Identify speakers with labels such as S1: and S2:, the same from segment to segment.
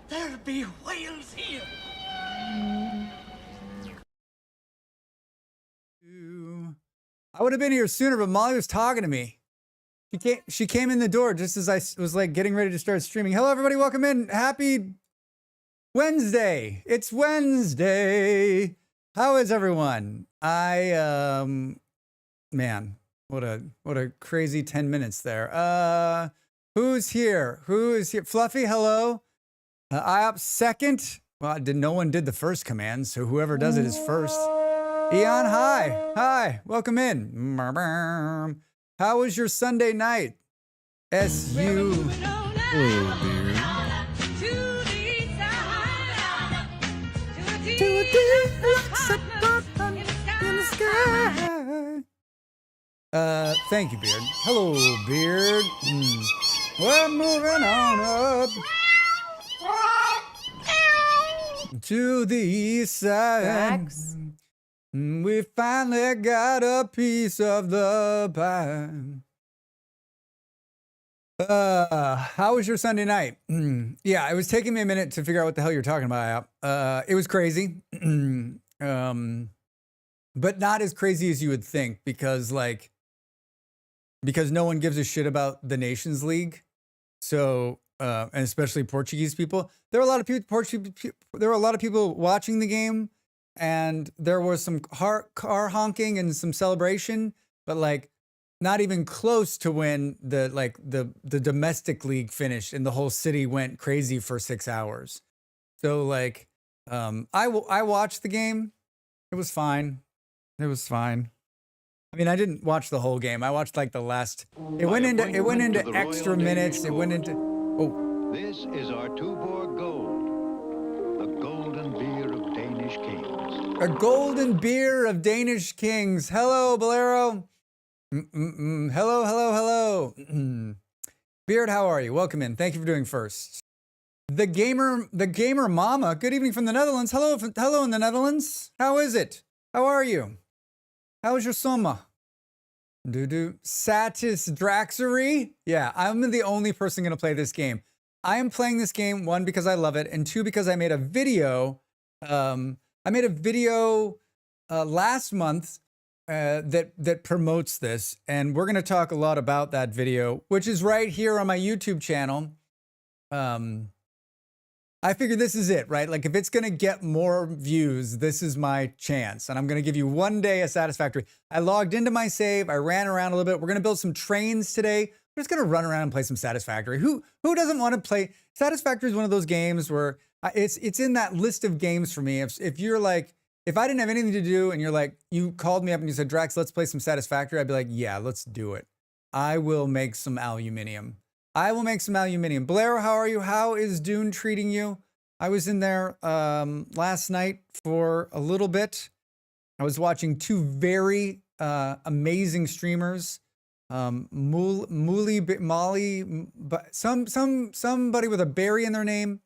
S1: There'll be whales here.
S2: I would have been here sooner, but Molly was talking to me. She came in the door just as I was like getting ready to start streaming. Hello, everybody. Welcome in. Happy Wednesday. It's Wednesday. How is everyone? Man, what a crazy 10 minutes there. Who's here? Who is here? Fluffy, hello. I up second. Well, no one did the first command, so whoever does it is first. Eon, hi. Hi. Welcome in. How was your Sunday night? SU. Thank you, Beard. Hello, Beard. We're moving on up to the east side.
S3: Rex.
S2: We finally got a piece of the pie. How was your Sunday night? Yeah, it was taking me a minute to figure out what the hell you're talking about. It was crazy. But not as crazy as you would think because no one gives a shit about the Nations League. So, and especially Portuguese people. There were a lot of people, there were a lot of people watching the game. And there was some car honking and some celebration, but like not even close to when the domestic league finished and the whole city went crazy for 6 hours. So like, I watched the game. It was fine. It was fine. I mean, I didn't watch the whole game. I watched like the last. It went into extra minutes. It went into. Oh.
S4: This is our Tuborg Gold, a golden beer of Danish kings.
S2: A golden beer of Danish kings. Hello, Bolero. Hello. Beard, how are you? Welcome in. Thank you for doing first. The gamer mama. Good evening from the Netherlands. Hello in the Netherlands. How is it? How are you? How was your summer? Satisfactory? Yeah, I'm the only person going to play this game. I am playing this game, one, because I love it, and two, because I made a video. I made a video last month that promotes this, and we're going to talk a lot about that video, which is right here on my YouTube channel. I figured this is it, right? Like if it's going to get more views, this is my chance, and I'm going to give you one day of Satisfactory. I logged into my save. I ran around a little bit. We're going to build some trains today. We're just going to run around and play some Satisfactory. Who doesn't want to play? Satisfactory is one of those games where it's in that list of games for me. If you're like, if I didn't have anything to do and you're like, you called me up and you said, Drax, let's play some Satisfactory, I'd be like, yeah, let's do it. I will make some aluminium. Blair, how are you? How is Dune treating you? I was in there last night for a little bit. I was watching two very amazing streamers. Molly, somebody with a berry in their name,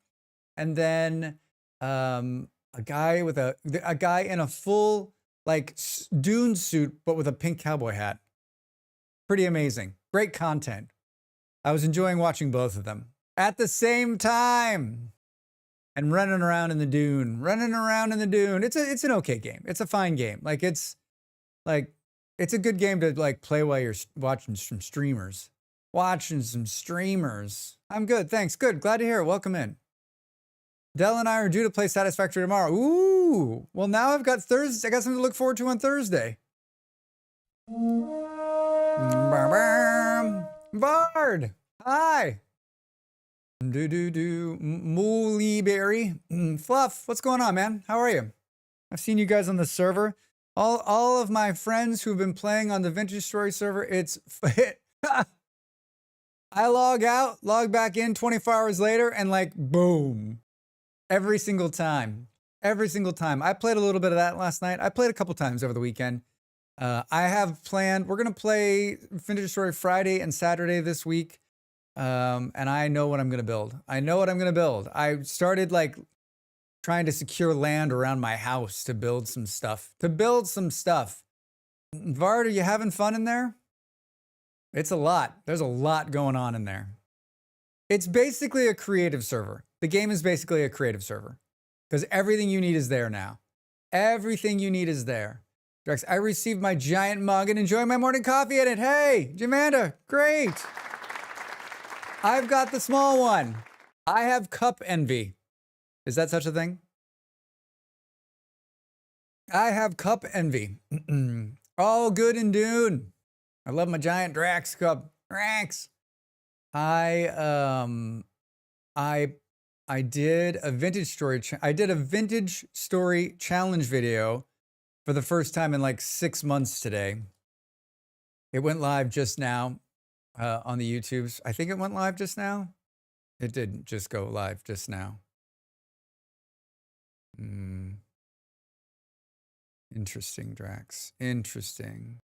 S2: and then a guy in a full like Dune suit but with a pink cowboy hat. Pretty amazing. Great content. I was enjoying watching both of them at the same time and running around in the Dune. It's an okay game. It's a fine game. It's a good game to like play while you're watching some streamers. I'm good. Thanks. Good. Glad to hear it. Welcome in. Dell and I are due to play Satisfactory tomorrow. Ooh. Well, now I've got Thursday. I got something to look forward to on Thursday. Bard. Hi. Moolieberry. Fluff. What's going on, man? How are you? I've seen you guys on the server. All of my friends who've been playing on the Vintage Story server, I log out, log back in 24 hours later, and like, boom. Every single time. I played a little bit of that last night. I played a couple times over the weekend. I have planned, we're going to play Vintage Story Friday and Saturday this week. And I know what I'm going to build. I started like trying to secure land around my house to build some stuff. Vard, are you having fun in there? It's a lot. There's a lot going on in there. It's basically a creative server. The game is basically a creative server because everything you need is there now. Everything you need is there. Drex, I received my giant mug and enjoy my morning coffee in it. Hey, Jamanda, great. I've got the small one. I have cup envy. Is that such a thing? I have cup envy. All good and Dune. I love my giant Drax cup. Drax. I did a vintage story. I did a vintage story challenge video for the first time in like 6 months today. It went live just now on the YouTubes. I think it went live just now. It didn't just go live just now. Interesting, Drax. Interesting.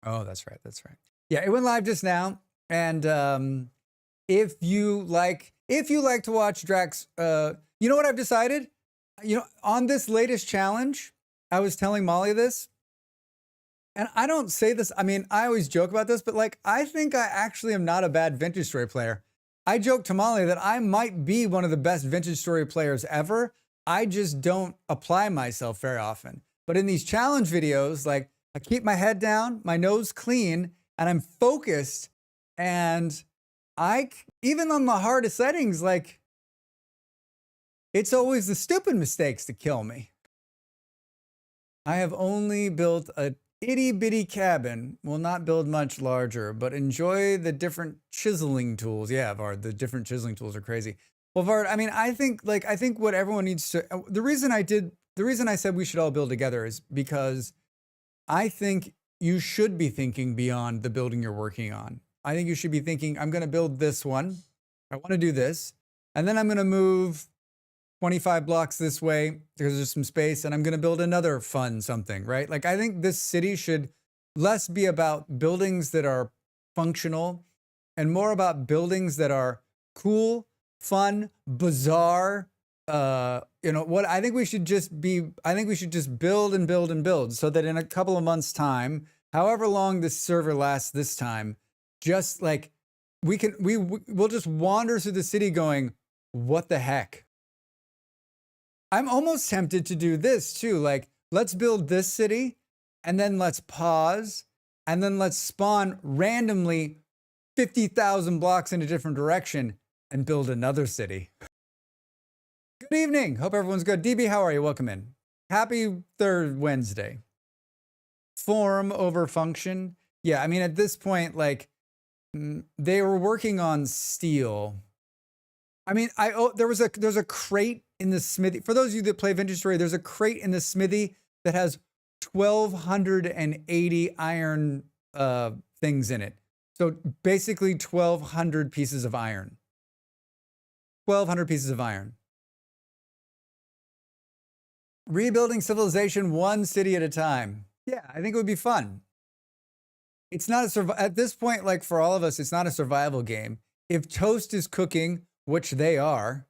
S2: Oh, that's right. That's right. Yeah, it went live just now. And if you like to watch Drax, you know what I've decided? You know, on this latest challenge, I was telling Molly this, and I don't say this, I mean, I always joke about this, but like, I think I actually am not a bad vintage story player. I joked to Molly that I might be one of the best vintage story players ever. I just don't apply myself very often. But in these challenge videos, like, I keep my head down, my nose clean, and I'm focused. And even on the hardest settings, like, it's always the stupid mistakes that kill me. I have only built a itty bitty cabin, will not build much larger, but enjoy the different chiseling tools. Yeah, Vard, the different chiseling tools are crazy. Well, Vard, I mean, I think what everyone needs to, the reason I said we should all build together is because I think you should be thinking beyond the building you're working on. I think you should be thinking, I'm going to build this one. I want to do this. And then I'm going to move 25 blocks this way because there's some space, and I'm going to build another fun something, right? Like, I think this city should less be about buildings that are functional and more about buildings that are cool, fun, bizarre. You know what? I think we should just build and build and build so that in a couple of months' time, however long this server lasts this time, just like we'll just wander through the city going, what the heck? I'm almost tempted to do this too. Like, let's build this city and then let's pause and then let's spawn randomly 50,000 blocks in a different direction and build another city. Good evening. Hope everyone's good. DB, how are you? Welcome in. Happy third Wednesday. Form over function. Yeah, I mean, at this point, like, they were working on steel. I mean, there's a crate in the smithy. For those of you that play Vintage Story, there's a crate in the smithy that has 1,280 iron things in it. So basically 1,200 pieces of iron. 1,200 pieces of iron. Rebuilding civilization one city at a time. Yeah, I think it would be fun. It's not at this point, like for all of us, it's not a survival game. If Toast is cooking, which they are,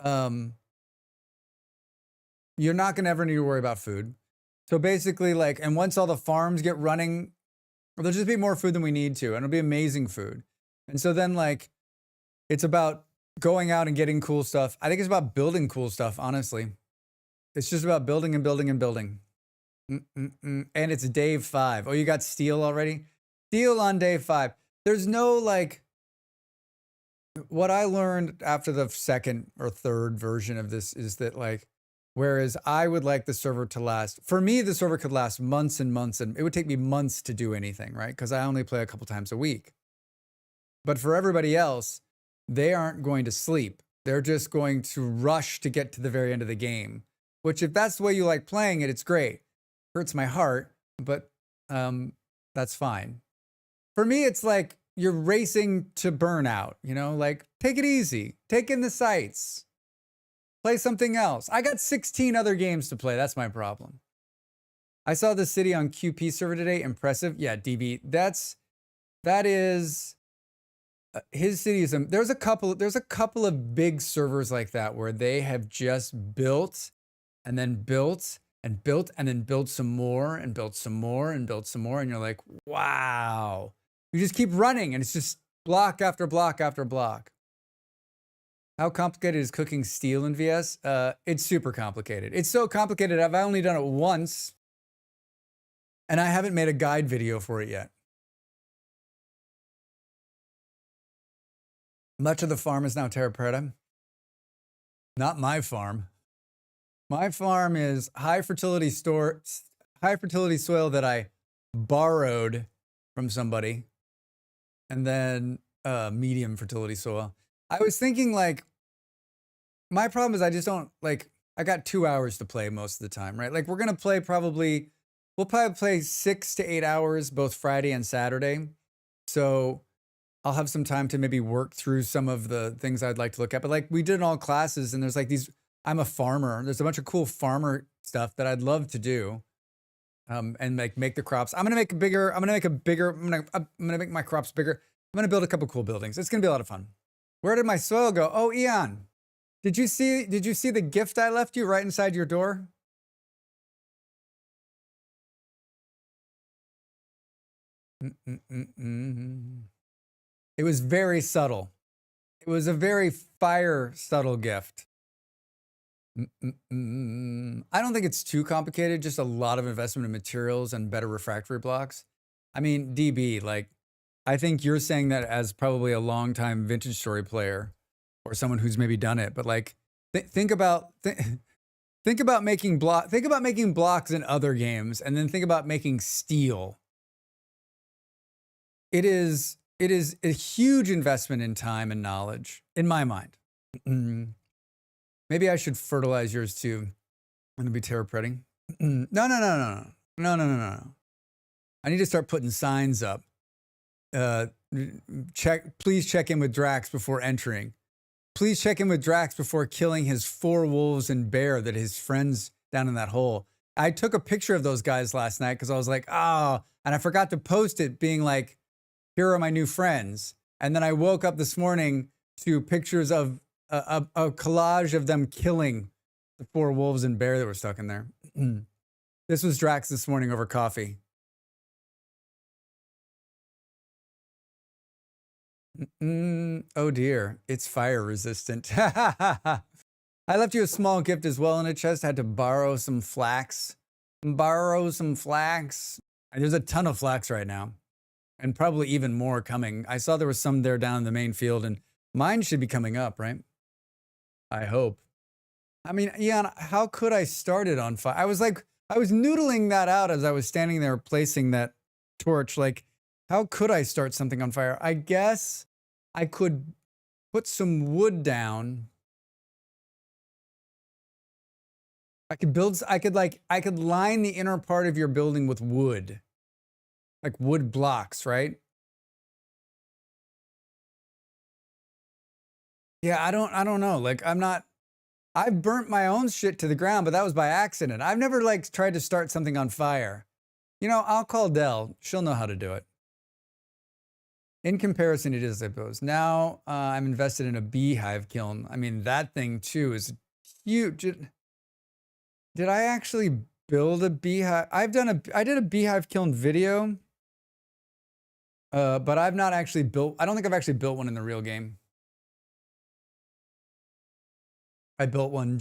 S2: you're not going to ever need to worry about food. So basically, like, and once all the farms get running, there'll just be more food than we need to, and it'll be amazing food. And so then, like, it's about going out and getting cool stuff. I think it's about building cool stuff, honestly. It's just about building and building and building. And it's day 5. Oh, you got steel already? Steel on day 5. There's no, like, what I learned after the second or third version of this is that, like, whereas I would like the server to last, for me, the server could last months and months, and it would take me months to do anything, right? Because I only play a couple times a week. But for everybody else, they aren't going to sleep. They're just going to rush to get to the very end of the game, which, if that's the way you like playing it, it's great. Hurts my heart, but that's fine. For me, it's like you're racing to burnout, you know, like, take it easy, take in the sights, play something else. I got 16 other games to play. That's my problem. I saw the city on QP server today. Impressive. Yeah, DB. That is his city is. There's a couple of big servers like that where they have just built and then built and built and then built some more and built some more and built some more. And you're like, wow. You just keep running and it's just block after block after block. How complicated is cooking steel in VS? It's super complicated. It's so complicated, I've only done it once, and I haven't made a guide video for it yet. Much of the farm is now terra preta. Not my farm. My farm is high fertility soil that I borrowed from somebody, and then medium fertility soil. I was thinking, like, my problem is I just don't, like, I got 2 hours to play most of the time, right? Like, we'll probably play 6 to 8 hours both Friday and Saturday. So I'll have some time to maybe work through some of the things I'd like to look at. But like, we did in all classes, and there's like these, I'm a farmer. There's a bunch of cool farmer stuff that I'd love to do. And make the crops. I'm gonna make my crops bigger. I'm gonna build a couple cool buildings. It's gonna be a lot of fun. Where did my soil go? Oh, Eon, did you see the gift I left you right inside your door? It was very subtle. It was a very fire subtle gift. I don't think it's too complicated, just a lot of investment in materials and better refractory blocks. I mean, DB, like, I think you're saying that as probably a longtime Vintage Story player or someone who's maybe done it, but like, think about making blocks in other games, and then think about making steel. It is a huge investment in time and knowledge, in my mind. Maybe I should fertilize yours too. I'm gonna be terra pretting. No. I need to start putting signs up. Please check in with Drax before entering. Please check in with Drax before killing his 4 wolves and bear that his friends down in that hole. I took a picture of those guys last night because I was like, oh, and I forgot to post it being like, here are my new friends. And then I woke up this morning to pictures of a collage of them killing the 4 wolves and bear that were stuck in there. This was Drax this morning over coffee. Oh dear, it's fire resistant. I left you a small gift as well in a chest. I had to borrow some flax. There's a ton of flax right now, and probably even more coming. I saw there was some there down in the main field, and mine should be coming up, right? I hope. I mean, Ian, how could I start it on fire? I was noodling that out as I was standing there placing that torch. Like, how could I start something on fire? I guess I could put some wood down. I could line the inner part of your building with wood. Like wood blocks, right? Yeah, I don't know. Like, I've burnt my own shit to the ground, but that was by accident. I've never like tried to start something on fire. You know, I'll call Dell. She'll know how to do it. In comparison, it is, I suppose. Now I'm invested in a beehive kiln. I mean, that thing too is huge. Did I actually build a beehive? I did a beehive kiln video, but I've not actually built. I don't think I've actually built one in the real game. I built one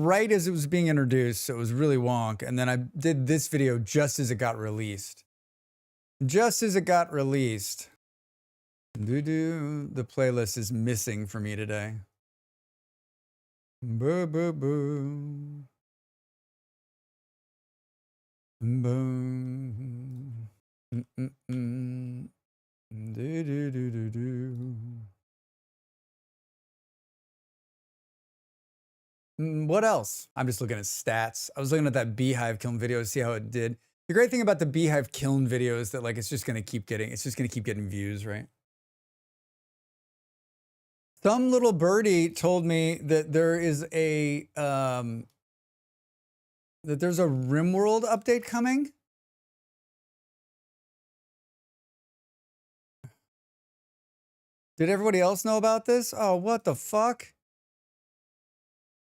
S2: right as it was being introduced, so it was really wonk. And then I did this video just as it got released. The playlist is missing for me today. Boo, boo, boo. Boom. What else? I'm just looking at stats. I was looking at that beehive kiln video to see how it did. The great thing about the beehive kiln video is that like it's just gonna keep getting views, right? Some little birdie told me that there is a there's a RimWorld update coming. Did everybody else know about this? Oh, what the fuck?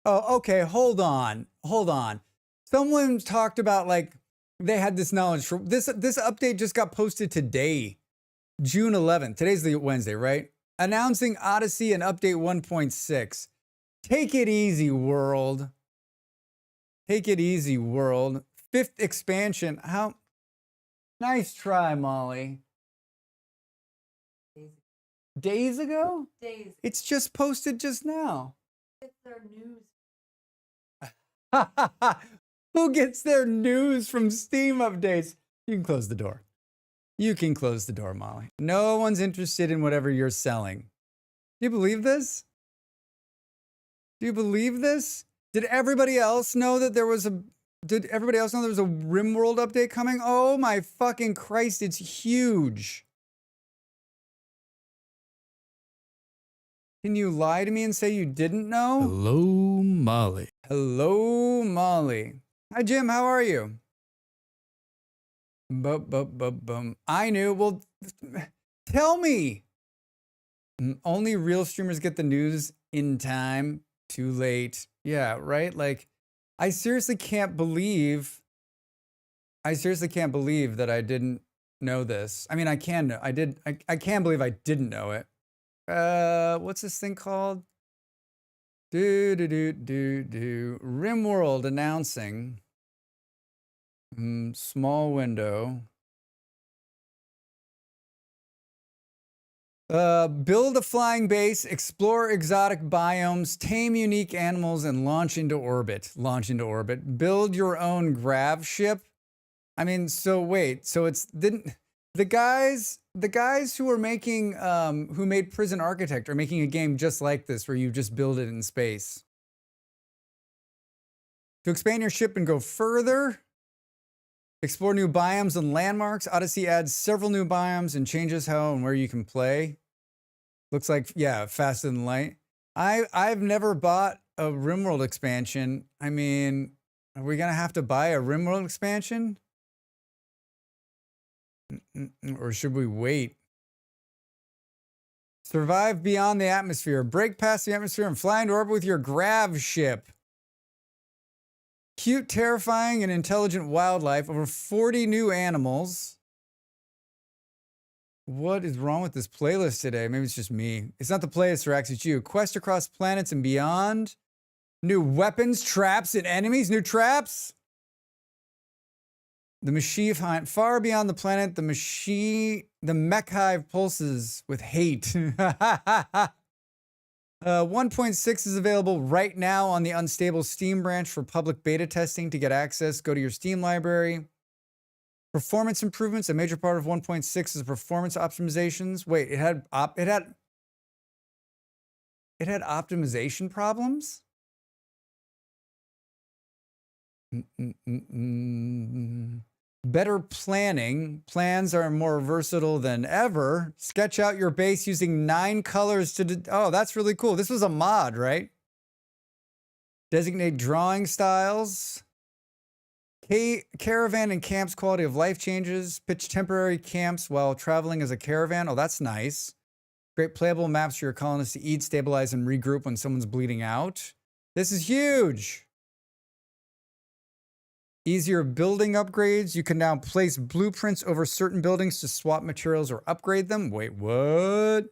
S2: Oh, okay, hold on. Someone talked about like they had this knowledge for this update just got posted today. June 11th. Today's the Wednesday, right? Announcing Odyssey and update 1.6. Take it easy, world. Take it easy, world. 5th expansion. How nice try, Molly. Days ago?
S3: Days.
S2: It's just posted just now.
S3: It's their news.
S2: Who gets their news from Steam updates? You can close the door. You can close the door, Molly. No one's interested in whatever you're selling. Do you believe this? Do you believe this? Did everybody else know that there was a RimWorld update coming? Oh my fucking Christ, it's huge. Can you lie to me and say you didn't know?
S1: Hello, Molly.
S2: Hello, Molly. Hi, Jim. How are you? Bum. I knew. Well, tell me. Only real streamers get the news in time. Too late. Yeah, right? Like, I seriously can't believe that I didn't know this. I mean, I can know. I can't believe I didn't know it. What's this thing called? RimWorld announcing. Small window. Build a flying base, explore exotic biomes, tame unique animals, and launch into orbit. Build your own grav ship. I mean, so wait, so it's the guys who are making who made Prison Architect are making a game just like this where you just build it in space. To expand your ship and go further, explore new biomes and landmarks. Odyssey adds several new biomes and changes how and where you can play. Looks like, yeah, faster than light. I've never bought a RimWorld expansion. I mean, are we gonna have to buy a RimWorld expansion? Or should we wait? Survive beyond the atmosphere. Break past the atmosphere and fly into orbit with your grav ship. Cute, terrifying, and intelligent wildlife. Over 40 new animals. What is wrong with this playlist today? Maybe it's just me. It's not the playlist, Rex. It's you. Quest across planets and beyond. New weapons, traps, and enemies. New traps. The Machief hunt far beyond the planet. The mech hive pulses with hate. 1.6 is available right now on the Unstable Steam branch for public beta testing. To get access, go to your Steam library. Performance improvements. A major part of 1.6 is performance optimizations. Wait, it had optimization problems? Better planning. Plans are more versatile than ever. Sketch out your base using 9 colors to... Oh, that's really cool. This was a mod, right? Designate drawing styles. Caravan and camps quality of life changes. Pitch temporary camps while traveling as a caravan. Oh, that's nice. Create playable maps for your colonists to eat, stabilize, and regroup when someone's bleeding out. This is huge. Easier building upgrades. You can now place blueprints over certain buildings to swap materials or upgrade them. Wait, what?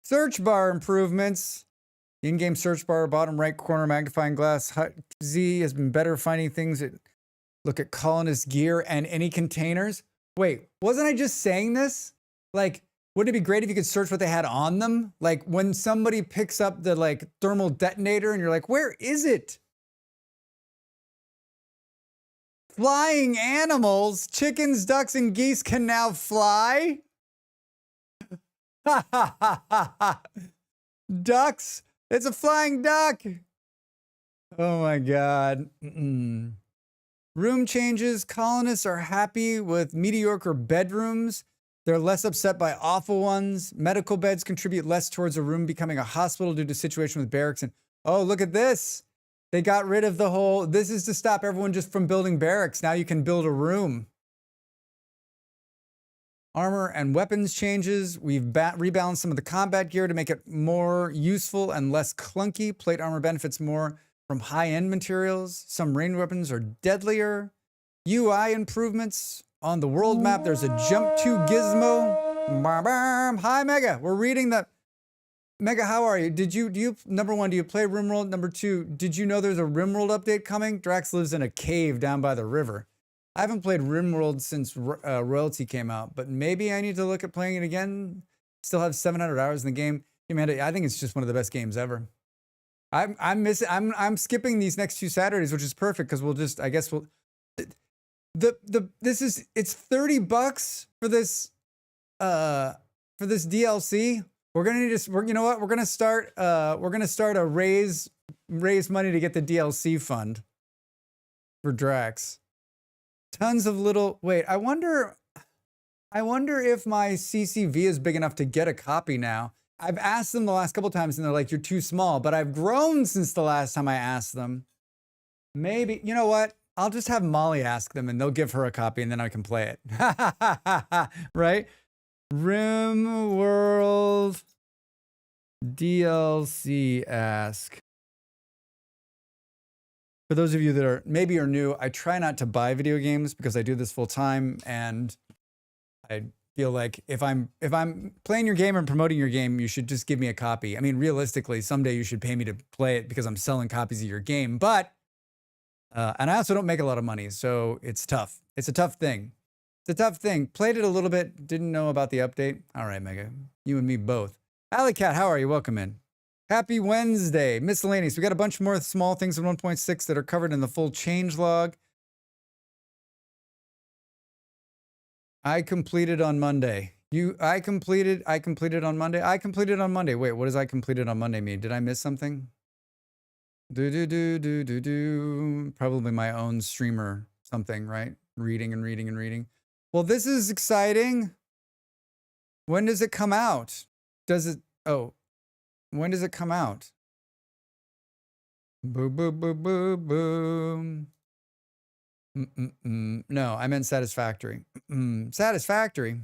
S2: Search bar improvements. The in-game search bar, bottom right corner, magnifying glass. Z has been better finding things that look at colonist gear and any containers. Wait, wasn't I just saying this? Like, wouldn't it be great if you could search what they had on them? Like when somebody picks up the like thermal detonator and you're like, where is it? Flying animals, chickens, ducks, and geese can now fly. Ducks. It's a flying duck. Oh my God. Room changes. Colonists are happy with mediocre bedrooms. They're less upset by awful ones. Medical beds contribute less towards a room becoming a hospital due to situation with barracks. And oh, look at this. They got rid of the whole, this is to stop everyone just from building barracks. Now you can build a room. Armor and weapons changes. We've rebalanced some of the combat gear to make it more useful and less clunky. Plate armor benefits more from high-end materials. Some ranged weapons are deadlier. UI improvements. On the world map, there's a jump to gizmo. Hi, Mega. We're reading the Mega. How are you? Do you number one? Do you play RimWorld? Number two, did you know there's a RimWorld update coming? Drax lives in a cave down by the river. I haven't played RimWorld since Royalty came out, but maybe I need to look at playing it again. Still have 700 hours in the game. Amanda, I think it's just one of the best games ever. I'm skipping these next 2 Saturdays, which is perfect because we'll just, I guess we'll, it's $30 for this DLC. We're gonna need to, you know what? We're gonna start a raise money to get the DLC fund for Drax. Tons of little, wait, I wonder if my CCV is big enough to get a copy now. I've asked them the last couple times and they're like, you're too small, but I've grown since the last time I asked them. Maybe, you know what? I'll just have Molly ask them and they'll give her a copy and then I can play it. Right? RimWorld DLC ask. For those of you that are maybe are new, I try not to buy video games because I do this full time and I feel like if I'm playing your game and promoting your game, you should just give me a copy. I mean, realistically, someday you should pay me to play it because I'm selling copies of your game. But and I also don't make a lot of money, so it's tough. It's a tough thing. It's a tough thing. Played it a little bit. Didn't know about the update. All right, Mega. You and me both. Alley Cat, how are you? Welcome in. Happy Wednesday. Miscellaneous. We got a bunch more small things in 1.6 that are covered in the full changelog. I completed on Monday. I completed on Monday. I completed on Monday. Wait, what does I completed on Monday mean? Did I miss something? Probably my own streamer something, right? Reading and reading and reading. Well, this is exciting. When does it come out? When does it come out? Boom, boom, boom, boom, boom. No, I meant Satisfactory. Satisfactory.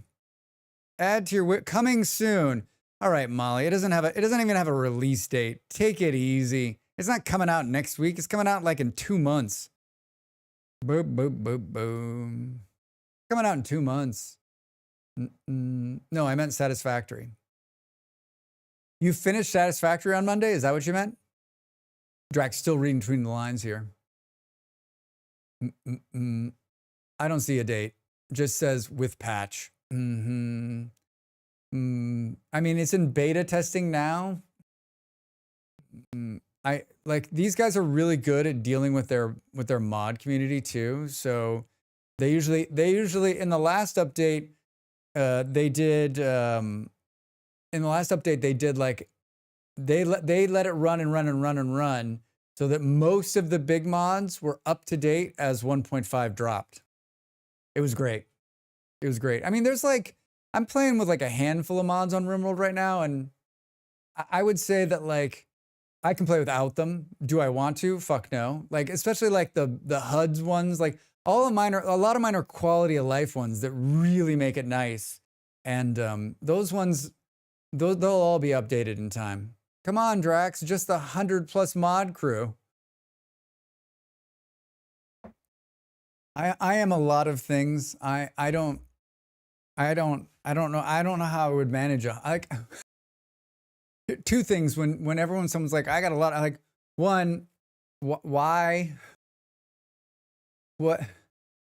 S2: Add to your coming soon. All right, Molly. It doesn't even have a release date. Take it easy. It's not coming out next week. It's coming out like in 2 months. Boom, boom, boom, boom. Coming out in 2 months. No, I meant Satisfactory. You finished Satisfactory on Monday? Is that what you meant? Drax still reading between the lines here. I don't see a date. Just says with patch. I mean, it's in beta testing now. These guys are really good at dealing with their mod community too. So they usually in the last update they did like they let it run and run and run and run so that most of the big mods were up to date as 1.5 dropped. It was great. It was great. I mean, there's like, I'm playing with like a handful of mods on RimWorld right now, and I would say that like I can play without them. Do I want to? Fuck no. Like, especially like the HUDs ones, like a lot of mine are quality of life ones that really make it nice. And those ones, they'll all be updated in time. Come on, Drax, just the 100+ mod crew. I am a lot of things. I don't know how I would manage like 2 things whenever someone's like, I got a lot, I like, one, why, what,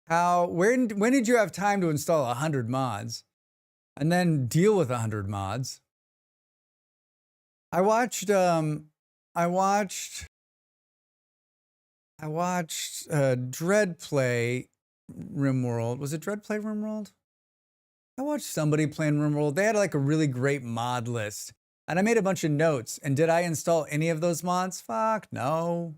S2: how, when did you have time to install 100 mods and then deal with 100 mods? I watched Dread play RimWorld. Was it Dread play RimWorld? I watched somebody playing RimWorld. They had like a really great mod list. And I made a bunch of notes. And did I install any of those mods? Fuck, no.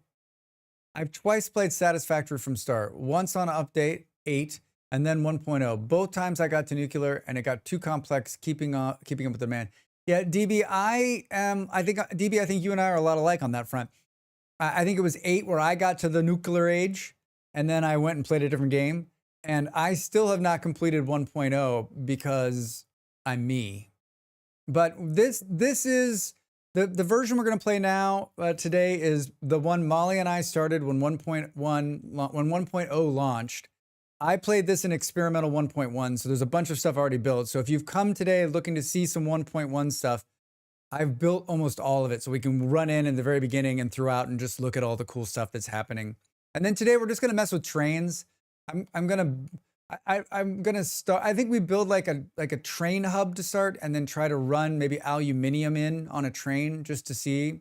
S2: I've twice played Satisfactory from start. Once on update 8 and then 1.0. Both times I got to nuclear and it got too complex keeping up with the demand. Yeah, DB, I think you and I are a lot alike on that front. I think it was 8 where I got to the nuclear age and then I went and played a different game. And I still have not completed 1.0 because I'm me. But this is the version we're going to play now today is the one Molly and I started when 1.0 launched. I played this in experimental 1.1, so there's a bunch of stuff already built. So if you've come today looking to see some 1.1 stuff, I've built almost all of it, so we can run in the very beginning and throughout and just look at all the cool stuff that's happening. And then today we're just gonna mess with trains. I'm gonna start. I think we build like a train hub to start, and then try to run maybe aluminium in on a train just to see.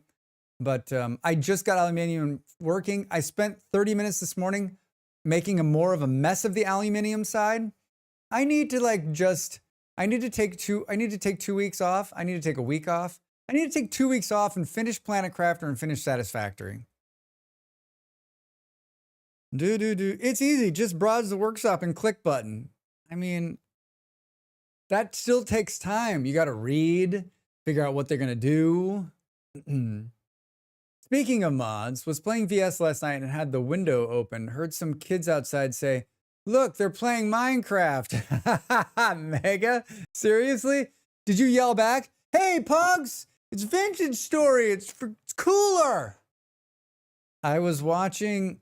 S2: But I just got aluminium working. I spent 30 minutes this morning making more of a mess of the aluminium side. I need to I need to take 2 weeks off. I need to take a week off. I need to take 2 weeks off and finish Planet Crafter and finish Satisfactory. It's easy. Just browse the workshop and click button. I mean, that still takes time. You got to read, figure out what they're going to do. Speaking of mods, was playing VS last night and had the window open. Heard some kids outside say, "Look, they're playing Minecraft." Mega? Seriously? Did you yell back? "Hey, Pugs, it's Vintage Story. It's cooler." I was watching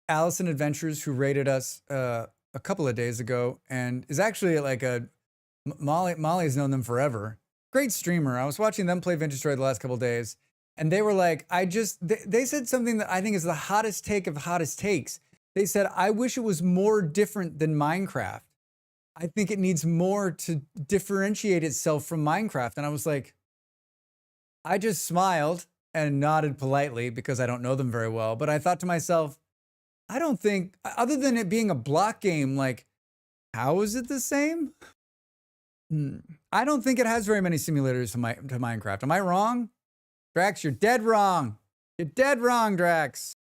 S2: Allison Adventures, who rated us a couple of days ago, and is actually like Molly's known them forever. Great streamer. I was watching them play Vintage Story the last couple of days, and they were like, they said something that I think is the hottest take of hottest takes. They said, "I wish it was more different than Minecraft. I think it needs more to differentiate itself from Minecraft." And I was like, I just smiled and nodded politely because I don't know them very well. But I thought to myself, I don't think, other than it being a block game, like, how is it the same? I don't think it has very many simulators to Minecraft. Am I wrong? Drax, you're dead wrong. You're dead wrong, Drax.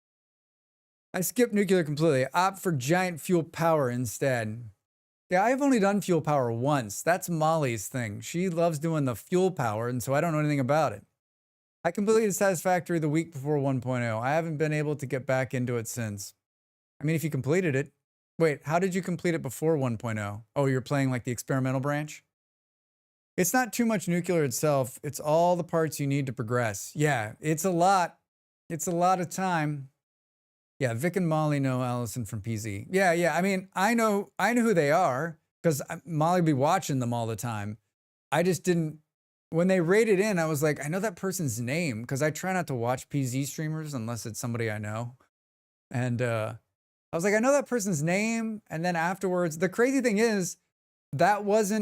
S2: I skipped nuclear completely. Opt for giant fuel power instead. Yeah, I've only done fuel power once. That's Molly's thing. She loves doing the fuel power, and so I don't know anything about it. I completed Satisfactory the week before 1.0. I haven't been able to get back into it since. I mean, if you completed it. Wait, how did you complete it before 1.0? Oh, you're playing like the experimental branch? It's not too much nuclear itself. It's all the parts you need to progress. Yeah, it's a lot. It's a lot of time. Yeah, Vic and Molly know Allison from PZ. Yeah. I mean, I know who they are because Molly be watching them all the time. I just didn't. When they rated in, I was like, I know that person's name because I try not to watch PZ streamers unless it's somebody I know. And I was like, I know that person's name. And then afterwards, the crazy thing is, that was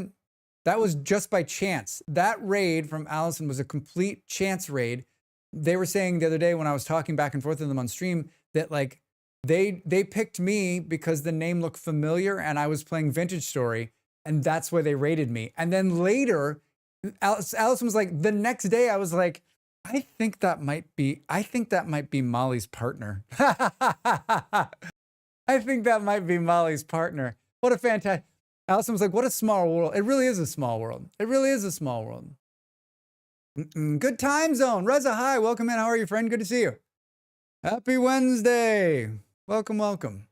S2: just by chance. That raid from Allison was a complete chance raid. They were saying the other day when I was talking back and forth with them on stream that like they picked me because the name looked familiar and I was playing Vintage Story, and that's why they rated me. And then later, Allison was like, the next day I was like, I think that might be Molly's partner. I think that might be Molly's partner. What a fantastic. Allison was like, what a small world. It really is a small world. It really is a small world. Good time zone. Reza, hi. Welcome in. How are you, friend? Good to see you. Happy Wednesday. Welcome.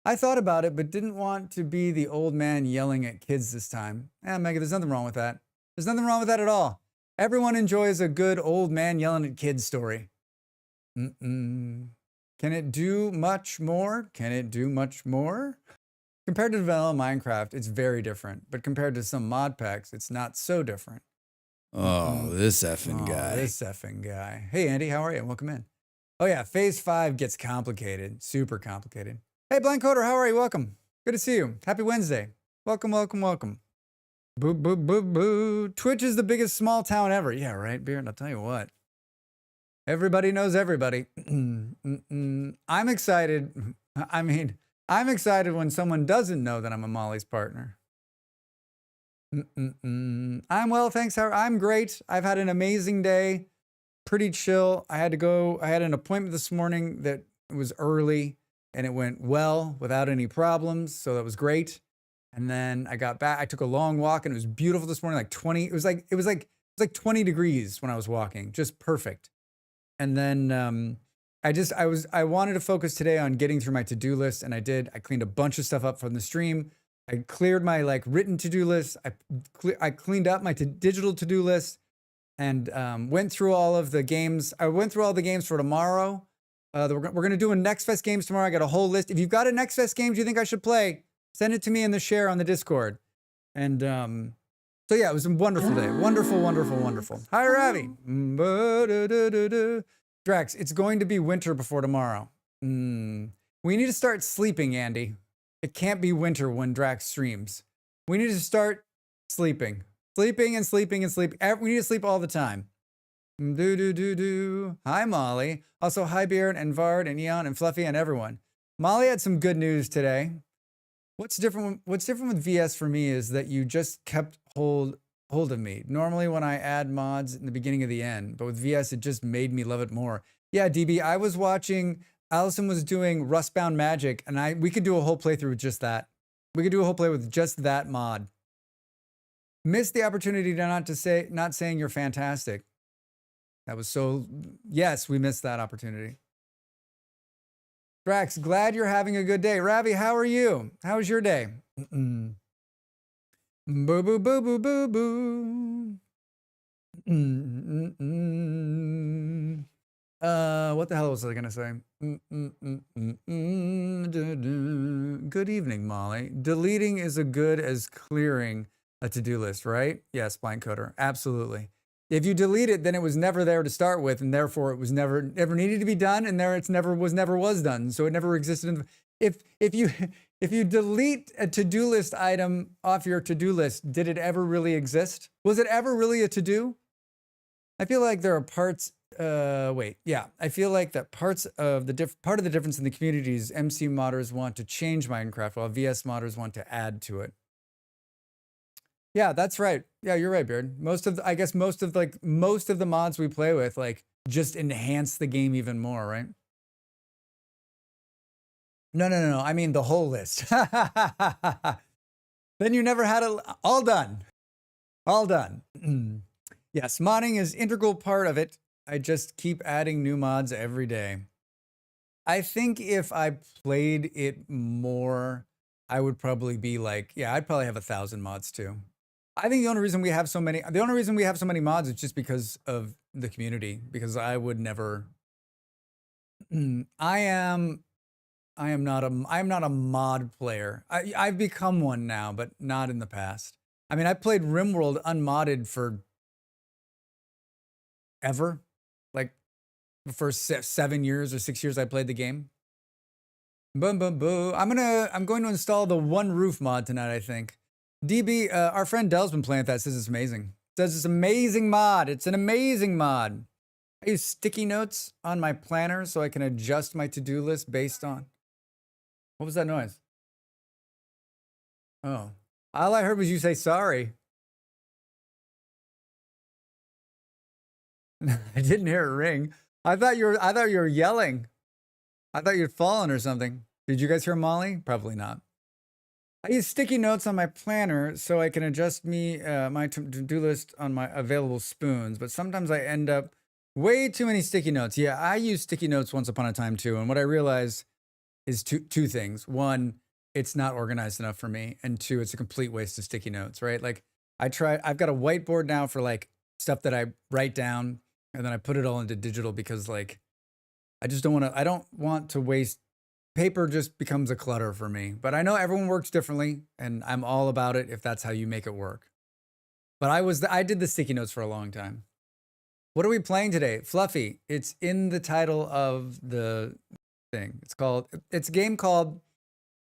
S2: I thought about it, but didn't want to be the old man yelling at kids this time. Mega, there's nothing wrong with that. There's nothing wrong with that at all. Everyone enjoys a good old man yelling at kids story. Can it do much more? Can it do much more? Compared to vanilla Minecraft, it's very different. But compared to some mod packs, it's not so different.
S1: Oh, this effing guy.
S2: This effing guy. Hey, Andy, how are you? Welcome in. Oh, yeah, Phase 5 gets complicated. Super complicated. Hey, Blank Coder, how are you? Welcome. Good to see you. Happy Wednesday. Welcome. Boo. Twitch is the biggest small town ever. Yeah, right, Beard? I'll tell you what. Everybody knows everybody. I'm excited. I mean, I'm excited when someone doesn't know that I'm a Molly's partner. I'm well, thanks. I'm great. I've had an amazing day. Pretty chill. I had an appointment this morning that was early and it went well without any problems. So that was great. And then I got back. I took a long walk and it was beautiful this morning. It was like 20 degrees when I was walking. Just perfect. And then I wanted to focus today on getting through my to-do list, and I did. I cleaned a bunch of stuff up from the stream. I cleared my written to-do list. I cleaned up my digital to-do list and went through all of the games. I went through all the games for tomorrow. We're going to do a Next Fest games tomorrow. I got a whole list. If you've got a Next Fest games you think I should play, send it to me in the share on the Discord. And so yeah, it was a wonderful day. Wonderful, wonderful, wonderful. Hi, Ravi. Drax, it's going to be winter before tomorrow. We need to start sleeping, Andy. It can't be winter when Drax streams. We need to start sleeping. Sleeping and sleeping and sleeping. We need to sleep all the time. Hi, Molly. Also, hi, Beard and Vard and Eon and Fluffy and everyone. Molly had some good news today. What's different with VS for me is that you just kept hold of me. Normally when I add mods in the beginning of the end, but with VS, it just made me love it more. Yeah, DB, I was watching, Allison was doing Rustbound Magic, and we could do a whole playthrough with just that. We could do a whole play with just that mod. Missed the opportunity to not saying you're fantastic. That was so, yes, we missed that opportunity. Drax, glad you're having a good day. Ravi, how are you? How was your day? Boo, boo, boo, boo, boo, boo. What the hell was I going to say? Good evening, Molly. Deleting is as good as clearing a to-do list, right? Yes, Blind Coder. Absolutely. If you delete it, then it was never there to start with, and therefore it was never needed to be done, and there it's never was done. So it never existed. If you delete a to-do list item off your to-do list, did it ever really exist? Was it ever really a to-do? I feel like there are parts. I feel like that part of the difference in the community is MC modders want to change Minecraft, while VS modders want to add to it. Yeah, that's right. Yeah, you're right, Beard. Most of the mods we play with just enhance the game even more, right? No. I mean the whole list. Then you never had all done. All done. Yes, modding is integral part of it. I just keep adding new mods every day. I think if I played it more, I would probably be I'd probably have 1,000 mods too. I think the only reason we have so many mods is just because of the community, because I would never, I am not a mod player. I've become one now, but not in the past. I mean, I played RimWorld unmodded for ever, like the first 7 years or 6 years I played the game. Boom, boom, boom. I'm going to install the One Roof mod tonight, I think. DB, our friend Dell's been playing with that, says it's amazing. Says it's an amazing mod. It's an amazing mod. I use sticky notes on my planner so I can adjust my to-do list based on. What was that noise? Oh, all I heard was you say sorry. I didn't hear a ring. I thought you were yelling. I thought you'd fallen or something. Did you guys hear Molly? Probably not. I use sticky notes on my planner so I can adjust my to-do list on my available spoons, but sometimes I end up way too many sticky notes. Yeah, I used sticky notes once upon a time too, and what I realized is two things. One, it's not organized enough for me, and two, it's a complete waste of sticky notes, right? Like I've got a whiteboard now for stuff that I write down, and then I put it all into digital because I don't want to waste. Paper just becomes a clutter for me, but I know everyone works differently and I'm all about it if that's how you make it work. But I did the sticky notes for a long time. What are we playing today? Fluffy. It's in the title of the thing. It's a game called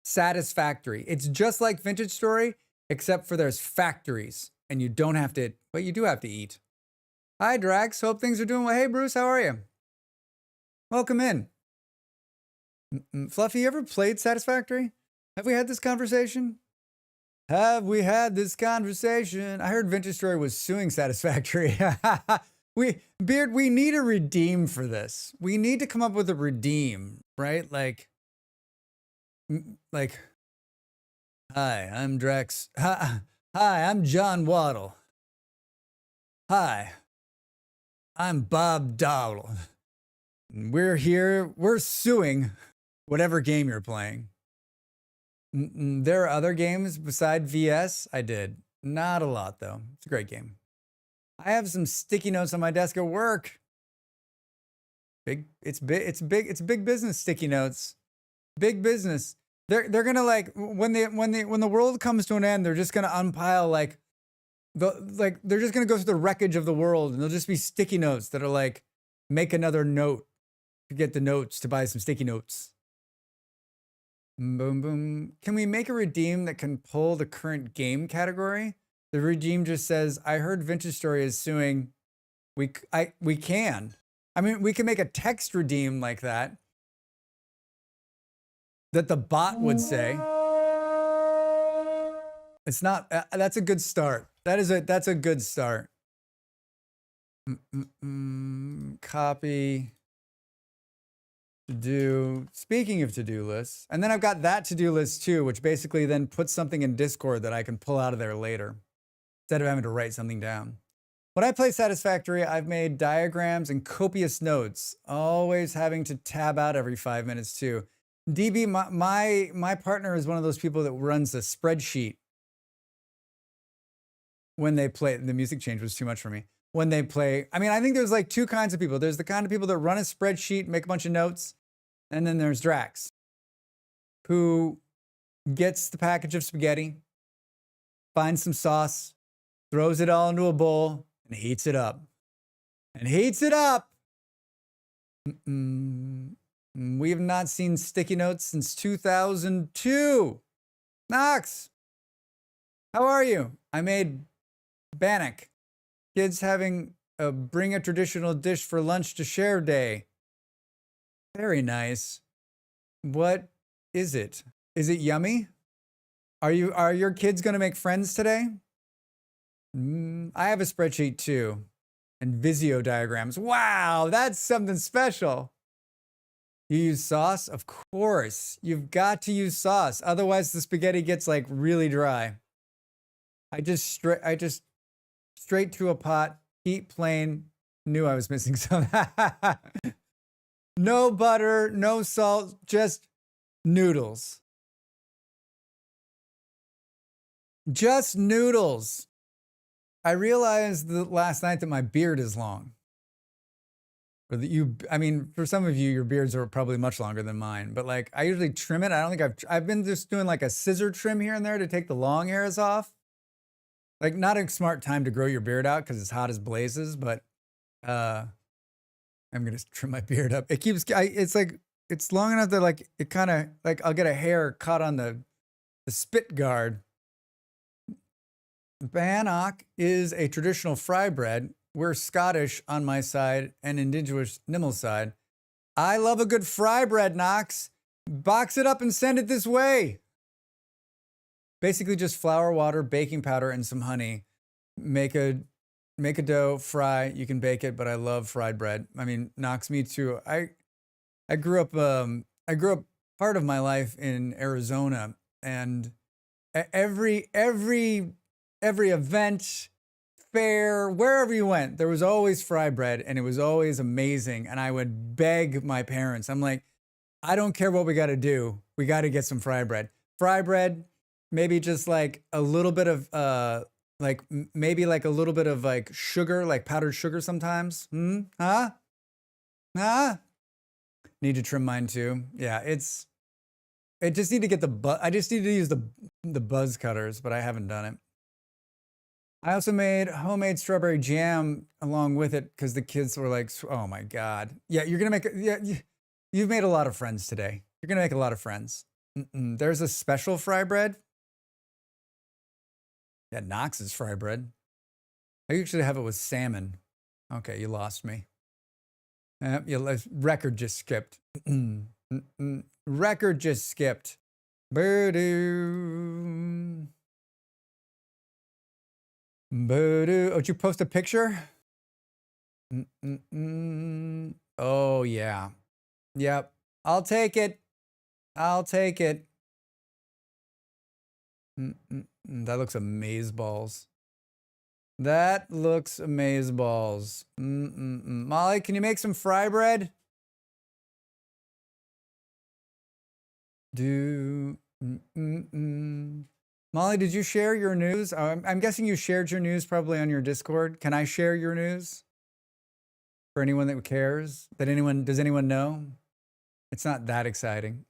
S2: Satisfactory. It's just like Vintage Story, except for there's factories and you don't have to, but you do have to eat. Hi, Drax. Hope things are doing well. Hey, Bruce, how are you? Welcome in. Fluffy, you ever played Satisfactory? Have we had this conversation? Have we had this conversation? I heard Vintage Story was suing Satisfactory. Beard, we need a redeem for this. We need to come up with a redeem, right? Like, hi, I'm Drax. Hi, I'm John Waddle. Hi, I'm Bob Dowdle. We're here, we're suing whatever game you're playing. There are other games beside VS. I did. Not a lot, though. It's a great game. I have some sticky notes on my desk at work. It's big business. Sticky notes, big business. They're gonna like when the world comes to an end, they're just gonna unpile like they're just gonna go through the wreckage of the world, and there'll just be sticky notes that are like, make another note to get the notes to buy some sticky notes. Boom, boom. Can we make a redeem that can pull the current game category? The redeem just says, I heard Vintage Story is suing. We can. I mean, we can make a text redeem like that the bot would say. It's not, that's a good start. That's a good start. Copy. Speaking of to-do lists, and then I've got that to-do list too, which basically then puts something in Discord that I can pull out of there later instead of having to write something down. When I play Satisfactory, I've made diagrams and copious notes, always having to tab out every 5 minutes too. DB, my partner is one of those people that runs a spreadsheet when they play. The music change was too much for me. When they play, I mean, I think there's like two kinds of people. There's the kind of people that run a spreadsheet, make a bunch of notes, and then there's Drax, who gets the package of spaghetti, finds some sauce, throws it all into a bowl, and heats it up. And heats it up! We have not seen sticky notes since 2002. Knox, how are you? I made bannock. Kids having a bring a traditional dish for lunch to share day. Very nice. What is it? Is it yummy? Are your kids going to make friends today? I have a spreadsheet too. And Visio diagrams. Wow, that's something special. You use sauce? Of course. You've got to use sauce. Otherwise the spaghetti gets like really dry. I just straight to a pot, heat plain, knew I was missing some. No butter, no salt, just noodles. Just noodles. I realized last night that my beard is long. I mean, for some of you, your beards are probably much longer than mine, but like I usually trim it. I don't think I've been just doing like a scissor trim here and there to take the long hairs off. Like not a smart time to grow your beard out because it's hot as blazes, but I'm gonna trim my beard up. It's like it's long enough that like it kind of like I'll get a hair caught on the spit guard. Bannock is a traditional fry bread. We're Scottish on my side and indigenous Nimmel's side. I love a good fry bread, Knox. Box it up and send it this way. Basically just flour, water, baking powder, and some honey. Make a dough, fry. You can bake it, but I love fried bread. I mean, Knox, me too. I grew up part of my life in Arizona, and every event, fair, wherever you went, there was always fry bread, and it was always amazing. And I would beg my parents. I'm like, I don't care what we got to do. We got to get some fry bread. Fry bread, maybe just like a little bit of maybe like a little bit of like sugar, like powdered sugar sometimes. Huh? Need to trim mine too. Yeah, I just need to get I just need to use the buzz cutters, but I haven't done it. I also made homemade strawberry jam along with it because the kids were like, oh my God. Yeah, you've made a lot of friends today. You're going to make a lot of friends. There's a special fry bread. Yeah, Knox's fry bread. I usually have it with salmon. Okay, you lost me. Record just skipped. Record just skipped. Boo-doo. Boo-doo. Oh, did you post a picture? Oh, yeah. Yep. I'll take it. I'll take it. That looks amazeballs. That looks amazeballs. Molly, can you make some fry bread? Molly, did you share your news? I'm guessing you shared your news probably on your Discord. Can I share your news? For anyone that cares, does anyone know? It's not that exciting.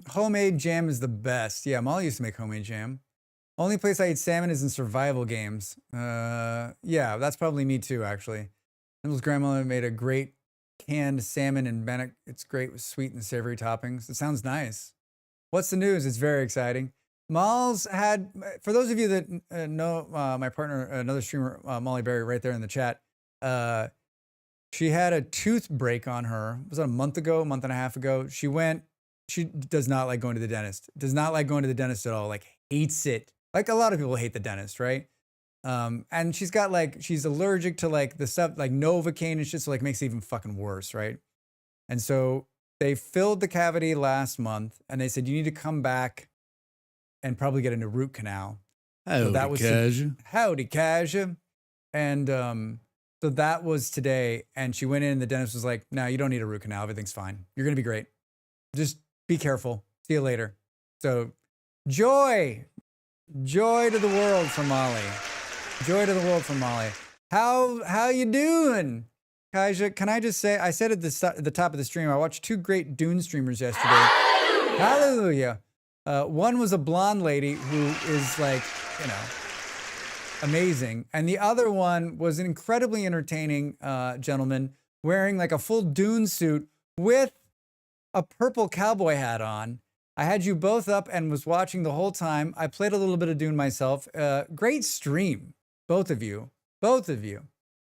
S2: Homemade jam is the best. Yeah, Molly used to make homemade jam. Only place I eat salmon is in survival games. Yeah, that's probably me too, actually. Nimble's grandmother made a great canned salmon and bannock. It's great with sweet and savory toppings. It sounds nice. What's the news? It's very exciting. Malls had, for those of you that know my partner, another streamer, Molly Berry, right there in the chat, she had a tooth break on her. Was that a month ago, a month and a half ago? She does not like going to the dentist. Does not like going to the dentist at all. Like, hates it. Like a lot of people hate the dentist, right? And she's got she's allergic to like the stuff like Novocaine and shit, so like makes it even fucking worse, right? And so they filled the cavity last month and they said, you need to come back and probably get a new root canal.
S1: Howdy, Kaja.
S2: Howdy, Kaja. And so that was today. And she went in and the dentist was like, no, you don't need a root canal. Everything's fine. You're going to be great. Just be careful. See you later. So joy to the world from Molly. Joy to the world from Molly. How you doing? Kaja, can I just say, I said at the top of the stream, I watched 2 great Dune streamers yesterday. Hallelujah. One was a blonde lady who is like, amazing. And the other one was an incredibly entertaining gentleman wearing like a full Dune suit with a purple cowboy hat on. I had you both up and was watching the whole time. I played a little bit of Dune myself. Great stream, both of you.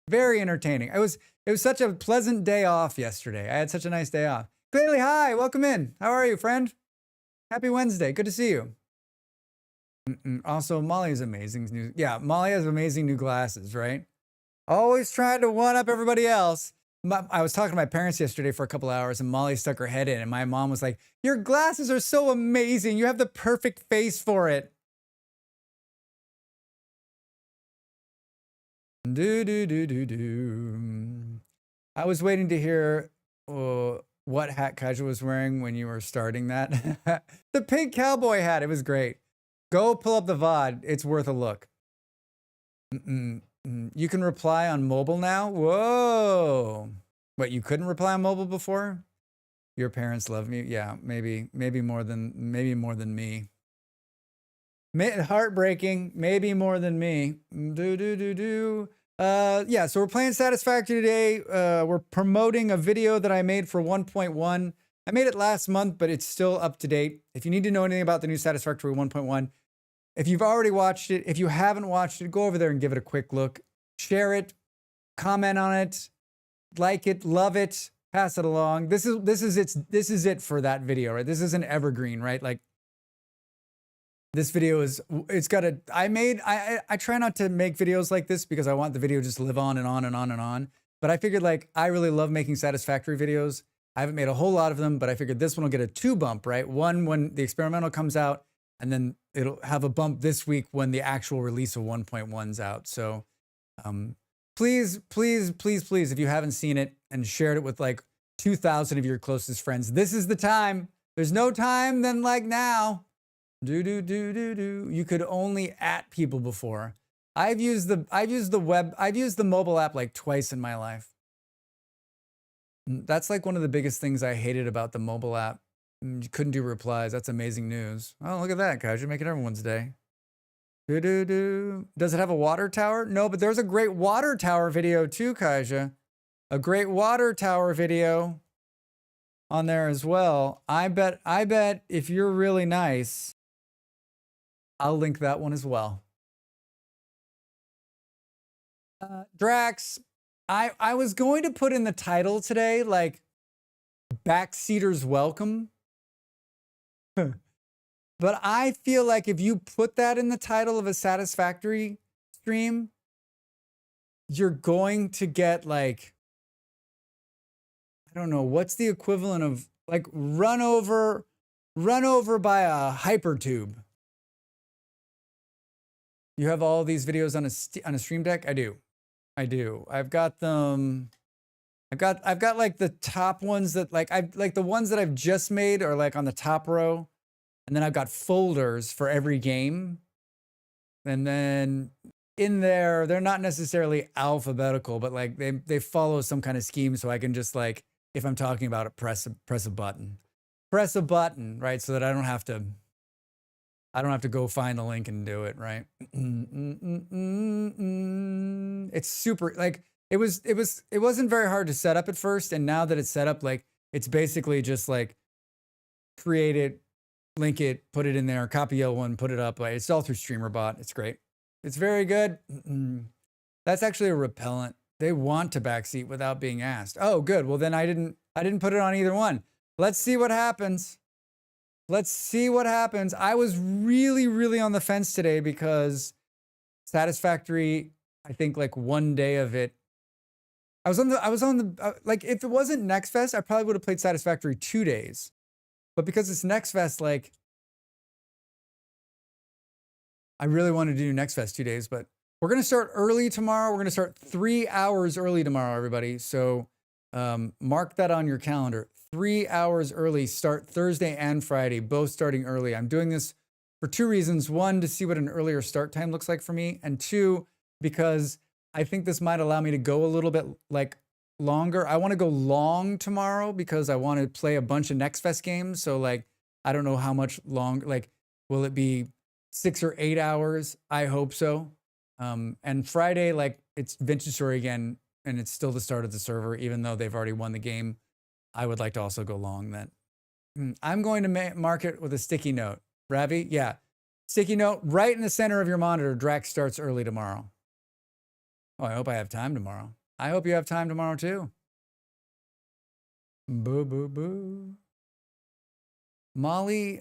S2: Very entertaining. It was such a pleasant day off yesterday. I had such a nice day off. Clearly, hi, welcome in. How are you, friend? Happy Wednesday. Good to see you. Also, Molly has amazing yeah, Molly has amazing new glasses, right? Always trying to one up everybody else. I was talking to my parents yesterday for a couple hours and Molly stuck her head in and my mom was like, your glasses are so amazing. You have the perfect face for it. I was waiting to hear what hat Kaja was wearing when you were starting that. The pink cowboy hat. It was great. Go pull up the VOD. It's worth a look. You can reply on mobile now? Whoa. What, you couldn't reply on mobile before? Your parents love me? Yeah, maybe more than me. Heartbreaking, maybe more than me. Yeah, so we're playing Satisfactory today. We're promoting a video that I made for 1.1. I made it last month, but it's still up to date. If you need to know anything about the new Satisfactory 1.1, if you've already watched it, if you haven't watched it, go over there and give it a quick look. Share it, comment on it, like it, love it, pass it along. This is it for that video, right? This is an evergreen, right? Like this video I try not to make videos like this because I want the video just to live on and on and on and on. But I figured like I really love making Satisfactory videos. I haven't made a whole lot of them, but I figured this one will get a 2 bump, right? One when the experimental comes out, and then it'll have a bump this week when the actual release of 1.1's out. So please, if you haven't seen it and shared it with like 2,000 of your closest friends, this is the time. There's no time than like now. You could only at people before. I've used the mobile app like twice in my life. That's like one of the biggest things I hated about the mobile app. You couldn't do replies. That's amazing news. Oh, look at that, guys. You're making everyone's day. Does it have a water tower? No, but there's a great water tower video too, Kaja. A great water tower video on there as well. I bet if you're really nice, I'll link that one as well. Drax, I was going to put in the title today, like, Backseaters Welcome. But I feel like if you put that in the title of a Satisfactory stream, you're going to get like, I don't know, what's the equivalent of like run over by a hypertube. You have all these videos on a stream deck? I do. I've got them. I've got like the top ones that like the ones that I've just made are like on the top row. And then I've got folders for every game. And then in there. They're not necessarily alphabetical, but like they follow some kind of scheme. So I can just like, if I'm talking about it, press a button, right? So that I don't have to go find the link and do it, right? It's super, like, it wasn't very hard to set up at first. And now that it's set up, like, it's basically just like create it, link it, put it in there, copy L1, put it up. Like, it's all through StreamerBot. It's great. It's very good. That's actually a repellent. They want to backseat without being asked. Oh, good. Well, then I didn't put it on either one. Let's see what happens. Let's see what happens. I was really, really on the fence today because Satisfactory, I think like one day of it, I was on the like, if it wasn't Next Fest, I probably would have played Satisfactory 2 days. But because it's Next Fest, like, I really wanted to do Next Fest 2 days, but we're going to start early tomorrow. We're going to start 3 hours early tomorrow, everybody. So mark that on your calendar. 3 hours early, start Thursday and Friday, both starting early. I'm doing this for 2 reasons. 1, to see what an earlier start time looks like for me. And 2, because I think this might allow me to go a little bit like longer. I want to go long tomorrow because I want to play a bunch of Next Fest games. So like, I don't know how much long, like, will it be 6 or 8 hours? I hope so. And Friday, like, it's Vintage Story again, and it's still the start of the server, even though they've already won the game. I would like to also go long then. I'm going to mark it with a sticky note. Ravi, yeah. Sticky note right in the center of your monitor. Drax starts early tomorrow. Oh, I hope I have time tomorrow. I hope you have time tomorrow too. Boo, boo, boo. Molly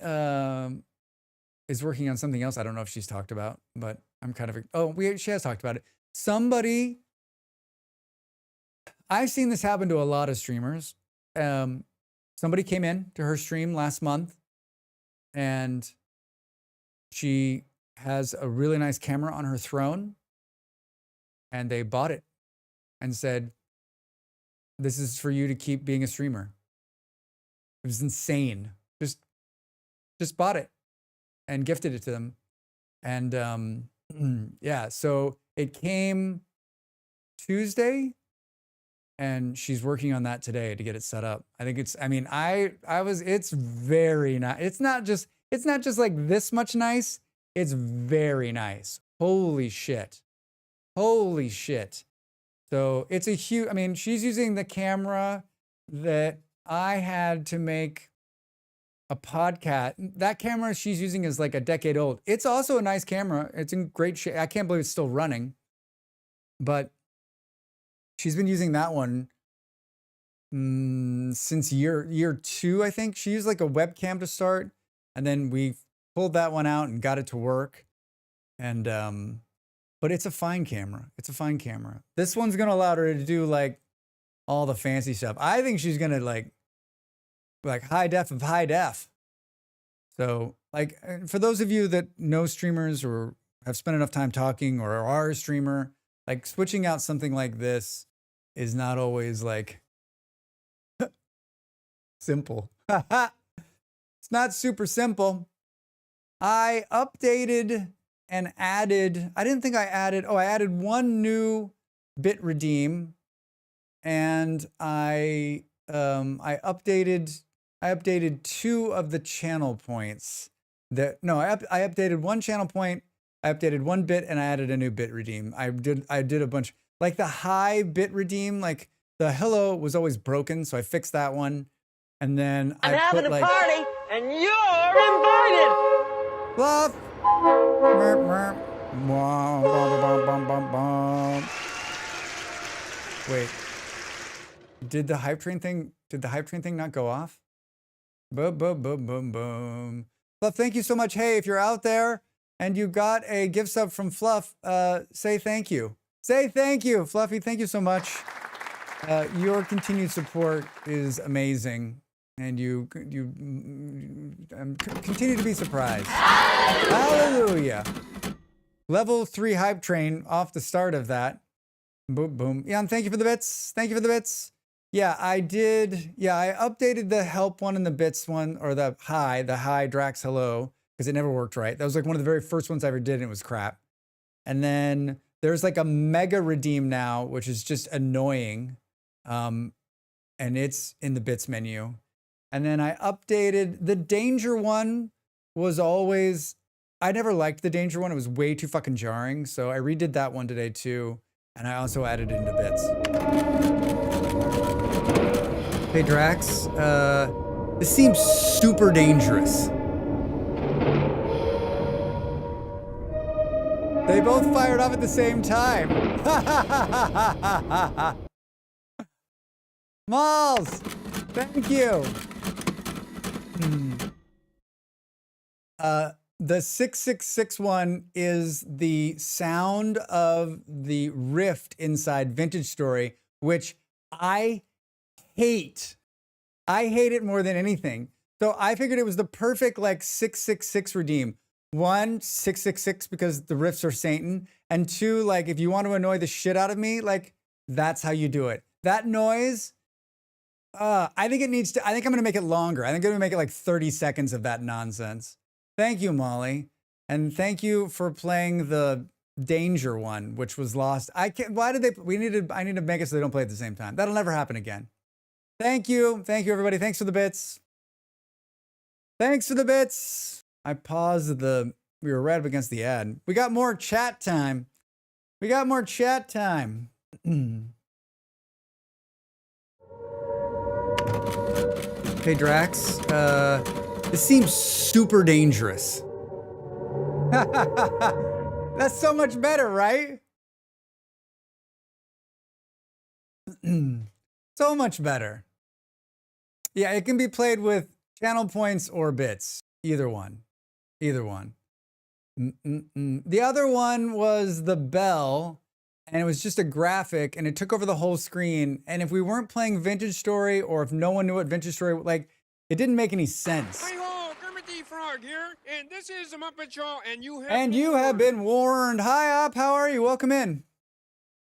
S2: is working on something else. I don't know if she's talked about, but I'm kind of, she has talked about it. Somebody, I've seen this happen to a lot of streamers. Somebody came in to her stream last month and she has a really nice camera on her throne and they bought it and said, this is for you to keep being a streamer. It was insane. Just bought it and gifted it to them. And yeah, so it came Tuesday and she's working on that today to get it set up. I think it's, I mean, it's very nice. It's not just like this much nice. It's very nice. Holy shit. Holy shit. So it's a huge, I mean, she's using the camera that I had to make a podcast. That camera she's using is like a decade old. It's also a nice camera. It's in great shape. I can't believe it's still running. But she's been using that one since year 2, I think. She used like a webcam to start, and then we pulled that one out and got it to work. And but it's a fine camera. It's a fine camera. This one's gonna allow her to do like all the fancy stuff. I think she's gonna like high def of high def. So like, for those of you that know streamers or have spent enough time talking or are a streamer, like switching out something like this is not always like simple. It's not super simple. I updated and added, I added one new bit redeem, and I updated 2 of the channel points. I updated 1 channel point, I updated 1 bit, and I added a new bit redeem. I did a bunch, like the high bit redeem, like the hello was always broken, so I fixed that one. And then
S3: I'm having a party, and you're invited.
S2: Fluff. Wait. Did the hype train thing not go off? Boom, boom, boom, boom, boom. Fluff, thank you so much. Hey, if you're out there and you got a gift sub from Fluff, say thank you. Say thank you, Fluffy. Thank you so much. Your continued support is amazing, and you continue to be surprised. Hallelujah. Level 3 hype train off the start of that. Boom, boom. Jan, thank you for the bits. Thank you for the bits. Yeah, I did. Yeah, I updated the help one and the bits one, or the hi Drax hello, because it never worked right. That was like one of the very first ones I ever did, and it was crap. And then There's like a mega redeem now, which is just annoying. And it's in the bits menu. And then I updated the danger one was always, I never liked the danger one. It was way too fucking jarring. So I redid that one today too. And I also added it into bits. Hey Drax, this seems super dangerous. They both fired off at the same time. Malls, thank you. The 666 one is the sound of the rift inside Vintage Story, which I hate. I hate it more than anything. So I figured it was the perfect like 666 redeem. One, 666 because the rifts are Satan. And two, like if you want to annoy the shit out of me, like that's how you do it. That noise, I think it needs to, I think I'm going to make it longer. I think I'm going to make it like 30 seconds of that nonsense. Thank you, Molly. And thank you for playing the danger one, which was lost. I can't, why did they, I need to make it so they don't play at the same time. That'll never happen again. Thank you. Thank you, everybody. Thanks for the bits. Thanks for the bits. I paused we were right up against the ad. We got more chat time. We got more chat time. Hey, Drax. This seems super dangerous. That's so much better, right? So much better. Yeah, it can be played with channel points or bits. Either one. Either one. The other one was the bell, and it was just a graphic, and it took over the whole screen. And if we weren't playing Vintage Story, or if no one knew what Vintage Story, like, it didn't make any sense.
S5: Hi-ho, Kermit the Frog here, and this is the Muppet Show, and you
S2: have been warned. Hi, Up. How are you? Welcome in.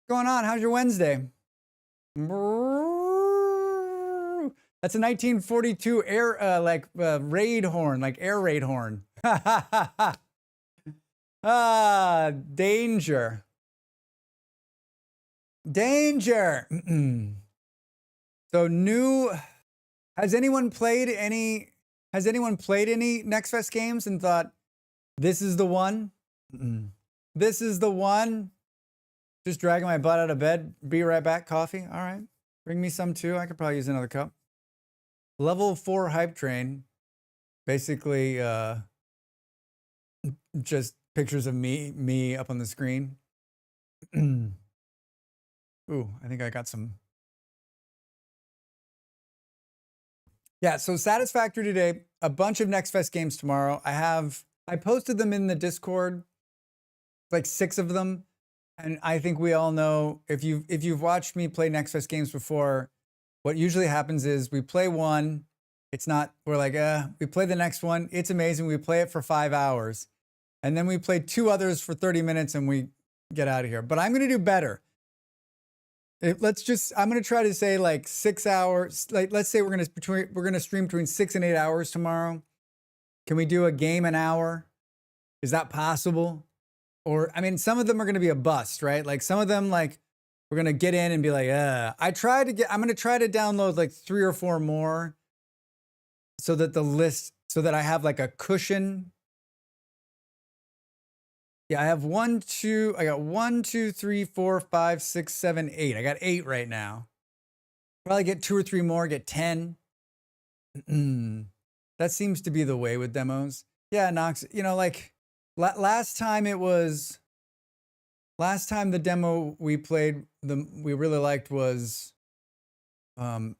S2: What's going on? How's your Wednesday? That's a 1942 raid horn, like air raid horn. Danger. Danger. So has anyone played any Next Fest games and thought, this is the one? This is the one? Just dragging my butt out of bed. Be right back. Coffee. All right. Bring me some too. I could probably use another cup. Level 4 hype train. Basically, just pictures of me up on the screen. Ooh, I think I got some. Yeah, so Satisfactory today, a bunch of Next Fest games tomorrow. I posted them in the Discord, like 6 of them. And I think we all know, if you've watched me play Next Fest games before, what usually happens is we play one, we're like, we play the next one, it's amazing, we play it for 5 hours. And then we play 2 others for 30 minutes and we get out of here. But I'm gonna do better. I'm gonna try to say like 6 hours, like let's say we're gonna stream between 6 and 8 hours tomorrow. Can we do a game an hour? Is that possible? Or, I mean, some of them are going to be a bust, right? Like some of them, like we're going to get in and be like, I'm going to try to download like 3 or 4 more so that I have like a cushion. Yeah, I got 1, 2, 3, 4, 5, 6, 7, 8. I got 8 right now. Probably get 2 or 3 more, get 10. That seems to be the way with demos. Yeah, Nox, like, last time the demo we played, we really liked was the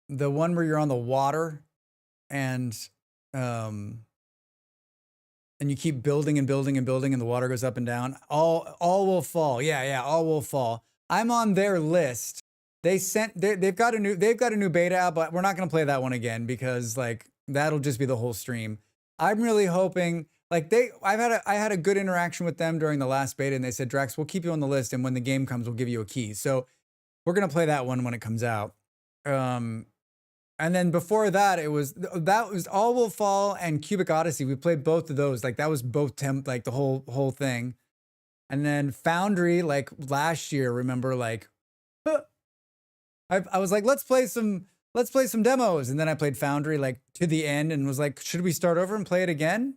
S2: one where you're on the water and you keep building and building and building and the water goes up and down. All will fall. Yeah, all will fall. I'm on their list. They've got a new beta out, but we're not gonna play that one again because like that'll just be the whole stream. I'm really hoping. Like I had a good interaction with them during the last beta, and they said, Drax, we'll keep you on the list, and when the game comes, we'll give you a key. So we're gonna play that one when it comes out. And then before that, that was All Will Fall and Cubic Odyssey. We played both of those. Like that was both like the whole thing. And then Foundry, like last year, remember, like, I was like, let's play some demos. And then I played Foundry like to the end and was like, should we start over and play it again?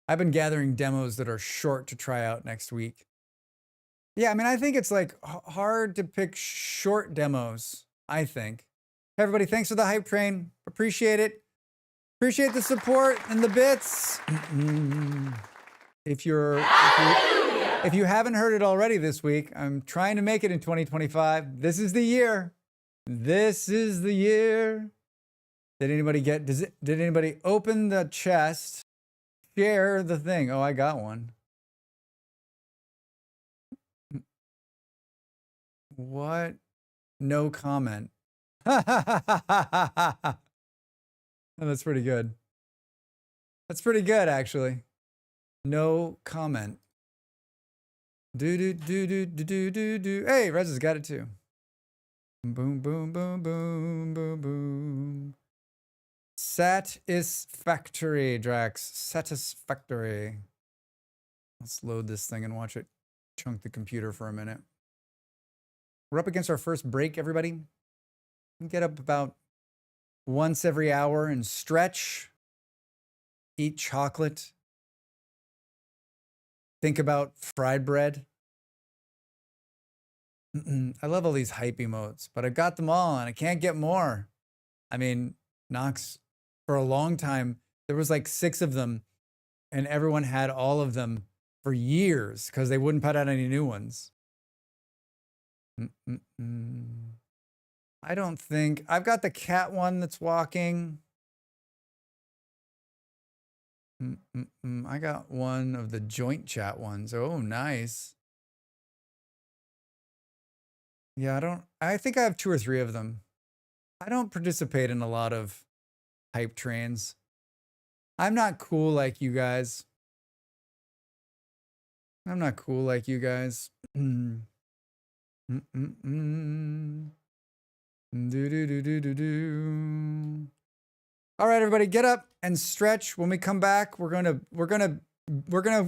S2: I've been gathering demos that are short to try out next week. Yeah, I mean, I think it's like hard to pick short demos, I think. Hey, everybody, thanks for the hype train. Appreciate it. Appreciate the support and the bits. If you haven't heard it already this week, I'm trying to make it in 2025. This is the year. This is the year. Did anybody open the chest? Share the thing. Oh, I got one. What? No comment. Oh, that's pretty good. That's pretty good, actually. No comment. Do. Hey, Rez has got it too. Boom, boom, boom, boom, boom, boom. Satisfactory, Drax. Satisfactory. Let's load this thing and watch it chunk the computer for a minute. We're up against our first break, everybody. We get up about once every hour and stretch. Eat chocolate. Think about fried bread. I love all these hype emotes, but I've got them all and I can't get more. I mean, Nox, for a long time, there was like 6 of them and everyone had all of them for years because they wouldn't put out any new ones. I don't think I've got the cat one that's walking. I got one of the joint chat ones. Oh, nice. Yeah, I think I have 2 or 3 of them. I don't participate in a lot of hype trains. I'm not cool like you guys. I'm not cool like you guys. Do. All right, everybody, get up and stretch. When we come back, we're gonna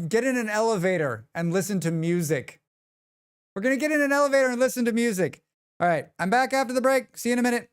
S2: get in an elevator and listen to music. We're gonna get in an elevator and listen to music. All right, I'm back after the break. See you in a minute.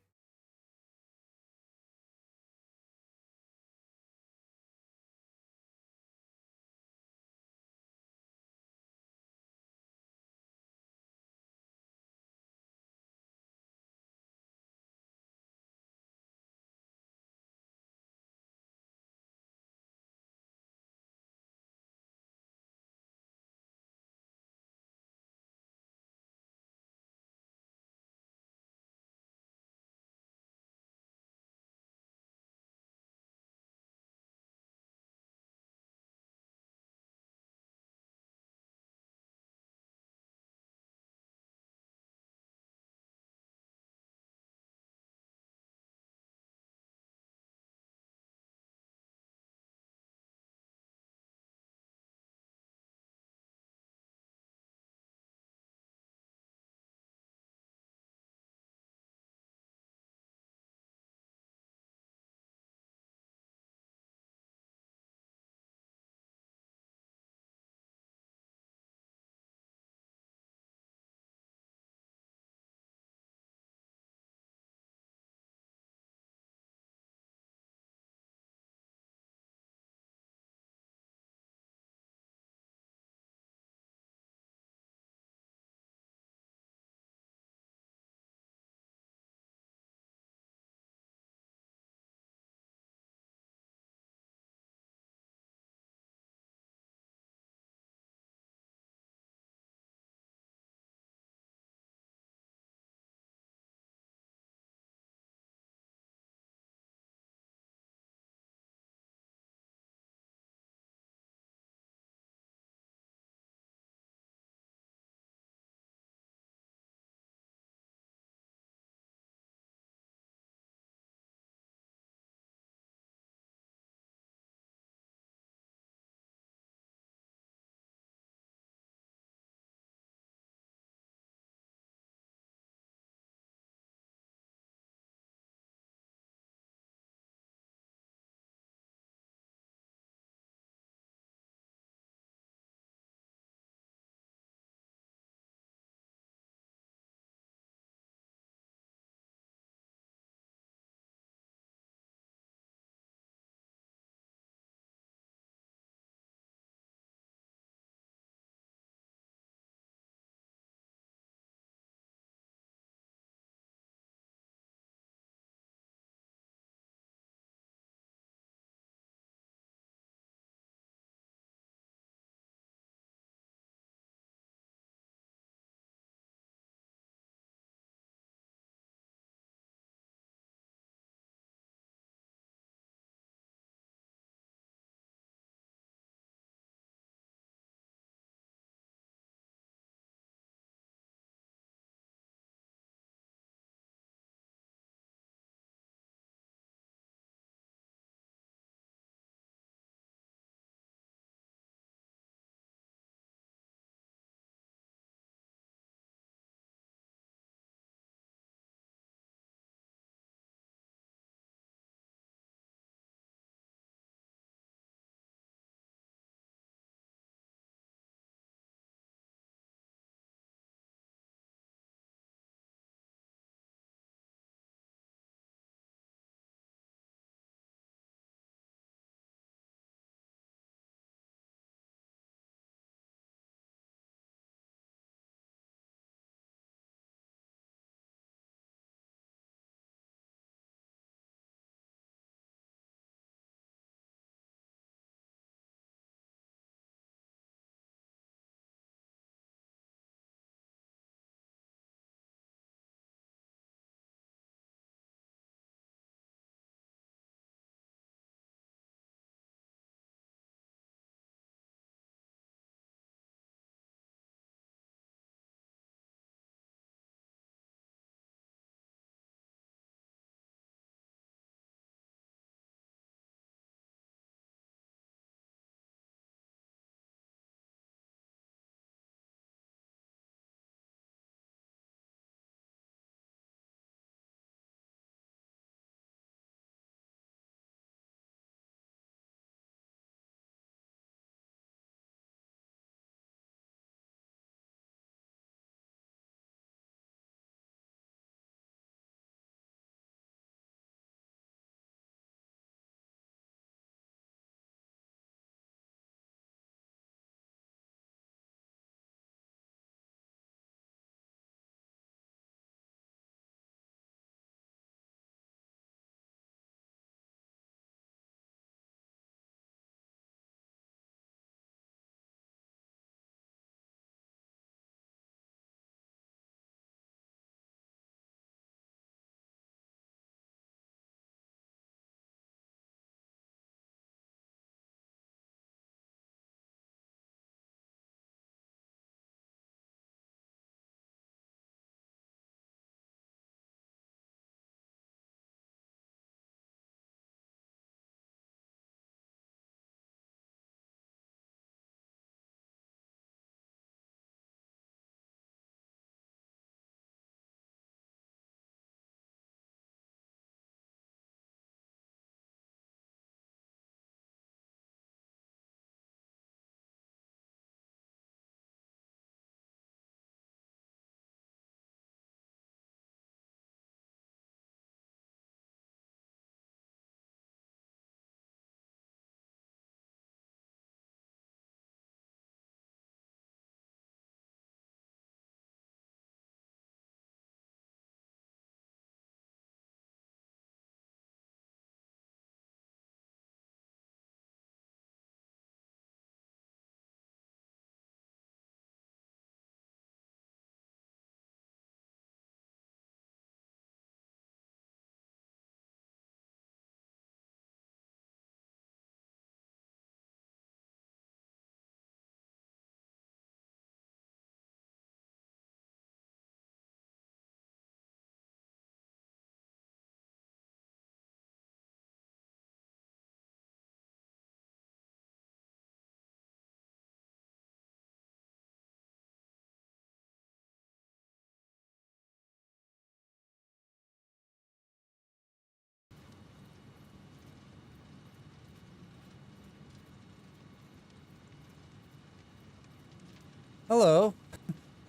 S2: Hello.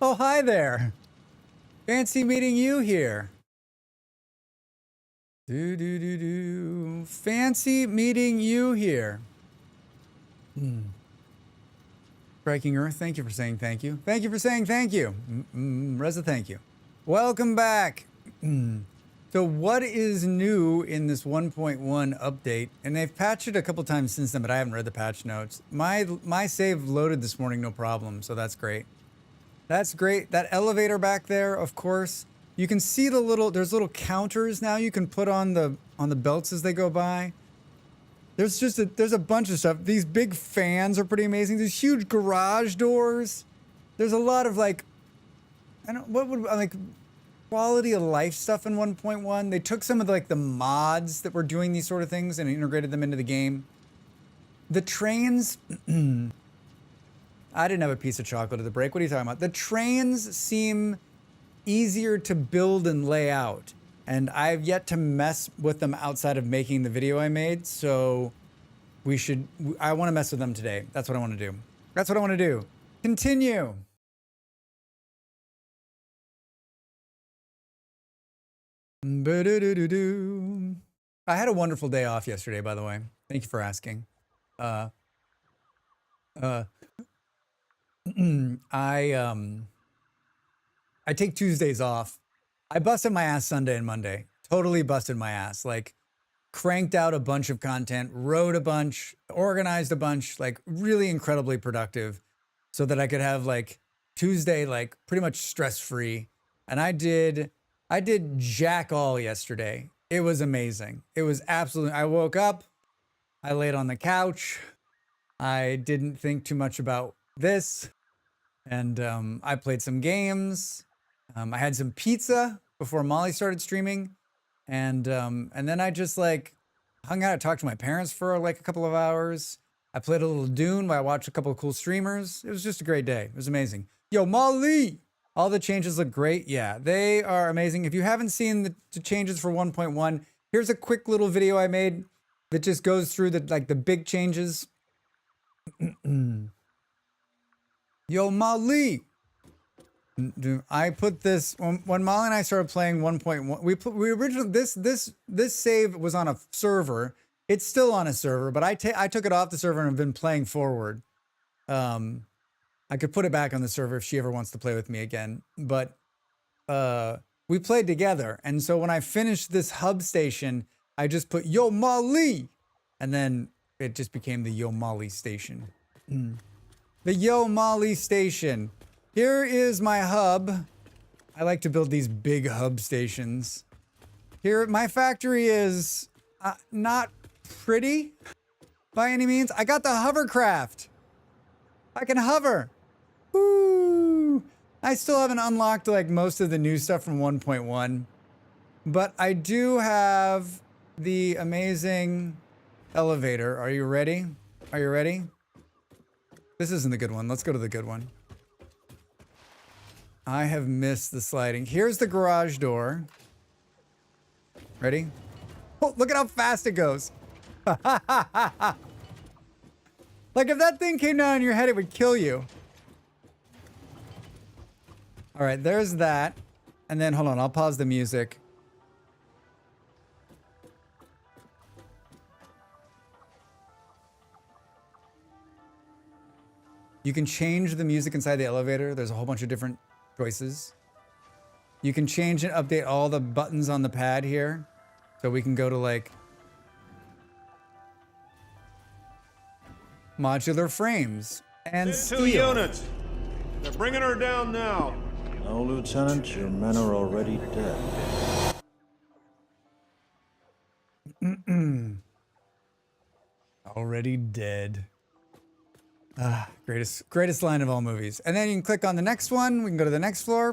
S2: Oh, hi there. Fancy meeting you here. Fancy meeting you here. Striking Earth, thank you for saying thank you. Thank you for saying thank you. Reza, thank you. Welcome back. So what is new in this 1.1 update? And they've patched it a couple times since then, but I haven't read the patch notes. My save loaded this morning, no problem, so that's great. That's great. That elevator back there, of course. You can see there's little counters now you can put on the belts as they go by. There's a bunch of stuff. These big fans are pretty amazing. These huge garage doors. There's a lot of like, quality of life stuff in 1.1. They took some of the mods that were doing these sort of things and integrated them into the game. The trains, I didn't have a piece of chocolate at the break. What are you talking about? The trains seem easier to build and lay out. And I've yet to mess with them outside of making the video I made. So I want to mess with them today. That's what I want to do. That's what I want to do. Continue. I had a wonderful day off yesterday, by the way. Thank you for asking. I take Tuesdays off. I busted my ass Sunday and Monday. Totally busted my ass. Like, cranked out a bunch of content, wrote a bunch, organized a bunch, like really incredibly productive so that I could have like Tuesday, like pretty much stress-free. And I did jack all yesterday. It was amazing. It was absolutely, I woke up, I laid on the couch. I didn't think too much about this. And I played some games. I had some pizza before Molly started streaming. And then I just like hung out. I talked to my parents for like a couple of hours. I played a little Dune while I watched a couple of cool streamers. It was just a great day. It was amazing. Yo, Molly! All the changes look great. Yeah, they are amazing. If you haven't seen the changes for 1.1, here's a quick little video I made that just goes through the big changes. Yo, Molly! I put this when Molly and I started playing 1.1. We originally this save was on a server. It's still on a server, but I took it off the server and have been playing forward. I could put it back on the server if she ever wants to play with me again. But we played together, and so when I finished this hub station, I just put Yo Molly, and then it just became the Yo Molly station. The Yo Molly station. Here is my hub. I like to build these big hub stations. Here, my factory is not pretty by any means. I got the hovercraft. I can hover. Woo! I still haven't unlocked like most of the new stuff from 1.1, but I do have the amazing elevator. Are you ready? Are you ready? This isn't the good one. Let's go to the good one. I have missed the sliding. Here's the garage door. Ready? Oh, look at how fast it goes. Like if that thing came down on your head, it would kill you. All right, there's that. And then, hold on, I'll pause the music. You can change the music inside the elevator. There's a whole bunch of different choices. You can change and update all the buttons on the pad here. So we can go to like modular frames and steel.
S5: 2 units. They're bringing her down now.
S6: No, Lieutenant, your men are already dead.
S2: Already dead. Greatest line of all movies. And then you can click on the next one. We can go to the next floor.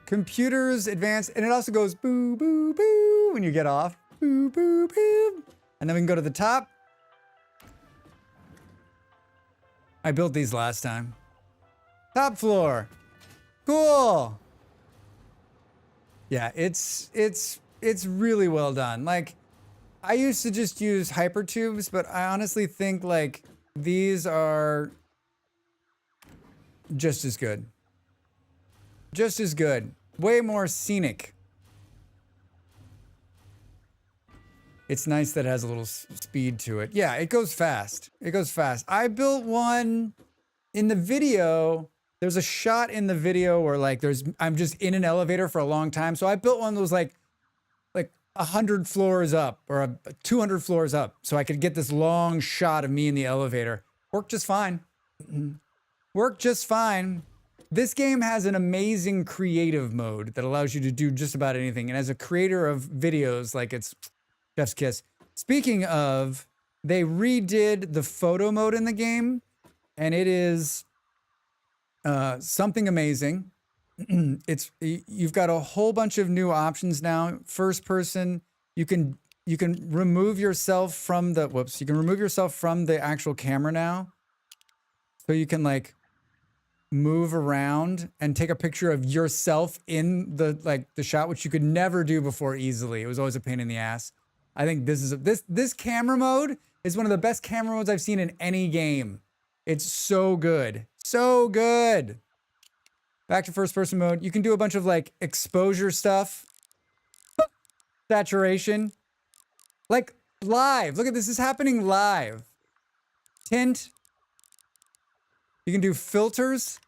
S2: Computers advanced, and it also goes boo boo boo when you get off. Boo boo boo. And then we can go to the top. I built these last time. Top floor. Cool. Yeah, it's really well done. Like, I used to just use hypertubes, but I honestly think like these are just as good. Just as good. Way more scenic. It's nice that it has a little speed to it. Yeah, it goes fast. It goes fast. I built one in the video. There's a shot in the video where like I'm just in an elevator for a long time. So I built one that was like 100 floors up or 200 floors up. So I could get this long shot of me in the elevator. Worked just fine. Worked just fine. This game has an amazing creative mode that allows you to do just about anything. And as a creator of videos, like it's chef's kiss. Speaking of, they redid the photo mode in the game, and it is something amazing. You've got a whole bunch of new options now. First person, you can remove yourself from the you can remove yourself from the actual camera now. So you can like move around and take a picture of yourself in the shot, which you could never do before easily. It was always a pain in the ass. I think this camera mode is one of the best camera modes I've seen in any game. It's so good. So good. Back to first person mode. You can do a bunch of like exposure stuff. Saturation. Like live. Look at this is happening live. Tint. You can do filters.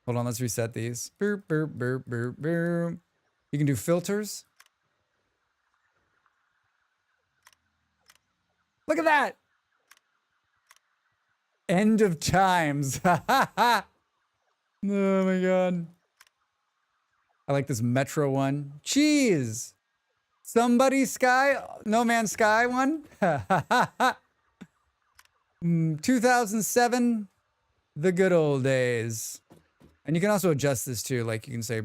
S2: Hold on, let's reset these. Boop, boop, boop, boop, boop. You can do filters. Look at that. End of times. Oh my God. I like this Metro one. Cheese. Somebody Sky. No Man's Sky one. 2007. The good old days. And you can also adjust this too. Like you can say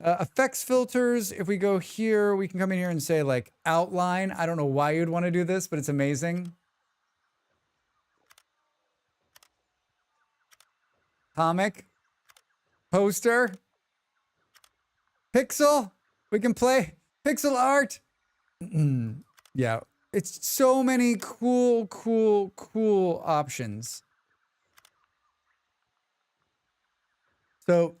S2: effects filters. If we go here, we can come in here and say like outline. I don't know why you'd want to do this, but it's amazing. Comic. Poster. Pixel. We can play pixel art. Yeah. It's so many cool options. So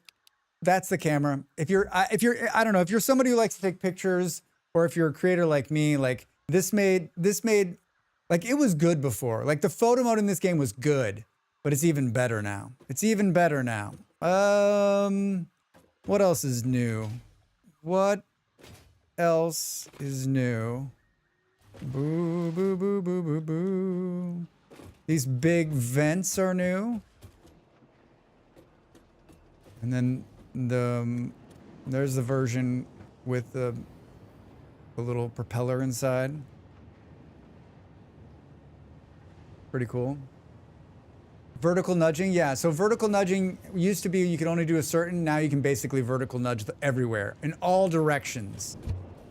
S2: that's the camera. If you're, I don't know, if you're somebody who likes to take pictures, or if you're a creator like me, like this made, like it was good before. Like the photo mode in this game was good, but it's even better now. It's even better now. What else is new? What else is new? Boo, boo, boo, boo, boo, boo. These big vents are new. And then there's the version with the little propeller inside. Pretty cool. Vertical nudging, yeah. So vertical nudging used to be you could only do a certain, now you can basically vertical nudge everywhere, in all directions.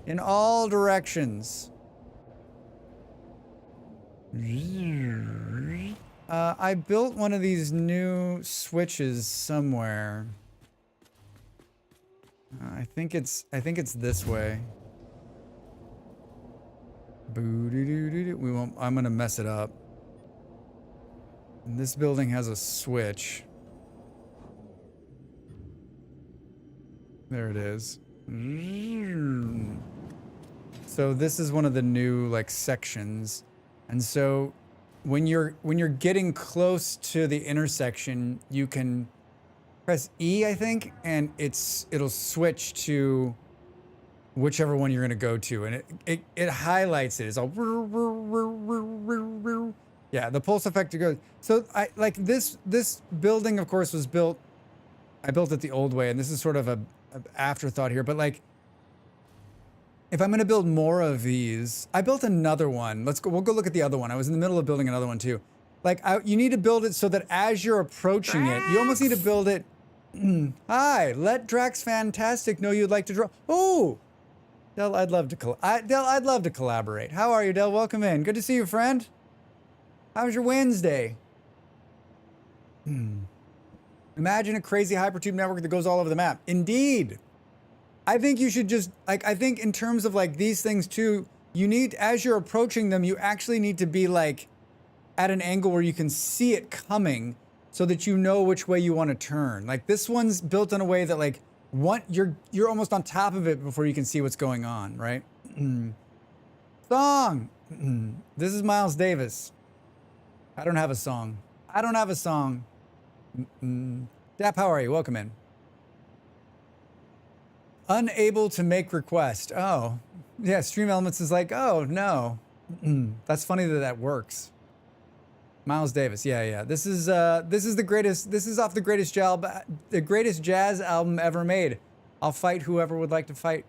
S2: In all directions. I built one of these new switches somewhere. I think it's this way. We won't. I'm gonna mess it up. And this building has a switch. There it is. So this is one of the new like sections. And so when you're getting close to the intersection, you can press E, I think, and it'll switch to whichever one you're gonna go to, and it highlights it. It's all yeah, the pulse effect goes. So I like this building, of course, was built. I built it the old way, and this is sort of an afterthought here, but like. If I'm gonna build more of these, I built another one. We'll go look at the other one. I was in the middle of building another one too. Like you need to build it so that as you're approaching it, you almost need to build it. Hi, let Drax Fantastic know you'd like to draw. Oh, Del, I'd love to collaborate. How are you, Del? Welcome in. Good to see you, friend. How was your Wednesday? Imagine a crazy hypertube network that goes all over the map. Indeed. I think you should just, like, I think in terms of like these things too, you need, as you're approaching them, you actually need to be like at an angle where you can see it coming so that you know which way you want to turn. Like this one's built in a way that like you're almost on top of it before you can see what's going on, right? Song. This is Miles Davis. I don't have a song. I don't have a song. Dap, how are you? Welcome in. Unable to make request. Oh, yeah. Stream Elements is like, oh no. That's funny that that works. Miles Davis. Yeah. This is the greatest. This is off the greatest jazz album ever made. I'll fight whoever would like to fight.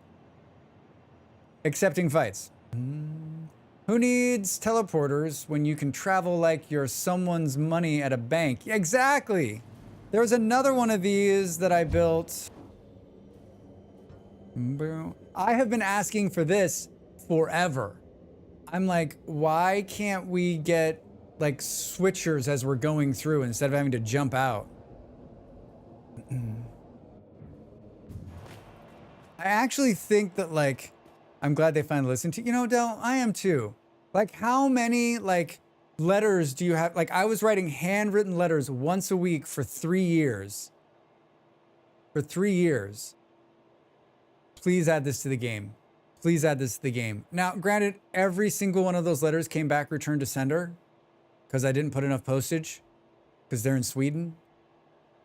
S2: Accepting fights. Who needs teleporters when you can travel like you're someone's money at a bank? Exactly. There was another one of these that I built. I have been asking for this forever. I'm like, why can't we get like switchers as we're going through instead of having to jump out? I actually think that like, I'm glad they finally listened to, you know, Del, I am too. Like how many like letters do you have? Like I was writing handwritten letters once a week for 3 years. For 3 years. Please add this to the game. Please add this to the game. Now, granted, every single one of those letters came back returned to sender because I didn't put enough postage because they're in Sweden.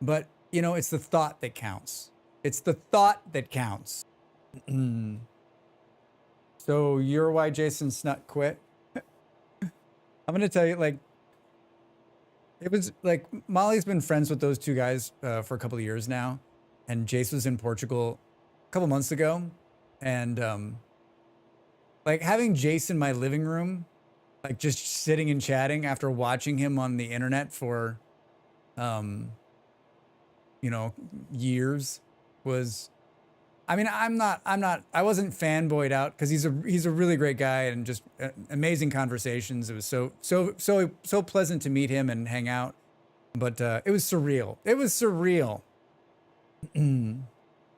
S2: But, you know, it's the thought that counts. It's the thought that counts. So you're why Jason Snut quit? I'm going to tell you, like, it was like Molly's been friends with those two guys for a couple of years now. And Jace was in Portugal a couple months ago. And like having Jace in my living room, like just sitting and chatting after watching him on the internet for, you know, years was, I mean, I wasn't fanboyed out because he's a really great guy and just amazing conversations. It was so pleasant to meet him and hang out, but it was surreal. It was surreal.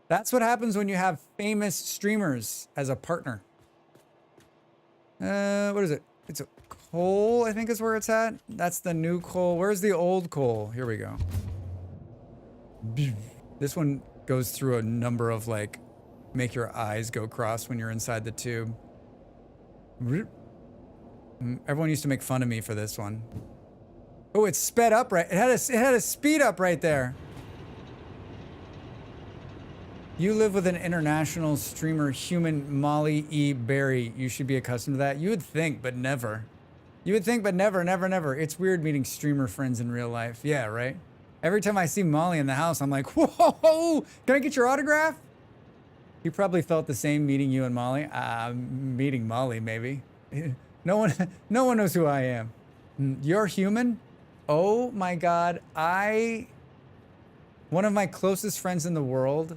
S2: That's what happens when you have famous streamers as a partner. What is it? It's a coal, I think is where it's at. That's the new coal. Where's the old coal? Here we go. This one goes through a number of like, make your eyes go cross when you're inside the tube. Everyone used to make fun of me for this one. Oh, it's sped up right. It had a speed up right there. You live with an international streamer, human Molly E. Berry. You should be accustomed to that. You would think, but never. You would think, but never, never, never. It's weird meeting streamer friends in real life. Yeah, right? Every time I see Molly in the house, I'm like, whoa, can I get your autograph? You probably felt the same meeting you and Molly. Meeting Molly, maybe. No one knows who I am. You're human? Oh my God. One of my closest friends in the world,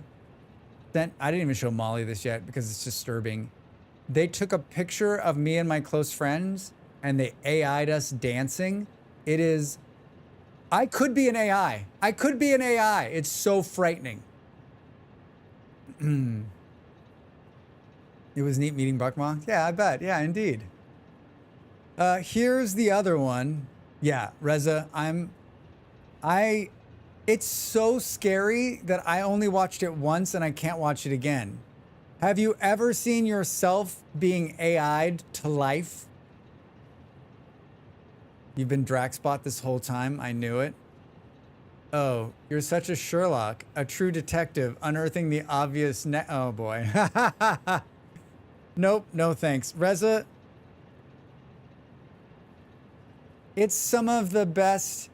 S2: I didn't even show Molly this yet because it's disturbing. They took a picture of me and my close friends and they AI'd us dancing. It is, I could be an AI. I could be an AI. It's so frightening. It was neat meeting Buckma. Yeah, I bet. Yeah, indeed. Here's the other one. Yeah, Reza, it's so scary that I only watched it once and I can't watch it again. Have you ever seen yourself being AI'd to life? You've been Draxbot this whole time. I knew it. Oh, you're such a Sherlock, a true detective, unearthing the obvious oh boy. Nope, no thanks. Reza, it's some of the best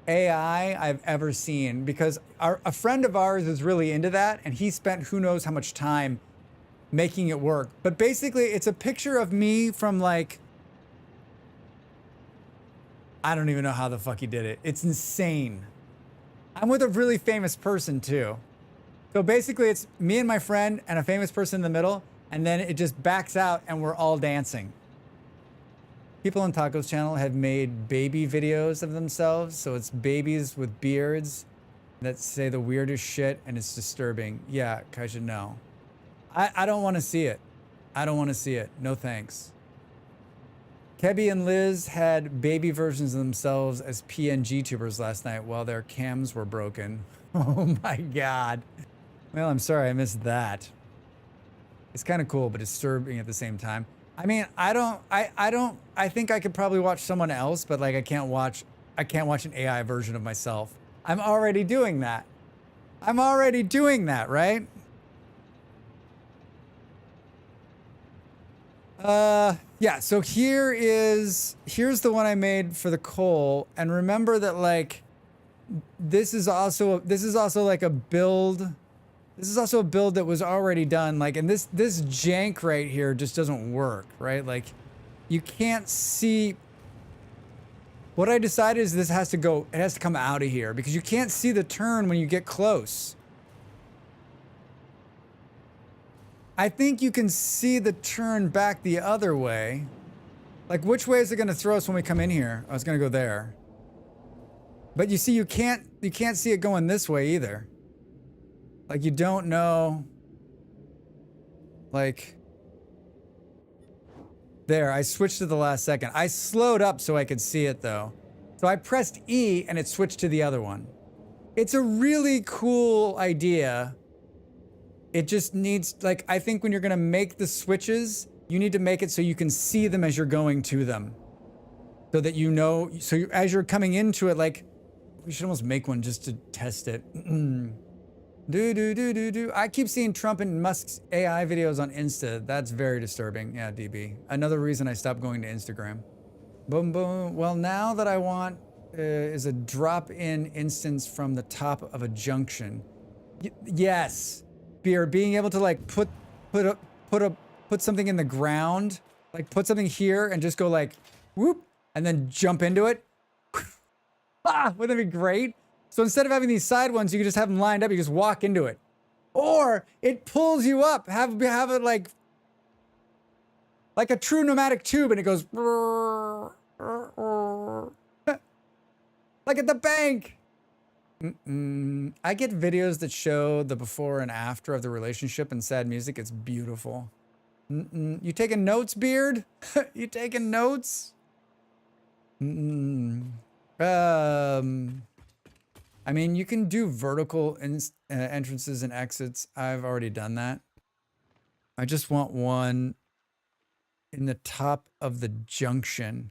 S2: AI I've ever seen because a friend of ours is really into that and he spent who knows how much time making it work. But basically it's a picture of me from like, I don't even know how the fuck he did it. It's insane. I'm with a really famous person too. So basically it's me and my friend and a famous person in the middle and then it just backs out and we're all dancing. People on Taco's channel have made baby videos of themselves. So it's babies with beards that say the weirdest shit and it's disturbing. Yeah, Kaija, no. I don't want to see it. I don't want to see it. No thanks. Kebby and Liz had baby versions of themselves as PNG tubers last night while their cams were broken. Oh my God. Well, I'm sorry I missed that. It's kind of cool, but disturbing at the same time. I mean, I think I could probably watch someone else, but like I can't watch an AI version of myself. I'm already doing that. I'm already doing that, right? Yeah, so here's the one I made for the coal. And remember that like this is also like a build. This is also a build that was already done. Like, and this jank right here just doesn't work, right? Like you can't see. What I decided is this has to go, it has to come out of here because you can't see the turn when you get close. I think you can see the turn back the other way. Like, which way is it going to throw us when we come in here? I was going to go there. But you see, you can't see it going this way either. Like, you don't know. Like, there, I switched to the last second. I slowed up so I could see it though. So I pressed E and it switched to the other one. It's a really cool idea. It just needs, like, I think when you're gonna make the switches, you need to make it so you can see them as you're going to them. So that you know, so you, as you're coming into it, like, we should almost make one just to test it. I keep seeing Trump and Musk's AI videos on Insta. That's very disturbing. Yeah, DB. Another reason I stopped going to Instagram. Boom, boom. Well, now that I want is a drop-in instance from the top of a junction. Yes. Being able to like put something in the ground, like put something here and just go like whoop and then jump into it. Wouldn't that be great? So instead of having these side ones, you can just have them lined up. You just walk into it, or it pulls you up. Have it like a true pneumatic tube, and it goes like at the bank. I get videos that show the before and after of the relationship and sad music. It's beautiful. You taking notes, Beard? You taking notes? I mean, you can do vertical entrances and exits. I've already done that. I just want one in the top of the junction.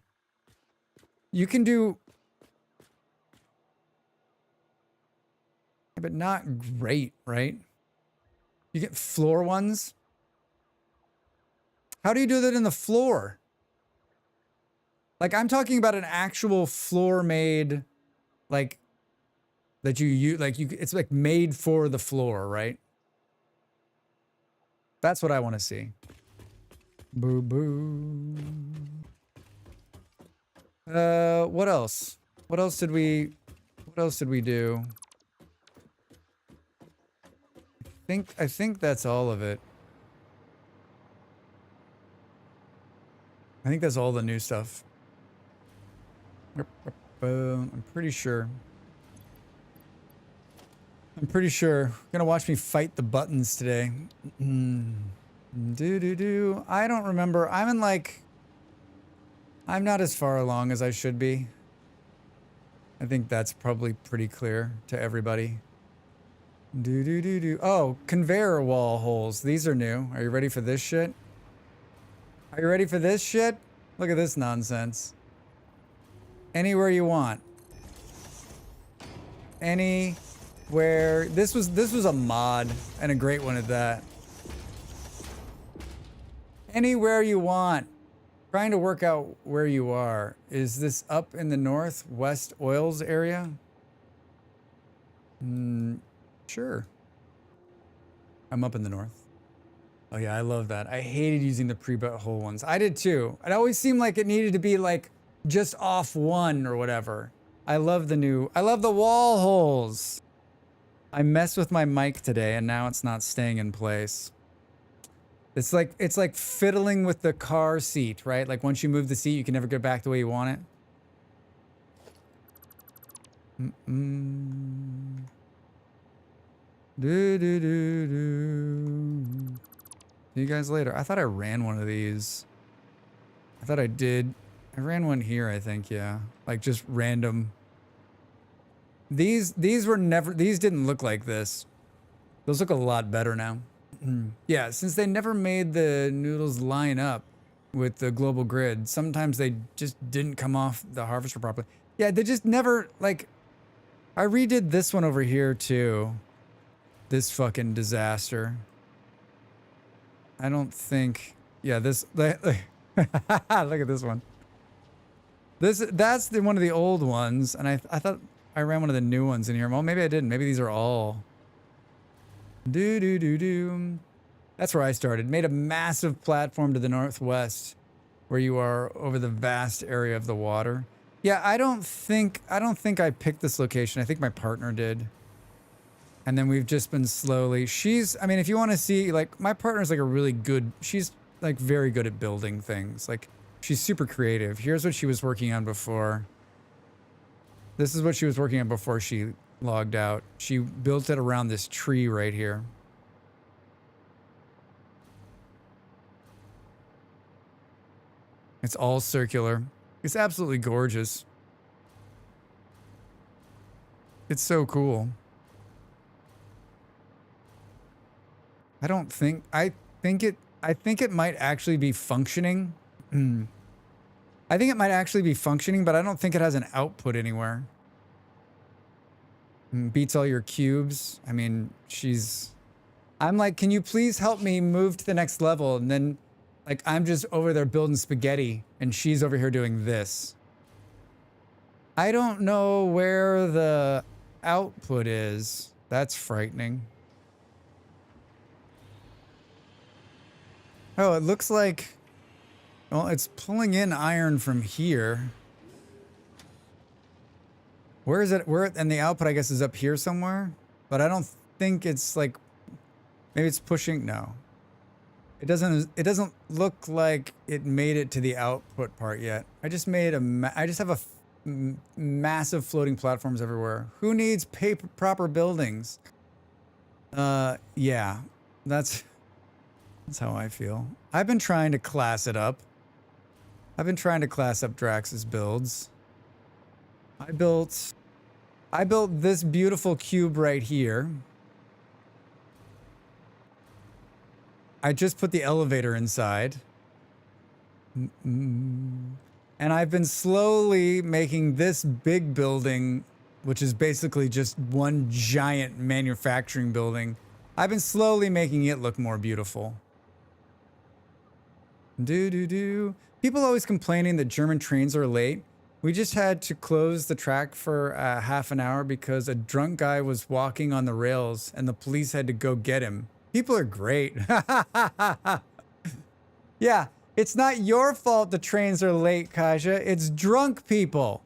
S2: You can do, but not great, right? You get floor ones. How do you do that in the floor? Like, I'm talking about an actual floor made, like, that you use, like, it's like made for the floor, right? That's what I want to see. Boo boo. What else? What else did we do? I think that's all of it. I think that's all the new stuff. I'm pretty sure. You're gonna watch me fight the buttons today. I don't remember. I'm not as far along as I should be. I think that's probably pretty clear to everybody. Oh, conveyor wall holes. These are new. Are you ready for this shit? Are you ready for this shit? Look at this nonsense. Anywhere you want. Anywhere. This was a mod, and a great one at that. Anywhere you want. Trying to work out where you are. Is this up in the northwest oils area? Sure. I'm up in the north. Oh yeah, I love that. I hated using the pre-built hole ones. I did too. It always seemed like it needed to be like just off one or whatever. I love the wall holes. I messed with my mic today and now it's not staying in place. It's like fiddling with the car seat, right? Like once you move the seat, you can never get back the way you want it. See you guys later. I thought I ran one of these. I thought I did. I ran one here, I think, yeah. Like just random. These were never, these didn't look like this. Those look a lot better now. Yeah, since they never made the noodles line up with the global grid, sometimes they just didn't come off the harvester properly. Yeah, they just never, like, I redid this one over here too. This fucking disaster. I don't think, yeah, this, look at this one. That's one of the old ones, and I thought I ran one of the new ones in here. Well, maybe I didn't. Maybe these are all. That's where I started. Made a massive platform to the northwest, where you are over the vast area of the water. Yeah, I don't think I picked this location. I think my partner did. And then we've just been slowly. I mean, if you want to see, like, my partner's like a really good. She's like very good at building things. Like, she's super creative. Here's what she was working on before. This is what she was working on before she logged out. She built it around this tree right here. It's all circular. It's absolutely gorgeous. It's so cool. I think it might actually be functioning. I think it might actually be functioning, but I don't think it has an output anywhere. Beats all your cubes. I mean, I'm like, can you please help me move to the next level? And then, like, I'm just over there building spaghetti, and she's over here doing this. I don't know where the output is. That's frightening. Oh, it looks like, well, it's pulling in iron from here. Where is it? And the output, I guess, is up here somewhere. But I don't think it's like, maybe it's pushing. No, it doesn't look like it made it to the output part yet. I just made I just have massive floating platforms everywhere. Who needs proper buildings? Yeah, that's how I feel. I've been trying to class it up. I've been trying to class up Drax's builds. I built this beautiful cube right here. I just put the elevator inside. And I've been slowly making this big building, which is basically just one giant manufacturing building. I've been slowly making it look more beautiful. People always complaining that German trains are late. We just had to close the track for half an hour because a drunk guy was walking on the rails and the police had to go get him. People are great. Yeah, it's not your fault the trains are late, Kaja. It's drunk people.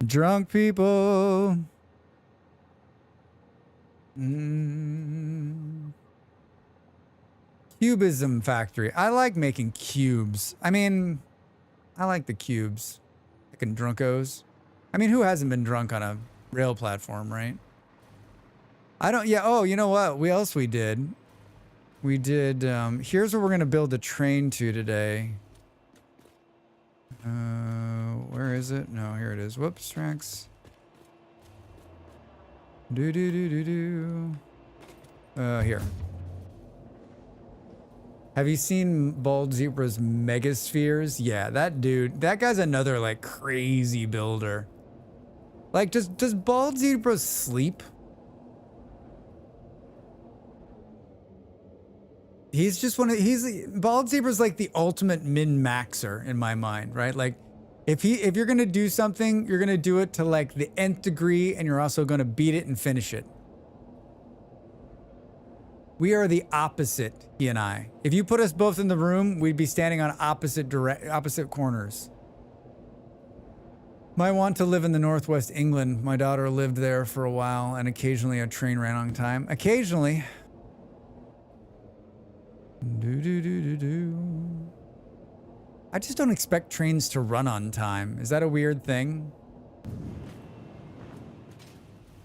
S2: Drunk people. Cubism factory. I like making cubes. I mean, I like the cubes. Fucking drunkos. I mean, who hasn't been drunk on a rail platform, right? Yeah, oh, you know what? Else we did? We did, here's where we're going to build a train to today. Where is it? No, here it is. Whoops, Drax. Here. Have you seen Bald Zebra's Megaspheres? Yeah, that guy's another, like, crazy builder. Like, does Bald Zebra sleep? He's just Bald Zebra's like the ultimate min-maxer in my mind, right? Like, if you're gonna do something, you're gonna do it to like the nth degree, and you're also gonna beat it and finish it. We are the opposite, he and I. If you put us both in the room, we'd be standing on opposite corners. I want to live in the Northwest England. My daughter lived there for a while, and occasionally a train ran on time. Occasionally. I just don't expect trains to run on time. Is that a weird thing?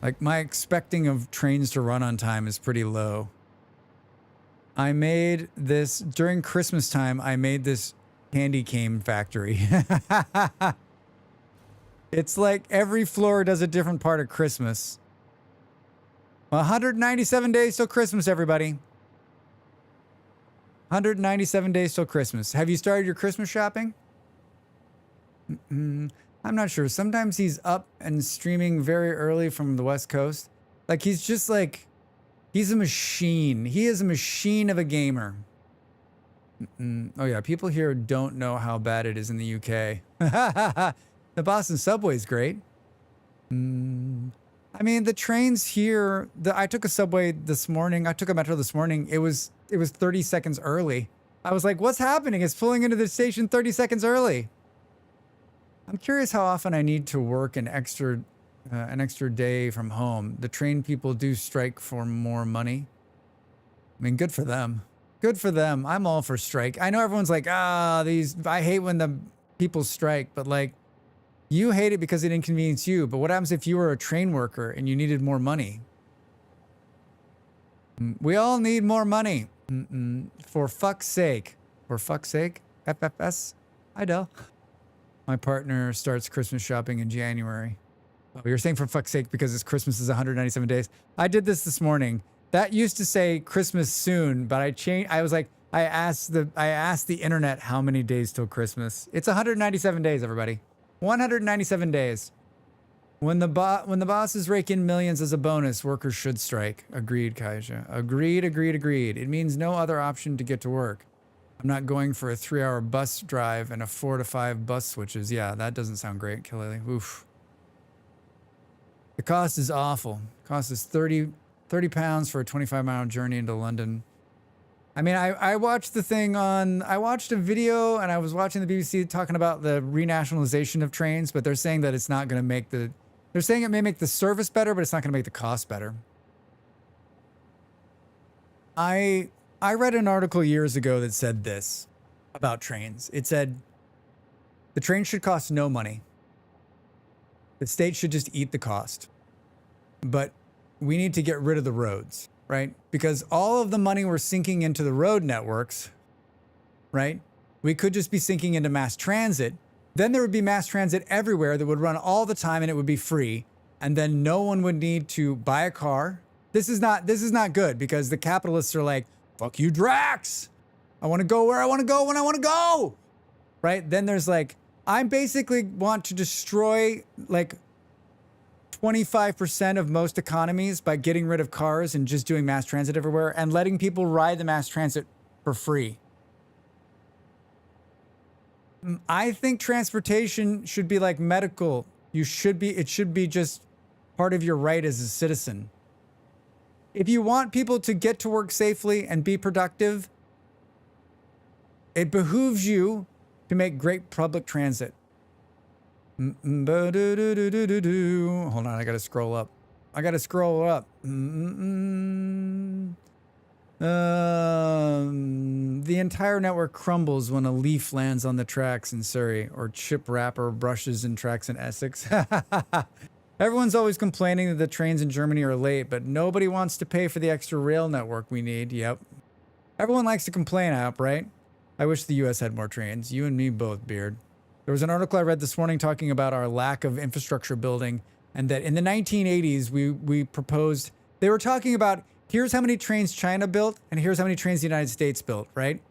S2: Like, my expecting of trains to run on time is pretty low. I made this during Christmas time. I made this candy cane factory. It's like every floor does a different part of Christmas. 197 days till Christmas, everybody. 197 days till Christmas. Have you started your Christmas shopping? I'm not sure. Sometimes he's up and streaming very early from the West Coast. Like, he's just like, he's a machine. He is a machine of a gamer. Oh yeah, people here don't know how bad it is in the UK. The Boston subway is great. I mean, the trains here, I took a subway this morning. I took a metro this morning. It was 30 seconds early. I was like, what's happening? It's pulling into the station 30 seconds early. I'm curious how often I need to work an extra day from home. The train people do strike for more money. I mean, good for them. Good for them. I'm all for strike. I know everyone's like, I hate when the people strike, but like, you hate it because it inconvenienced you. But what happens if you were a train worker and you needed more money? We all need more money. For fuck's sake. For fuck's sake. FFS. Hi, Del. My partner starts Christmas shopping in January. Oh, you're saying for fuck's sake because it's Christmas is 197 days. I did this morning. That used to say Christmas soon, but I changed. I was like, I asked the internet how many days till Christmas. It's 197 days, everybody. 197 days. When the bosses rake in millions as a bonus, workers should strike. Agreed, Kaija. Agreed. It means no other option to get to work. I'm not going for a 3-hour bus drive and a 4 to 5 bus switches. Yeah, that doesn't sound great, Killy. Oof. The cost is awful. Cost is 30 pounds for a 25-mile journey into London. I mean, I watched I watched a video and I was watching the BBC talking about the renationalization of trains, but they're saying that it's not going to they're saying it may make the service better, but it's not going to make the cost better. I read an article years ago that said this about trains. It said, the train should cost no money. The state should just eat the cost. But we need to get rid of the roads. Right? Because all of the money we're sinking into the road networks, right? We could just be sinking into mass transit. Then there would be mass transit everywhere that would run all the time and it would be free. And then no one would need to buy a car. This is not good because the capitalists are like, fuck you, Drax. I want to go where I want to go when I want to go. Right? Then there's like, I basically want to destroy like 25% of most economies by getting rid of cars and just doing mass transit everywhere and letting people ride the mass transit for free. I think transportation should be like medical. It should be just part of your right as a citizen. If you want people to get to work safely and be productive, it behooves you to make great public transit. Hold on, I gotta scroll up. The entire network crumbles when a leaf lands on the tracks in Surrey, or chip wrapper brushes in tracks in Essex. Everyone's always complaining that the trains in Germany are late, but nobody wants to pay for the extra rail network we need. Yep. Everyone likes to complain, right? I wish the US had more trains. You and me both, Beard. There was an article I read this morning talking about our lack of infrastructure building, and that in the 1980s, we proposed, they were talking about, here's how many trains China built, and here's how many trains the United States built, right?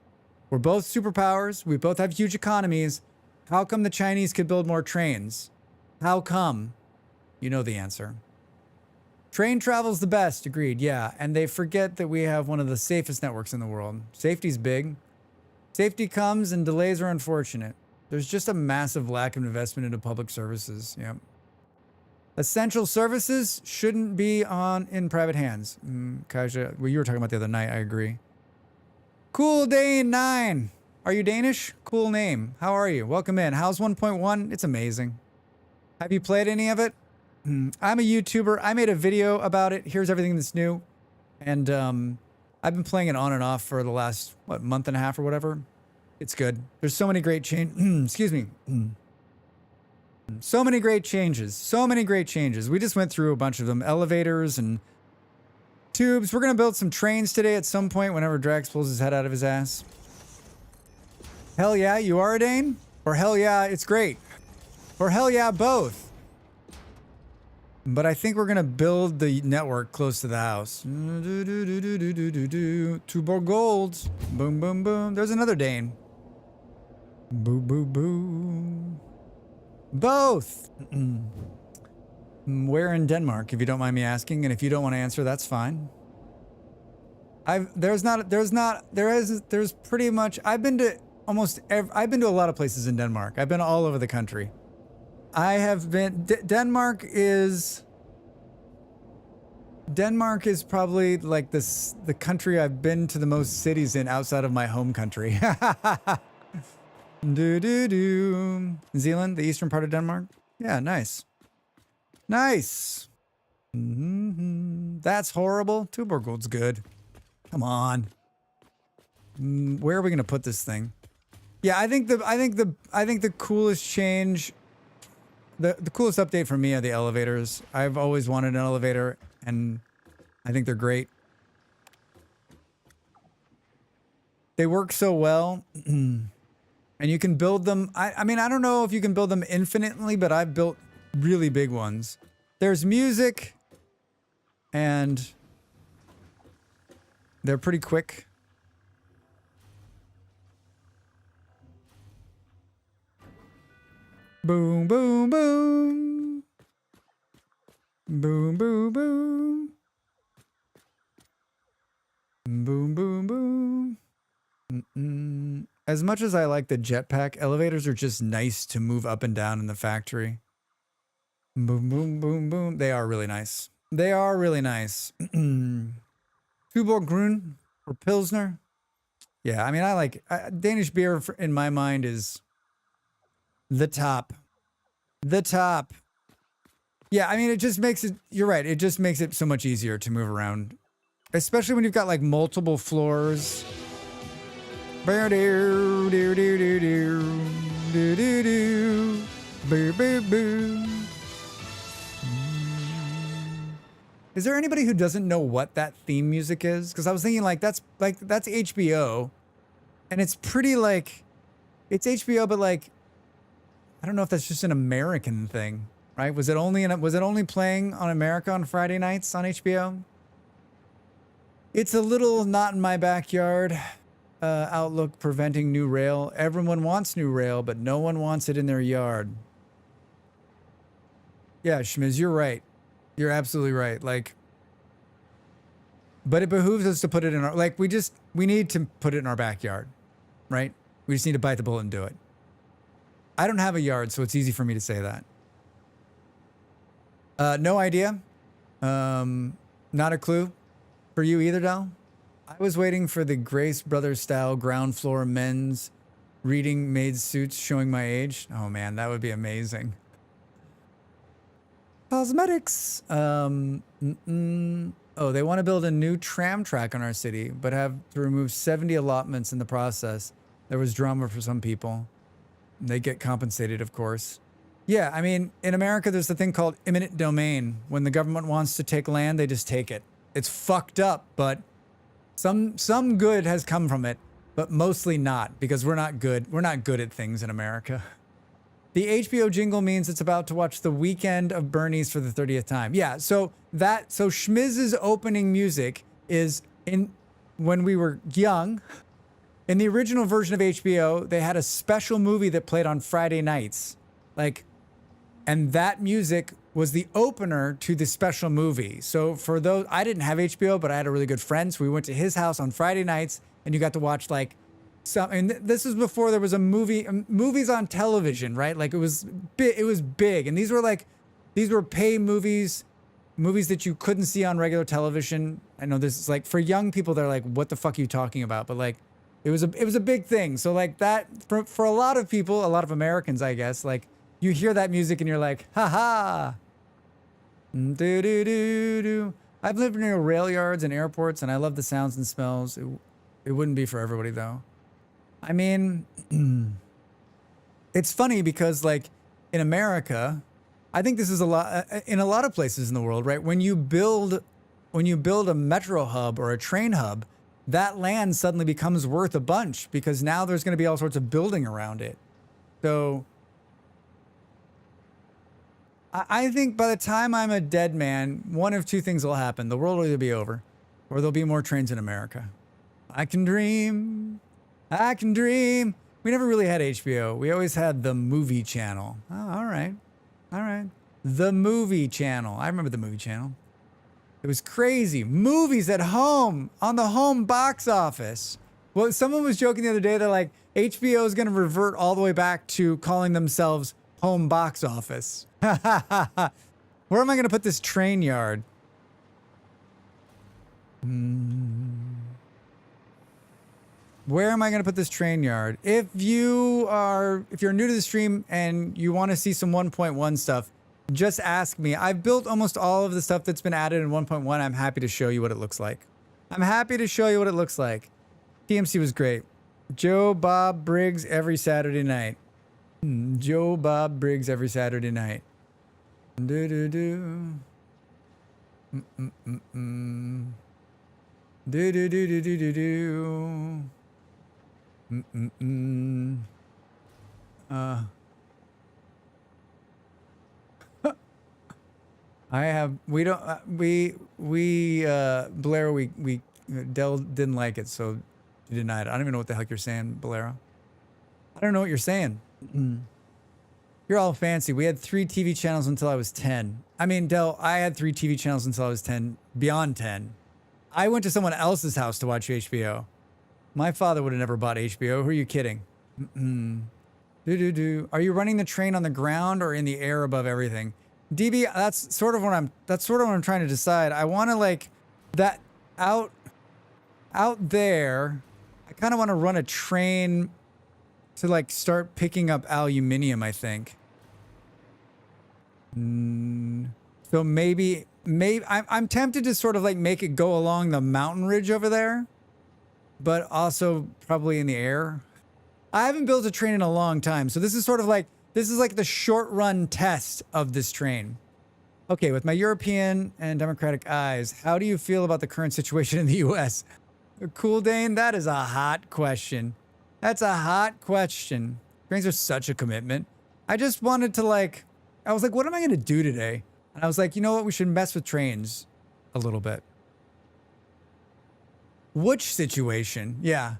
S2: We're both superpowers. We both have huge economies. How come the Chinese could build more trains? How come? You know the answer. Train travel's the best, agreed, yeah. And they forget that we have one of the safest networks in the world. Safety's big. Safety comes and delays are unfortunate. There's just a massive lack of investment into public services. Yep. Essential services shouldn't be in private hands. Kaja, well, you were talking about the other night. I agree. Cool Dane 9. Are you Danish? Cool name. How are you? Welcome in. How's 1.1? It's amazing. Have you played any of it? I'm a YouTuber. I made a video about it. Here's everything that's new. And I've been playing it on and off for the last, month and a half or whatever. It's good. There's so many great excuse me. So many great changes. So many great changes. We just went through a bunch of them. Elevators and tubes. We're going to build some trains today at some point whenever Drax pulls his head out of his ass. Hell yeah, you are a Dane? Or hell yeah, it's great? Or hell yeah, both? But I think we're gonna build the network close to the house. 2 more golds. Boom, boom, boom. There's another Dane. Boo, boo, boo. Both. Where in Denmark, if you don't mind me asking, and if you don't want to answer, that's fine. There's pretty much, I've been to I've been to a lot of places in Denmark. I've been all over the country. I have been, Denmark is probably like the country I've been to the most cities in outside of my home country. Zealand, the eastern part of Denmark. Yeah, nice. Nice. That's horrible. Tuborgold's good. Come on. Where are we gonna put this thing? Yeah, I think the coolest change, the coolest update for me are the elevators. I've always wanted an elevator, and I think they're great. They work so well, and you can build them. I mean, I don't know if you can build them infinitely, but I've built really big ones. There's music, and they're pretty quick. Boom, boom, boom. Boom, boom, boom. Boom, boom, boom. As much as I like the jetpack, elevators are just nice to move up and down in the factory. Boom, boom, boom, boom. They are really nice. They are really nice. Tuborg Grün or Pilsner. Yeah, I mean, I like Danish beer in my mind is the top. The top. Yeah, I mean, it just makes it, you're right, it just makes it so much easier to move around. Especially when you've got like multiple floors. Is there anybody who doesn't know what that theme music is? Because I was thinking that's HBO, and it's pretty like, it's HBO, but like, I don't know if that's just an American thing, right? Was it only playing on America on Friday nights on HBO? It's a little not in my backyard. Outlook preventing new rail. Everyone wants new rail, but no one wants it in their yard. Yeah, Schmiz, you're right. You're absolutely right. Like, but it behooves us to put it in our, like, we need to put it in our backyard, right? We just need to bite the bullet and do it. I don't have a yard, so it's easy for me to say that. No idea. Not a clue for you either, Dal. I was waiting for the Grace Brothers style ground floor men's reading maid suits showing my age. Oh man, that would be amazing. Cosmetics. Oh, they want to build a new tram track on our city, but have to remove 70 allotments in the process. There was drama for some people. They get compensated, of course. Yeah, I mean, in America, there's the thing called eminent domain. When the government wants to take land, they just take it. It's fucked up, but some good has come from it, but mostly not, because we're not good. We're not good at things in America. The HBO jingle means it's about to watch The Weekend of Bernie's for the 30th time. Yeah, so Schmiz's opening music is when we were young. In the original version of HBO, they had a special movie that played on Friday nights. And that music was the opener to the special movie. So for those, I didn't have HBO, but I had a really good friend. So we went to his house on Friday nights, and you got to watch and this was before there was movies on television, right? Like it was big. And these were pay movies that you couldn't see on regular television. I know this is like, for young people, they're like, what the fuck are you talking about? But like, it was a big thing. So like that, for a lot of people, a lot of Americans, I guess, like, you hear that music and you're like, ha ha. Do do do do. I've lived near rail yards and airports, and I love the sounds and smells. It wouldn't be for everybody though. I mean, it's funny because like in America, I think this is in a lot of places in the world, right? When you build a metro hub or a train hub, that land suddenly becomes worth a bunch because now there's going to be all sorts of building around it. So I think by the time I'm a dead man, one of two things will happen. The world will either be over or there'll be more trains in America. I can dream. I can dream. We never really had HBO. We always had the movie channel. Oh, all right. All right. The movie channel. I remember the movie channel. It was crazy. Movies at home on the home box office. Well, someone was joking the other day. They're like, HBO is going to revert all the way back to calling themselves home box office. Where am I going to put this train yard? Where am I going to put this train yard? If you're new to the stream and you want to see some 1.1 stuff, just ask me. I've built almost all of the stuff that's been added in 1.1. I'm happy to show you what it looks like. I'm happy to show you what it looks like. TMC was great. Joe Bob Briggs every Saturday night. Joe Bob Briggs every Saturday night. Do do do. Do do do do do do do. Blair, Dell didn't like it, so he denied it. I don't even know what the heck you're saying, Bolero. I don't know what you're saying. You're all fancy. We had 3 TV channels until I was 10. I mean, Dell, I had 3 TV channels until I was 10, beyond 10. I went to someone else's house to watch HBO. My father would have never bought HBO. Who are you kidding? Are you running the train on the ground or in the air above everything? DB, that's sort of what I'm trying to decide. I want to like that out there. I kind of want to run a train to like start picking up aluminium, I think. So maybe I'm tempted to sort of like make it go along the mountain ridge over there, but also probably in the air. I haven't built a train in a long time, so this is like the short run test of this train. Okay, with my European and democratic eyes, how do you feel about the current situation in the US? Cool Dane, that is a hot question. That's a hot question. Trains are such a commitment. I just wanted to I was like, what am I going to do today? And I was like, you know what? We should mess with trains a little bit. Which situation? Yeah.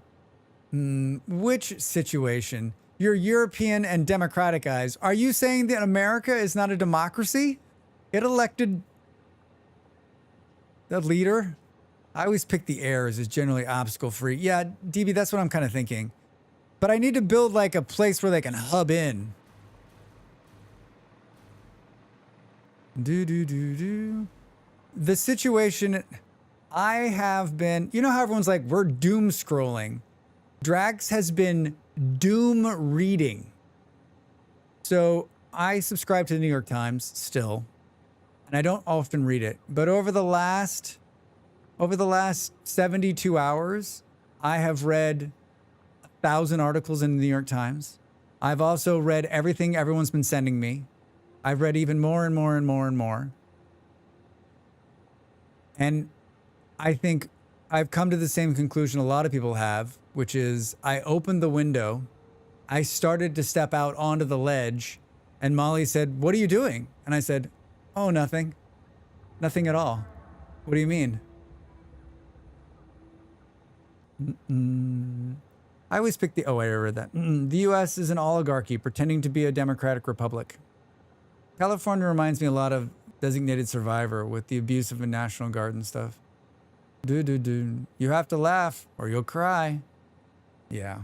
S2: Which situation? Your European and democratic eyes. Are you saying that America is not a democracy? It elected the leader. I always pick the heirs as generally obstacle free. Yeah, DB, that's what I'm kind of thinking. But I need to build like a place where they can hub in. The situation I have been, you know how everyone's like, we're doom scrolling. Drax has been doom reading. So I subscribe to the New York Times still, and I don't often read it. But over the last 72 hours, I have read 1,000 articles in the New York Times. I've also read everything everyone's been sending me. I've read even more and more and more and more. And I think I've come to the same conclusion a lot of people have, which is I opened the window, I started to step out onto the ledge, and Molly said, "What are you doing?" And I said, "Oh, nothing. Nothing at all." "What do you mean?" I always pick I read that. The U.S. is an oligarchy pretending to be a democratic republic. California reminds me a lot of Designated Survivor with the abuse of a National Guard and stuff. You have to laugh or you'll cry. Yeah.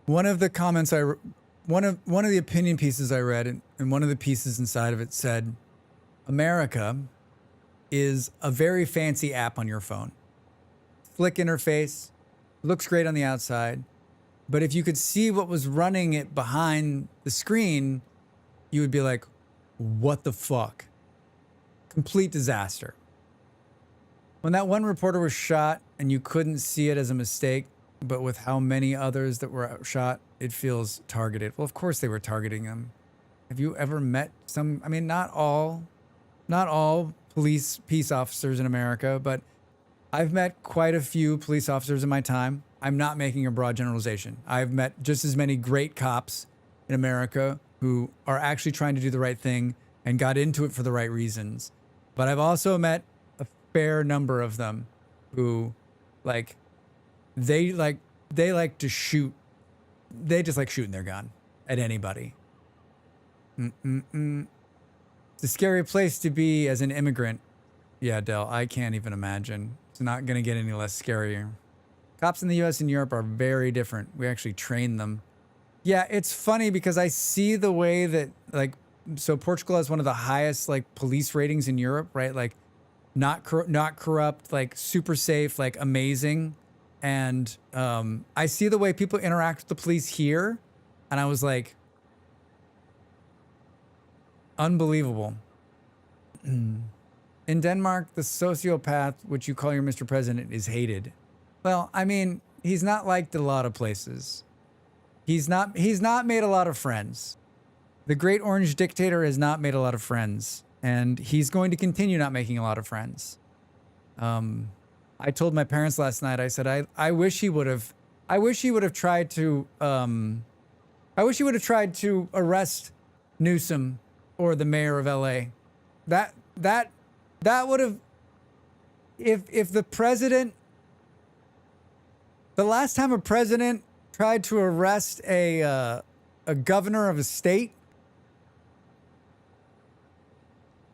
S2: One of the comments one of the opinion pieces I read, and one of the pieces inside of it said, America is a very fancy app on your phone. Flick interface, looks great on the outside. But if you could see what was running it behind the screen, you would be like, what the fuck? Complete disaster. When that one reporter was shot and you couldn't see it as a mistake, but with how many others that were shot, it feels targeted. Well, of course they were targeting them. Have you ever met not all not all peace officers in America, but I've met quite a few police officers in my time. I'm not making a broad generalization. I've met just as many great cops in America who are actually trying to do the right thing and got into it for the right reasons. But I've also met a fair number of them who they like to shoot. They just like shooting their gun at anybody. It's a scary place to be as an immigrant. Yeah, Del, I can't even imagine. It's not going to get any less scarier. Cops in the US and Europe are very different. We actually train them. Yeah, it's funny because I see the way that, like, so Portugal has one of the highest, like, police ratings in Europe, right? Like, not corrupt, like, super safe, like, amazing. And I see the way people interact with the police here, and I was like, unbelievable. In Denmark, the sociopath, which you call your Mr. President, is hated. Well, I mean, he's not liked at a lot of places. He's not made a lot of friends. The Great Orange Dictator has not made a lot of friends, and he's going to continue not making a lot of friends. I told my parents last night, I said, I wish he would have tried to, I wish he would have tried to arrest Newsom or the mayor of LA. That would have, if the president, the last time a president tried to arrest a governor of a state,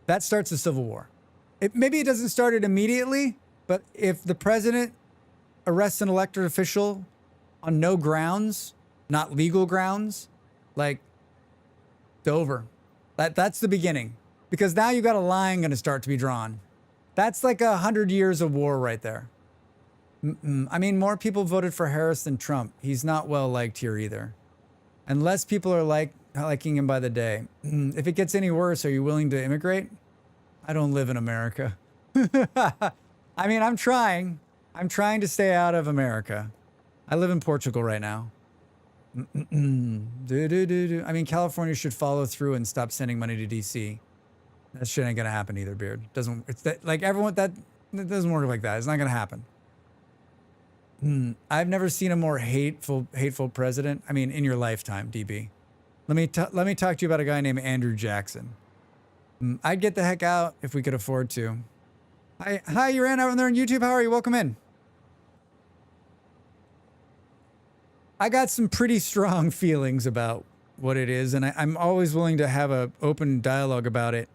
S2: that starts a civil war. Maybe it doesn't start it immediately, but if the president arrests an elected official on no grounds, not legal grounds, like, it's over. That's the beginning. Because now you got a line going to start to be drawn. That's like 100 years of war right there. I mean, more people voted for Harris than Trump. He's not well liked here either. And less people are liking him by the day. If it gets any worse, are you willing to immigrate? I don't live in America. I mean, I'm trying. I'm trying to stay out of America. I live in Portugal right now. I mean, California should follow through and stop sending money to DC. That shit ain't gonna happen either, Beard. Like everyone, that doesn't work like that. It's not gonna happen. I've never seen a more hateful president. I mean, in your lifetime, DB. Let me talk to you about a guy named Andrew Jackson. I'd get the heck out if we could afford to. Hi, you ran out there on YouTube. How are you? Welcome in. I got some pretty strong feelings about what it is, and I'm always willing to have an open dialogue about it.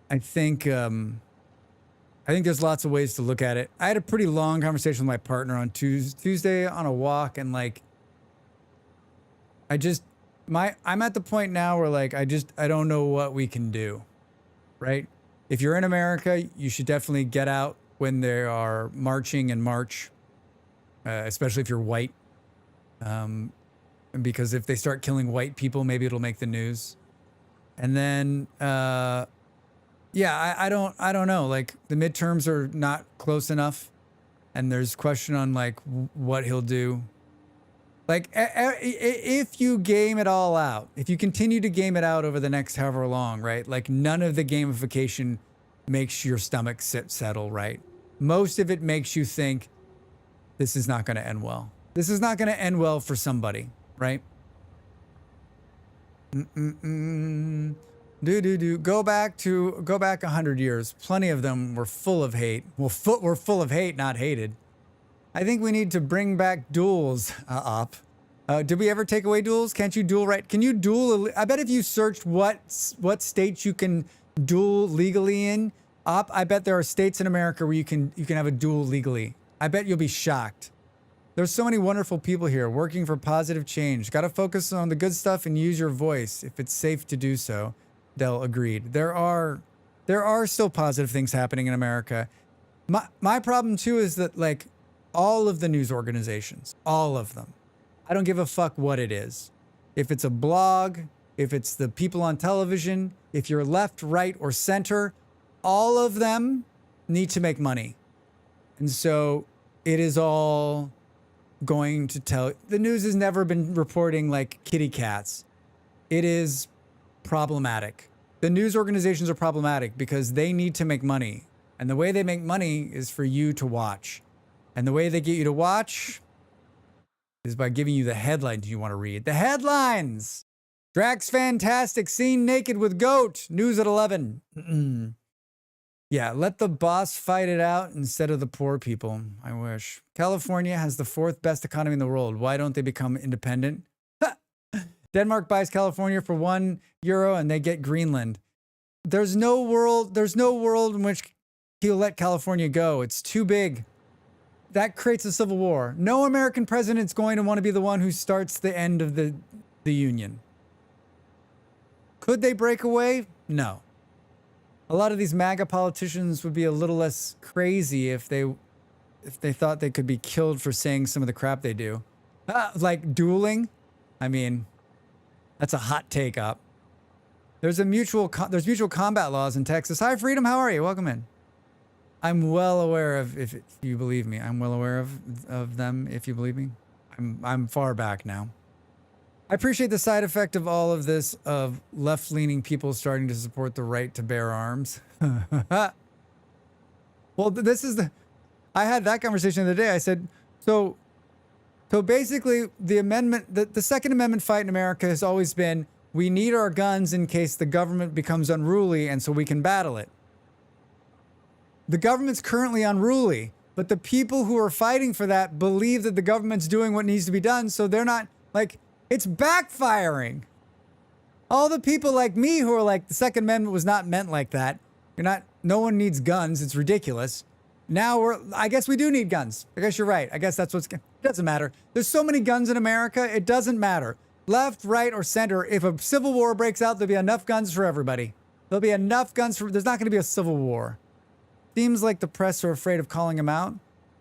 S2: I think there's lots of ways to look at it. I had a pretty long conversation with my partner on Tuesday on a walk, and like, I'm at the point now where like, I don't know what we can do, right? If you're in America, you should definitely get out when they are marching and march, especially if you're white. Because if they start killing white people, maybe it'll make the news. And then, yeah, I don't know. Like, the midterms are not close enough, and there's question on like what he'll do. Like, if you game it all out, if you continue to game it out over the next however long, right? Like, none of the gamification makes your stomach settle, right? Most of it makes you think this is not going to end well. This is not going to end well for somebody, right? Go back 100 years. Plenty of them were full of hate. Well, we're full of hate, not hated. I think we need to bring back duels up. Did we ever take away duels? Can't you duel right? Can you duel? I bet if you searched what states you can duel legally in, I bet there are states in America where you can have a duel legally. I bet you'll be shocked. There's so many wonderful people here working for positive change. Got to focus on the good stuff and use your voice if it's safe to do so. Dell agreed. There are still positive things happening in America. My problem too is that like all of the news organizations, all of them, I don't give a fuck what it is. If it's a blog, if it's the people on television, if you're left, right, or center, all of them need to make money. And so it is all going to tell. The news has never been reporting like kitty cats. It is problematic. The news organizations are problematic because they need to make money. And the way they make money is for you to watch. And the way they get you to watch is by giving you the headlines you want to read. The headlines! Drax fantastic, seen naked with goat. News at 11. Yeah, let the boss fight it out instead of the poor people. I wish. California has the 4th best economy in the world. Why don't they become independent? Denmark buys California for €1 and they get Greenland. There's no world in which he'll let California go. It's too big. That creates a civil war. No American president's going to want to be the one who starts the end of the union. Could they break away? No. A lot of these MAGA politicians would be a little less crazy if they thought they could be killed for saying some of the crap they do. Like dueling. I mean, that's a hot take up. There's mutual combat laws in Texas. Hi, Freedom. How are you? Welcome in. I'm well aware of, if you believe me, I'm well aware of them, if you believe me. I'm far back now. I appreciate the side effect of all of this, of left-leaning people starting to support the right to bear arms. Well, I had that conversation the other day. I said, so basically the Second Amendment fight in America has always been, we need our guns in case the government becomes unruly and so we can battle it. The government's currently unruly, but the people who are fighting for that believe that the government's doing what needs to be done, so they're not, like, it's backfiring. All the people like me who are like, the Second Amendment was not meant like that. No one needs guns. It's ridiculous. Now I guess we do need guns. I guess you're right. I guess that's it doesn't matter. There's so many guns in America, it doesn't matter. Left, right, or center, if a civil war breaks out, there'll be enough guns for everybody. There'll be enough guns there's not going to be a civil war. Seems like the press are afraid of calling him out.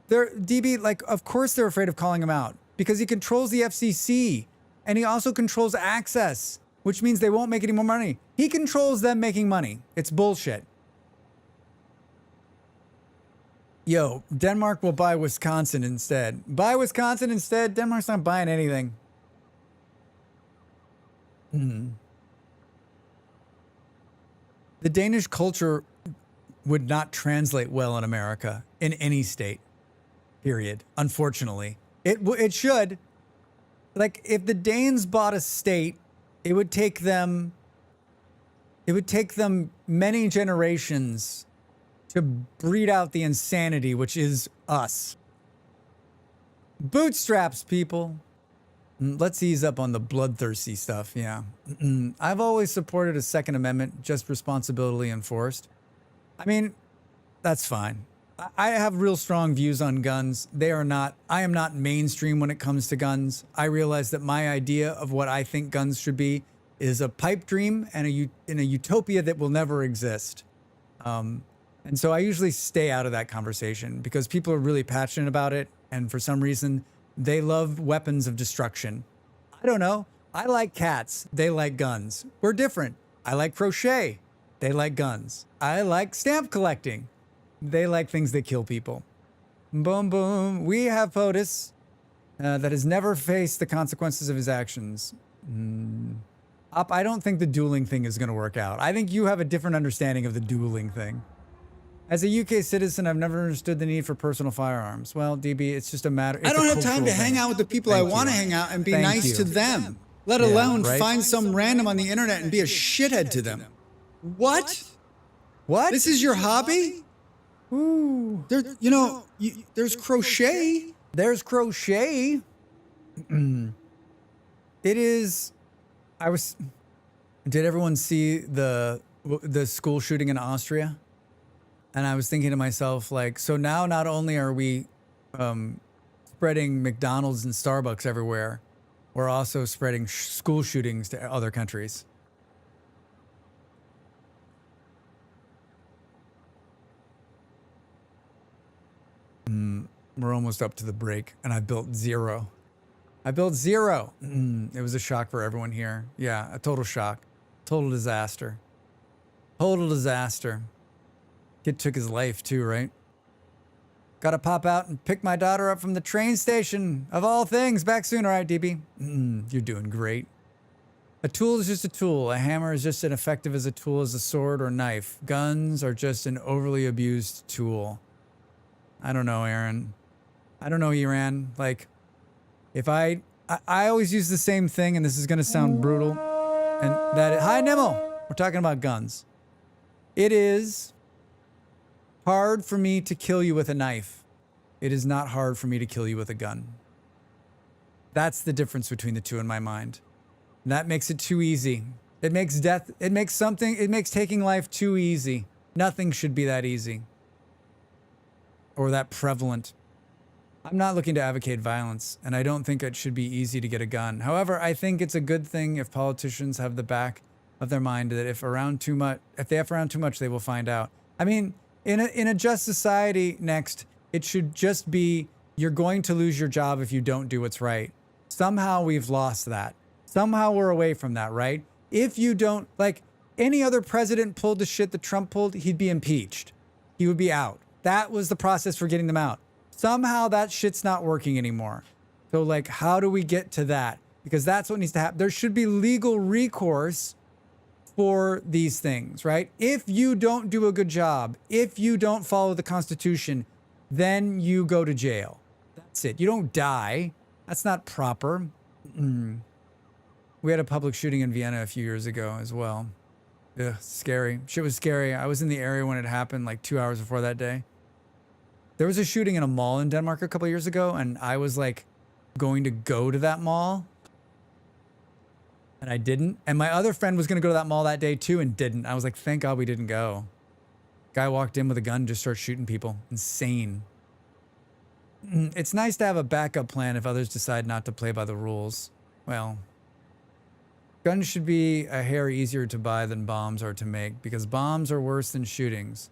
S2: DB, like, of course they're afraid of calling him out because he controls the FCC and he also controls access, which means they won't make any more money. He controls them making money. It's bullshit. Yo, Denmark will buy Wisconsin instead. Buy Wisconsin instead? Denmark's not buying anything. The Danish culture would not translate well in America, in any state, period. Unfortunately. It should. Like, if the Danes bought a state, it would take them many generations to breed out the insanity, which is us. Bootstraps, people. Let's ease up on the bloodthirsty stuff, yeah. I've always supported a Second Amendment, just responsibility enforced. I mean, that's fine. I have real strong views on guns. I am not mainstream when it comes to guns. I realize that my idea of what I think guns should be is a pipe dream and in a utopia that will never exist. And so I usually stay out of that conversation because people are really passionate about it. And for some reason, they love weapons of destruction. I don't know. I like cats. They like guns. We're different. I like crochet. They like guns. I like stamp collecting. They like things that kill people. Boom, boom. We have POTUS that has never faced the consequences of his actions. I don't think the dueling thing is going to work out. I think you have a different understanding of the dueling thing. As a UK citizen, I've never understood the need for personal firearms. Well, DB, it's just a matter.
S1: I don't have time to hang out with the people I want to hang out and be nice to them, let alone find some random on the internet and be a shithead to them. What? This is your hobby?
S2: Ooh.
S1: There's crochet.
S2: There's crochet. It is. Did everyone see the school shooting in Austria? And I was thinking to myself, like, so now not only are we spreading McDonald's and Starbucks everywhere, we're also spreading school shootings to other countries. We're almost up to the break, and I built zero. It was a shock for everyone here. Yeah, a total shock. Total disaster. Kid took his life too, right? Gotta pop out and pick my daughter up from the train station, of all things. Back soon, all right, DB? You're doing great. A tool is just a tool. A hammer is just as effective as a tool as a sword or knife. Guns are just an overly abused tool. I don't know, Aaron. I don't know, Iran. Like, if I always use the same thing, and this is going to sound brutal. And hi, Nimmo. We're talking about guns. It is hard for me to kill you with a knife. It is not hard for me to kill you with a gun. That's the difference between the two in my mind. And that makes it too easy. It makes taking life too easy. Nothing should be that easy or that prevalent. I'm not looking to advocate violence, and I don't think it should be easy to get a gun. However, I think it's a good thing if politicians have the back of their mind that if they F around too much, they will find out. I mean, in a just society, next, it should just be you're going to lose your job if you don't do what's right. Somehow we've lost that. Somehow we're away from that, right? If you don't, like, any other president pulled the shit that Trump pulled, he'd be impeached. He would be out. That was the process for getting them out. Somehow that shit's not working anymore. So, like, how do we get to that? Because that's what needs to happen. There should be legal recourse for these things, right? If you don't do a good job, if you don't follow the Constitution, then you go to jail. That's it. You don't die. That's not proper. We had a public shooting in Vienna a few years ago as well. Ugh, scary. Shit was scary. I was in the area when it happened, like 2 hours before that day. There was a shooting in a mall in Denmark a couple years ago, and I was like going to go to that mall, and I didn't. And my other friend was going to go to that mall that day too and didn't. I was like, thank God we didn't go. Guy walked in with a gun and just started shooting people. Insane. It's nice to have a backup plan if others decide not to play by the rules. Well, guns should be a hair easier to buy than bombs are to make, because bombs are worse than shootings.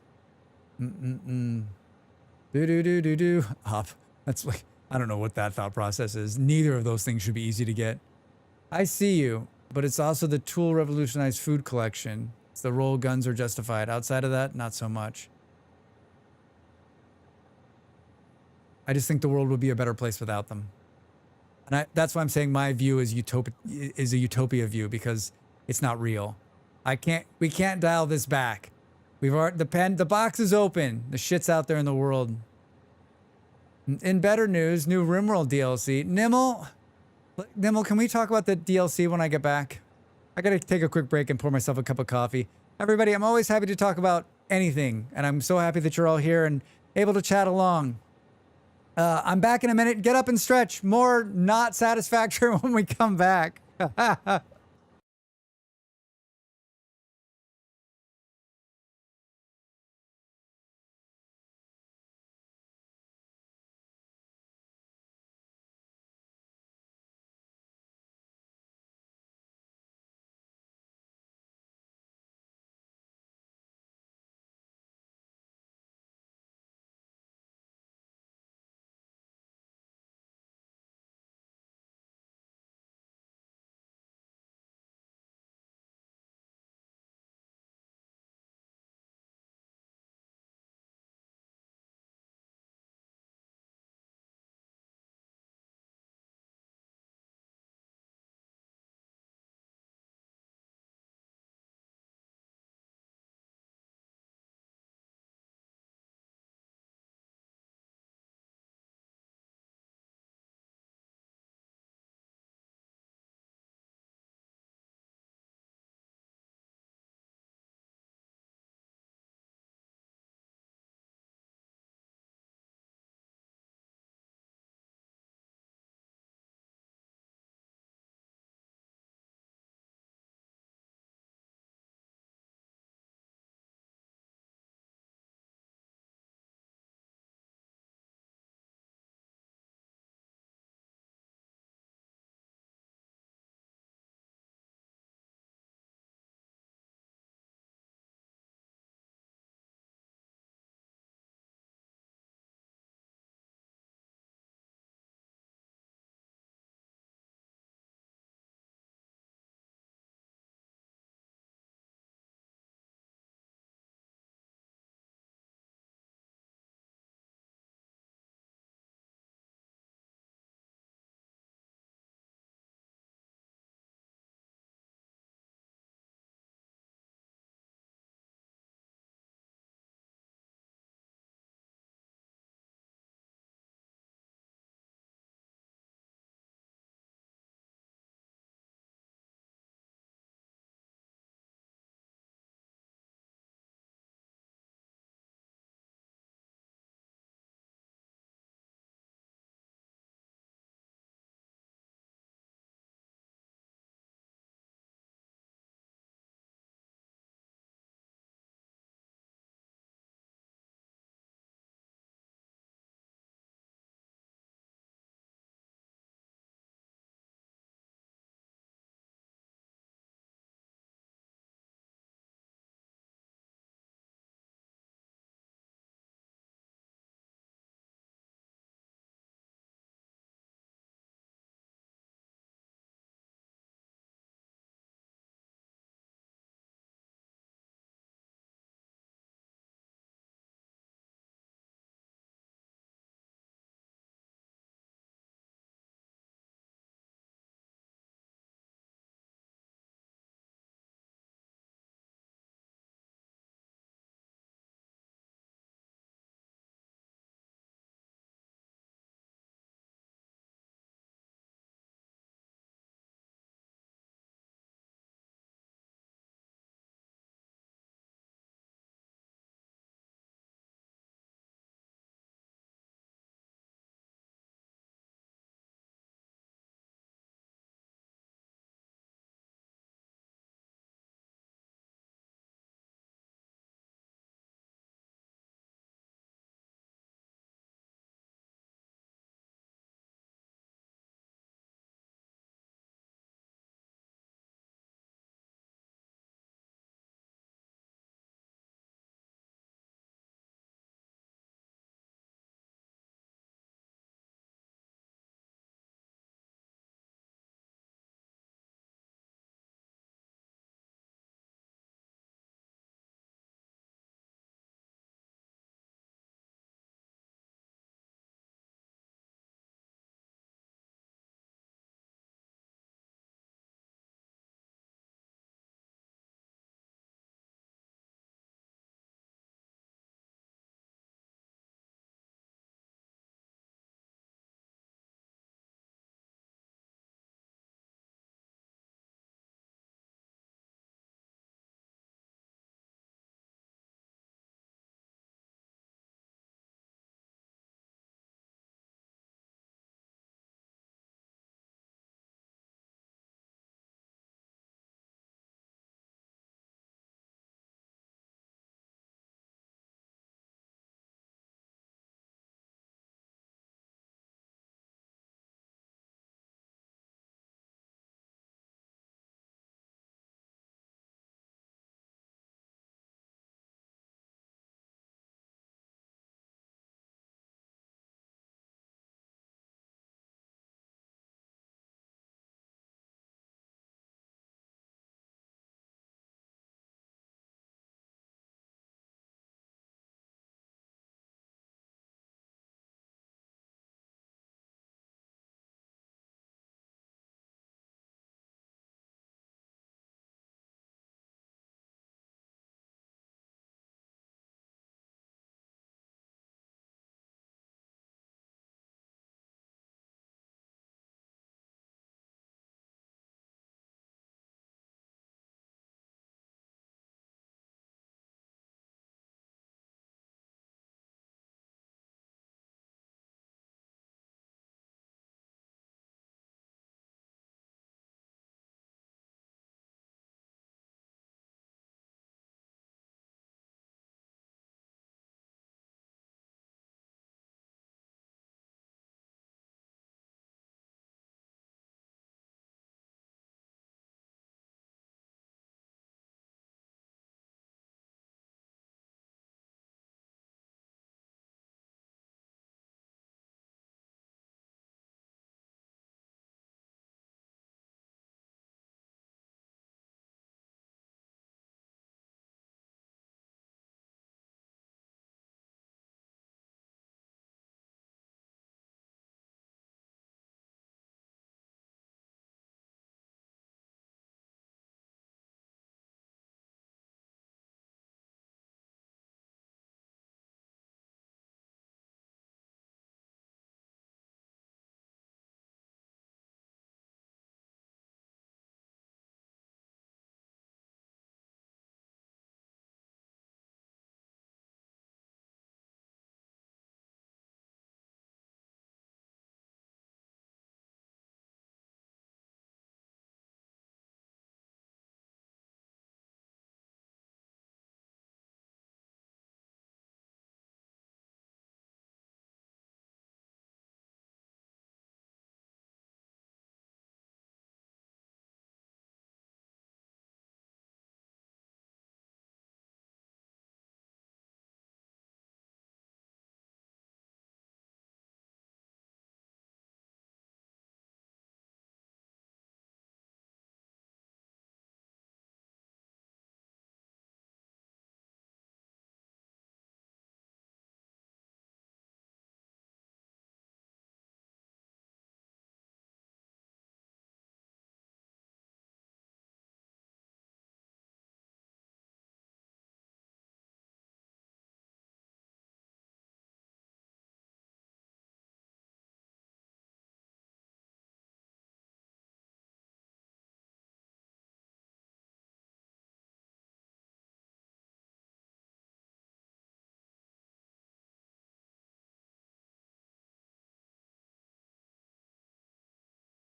S2: Do. Up. That's like, I don't know what that thought process is. Neither of those things should be easy to get. I see you, but it's also the tool revolutionized food collection. It's the role guns are justified. Outside of that, not so much. I just think the world would be a better place without them. And that's why I'm saying my view is a utopia view, because it's not real. We can't dial this back. The box is open. The shit's out there in the world. In better news, new RimWorld DLC. Nimble, can we talk about the DLC when I get back? I gotta take a quick break and pour myself a cup of coffee. Everybody, I'm always happy to talk about anything, and I'm so happy that you're all here and able to chat along. I'm back in a minute. Get up and stretch. More not satisfactory when we come back.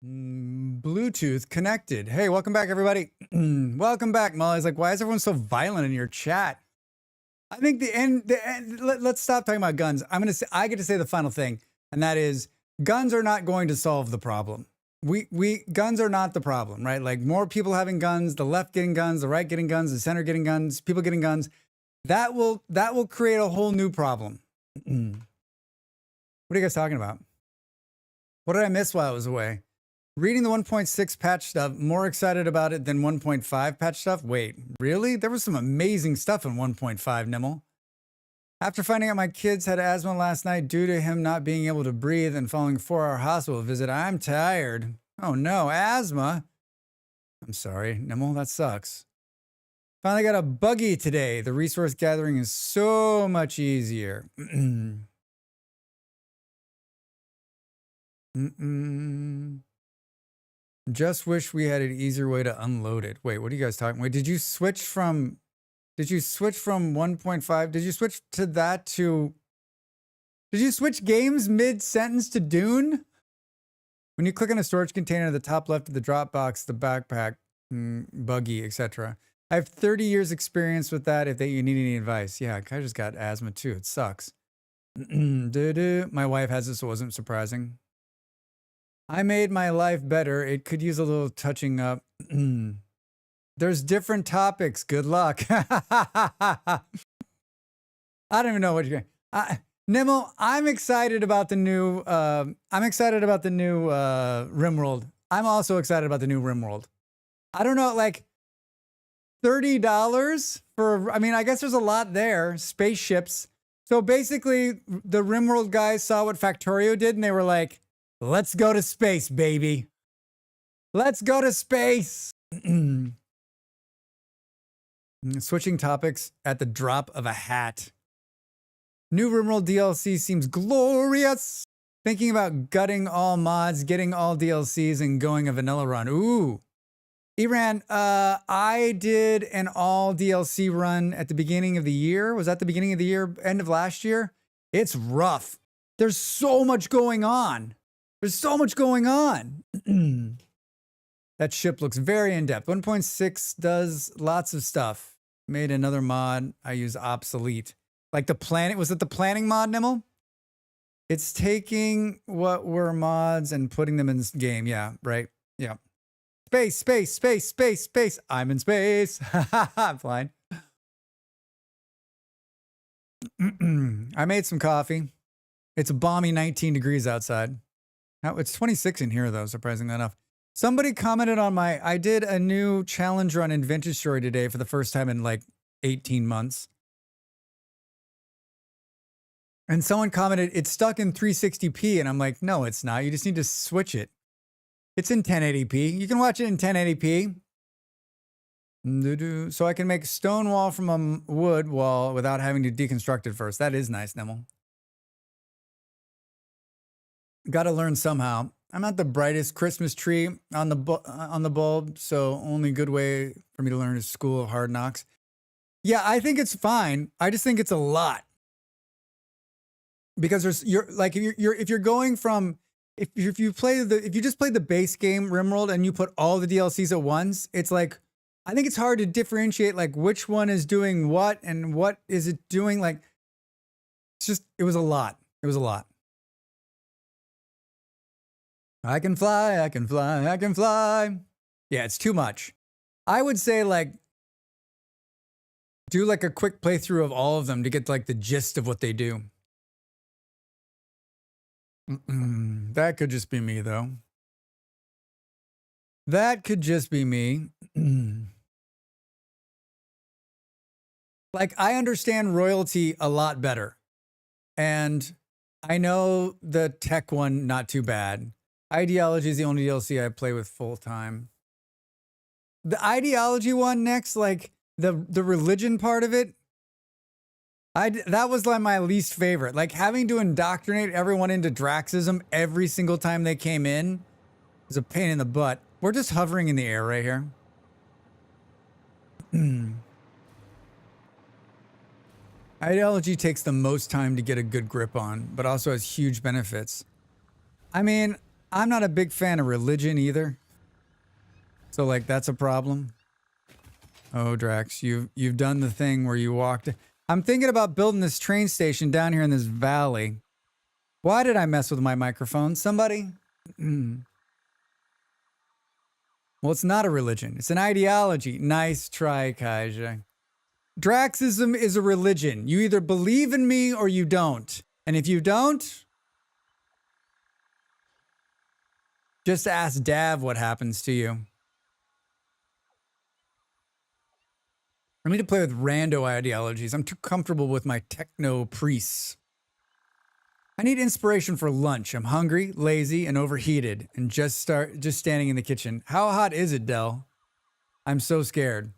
S2: Bluetooth connected. Hey, welcome back, everybody. Welcome back. Molly's like, why is everyone so violent in your chat? I think let's stop talking about guns. I get to say the final thing, and that is guns are not going to solve the problem. Guns are not the problem, right? Like more people having guns, the left getting guns, the right getting guns, the center getting guns, people getting guns. That will create a whole new problem. What are you guys talking about? What did I miss while I was away? Reading the 1.6 patch stuff, more excited about it than 1.5 patch stuff? Wait, really? There was some amazing stuff in 1.5, Nimel. After finding out my kids had asthma last night due to him not being able to breathe and following a 4-hour hospital visit, I'm tired. Oh no, asthma? I'm sorry, Nimel, that sucks. Finally got a buggy today. The resource gathering is so much easier. Just wish we had an easier way to unload it. Wait, what are you guys talking? Wait, did you switch from 1.5? Did you switch to that to? Did you switch games mid-sentence to Dune? When you click on a storage container at the top left of the Dropbox, the backpack, buggy, etc. I have 30 years experience with that if you need any advice. Yeah, I just got asthma too. It sucks. My wife has this, so it wasn't surprising. I made my life better. It could use a little touching up. There's different topics. Good luck. I don't even know what you're going. Nimel, I'm excited about the new RimWorld. I'm also excited about the new RimWorld. I don't know, like $30 for, I mean, I guess there's a lot there. Spaceships. So basically, the RimWorld guys saw what Factorio did and they were like, let's go to space, baby. Let's go to space. Switching topics at the drop of a hat. New RimWorld DLC seems glorious. Thinking about gutting all mods, getting all DLCs, and going a vanilla run. Ooh. Iran, I did an all DLC run at the beginning of the year. Was that the beginning of the year, end of last year? It's rough. There's so much going on. There's so much going on. That ship looks very in-depth. 1.6 does lots of stuff. Made another mod I use obsolete. Like the planet, was it the planning mod, Nimel? It's taking what were mods and putting them in this game. Yeah, right. Yeah. Space. I'm in space. I'm flying. I made some coffee. It's a balmy 19 degrees outside. Now, it's 26 in here, though, surprisingly enough. Somebody commented on I did a new challenge run in Vintage Story today for the first time in like 18 months. And someone commented, it's stuck in 360p. And I'm like, no, it's not. You just need to switch it. It's in 1080p. You can watch it in 1080p. So I can make stone wall from a wood wall without having to deconstruct it first. That is nice, Nimel. Got to learn somehow. I'm not the brightest Christmas tree on the bulb, so only good way for me to learn is School of Hard Knocks. Yeah, I think it's fine. I just think it's a lot. Because if you're going from if you just play the base game RimWorld and you put all the DLCs at once, it's like I think it's hard to differentiate like which one is doing what and what is it doing. Like it was a lot. It was a lot. I can fly. Yeah, it's too much. I would say like do like a quick playthrough of all of them to get like the gist of what they do. That could just be me, though. That could just be me. Like, I understand royalty a lot better. And I know the tech one, not too bad. Ideology is the only DLC I play with full time. The ideology one next, like the religion part of it, that was like my least favorite. Like having to indoctrinate everyone into Draxism every single time they came in was a pain in the butt. We're just hovering in the air right here. Ideology takes the most time to get a good grip on, but also has huge benefits. I mean, I'm not a big fan of religion either. So like that's a problem. Oh, Drax, you've done the thing where you walked. I'm thinking about building this train station down here in this valley. Why did I mess with my microphone? Somebody? Well, it's not a religion. It's an ideology. Nice try, Kaija. Draxism is a religion. You either believe in me or you don't. And if you don't, just ask Dav what happens to you. I need to play with rando ideologies. I'm too comfortable with my techno priests. I need inspiration for lunch. I'm hungry, lazy, and overheated, and just standing in the kitchen. How hot is it, Del? I'm so scared.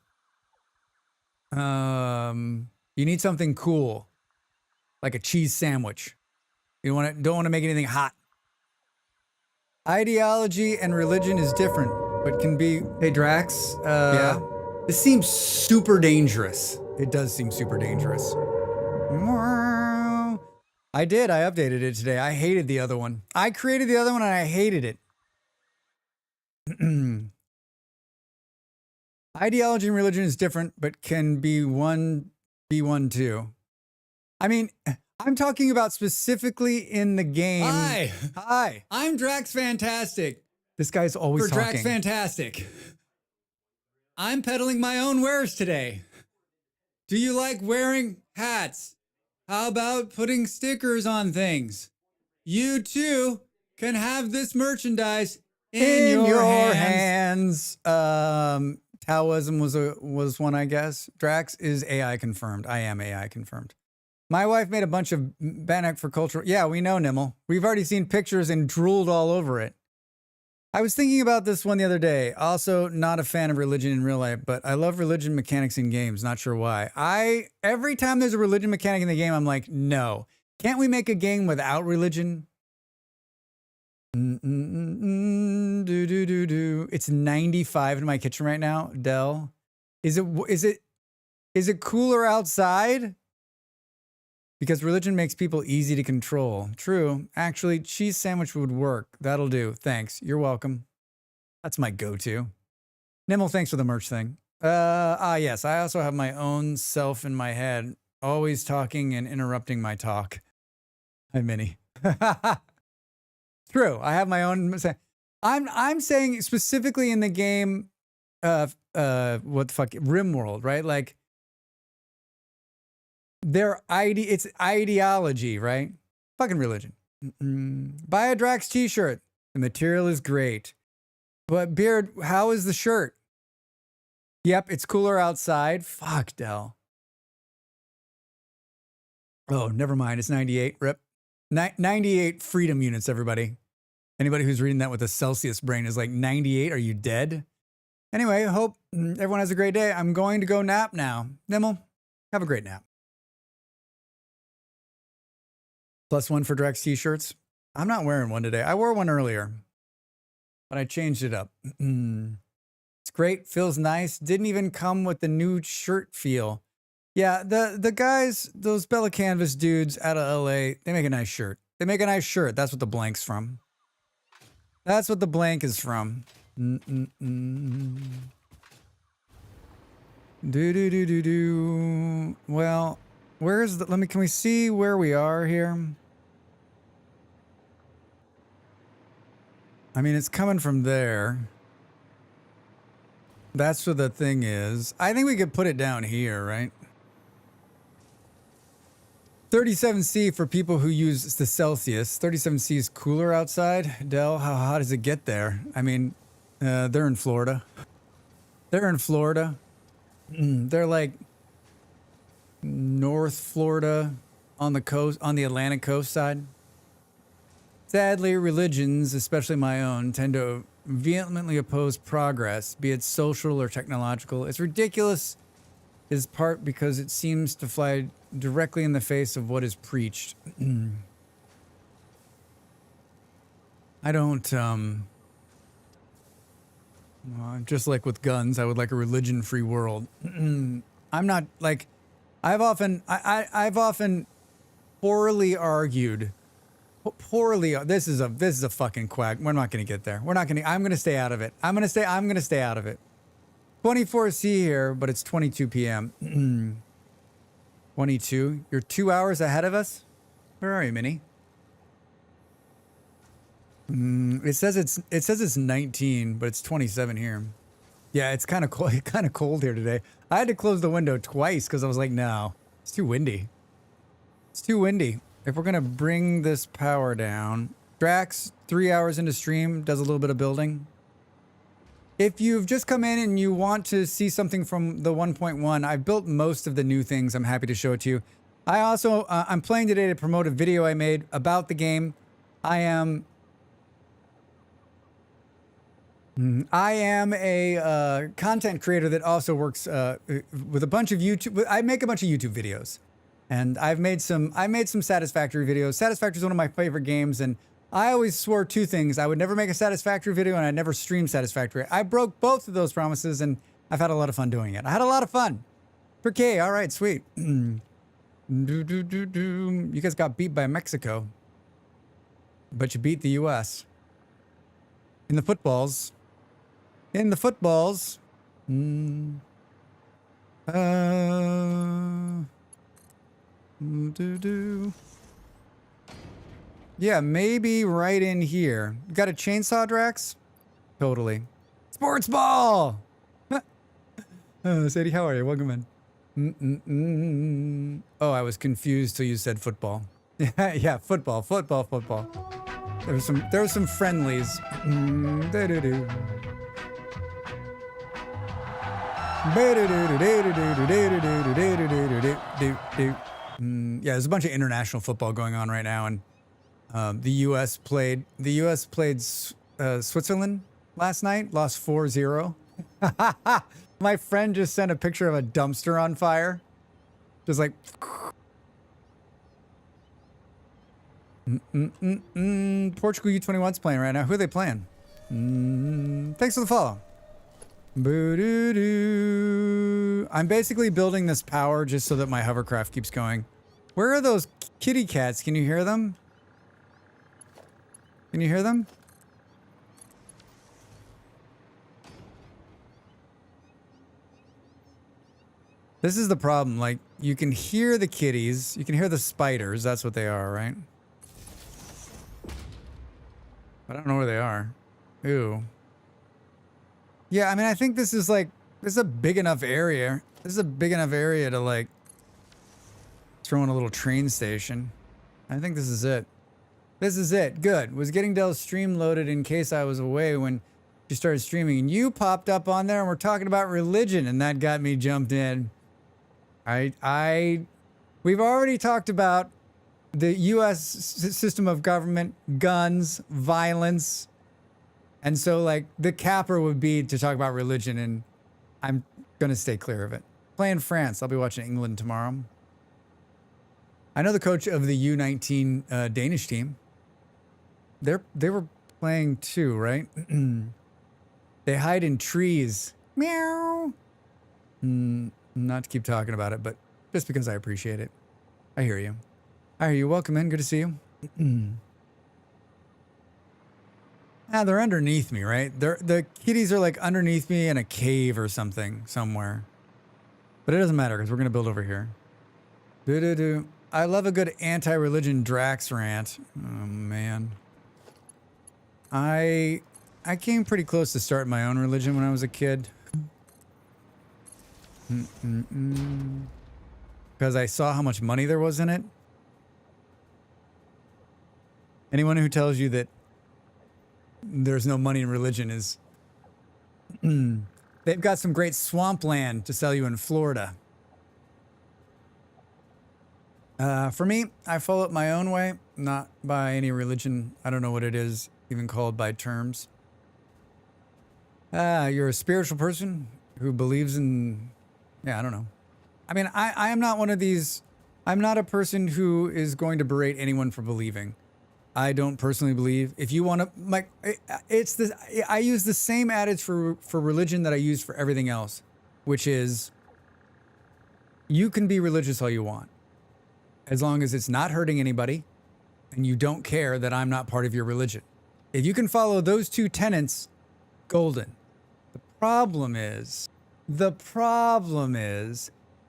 S2: You need something cool, like a cheese sandwich. You don't want to make anything hot. Ideology and religion is different, but can be. Hey, Drax. Yeah. This seems super dangerous. It does seem super dangerous. I did. I updated it today. I hated the other one. I created the other one and I hated it. Ideology and religion is different, but can be one too. I mean, I'm talking about specifically in the game. Hi. I'm Drax Fantastic. This guy's always talking. For Drax Fantastic. I'm peddling my own wares today. Do you like wearing hats? How about putting stickers on things? You too can have this merchandise in your hands. Taoism was one, I guess. Drax is AI confirmed. I am AI confirmed. My wife made a bunch of Bannock for cultural. Yeah, we know, Nimmel. We've already seen pictures and drooled all over it. I was thinking about this one the other day. Also, not a fan of religion in real life, but I love religion mechanics in games. Not sure why. Every time there's a religion mechanic in the game, I'm like, no. Can't we make a game without religion? It's 95 in my kitchen right now, Del. Is it cooler outside? Because religion makes people easy to control. True. Actually, cheese sandwich would work. That'll do. Thanks. You're welcome. That's my go-to. Nimmel, thanks for the merch thing. Yes. I also have my own self in my head, always talking and interrupting my talk. Hi, Minnie. True. I have my own. I'm saying specifically in the game, what the fuck, RimWorld, right? Like, it's ideology, right? Fucking religion. Buy a Drax t-shirt. The material is great. But Beard, how is the shirt? Yep, it's cooler outside. Fuck, Del. Oh, never mind. It's 98. Rip. 98 freedom units, everybody. Anybody who's reading that with a Celsius brain is like, 98? Are you dead? Anyway, hope everyone has a great day. I'm going to go nap now. Nimmel, have a great nap. +1 for Drax t-shirts. I'm not wearing one today. I wore one earlier, but I changed it up. It's great. Feels nice. Didn't even come with the new shirt feel. Yeah, the guys, those Bella Canvas dudes out of LA, they make a nice shirt. They make a nice shirt. That's what the blank's from. That's what the blank is from. Well, where's the, can we see where we are here? I mean, it's coming from there. That's where the thing is. I think we could put it down here, right? 37C for people who use the Celsius. 37C is cooler outside. Del, how hot does it get there? I mean, they're in Florida. They're in Florida. They're like North Florida on the coast, on the Atlantic coast side. Sadly, religions, especially my own, tend to vehemently oppose progress, be it social or technological. It's ridiculous, is part because it seems to fly directly in the face of what is preached. I don't, just like with guns, I would like a religion-free world. I'm not, like, I've often poorly argued Poor Leo. This is a fucking quack. We're not gonna get there. We're not gonna. I'm gonna stay out of it. I'm gonna stay out of it. 24C here, but it's 22 p.m. 22. You're 2 hours ahead of us. Where are you, Minnie? It says it's 19, but it's 27 here. Yeah, it's kind of cold. Kind of cold here today. I had to close the window twice because I was like, no, it's too windy. It's too windy. If we're gonna bring this power down, Drax, 3 hours into stream, does a little bit of building. If you've just come in and you want to see something from the 1.1, I've built most of the new things. I'm happy to show it to you. I also, I'm playing today to promote a video I made about the game. I am a content creator that also works with a bunch of YouTube. I make a bunch of YouTube videos, and I made some Satisfactory videos. Satisfactory is one of my favorite games, and I always swore two things: I would never make a Satisfactory video, and I'd never stream Satisfactory. I broke both of those promises, and I've had a lot of fun doing it. I had a lot of fun. For K, all right, sweet. You guys got beat by Mexico, but you beat the U.S. in the footballs. In the footballs. Yeah, maybe right in here. You got a chainsaw, Drax? Totally. Sports ball! Oh, Sadie, how are you? Welcome in. Oh, I was confused till you said football. Yeah, football. There were some friendlies. Yeah, there's a bunch of international football going on right now, and the U.S. played Switzerland last night, lost 4-0. My friend just sent a picture of a dumpster on fire, just like. Portugal U21's playing right now. Who are they playing? Thanks for the follow. I'm basically building this power just so that my hovercraft keeps going. Where are those kitty cats? Can you hear them? Can you hear them? This is the problem. Like, you can hear the kitties. You can hear the spiders. That's what they are, right? I don't know where they are. Ew. Yeah, I mean, I think this is a big enough area. This is a big enough area to, like, throw in a little train station. I think this is it. This is it. Good. Was getting Dell's stream loaded in case I was away when she started streaming. And you popped up on there and we're talking about religion, and that got me jumped in. We've already talked about the U.S. system of government, guns, violence. And so, like, the capper would be to talk about religion, and I'm going to stay clear of it. Playing France. I'll be watching England tomorrow. I know the coach of the U19 Danish team. They were playing too, right? They hide in trees. Meow. Not to keep talking about it, but just because I appreciate it. I hear you. Welcome in. Good to see you. They're underneath me, right? The kitties are like underneath me in a cave or something somewhere. But it doesn't matter because we're going to build over here. I love a good anti-religion Drax rant. Oh, man. I came pretty close to starting my own religion when I was a kid. Because I saw how much money there was in it. Anyone who tells you that there's no money in religion is... They've got some great swampland to sell you in Florida. For me, I follow it my own way, not by any religion. I don't know what it is even called by terms. You're a spiritual person who believes in... Yeah, I don't know. I mean, I am not one of these... I'm not a person who is going to berate anyone for believing. I don't personally believe. If you want to... like, it's this... I use the same adage for religion that I use for everything else, which is you can be religious all you want, as long as it's not hurting anybody and you don't care that I'm not part of your religion. If you can follow those two tenets, golden. The problem is,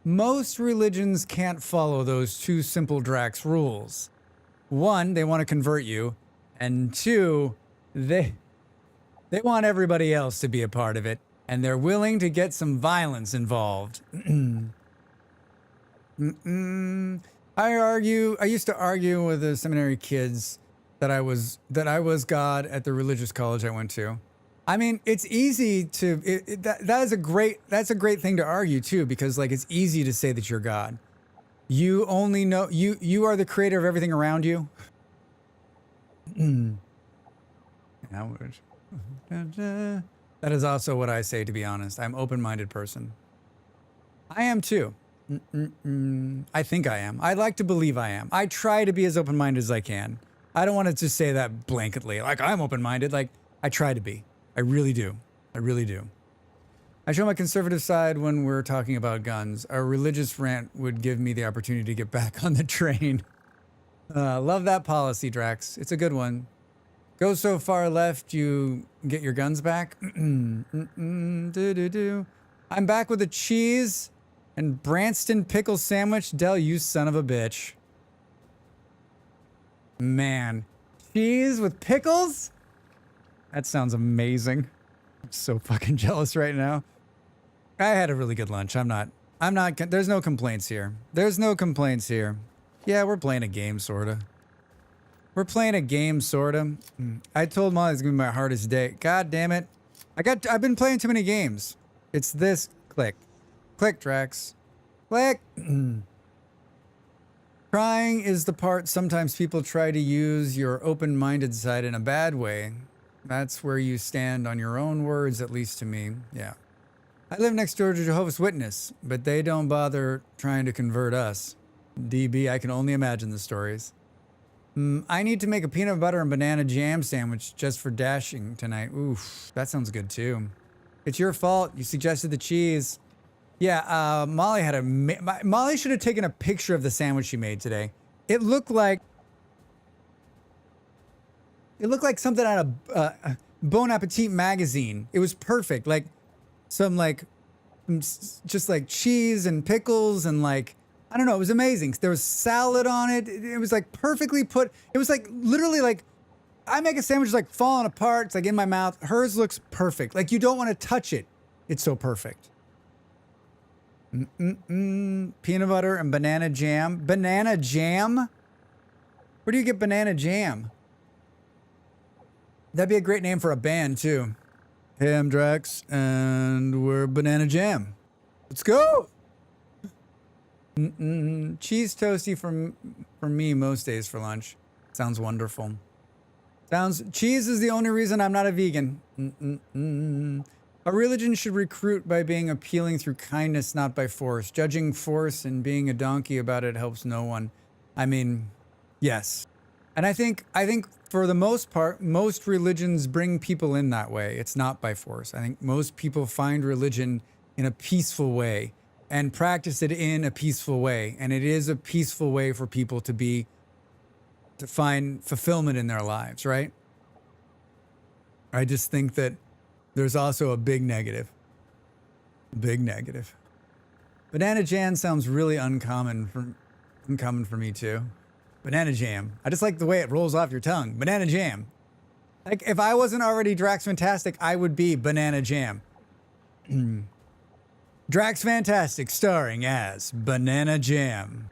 S2: most religions can't follow those two simple Drax rules. One, they want to convert you, and two, they want everybody else to be a part of it, and they're willing to get some violence involved. I used to argue with the seminary kids that I was God at the religious college I went to. I mean, it's easy to that's a great thing to argue too, because like it's easy to say that you're God. You only know you are the creator of everything around you. That is also what I say, to be honest. I'm an open-minded person. I am too. I think I am. I like to believe I am. I try to be as open-minded as I can. I don't want to just say that blanketly. Like, I'm open-minded. Like, I try to be. I really do. I really do. I show my conservative side when we're talking about guns. A religious rant would give me the opportunity to get back on the train. Love that policy, Drax. It's a good one. Go so far left, you get your guns back. I'm back with a cheese and Branston pickle sandwich. Del, you son of a bitch. Man, cheese with pickles? That sounds amazing. I'm so fucking jealous right now. I had a really good lunch. I'm not, there's no complaints here. There's no complaints here. Yeah, we're playing a game, sorta. We're playing a game, sorta. I told Molly it's gonna be my hardest day. God damn it. I've been playing too many games. It's this. Click. Click, Drax. Click. Crying is the part sometimes people try to use your open-minded side in a bad way. That's where you stand on your own words, at least to me. Yeah. I live next door to Jehovah's Witness, but they don't bother trying to convert us. DB, I can only imagine the stories. I need to make a peanut butter and banana jam sandwich just for dashing tonight. Oof, that sounds good too. It's your fault. You suggested the cheese. Yeah, Molly had Molly should have taken a picture of the sandwich she made today. It looked like something out of Bon Appetit magazine. It was perfect. Like some just like cheese and pickles and like, I don't know, it was amazing. There was salad on it. It was like perfectly put. It was like literally like, I make a sandwich like falling apart. It's like in my mouth. Hers looks perfect. Like you don't want to touch it. It's so perfect. Peanut butter and banana jam. Banana jam? Where do you get banana jam? That'd be a great name for a band too. Hey, I'm Drax, and we're Banana Jam. Let's go! Cheese toasty for me most days for lunch. Sounds wonderful. Cheese is the only reason I'm not a vegan. A religion should recruit by being appealing through kindness, not by force. Judging force and being a donkey about it helps no one. I mean, yes. And I think for the most part, most religions bring people in that way. It's not by force. I think most people find religion in a peaceful way and practice it in a peaceful way. And it is a peaceful way for people to find fulfillment in their lives, right? I just think that there's also a big negative. Big negative. Banana jam sounds really uncommon for me too. Banana jam. I just like the way it rolls off your tongue. Banana jam. Like if I wasn't already Drax Fantastic, I would be Banana Jam. Drax Fantastic starring as Banana Jam.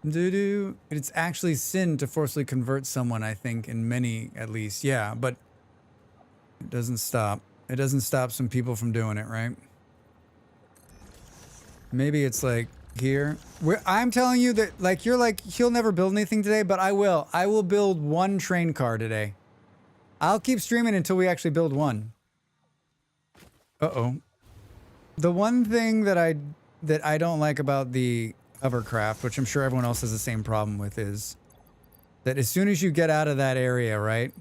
S2: It's actually sin to forcibly convert someone, I think, in many at least. Yeah, but it doesn't stop. It doesn't stop some people from doing it, right? Maybe it's like here. I'm telling you that like you're like, he'll never build anything today, but I will. I will build one train car today. I'll keep streaming until we actually build one. Uh-oh. The one thing that I don't like about the hovercraft, which I'm sure everyone else has the same problem with, is that as soon as you get out of that area, right?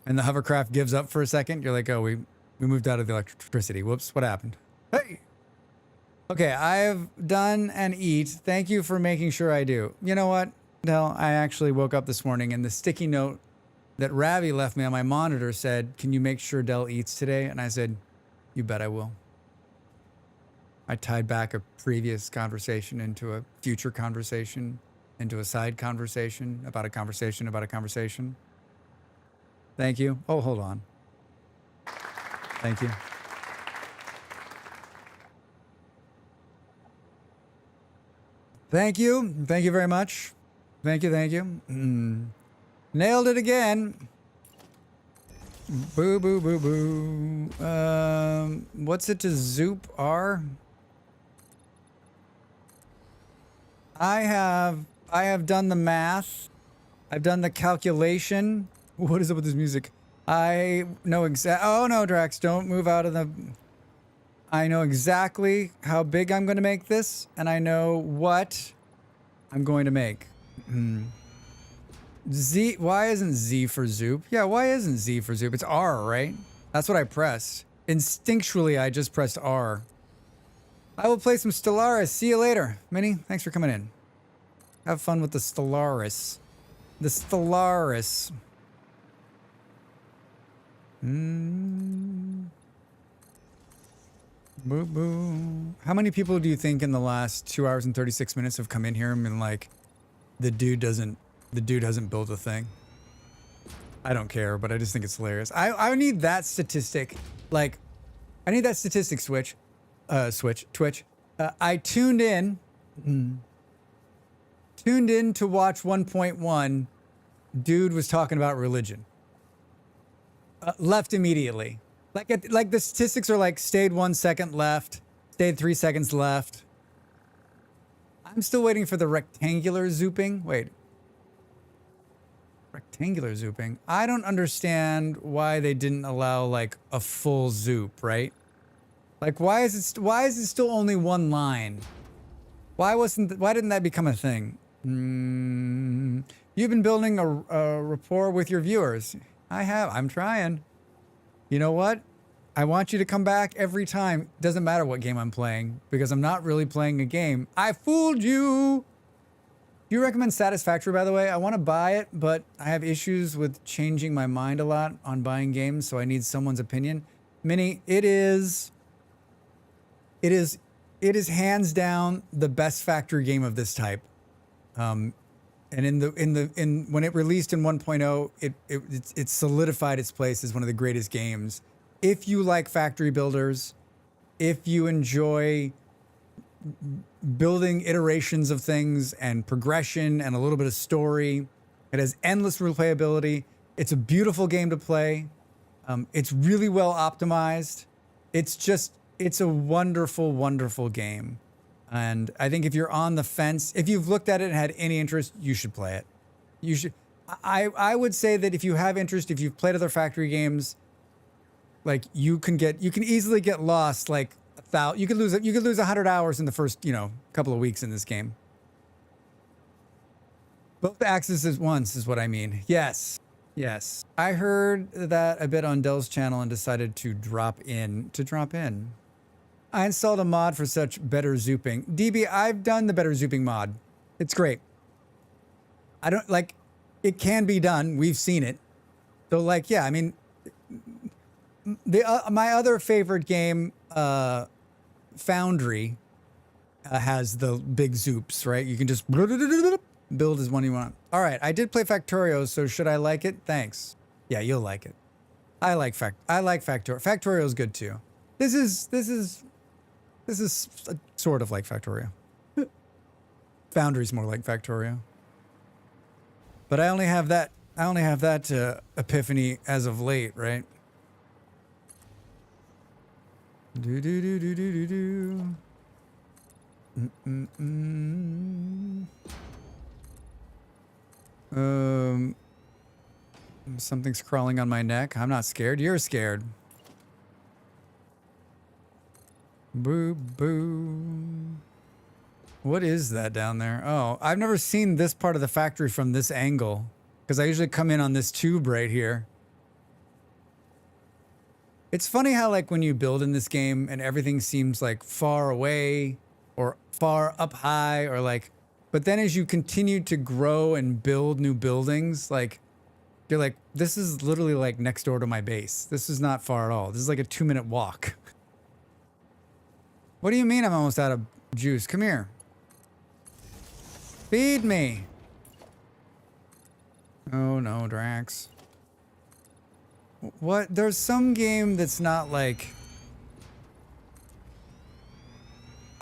S2: And the hovercraft gives up for a second, you're like, oh, we moved out of the electricity. Whoops, what happened? Hey! Okay, I've done and eat. Thank you for making sure I do. You know what, Del? I actually woke up this morning and the sticky note that Ravi left me on my monitor said, "Can you make sure Del eats today?" And I said, "You bet I will." I tied back a previous conversation into a future conversation, into a side conversation about a conversation about a conversation. Thank you. Oh, hold on. Thank you. Thank you. Thank you very much. Thank you. Thank you. Nailed it again. Boo, boo, boo, boo. What's it to Zoop R? I have done the math. I've done the calculation. What is up with this music? I know oh no, Drax, don't move out of the... I know exactly how big I'm going to make this, and I know what I'm going to make. Z, why isn't Z for Zoop? Yeah, why isn't Z for Zoop? It's R, right? That's what I pressed. Instinctually, I just pressed R. I will play some Stellaris. See you later. Minnie, thanks for coming in. Have fun with the Stellaris. The Stellaris. Boo boo. How many people do you think in the last 2 hours and 36 minutes have come in here and been like, the dude hasn't built a thing? I don't care, but I just think it's hilarious. I need that statistic. Like, I need that statistic, Twitch. I tuned in to watch 1.1. Dude was talking about religion. Left immediately. Like the statistics are like stayed 1 second left, stayed 3 seconds left. I'm still waiting for the rectangular zooping. Wait. Rectangular zooping. I don't understand why they didn't allow like a full zoop, right? Like why is it still only one line? Why didn't that become a thing? You've been building a rapport with your viewers. I have. I'm trying. You know what? I want you to come back every time. Doesn't matter what game I'm playing, because I'm not really playing a game. I fooled you. Do you recommend Satisfactory, by the way? I want to buy it, but I have issues with changing my mind a lot on buying games, so I need someone's opinion. Minnie, it is hands down the best factory game of this type. And when it released in 1.0, it solidified its place as one of the greatest games. If you like factory builders, if you enjoy building iterations of things and progression and a little bit of story, it has endless replayability. It's a beautiful game to play. It's really well optimized. It's a wonderful, wonderful game. And I think if you're on the fence, if you've looked at it and had any interest, you should play it. You should. I would say that if you have interest, if you've played other factory games, like you can easily get lost. Like you could lose 100 hours in the first, couple of weeks in this game. Both axes at once is what I mean. Yes. I heard that a bit on Dell's channel and decided to drop in. I installed a mod for such better zooping. DB, I've done the better zooping mod. It's great. I don't like, it can be done. We've seen it. So like, yeah, I mean, my other favorite game, Foundry, has the big zoops, right? You can just build as one you want. All right, I did play Factorio, so should I like it? Thanks. Yeah, you'll like it. I like Factorio. Factorio is good too. This is sort of like Factorio. Foundry's more like Factorio. But I only have that epiphany as of late, right? Something's crawling on my neck. I'm not scared. You're scared. Boo boo. What is that down there? Oh, I've never seen this part of the factory from this angle, because I usually come in on this tube right here. It's funny how like when you build in this game and everything seems like far away or far up high or like, but then as you continue to grow and build new buildings, like you're like, this is literally like next door to my base. This is not far at all. This is like a 2-minute walk. What do you mean I'm almost out of juice? Come here. Feed me. Oh no, Drax. What? There's some game that's not like...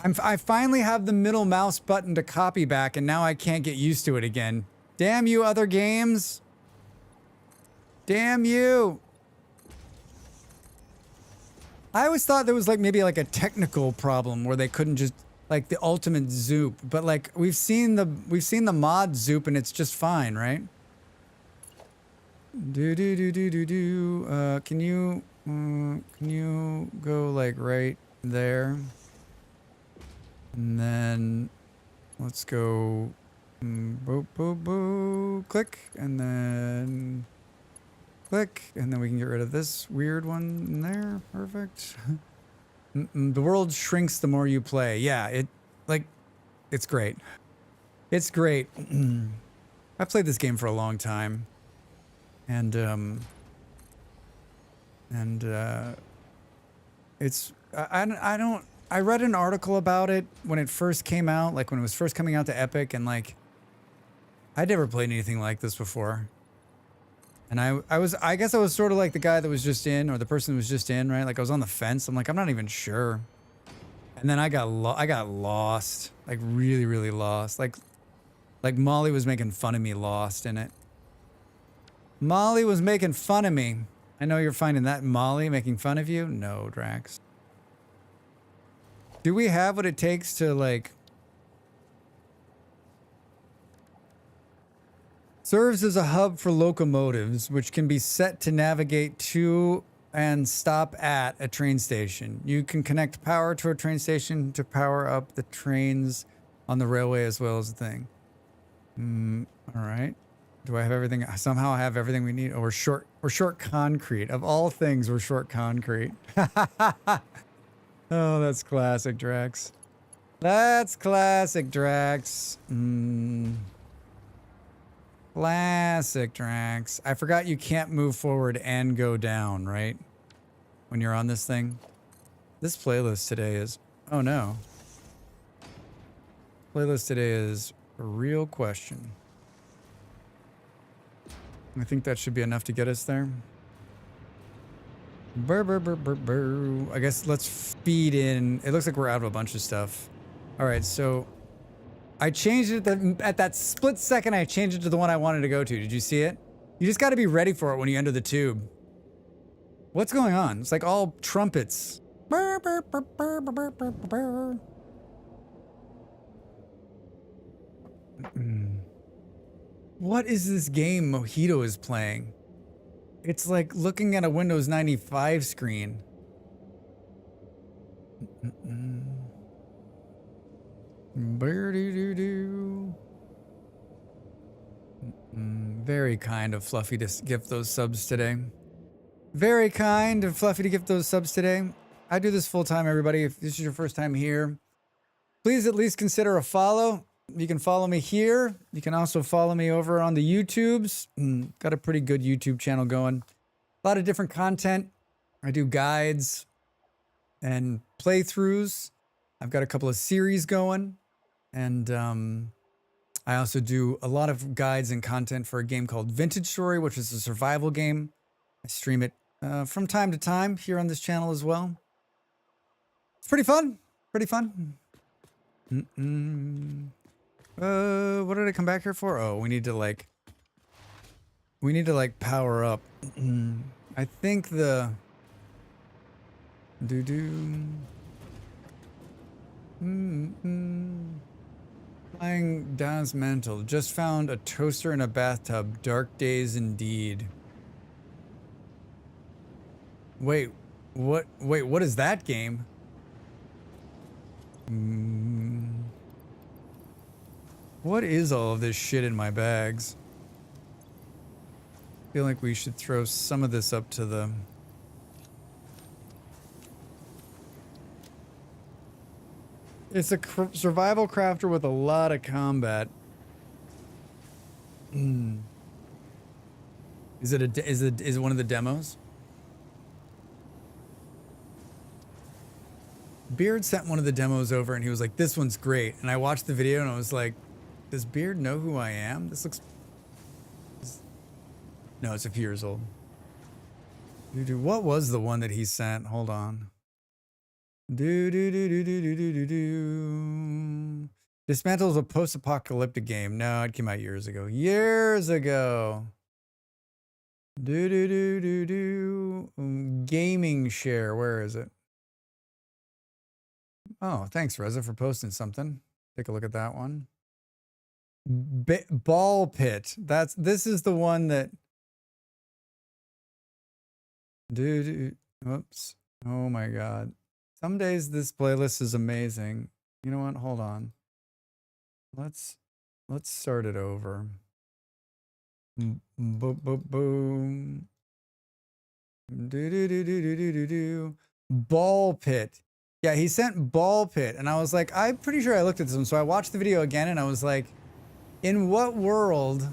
S2: I finally have the middle mouse button to copy back and now I can't get used to it again. Damn you other games. Damn you. I always thought there was like maybe like a technical problem where they couldn't just like the ultimate zoop, but like we've seen the mod zoop and it's just fine, right? Can you go like right there? And then let's go boo boo boo click and then click and then we can get rid of this weird one in there. Perfect. The world shrinks the more you play. Yeah, it's great. It's great. I've played this game for a long time. And it's I read an article about it when it first came out, like when it was first coming out to Epic, and like I'd never played anything like this before. And I guess I was sort of like the guy that was just in, or the person who was just in, right? Like I was on the fence. I'm like, I'm not even sure. And then I got lost, like really, really lost. Like Molly was making fun of me lost in it. Molly was making fun of me. I know you're finding that Molly making fun of you. No, Drax. Do we have what it takes to like... Serves as a hub for locomotives, which can be set to navigate to and stop at a train station. You can connect power to a train station to power up the trains on the railway as well as the thing. All right. Do I have everything? Somehow I have everything we need. Oh, we're short concrete. Of all things, we're short concrete. Oh, that's classic, Drax. That's classic, Drax. Classic, Drax. I forgot you can't move forward and go down, right? When you're on this thing. This playlist today is... Oh, no. Playlist today is a real question. I think that should be enough to get us there. Burr, burr, burr, burr, burr. I guess let's feed in. It looks like we're out of a bunch of stuff. All right, so I changed it at that split second. I changed it to the one I wanted to go to. Did you see it? You just got to be ready for it when you enter the tube. What's going on? It's like all trumpets. Burr, burr, burr, burr, burr, burr, burr. What is this game Mojito is playing? It's like looking at a Windows 95 screen. Very kind of Fluffy to gift those subs today. Very kind of Fluffy to gift those subs today. I do this full time, everybody. If this is your first time here, please at least consider a follow. You can follow me here. You can also follow me over on the YouTubes. Got a pretty good YouTube channel going. A lot of different content. I do guides and playthroughs. I've got a couple of series going. And I also do a lot of guides and content for a game called Vintage Story, which is a survival game. I stream it from time to time here on this channel as well. It's pretty fun. Pretty fun. What did I come back here for? Oh, we need to like power up. I think the Flying Das Mantle. Just found a toaster in a bathtub. Dark days indeed. Wait, what is that game? What is all of this shit in my bags? I feel like we should throw some of this up to the... It's a survival crafter with a lot of combat. Is it one of the demos? Beard sent one of the demos over and he was like, this one's great. And I watched the video and I was like, does Beard know who I am? This looks... No, it's a few years old. What was the one that he sent? Hold on. Dismantle's a post-apocalyptic game. No, it came out years ago. Years ago. Gaming share. Where is it? Oh, thanks, Reza, for posting something. Take a look at that one. Ball pit. This is the one that. Whoops. Oh my God. Some days this playlist is amazing. You know what? Hold on. Let's start it over. Boom. Ball pit. Yeah, he sent ball pit, and I was like, I'm pretty sure I looked at this one. So I watched the video again, and I was like, in what world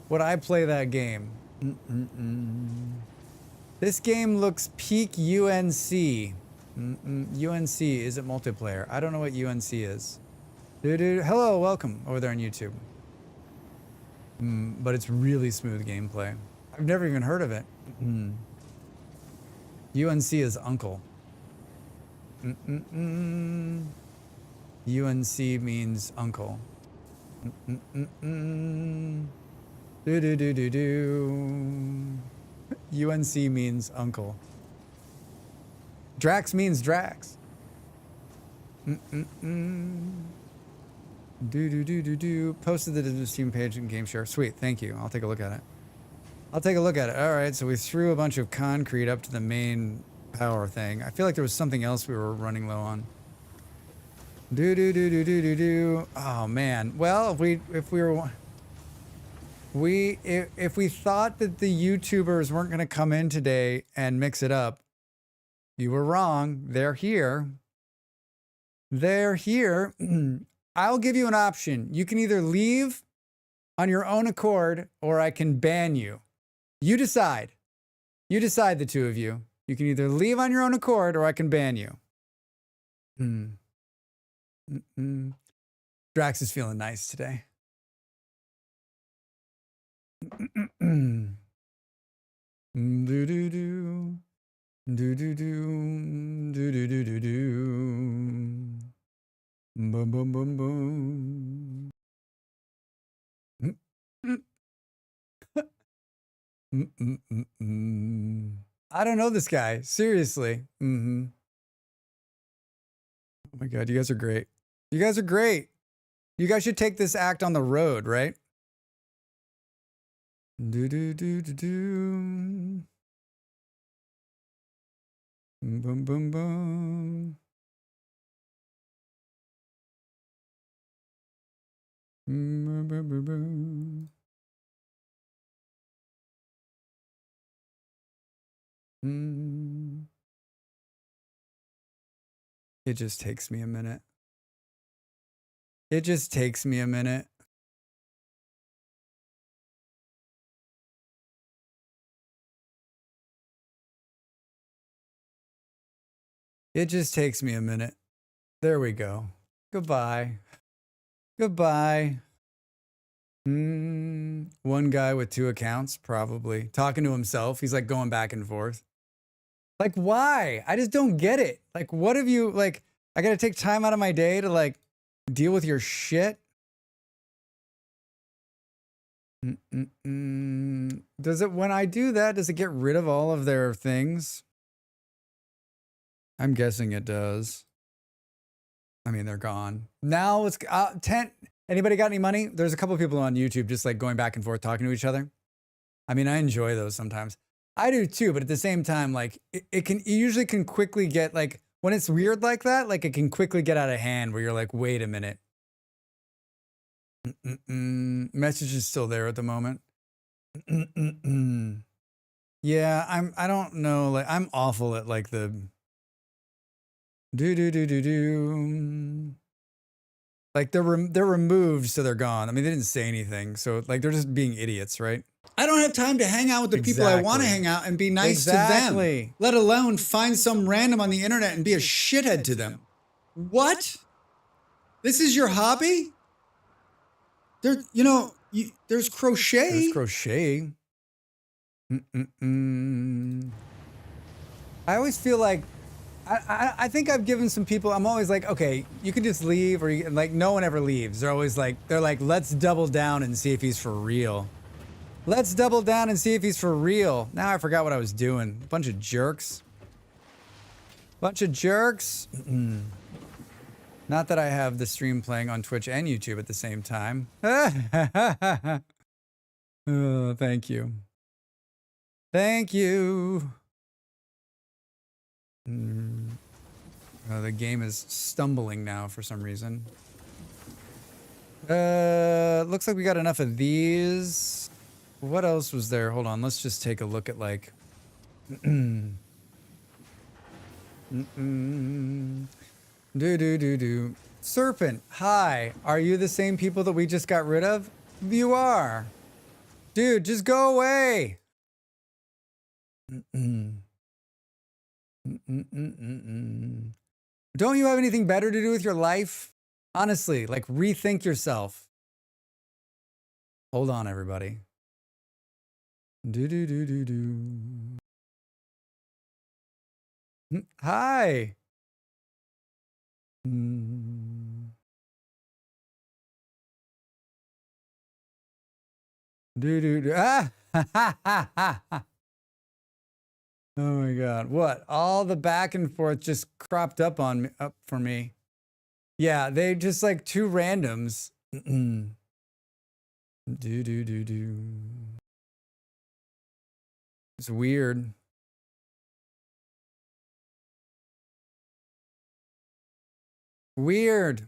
S2: would I play that game? This game looks peak UNC. UNC, is it multiplayer? I don't know what UNC is. Hello, welcome over there on YouTube. But it's really smooth gameplay. I've never even heard of it. UNC is uncle. UNC means uncle. UNC means uncle. Drax means Drax. Posted it to the Steam page and game share. Sweet, thank you. I'll take a look at it. All right, so we threw a bunch of concrete up to the main power thing. I feel like there was something else we were running low on. Oh man. Well, if we thought that the YouTubers weren't going to come in today and mix it up, you were wrong. They're here. They're here. I'll give you an option. You can either leave on your own accord or I can ban you. You decide. You decide, the two of you. You can either leave on your own accord or I can ban you. Drax is feeling nice today. Boom, boom, boom, boom. I don't know this guy. Seriously. Oh my God, you guys are great. You guys are great. You guys should take this act on the road, right? Boom, boom, boom. It just takes me a minute. It just takes me a minute. It just takes me a minute. There we go. Goodbye. Goodbye. One guy with 2 accounts, probably. Talking to himself. He's like going back and forth. Like, why? I just don't get it. Like, what have you, like, I gotta take time out of my day to, like, deal with your shit? Does it, when I do that, does it get rid of all of their things? I'm guessing it does. I mean, they're gone. Now it's 10. Anybody got any money? There's a couple of people on YouTube just like going back and forth talking to each other. I mean, I enjoy those sometimes. I do too, but at the same time, like it usually can quickly get like, when it's weird like that, like it can quickly get out of hand where you're like, wait a minute. Message is still there at the moment. Yeah, I don't know. Like I'm awful at like the do. Like they're removed, so they're gone. I mean, they didn't say anything, so like they're just being idiots, right?
S1: I don't have time to hang out with the people I want to hang out and be nice to them, let alone find some random on the internet and be a shithead to them. What? This is your hobby? There's crochet.
S2: There's crochet. I always feel like I think I've given some people. I'm always like, okay, you can just leave, or like no one ever leaves. They're always like, let's double down and see if he's for real. Let's double down and see if he's for real. Now I forgot what I was doing. Bunch of jerks. Bunch of jerks. Not that I have the stream playing on Twitch and YouTube at the same time. Oh, thank you. Thank you. The game is stumbling now for some reason. Looks like we got enough of these. What else was there? Hold on, let's just take a look at like... Serpent, hi. Are you the same people that we just got rid of? You are. Dude, just go away. Don't you have anything better to do with your life? Honestly, like rethink yourself. Hold on, everybody. Hi. Ah! Oh my God. What? All the back and forth just cropped up on me, up for me. Yeah, they just like two randoms. It's weird. Weird.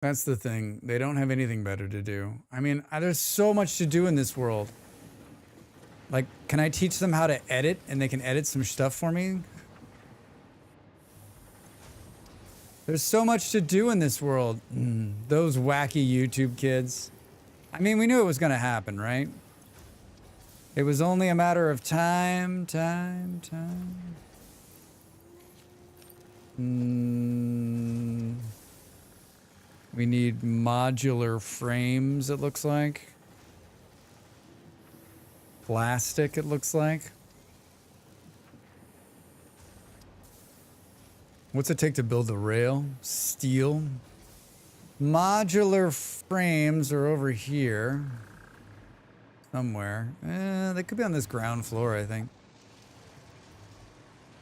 S2: That's the thing. They don't have anything better to do. I mean, there's so much to do in this world. Like, can I teach them how to edit and they can edit some stuff for me? There's so much to do in this world. Those wacky YouTube kids. I mean, we knew it was going to happen, right? It was only a matter of time. We need modular frames, it looks like. Plastic, it looks like. What's it take to build the rail? Steel. Modular frames are over here. Somewhere. They could be on this ground floor, I think.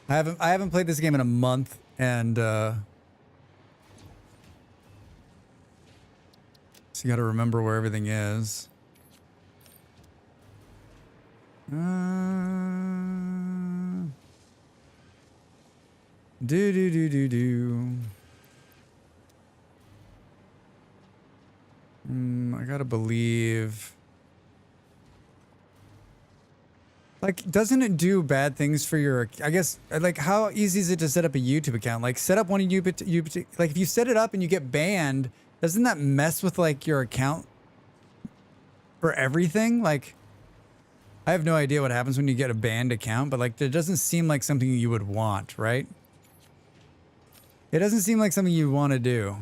S2: I haven't played this game in a month, and so you gotta remember where everything is. I gotta believe. Like, doesn't it do bad things for your, I guess, like, how easy is it to set up a YouTube account? Like, set up one of YouTube, like, if you set it up and you get banned, doesn't that mess with, like, your account for everything? Like, I have no idea what happens when you get a banned account, but, like, it doesn't seem like something you would want, right? It doesn't seem like something you want to do.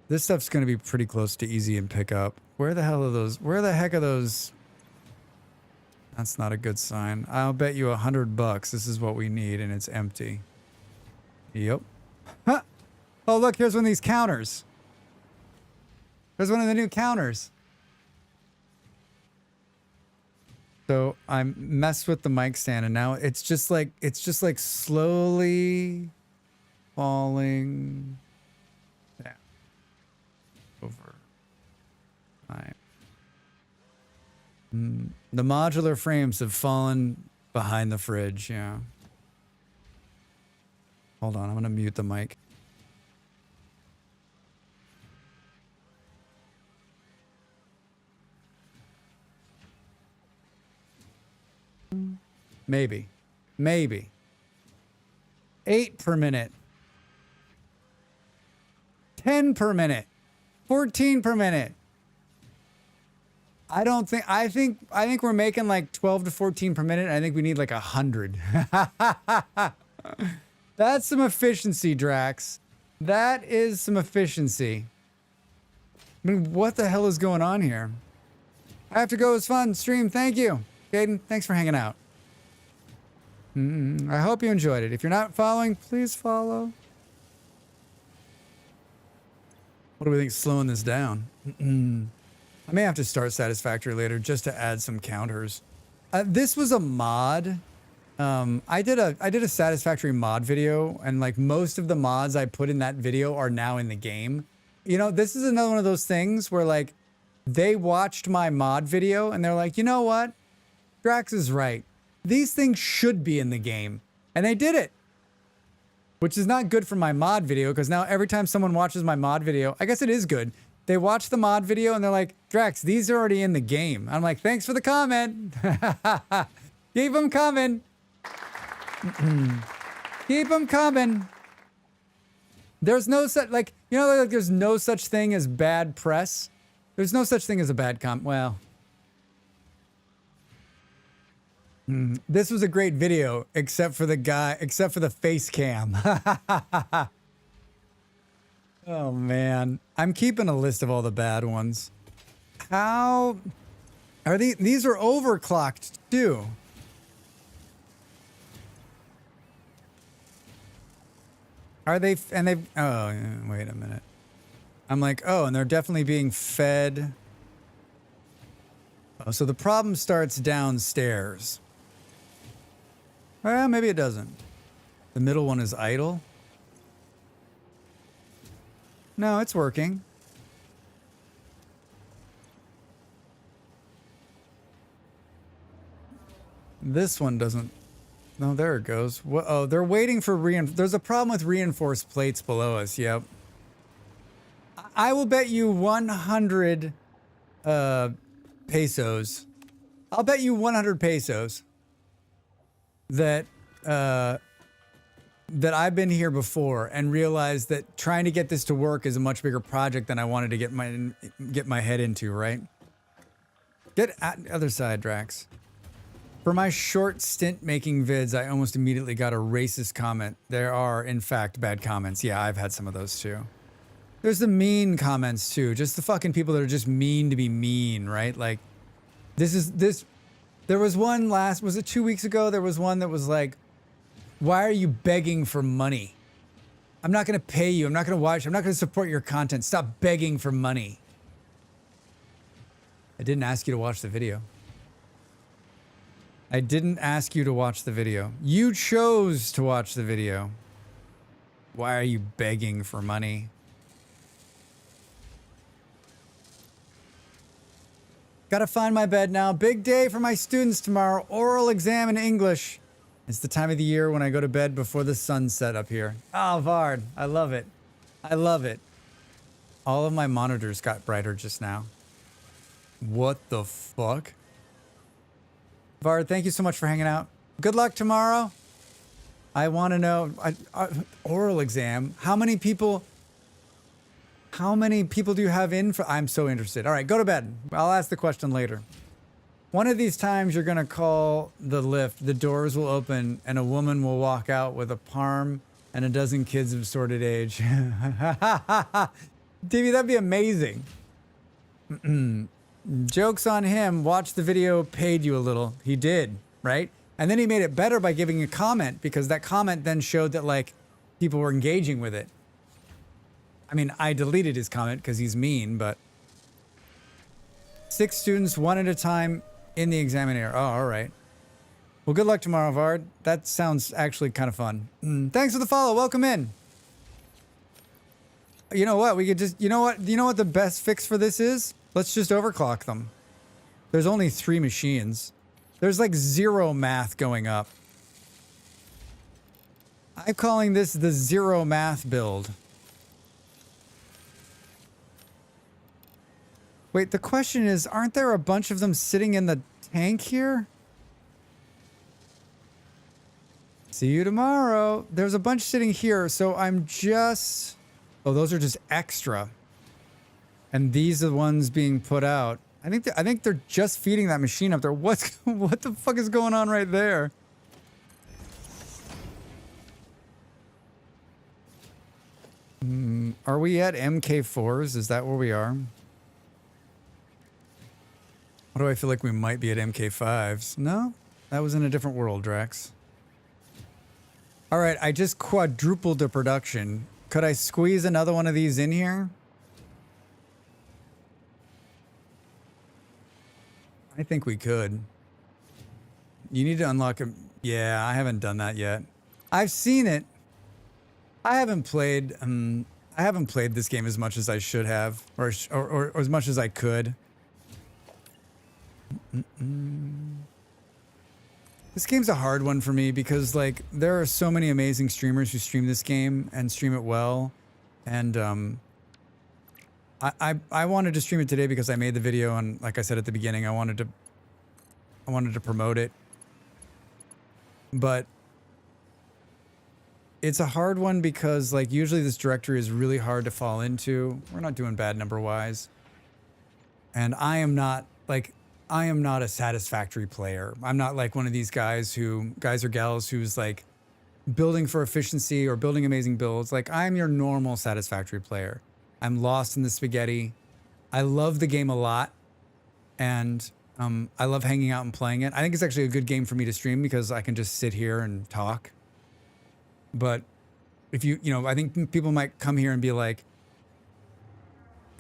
S2: This stuff's going to be pretty close to easy and pick up. Where the hell are those? Where the heck are those? That's not a good sign. I'll bet you $100 this is what we need, and it's empty. Yep. Huh. Oh, look, here's one of these counters. There's one of the new counters. So I messed with the mic stand, and now it's just like slowly falling down over time. The modular frames have fallen behind the fridge. Yeah. Hold on, I'm gonna mute the mic. Maybe. Maybe. 8 per minute. 10 per minute. 14 per minute. I think we're making like 12 to 14 per minute. I think we need like 100. That's some efficiency, Drax. That is some efficiency. I mean, what the hell is going on here? I have to go. It was fun. Stream. Thank you. Caden, thanks for hanging out. I hope you enjoyed it. If you're not following, please follow. What do we think is slowing this down? I may have to start Satisfactory later just to add some counters. This was a mod. I did a Satisfactory mod video, and like most of the mods I put in that video are now in the game. You know, this is another one of those things where like they watched my mod video and they're like, you know what? Drax is right. These things should be in the game. And they did it. Which is not good for my mod video, because now every time someone watches my mod video, I guess it is good. They watch the mod video and they're like, Drax, these are already in the game. I'm like, thanks for the comment. Keep them coming. Keep them coming. There's no such, like, you know, like there's no such thing as bad press. There's no such thing as a bad well. This was a great video, except for the face cam. Oh man, I'm keeping a list of all the bad ones. How are these are overclocked too? Are they? And they've, oh, wait a minute. I'm like, oh, and they're definitely being fed. Oh, so the problem starts downstairs. Well, maybe it doesn't. The middle one is idle. No, it's working. This one doesn't. No, there it goes. Oh, they're waiting for there's a problem with reinforced plates below us. Yep. I will bet you 100 pesos. I'll bet you 100 pesos that that I've been here before and realized that trying to get this to work is a much bigger project than I wanted to get my head into, right? Get at the other side, Drax. For my short stint making vids, I almost immediately got a racist comment. There are, in fact, bad comments. Yeah, I've had some of those too. There's the mean comments too. Just the fucking people that are just mean to be mean, right? Like, there was one was it 2 weeks ago? There was one that was like, why are you begging for money? I'm not going to pay you. I'm not going to watch. I'm not going to support your content. Stop begging for money. I didn't ask you to watch the video. I didn't ask you to watch the video. You chose to watch the video. Why are you begging for money? Gotta find my bed now. Big day for my students tomorrow. Oral exam in English. It's the time of the year when I go to bed before the sunset up here. Oh, Vard. I love it. I love it. All of my monitors got brighter just now. What the fuck? Vard, thank you so much for hanging out. Good luck tomorrow. I want to know, oral exam. How many people do you have in for? I'm so interested. All right, go to bed. I'll ask the question later. One of these times you're going to call the lift, the doors will open, and a woman will walk out with a parm and a dozen kids of assorted age. TV, that'd be amazing. Joke's on him. Watch the video, paid you a little. He did, right? And then he made it better by giving a comment, because that comment then showed that, like, people were engaging with it. I mean, I deleted his comment because he's mean, but 6 students, one at a time in the examination. Oh, all right. Well, good luck tomorrow, Vard. That sounds actually kind of fun. Thanks for the follow. Welcome in. You know what? We could just, you know what the best fix for this is? Let's just overclock them. There's only 3 machines. There's like 0 math going up. I'm calling this the 0 math build. Wait, the question is, aren't there a bunch of them sitting in the tank here? See you tomorrow. There's a bunch sitting here, so I'm just... Oh, those are just extra. And these are the ones being put out. I think they're just feeding that machine up there. What the fuck is going on right there? Are we at MK4s? Is that where we are? What do I feel like we might be at MK5s? No, that was in a different world, Drax. All right, I just quadrupled the production. Could I squeeze another one of these in here? I think we could. You need to unlock a... Yeah, I haven't done that yet. I've seen it. I haven't played this game as much as I should have, or as much as I could. This game's a hard one for me because, like, there are so many amazing streamers who stream this game and stream it well, and I wanted to stream it today because I made the video, and like I said at the beginning, I wanted to promote it, but it's a hard one because, like, usually this directory is really hard to fall into. We're not doing bad number-wise, and I am not a Satisfactory player. I'm not like one of these guys or gals who's like building for efficiency or building amazing builds. Like, I'm your normal Satisfactory player. I'm lost in the spaghetti. I love the game a lot, and I love hanging out and playing it. I think it's actually a good game for me to stream because I can just sit here and talk. But if I think people might come here and be like,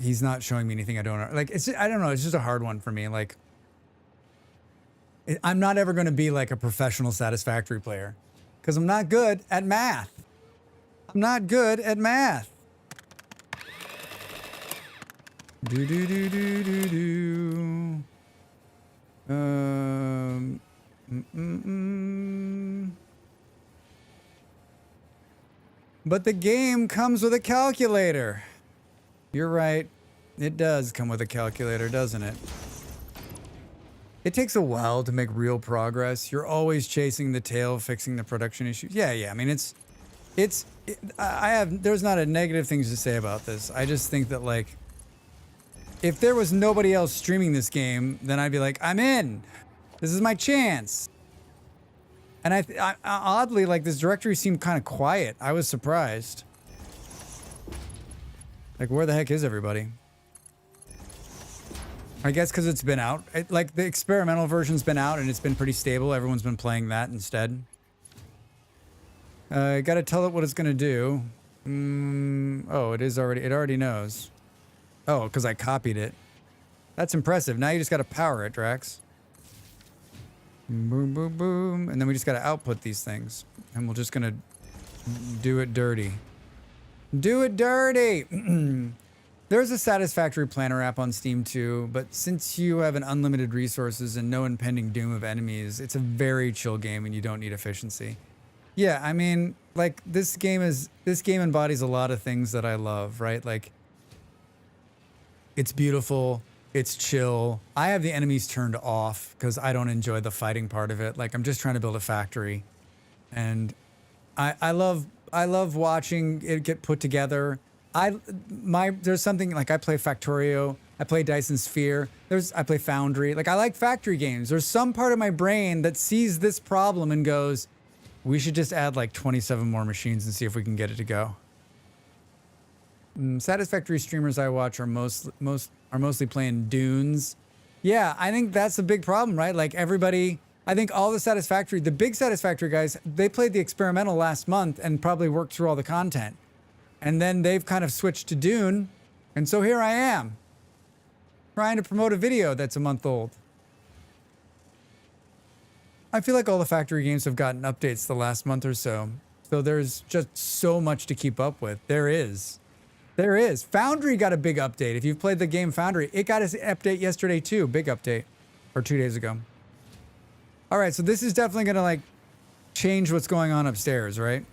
S2: he's not showing me anything I don't know. Like, I don't know. It's just a hard one for me. Like, I'm not ever going to be like a professional Satisfactory player because I'm not good at math. I'm not good at math. But the game comes with a calculator. You're right. It does come with a calculator, doesn't it? It takes a while to make real progress. You're always chasing the tail, fixing the production issues. Yeah. I mean, there's not a negative things to say about this. I just think that, like, if there was nobody else streaming this game, then I'd be like, I'm in. This is my chance. And I oddly, like, this directory seemed kind of quiet. I was surprised. Like, where the heck is everybody? I guess because it's been out. Like, the experimental version's been out and it's been pretty stable. Everyone's been playing that instead. Gotta tell it what it's gonna do. Oh, it already knows. Oh, because I copied it. That's impressive. Now you just gotta power it, Drax. Boom, boom, boom. And then we just gotta output these things. And we're just gonna do it dirty. Do it dirty! There's a Satisfactory Planner app on Steam too, but since you have an unlimited resources and no impending doom of enemies, it's a very chill game and you don't need efficiency. Yeah, I mean, like, this game embodies a lot of things that I love, right? Like, it's beautiful, it's chill. I have the enemies turned off because I don't enjoy the fighting part of it. Like, I'm just trying to build a factory. And I love watching it get put together. There's something like, I play Factorio, I play Dyson Sphere, I play Foundry. Like, I like factory games. There's some part of my brain that sees this problem and goes, we should just add like 27 more machines and see if we can get it to go. Satisfactory streamers I watch are mostly playing Dunes. Yeah, I think that's a big problem, right? Like, everybody, I think all the big Satisfactory guys, they played the experimental last month and probably worked through all the content. And then they've kind of switched to Dune. And so here I am, trying to promote a video that's a month old. I feel like all the factory games have gotten updates the last month or so. So there's just so much to keep up with. There is. Foundry got a big update. If you've played the game Foundry, it got an update yesterday too. Big update. Or 2 days ago. All right, so this is definitely going to, like, change what's going on upstairs, right?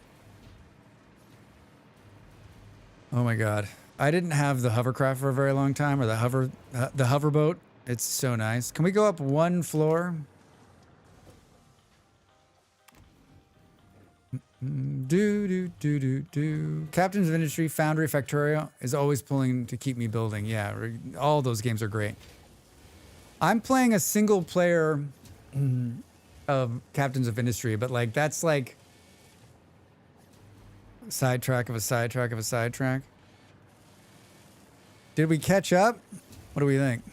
S2: Oh my God. I didn't have the hovercraft for a very long time, or the hoverboat. It's so nice. Can we go up one floor? Captains of Industry, Foundry, Factorio is always pulling to keep me building. Yeah, all those games are great. I'm playing a single player of Captains of Industry, but like that's like sidetrack of a sidetrack of a sidetrack. Did we catch up? What do we think?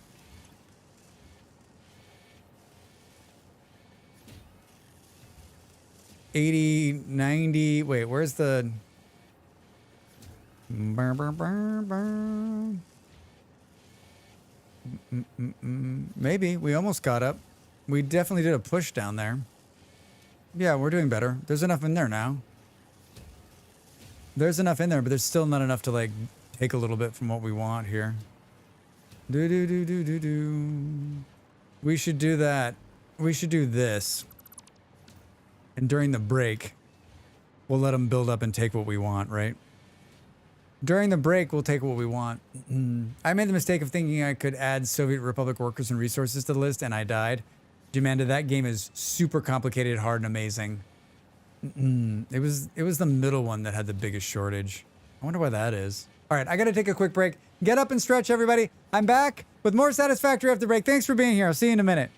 S2: $80, $90. Wait, where's the... Maybe. We almost got up. We definitely did a push down there. Yeah, we're doing better. There's enough in there now. There's enough in there, but there's still not enough to, like, take a little bit from what we want here. We should do that. We should do this. And during the break, we'll let them build up and take what we want, right? During the break, we'll take what we want. I made the mistake of thinking I could add Soviet Republic workers and resources to the list, and I died. Jamanda, that game is super complicated, hard, and amazing. It was the middle one that had the biggest shortage. I wonder why that is. All right, I got to take a quick break. Get up and stretch, everybody. I'm back with more Satisfactory after the break. Thanks for being here. I'll see you in a minute.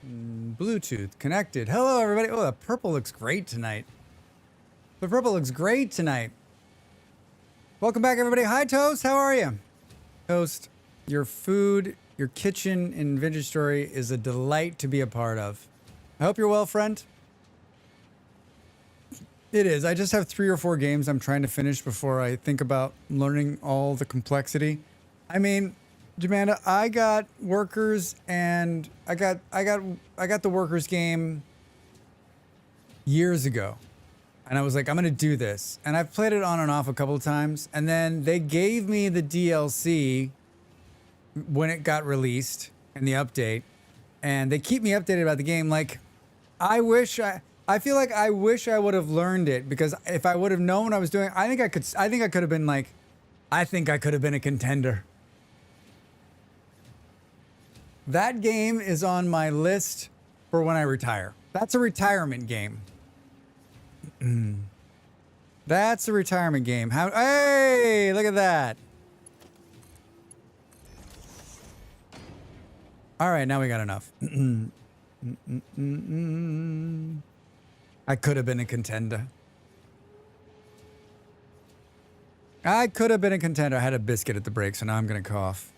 S2: Bluetooth connected. Hello, everybody. Oh, the purple looks great tonight. The purple looks great tonight. Welcome back, everybody. Hi, Toast. How are you? Toast, your food, your kitchen in Vintage Story is a delight to be a part of. I hope you're well, friend. It is. I just have 3 or 4 games I'm trying to finish before I think about learning all the complexity. I mean, Jamanda, I got Workers and I got the Workers game years ago. And I was like, I'm going to do this. And I've played it on and off a couple of times. And then they gave me the DLC when it got released in the update. And they keep me updated about the game. Like, I feel like I wish I would have learned it, because if I would have known what I was doing, I think I could have been like, I think I could have been a contender. That game is on my list for when I retire. That's a retirement game. That's a retirement game. Hey, look at that. All right, now we got enough. I could have been a contender. I could have been a contender. I had a biscuit at the break, so now I'm going to cough.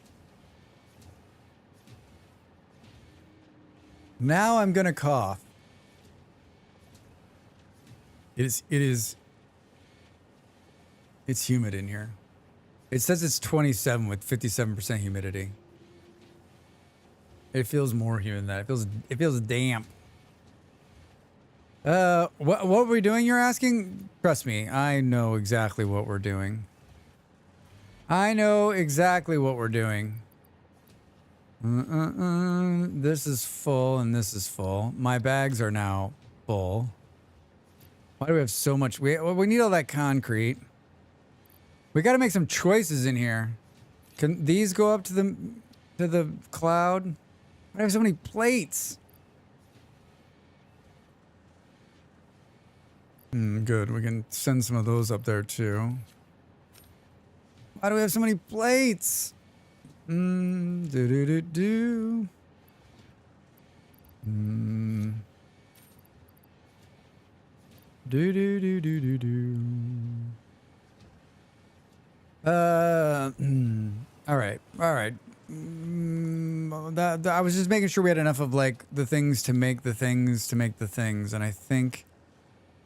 S2: Now I'm going to cough. It's humid in here. It says it's 27 with 57% humidity. It feels more humid than that. It feels damp. What were we doing, you're asking? Trust me, I know exactly what we're doing. I know exactly what we're doing. This is full and this is full. My bags are now full. Why do we have so much? We need all that concrete. We got to make some choices in here. Can these go up to the cloud? Why do I have so many plates? Good. We can send some of those up there too. Why do we have so many plates? Do. All right. I was just making sure we had enough of like the things to make the things, and I think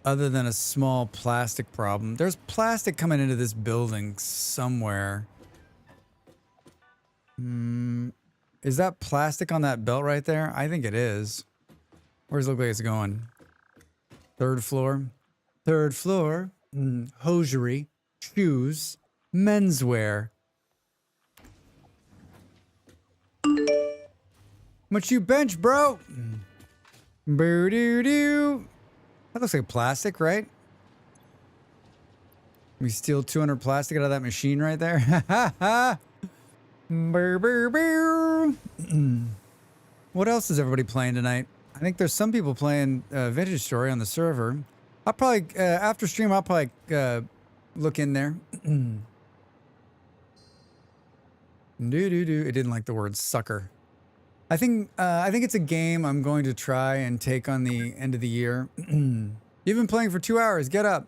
S2: other than a small plastic problem, there's plastic coming into this building somewhere. Is that plastic on that belt right there? I think it is. Where does it look like it's going? Third floor. Hosiery. Shoes. Menswear. Much you bench, bro? Boo-doo-doo. That looks like plastic, right? We steal 200 plastic out of that machine right there. What else is everybody playing tonight? I think there's some people playing Vintage Story on the server. I'll probably, after stream, I'll probably look in there. It didn't like the word sucker. I think it's a game I'm going to try and take on the end of the year. You've been playing for 2 hours. Get up.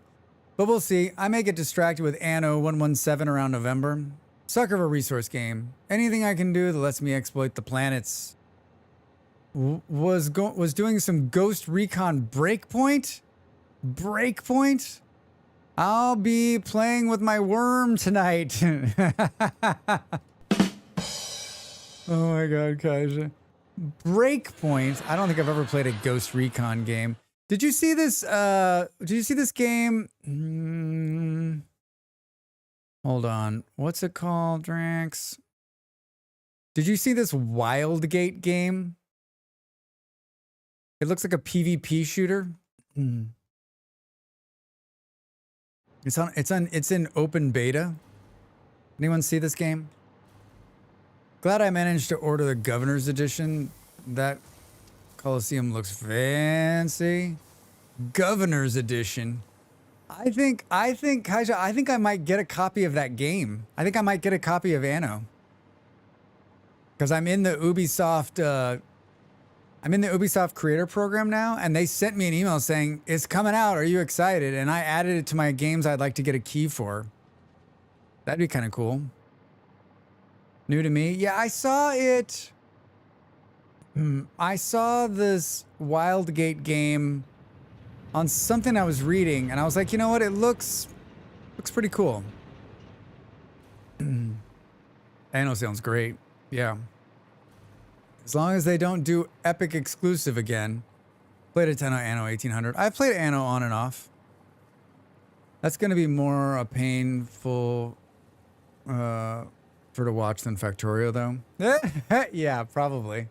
S2: But we'll see. I may get distracted with Anno 117 around November. Sucker of a resource game. Anything I can do that lets me exploit the planets. Was doing some Ghost Recon Breakpoint? Breakpoint? I'll be playing with my worm tonight. Oh my god, Kaija. Breakpoint. I don't think I've ever played a Ghost Recon game. Did you see this game? Hold on. What's it called, Drax? Did you see this Wildgate game? It looks like a PvP shooter. It's in open beta. Anyone see this game? Glad I managed to order the Governor's Edition. That Coliseum looks fancy. Governor's Edition. I think, Kaija, I think I might get a copy of that game. I think I might get a copy of Anno. Because I'm in the Ubisoft, I'm in the Ubisoft Creator Program now, and they sent me an email saying, it's coming out, are you excited? And I added it to my games I'd like to get a key for. That'd be kind of cool. New to me? Yeah, I saw it. I saw this Wildgate game on something I was reading, and I was like, you know what? It looks pretty cool. Anno sounds great. Yeah. As long as they don't do Epic exclusive again. Played a ton of Anno 1800. I've played Anno on and off. That's going to be more a painful for to watch than Factorio, though. Yeah, probably.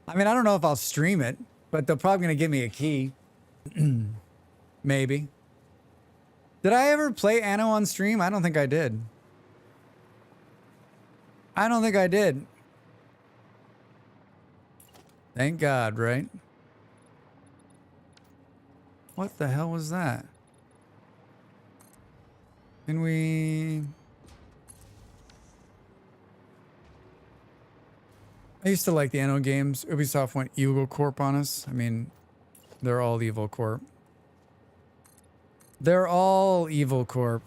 S2: I mean, I don't know if I'll stream it, but they're probably going to give me a key. Maybe. Did I ever play Anno on stream? I don't think I did. I don't think I did. Thank God, right? What the hell was that? Can we... I used to like the Anno games. Ubisoft went Evil Corp on us. I mean, they're all Evil Corp. They're all Evil Corp.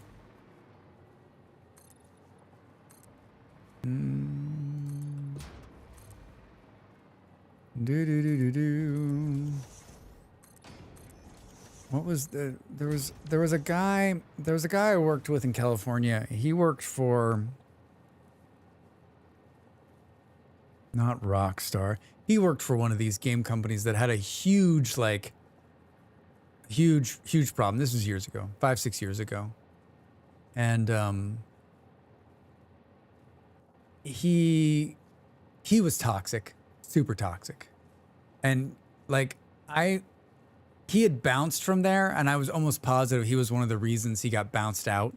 S2: What was the there was a guy I worked with in California. He worked for not Rockstar. He worked for one of these game companies that had a huge huge problem. This was years ago, 5-6 years ago. And he was toxic, super toxic. And like he had bounced from there, and I was almost positive he was one of the reasons he got bounced out.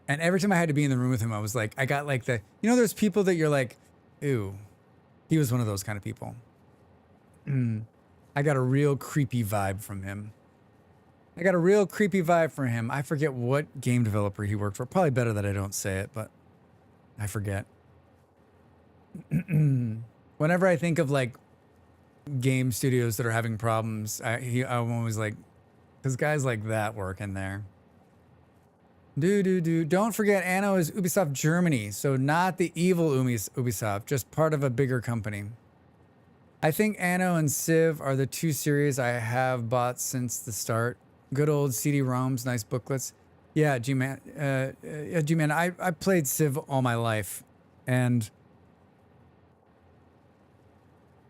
S2: And every time I had to be in the room with him, I was like, I got like there's people that you're like, ew. He was one of those kind of people. I got a real creepy vibe from him. I forget what game developer he worked for. Probably better that I don't say it, but I forget. Whenever I think of like game studios that are having problems, I'm always like, there's guys like that working there. Don't forget, Anno is Ubisoft Germany, so not the evil Ubisoft, just part of a bigger company. I think Anno and Civ are the two series I have bought since the start. Good old CD-ROMs, nice booklets. Yeah, G-Man. G-Man, I played Civ all my life, and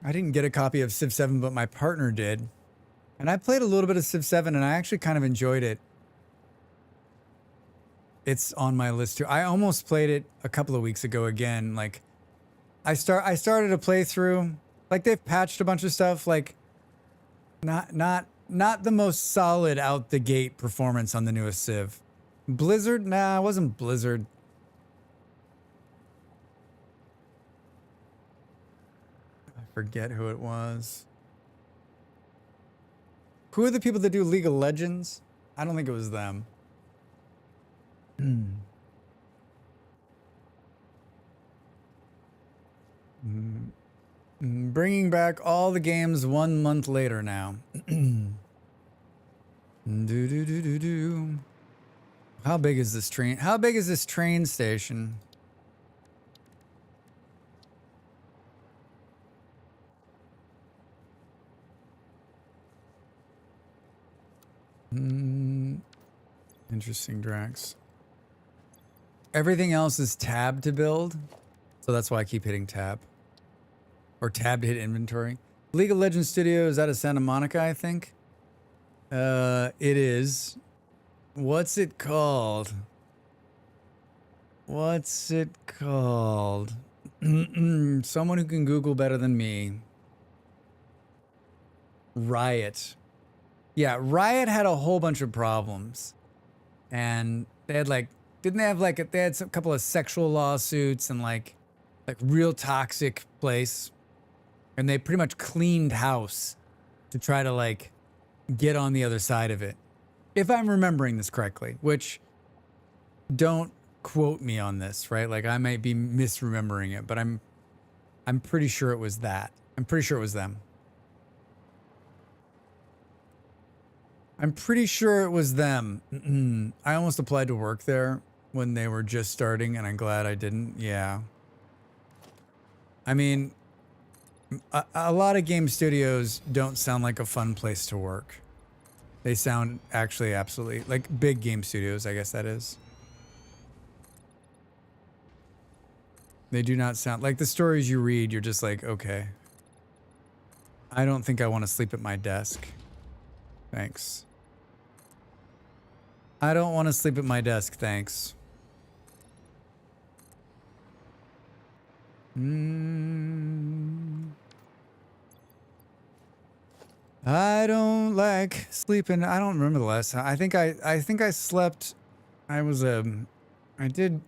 S2: I didn't get a copy of Civ 7, but my partner did. And I played a little bit of Civ 7, and I actually kind of enjoyed it. It's on my list too. I almost played it a couple of weeks ago again. Like, I started a playthrough. Like, they've patched a bunch of stuff. Like, not the most solid out the gate performance on the newest Civ. Blizzard? Nah, it wasn't Blizzard. I forget who it was. Who are the people that do League of Legends? I don't think it was them. Bringing back all the games 1 month later now. How big is this train? How big is this train station? Interesting, Drax. Everything else is tab to build, so that's why I keep hitting tab. Or tab to hit inventory. League of Legends Studio is out of Santa Monica, I think. It is. What's it called? Someone who can Google better than me. Riot. Yeah, Riot had a whole bunch of problems. And they had like, didn't they have like, they had a couple of sexual lawsuits and like real toxic place. And they pretty much cleaned house to try to like get on the other side of it. If I'm remembering this correctly, which don't quote me on this, right? Like I might be misremembering it, but I'm pretty sure it was that. I'm pretty sure it was them. I'm pretty sure it was them. I almost applied to work there when they were just starting, and I'm glad I didn't. Yeah. I mean, a lot of game studios don't sound like a fun place to work. They sound actually absolutely like big game studios, I guess that is. They do not sound like the stories you read. You're just like, okay. I don't think I want to sleep at my desk. Thanks. I don't want to sleep at my desk, thanks. I don't like sleeping. I don't remember the last time. I think I slept. I was I did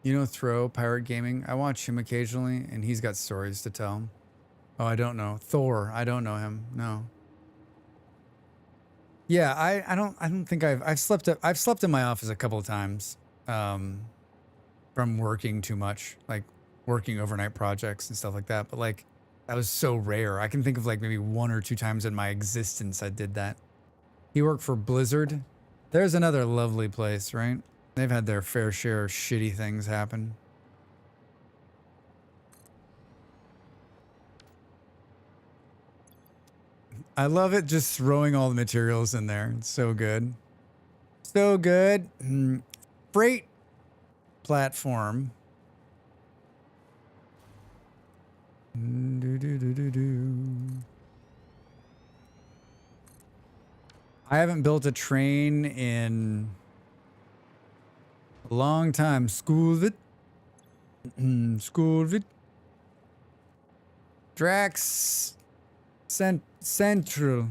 S2: you know, Throw Pirate Gaming. I watch him occasionally, and he's got stories to tell. Oh, I don't know. Thor. I don't know him. No. Yeah, I don't think I've slept in my office a couple of times from working too much, like working overnight projects and stuff like that. But like that was so rare. I can think of like maybe 1 or 2 times in my existence I did that. He worked for Blizzard. There's another lovely place, right? They've had their fair share of shitty things happen. I love it just throwing all the materials in there. It's so good. So good. Freight platform. I haven't built a train in a long time. School it. School it. Drax Central.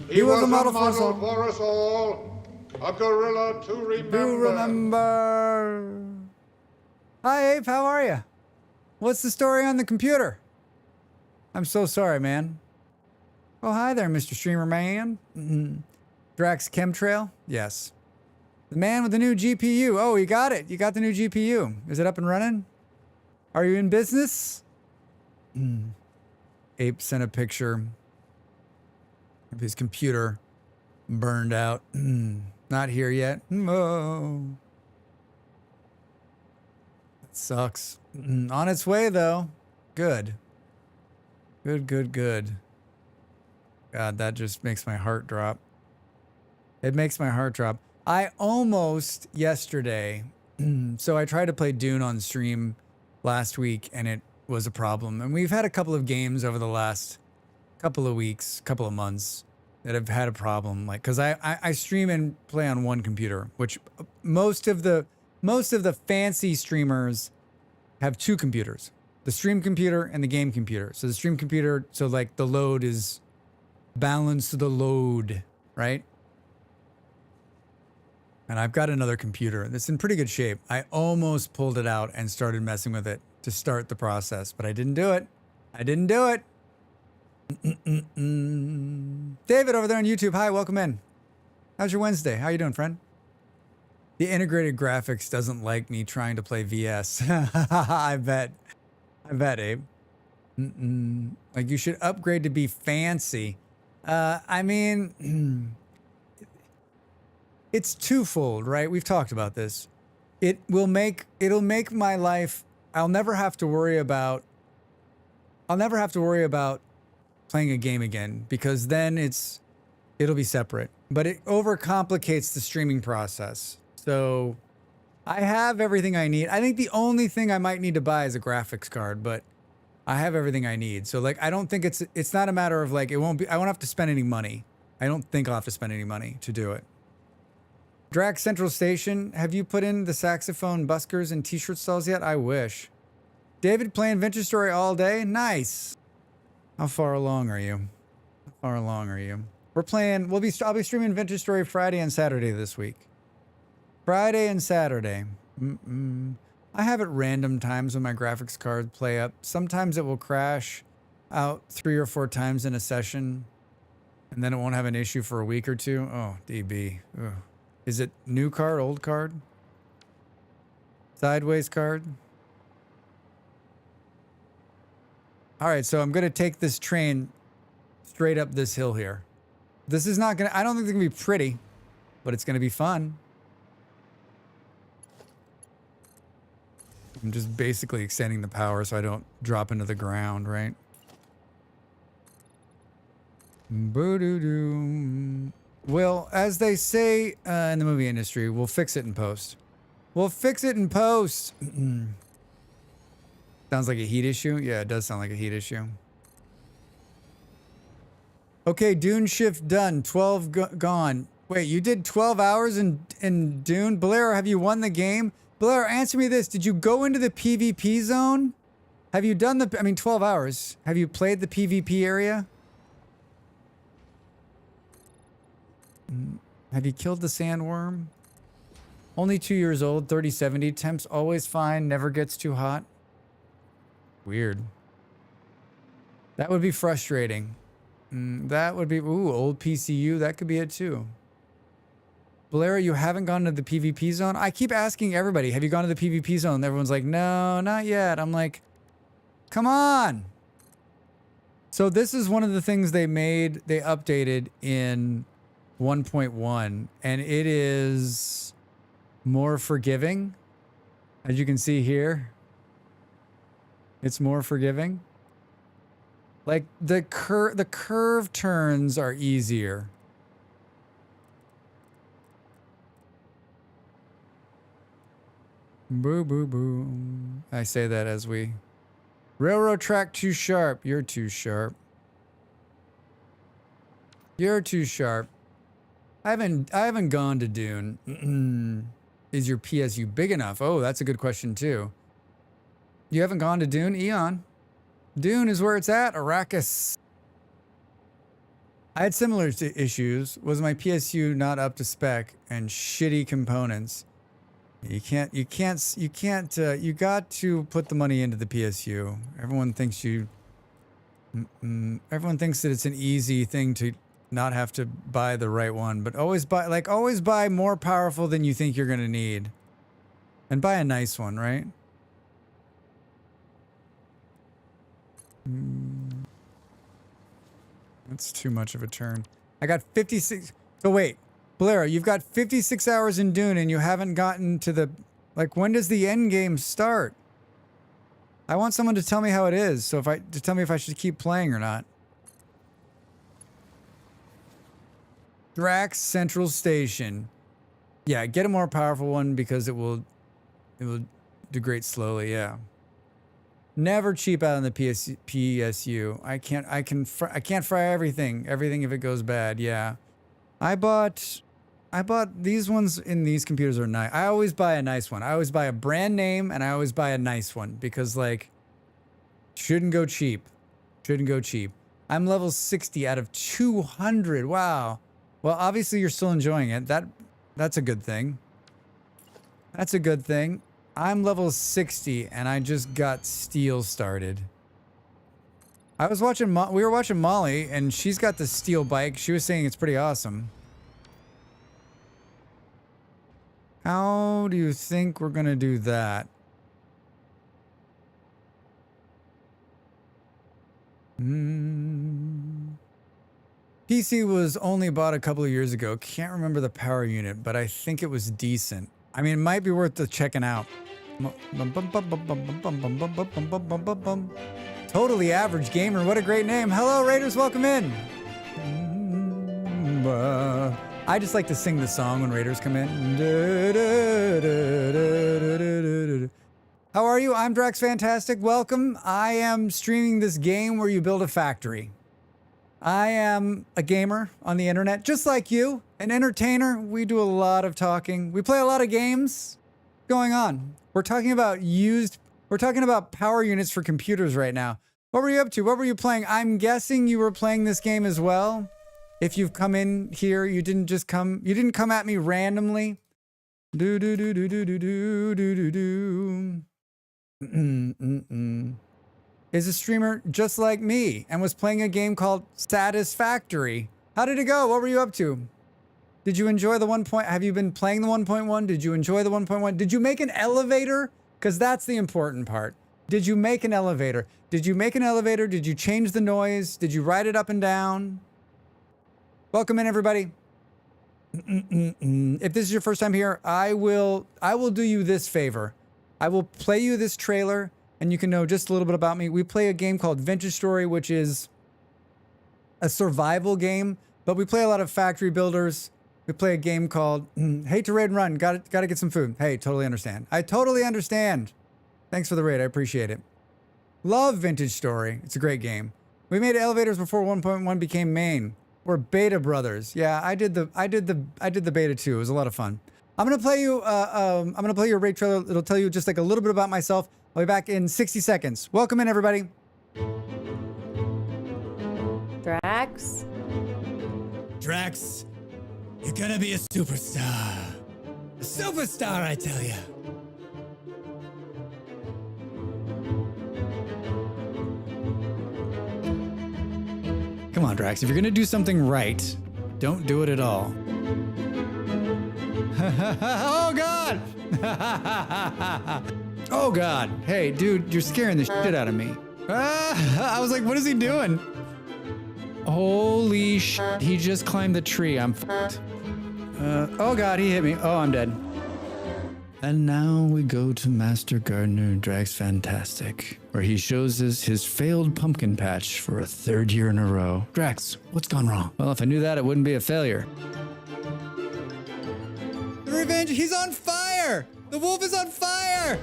S7: He was a model for us all. A gorilla to remember.
S2: Do remember. Hi, Ape. How are you? What's the story on the computer? I'm so sorry, man. Oh, hi there, Mr. Streamer Man. Drax Chemtrail? Yes. The man with the new GPU. Oh, you got it. You got the new GPU. Is it up and running? Are you in business? Ape sent a picture of his computer burned out. Not here yet. Oh. That sucks. On its way, though. Good. Good. God, that just makes my heart drop. It makes my heart drop. I almost yesterday, so I tried to play Dune on stream last week, and it was a problem. And we've had a couple of games over the last couple of weeks, couple of months that have had a problem. Like, because I stream and play on one computer, which most of the fancy streamers have 2 computers, the stream computer and the game computer. So the stream computer, so like the load is balanced to the load, right? And I've got another computer that's in pretty good shape. I almost pulled it out and started messing with it to start the process, but I didn't do it. David over there on YouTube. Hi, welcome in. How's your Wednesday? How you doing, friend? The integrated graphics doesn't like me trying to play VS. I bet, Abe. Like you should upgrade to be fancy. I mean, it's twofold, right? We've talked about this. It'll make my life. I'll never have to worry about playing a game again, because then it'll be separate. But it overcomplicates the streaming process. So I have everything I need. I think the only thing I might need to buy is a graphics card, but I have everything I need. So like, I don't think it's not a matter of like, I won't have to spend any money. I don't think I'll have to spend any money to do it. Drax Central Station, have you put in the saxophone buskers and t-shirt stalls yet? I wish. David playing Venture Story all day? Nice. How far along are you? We're playing, I'll be streaming Venture Story Friday and Saturday this week. Friday and Saturday. I have at random times when my graphics card play up. Sometimes it will crash out 3 or 4 times in a session, and then it won't have an issue for a week or 2. Oh, DB. Ugh. Is it new card, old card? Sideways card. All right, so I'm going to take this train straight up this hill here. This is not going to, I don't think it's going to be pretty, but it's going to be fun. I'm just basically extending the power so I don't drop into the ground, right? Boo-doo-doo. Well, as they say in the movie industry, we'll fix it in post. We'll fix it in post. Sounds like a heat issue? Yeah, it does sound like a heat issue. Okay, Dune shift done. 12 gone. Wait, you did 12 hours in Dune? Bolero, have you won the game? Bolero, answer me this. Did you go into the PvP zone? Have you done the... I mean, 12 hours. Have you played the PvP area? Have you killed the sandworm? Only 2 years old, 3070. Temps always fine, never gets too hot. Weird. That would be frustrating. That would be... Ooh, old PCU. That could be it too. Bolero, you haven't gone to the PvP zone? I keep asking everybody, have you gone to the PvP zone? And everyone's like, no, not yet. I'm like, come on. So this is one of the things they updated in 1.1, and it is more forgiving. As you can see here, it's more forgiving. Like the curve turns are easier. Boo, boo, boo. I say that as we... Railroad track too sharp. You're too sharp. You're too sharp. I haven't gone to Dune. Is your PSU big enough? Oh, that's a good question too. You haven't gone to Dune, Eon? Dune is where it's at, Arrakis. I had similar issues. Was my PSU not up to spec and shitty components? You got to put the money into the PSU. Everyone thinks that it's an easy thing to not have to buy the right one, but always buy more powerful than you think you're going to need. And buy a nice one, right? That's too much of a turn. I got 56. So wait. Bolero, you've got 56 hours in Dune and you haven't gotten to the... Like, when does the end game start? I want someone to tell me how it is, so to tell me if I should keep playing or not. Drax Central Station. Yeah, get a more powerful one because it will degrade slowly, yeah. Never cheap out on the PSU. I can't fry everything if it goes bad, yeah. I bought these ones in these computers are nice. I always buy a nice one. I always buy a brand name and I always buy a nice one because like shouldn't go cheap. Shouldn't go cheap. I'm level 60 out of 200. Wow. Well, obviously you're still enjoying it. That's a good thing. That's a good thing. I'm level 60 and I just got steel started. I was watching we were watching Molly and she's got the steel bike. She was saying it's pretty awesome. How do you think we're gonna do that? PC was only bought a couple of years ago. Can't remember the power unit, but I think it was decent. I mean, it might be worth checking out. Totally average gamer. What a great name. Hello, Raiders. Welcome in. I just like to sing the song when Raiders come in. How are you? I'm Drax Fantastic. Welcome. I am streaming this game where you build a factory. I am a gamer on the internet, just like you, an entertainer. We do a lot of talking. We play a lot of games. What's going on? We're talking about power units for computers right now. What were you up to? What were you playing? I'm guessing you were playing this game as well. If you've come in here, you didn't come at me randomly. Is a streamer just like me and was playing a game called Satisfactory. How did it go? What were you up to? Did you enjoy the 1. Have you been playing the 1.1? Did you enjoy the 1.1? Did you make an elevator? Because that's the important part. Did you make an elevator? Did you make an elevator? Did you change the noise? Did you ride it up and down? Welcome in, everybody. If this is your first time here, I will do you this favor. I will play you this trailer, and you can know just a little bit about me. We play a game called Vintage Story, which is a survival game, but we play a lot of factory builders. We play a game called Hate to Raid and Run. Got to get some food. Hey, totally understand. I totally understand. Thanks for the raid. I appreciate it. Love Vintage Story. It's a great game. We made elevators before 1.1 became main. We're beta brothers. Yeah, I did the beta too. It was a lot of fun. I'm gonna play you a raid trailer. It'll tell you just like a little bit about myself. I'll be back in 60 seconds. Welcome in, everybody.
S8: Drax?
S1: Drax, you're gonna be a superstar. A superstar, I tell you. Come on, Drax. If you're gonna do something right, don't do it at all. Oh, God! Oh, God. Hey, dude, you're scaring the shit out of me. I was like, what is he doing? Holy shit. He just climbed the tree. I'm fucked. Oh, God, he hit me. Oh, I'm dead. And now we go to Master Gardener Drax Fantastic, where he shows us his failed pumpkin patch for a 3rd year in a row. Drax, what's gone wrong? Well, if I knew that, it wouldn't be a failure. The revenge, he's on fire! The wolf is on fire!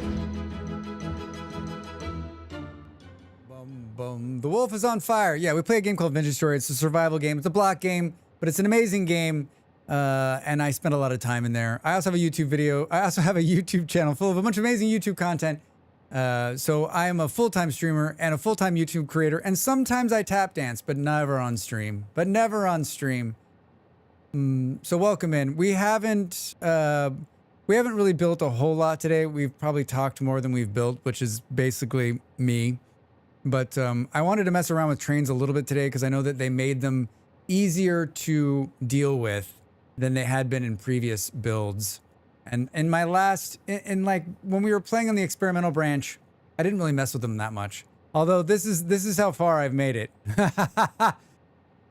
S1: Boom, boom. The wolf is on fire. Yeah, we play a game called Vintage Story. It's a survival game. It's a block game, but it's an amazing game. And I spent a lot of time in there. I also have a YouTube video. I also have a YouTube channel full of a bunch of amazing YouTube content. So I am a full-time streamer and a full-time YouTube creator. And sometimes I tap dance, but never on stream. So welcome in. We haven't really built a whole lot today. We've probably talked more than we've built, which is basically me. But I wanted to mess around with trains a little bit today because I know that they made them easier to deal with than they had been in previous builds. And in my last, like when we were playing on the experimental branch, I didn't really mess with them that much. Although this is how far I've made it.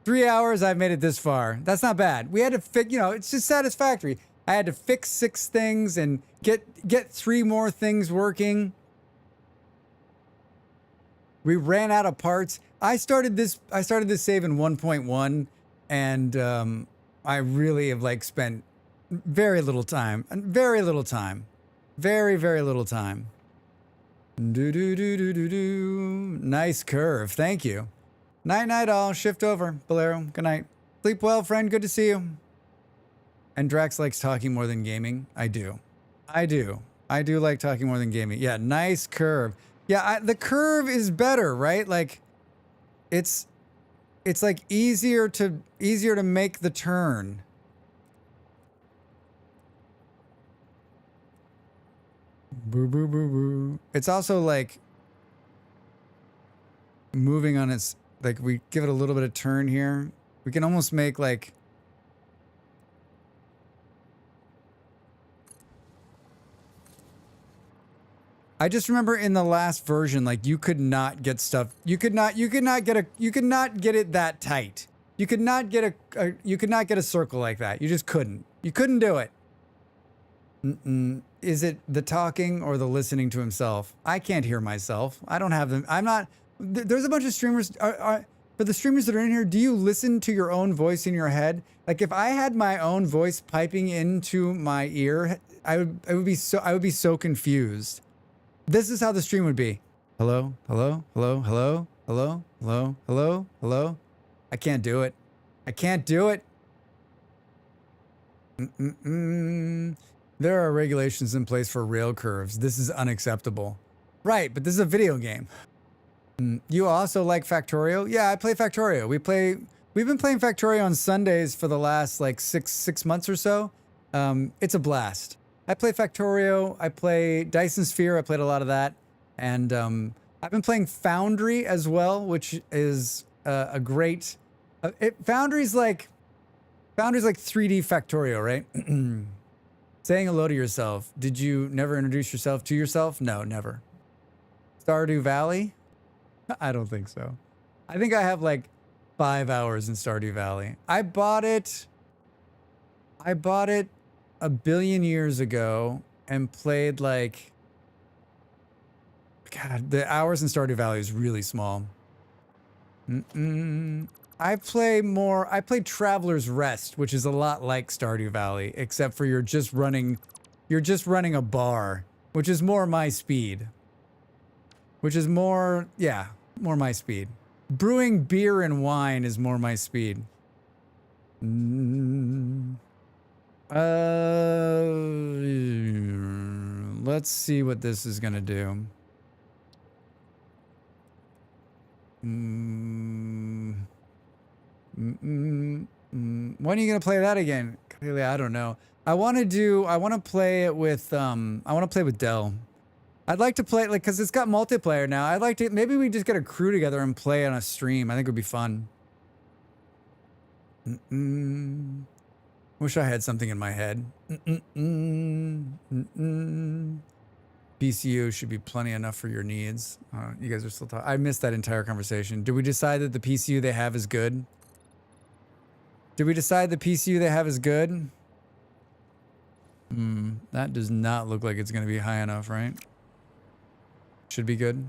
S1: 3 hours, I've made it this far. That's not bad. We had to fix, it's just Satisfactory. I had to fix 6 things and get 3 more things working. We ran out of parts. I started this save in 1.1, and I really have like spent very little time. Very little time. Very, very little time. Nice curve. Thank you. Night, night all. Shift over. Bolero. Good night. Sleep well, friend. Good to see you. And Drax likes talking more than gaming. I do. I do like talking more than gaming. Yeah, nice curve. Yeah, the curve is better, right? Like, it's like easier to make the turn. Boo, boo, boo, boo. It's also like moving on its, like we give it a little bit of turn here. We can almost make like, I just remember in the last version, like you could not get stuff. You could not get it that tight. You could not get a circle like that. You just couldn't. You couldn't do it. Is it the talking or the listening to himself? I can't hear myself. I don't have them. I'm not. There's a bunch of streamers. For the streamers that are in here, do you listen to your own voice in your head? Like if I had my own voice piping into my ear, I would be so confused. This is how the stream would be. Hello, hello, hello, hello, hello, hello, hello, hello. I can't do it. I can't do it. There are regulations in place for rail curves. This is unacceptable. Right, but this is a video game. You also like Factorio? Yeah, I play Factorio. We've been playing Factorio on Sundays for the last like six months or so. It's a blast. I play Factorio. I play Dyson Sphere. I played a lot of that. And I've been playing Foundry as well, which is a great... Foundry's like... Foundry's like 3D Factorio, right? Saying hello to yourself. Did you never introduce yourself to yourself? No, never. Stardew Valley? I don't think so. I think I have like 5 hours in Stardew Valley. I bought it a billion years ago and played like, God, the hours in Stardew Valley is really small. I played Traveler's Rest, which is a lot like Stardew Valley, except for you're just running a bar, which is more my speed. Which is more my speed. Brewing beer and wine is more my speed. Let's see what this is gonna do. When are you gonna play that again? Clearly, I don't know. I want to play it with Dell. I'd like to play it like, cause it's got multiplayer now. I'd like to, maybe we just get a crew together and play on a stream. I think it would be fun. Wish I had something in my head. PCU should be plenty enough for your needs. You guys are still talking. I missed that entire conversation. Did we decide that the PCU they have is good? Did we decide the PCU they have is good? That does not look like it's going to be high enough, right? Should be good.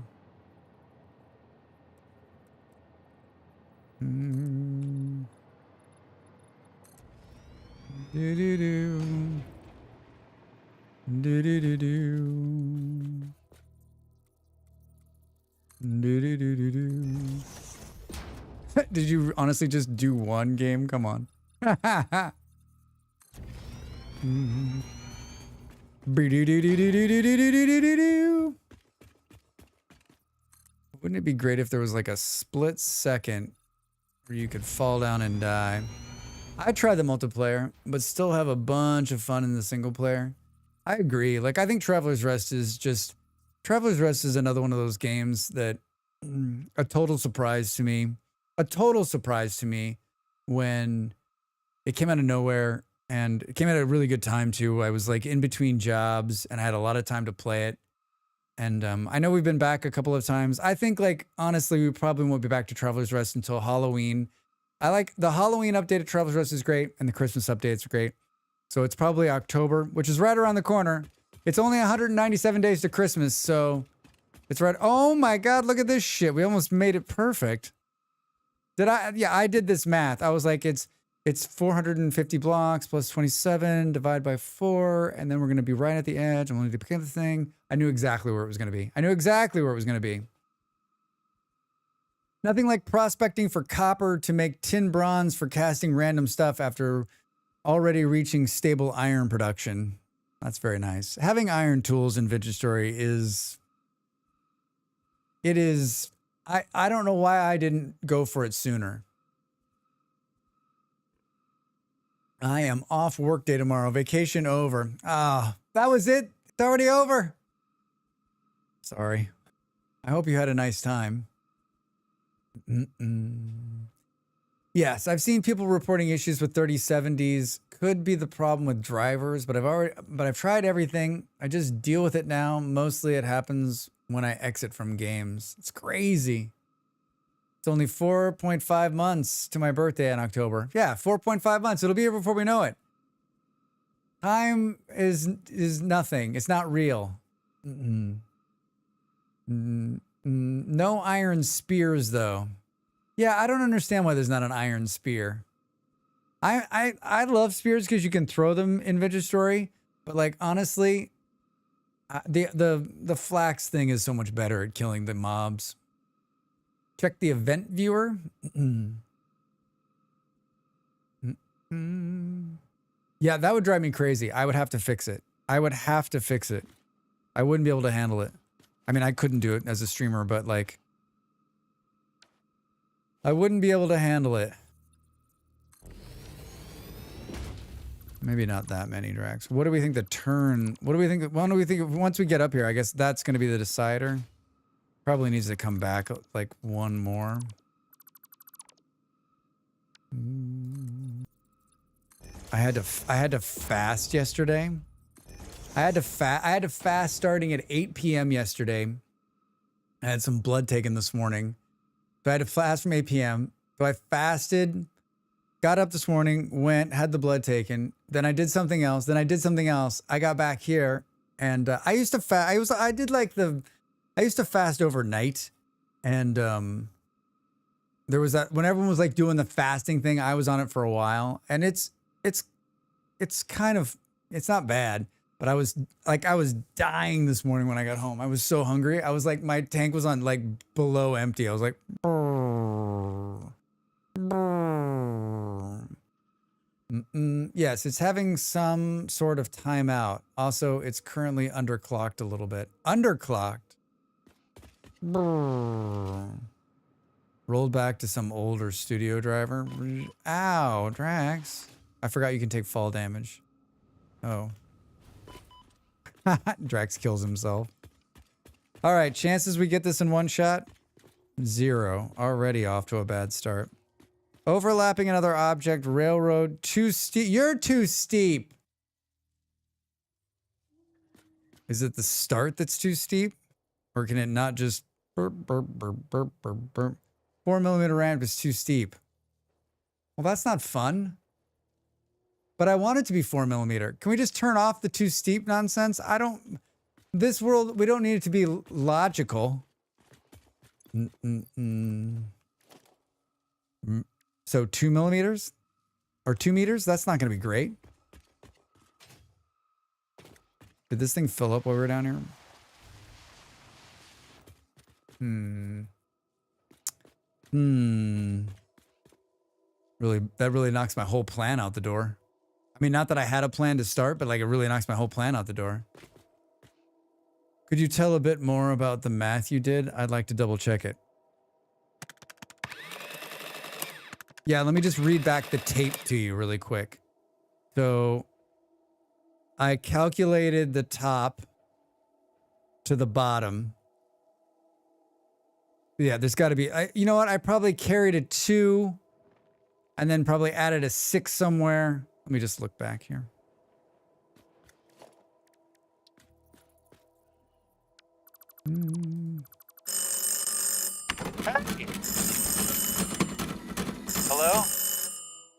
S1: Did you honestly just do one game? Come on. Wouldn't it be great if there was like a split second where you could fall down and die? I tried the multiplayer, but still have a bunch of fun in the single player. I agree. Like, I think Traveler's Rest is another one of those games that a total surprise to me. A total surprise to me when it came out of nowhere, and it came out at a really good time too. I was like in between jobs and I had a lot of time to play it. And I know we've been back a couple of times. I think, like, honestly, we probably won't be back to Traveler's Rest until Halloween. I like the Halloween update of Traveler's Rest is great, and the Christmas updates are great. So it's probably October, which is right around the corner. It's only 197 days to Christmas, so it's right. Oh my God, look at this shit. We almost made it perfect. Did I? Yeah, I did this math. I was like, it's 450 blocks plus 27 divided by 4, and then we're going to be right at the edge. I'm going to pick up the thing. I knew exactly where it was going to be. Nothing like prospecting for copper to make tin bronze for casting random stuff after already reaching stable iron production. That's very nice. Having iron tools in Vintage Story is... I don't know why I didn't go for it sooner. I am off work day tomorrow. Vacation over. That was it. It's already over. Sorry. I hope you had a nice time. Yes, I've seen people reporting issues with 3070s. Could be the problem with drivers, but I've tried everything. I just deal with it now. Mostly it happens when I exit from games. It's crazy. It's only 4.5 months to my birthday in October. Yeah, 4.5 months. It'll be here before we know it. Time is nothing. It's not real. No iron spears, though. Yeah, I don't understand why there's not an iron spear. I love spears because you can throw them in Vintage Story, but like honestly, the flax thing is so much better at killing the mobs. Check the event viewer. Yeah, that would drive me crazy. I would have to fix it. I wouldn't be able to handle it. I mean, I couldn't do it as a streamer, but like, I wouldn't be able to handle it. Maybe not that many Drax. What do we think the turn? What do we think? When do we think? Once we get up here, I guess that's going to be the decider. Probably needs to come back like one more. I had to fast yesterday. I had to fast starting at 8 p.m. yesterday. I had some blood taken this morning. So I had to fast from 8 p.m. So I fasted, got up this morning, went, had the blood taken. Then I did something else. Then I did something else. I got back here and I used to fast. I used to fast overnight. And there was that when everyone was like doing the fasting thing, I was on it for a while. And it's kind of, it's not bad. But I was dying this morning when I got home. I was so hungry. I was like, my tank was on like below empty. I was like, brrr, brrr. Yes, it's having some sort of timeout. Also, it's currently underclocked a little bit. Underclocked. Brrr. Rolled back to some older studio driver. Ow, Drax. I forgot you can take fall damage. Oh. Drax kills himself. All right, chances we get this in one shot? 0. Already off to a bad start. Overlapping another object, railroad, too steep. You're too steep. Is it the start that's too steep? Or can it not just burp, burp, burp, burp, burp, burp? 4mm ramp is too steep. Well, that's not fun. But I want it to be 4mm. Can we just turn off the too steep nonsense? This world, we don't need it to be logical. So 2mm? Or 2 meters? That's not going to be great. Did this thing fill up while we were down here? That really knocks my whole plan out the door. I mean, not that I had a plan to start, but like it really knocks my whole plan out the door. Could you tell a bit more about the math you did? I'd like to double check it. Yeah, let me just read back the tape to you really quick. So I calculated the top to the bottom. Yeah, there's got to be, you know what? I probably carried a 2 and then probably added a 6 somewhere. Let me just look back here. Hello?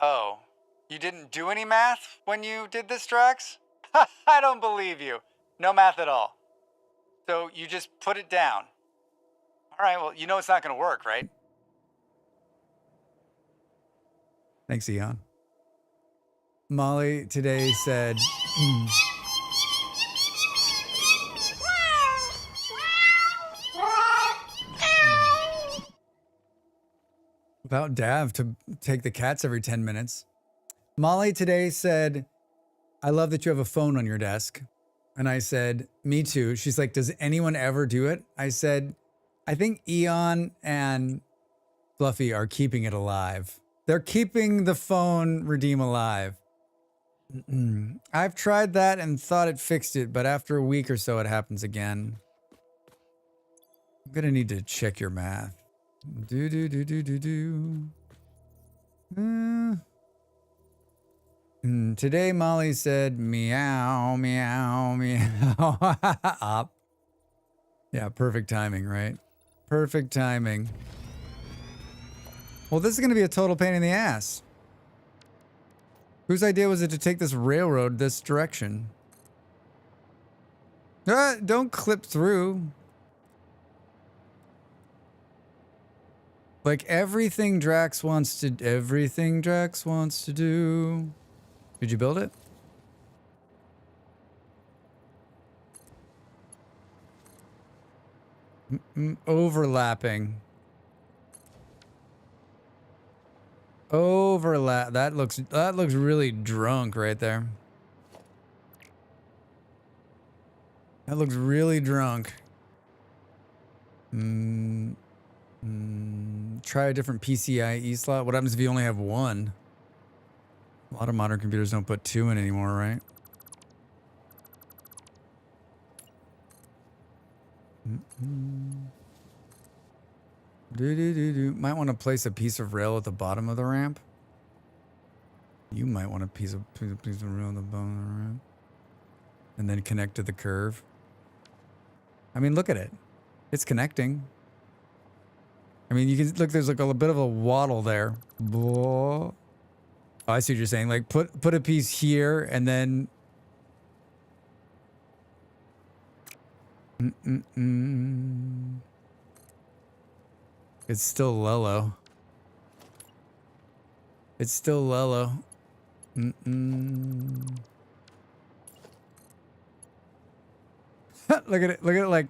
S1: Oh, you didn't do any math when you did this, Drax? I don't believe you. No math at all. So you just put it down. All right, well, you know it's not going to work, right? Thanks, Eon. Molly today said... About Dav to take the cats every 10 minutes. Molly today said, I love that you have a phone on your desk. And I said, me too. She's like, does anyone ever do it? I said, I think Eon and Fluffy are keeping it alive. They're keeping the phone redeem alive. I've tried that and thought it fixed it, but after a week or so, it happens again. I'm gonna need to check your math. Today, Molly said, meow, meow, meow. Up. Yeah, perfect timing, right? Perfect timing. Well, this is going to be a total pain in the ass. Whose idea was it to take this railroad this direction? Don't clip through. Like everything Drax wants to do. Did you build it? Overlapping. Overlap. That looks really drunk right there. That looks really drunk. Try a different PCIe slot. What happens if you only have one? A lot of modern computers don't put 2 in anymore, right? Might want to place a piece of rail at the bottom of the ramp. You might want a piece of real the bone around. And then connect to the curve. I mean, look at it. It's connecting. I mean, you can look, there's like a bit of a waddle there. Oh, I see what you're saying. Like put a piece here and then It's still Lello. It's still Lello. Look at it. Look at it like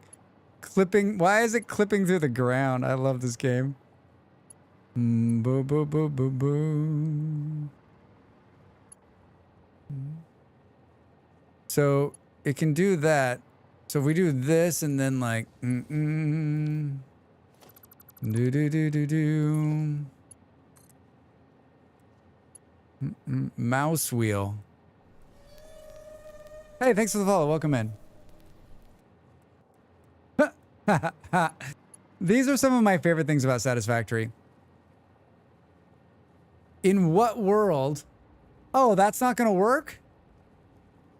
S1: clipping. Why is it clipping through the ground? I love this game. Boo, boo, boo, boo, boo. So it can do that. So if we do this and then like do do do do do mouse wheel. Hey, thanks for the follow. Welcome in. These are some of my favorite things about Satisfactory. In what world? Oh, that's not going to work?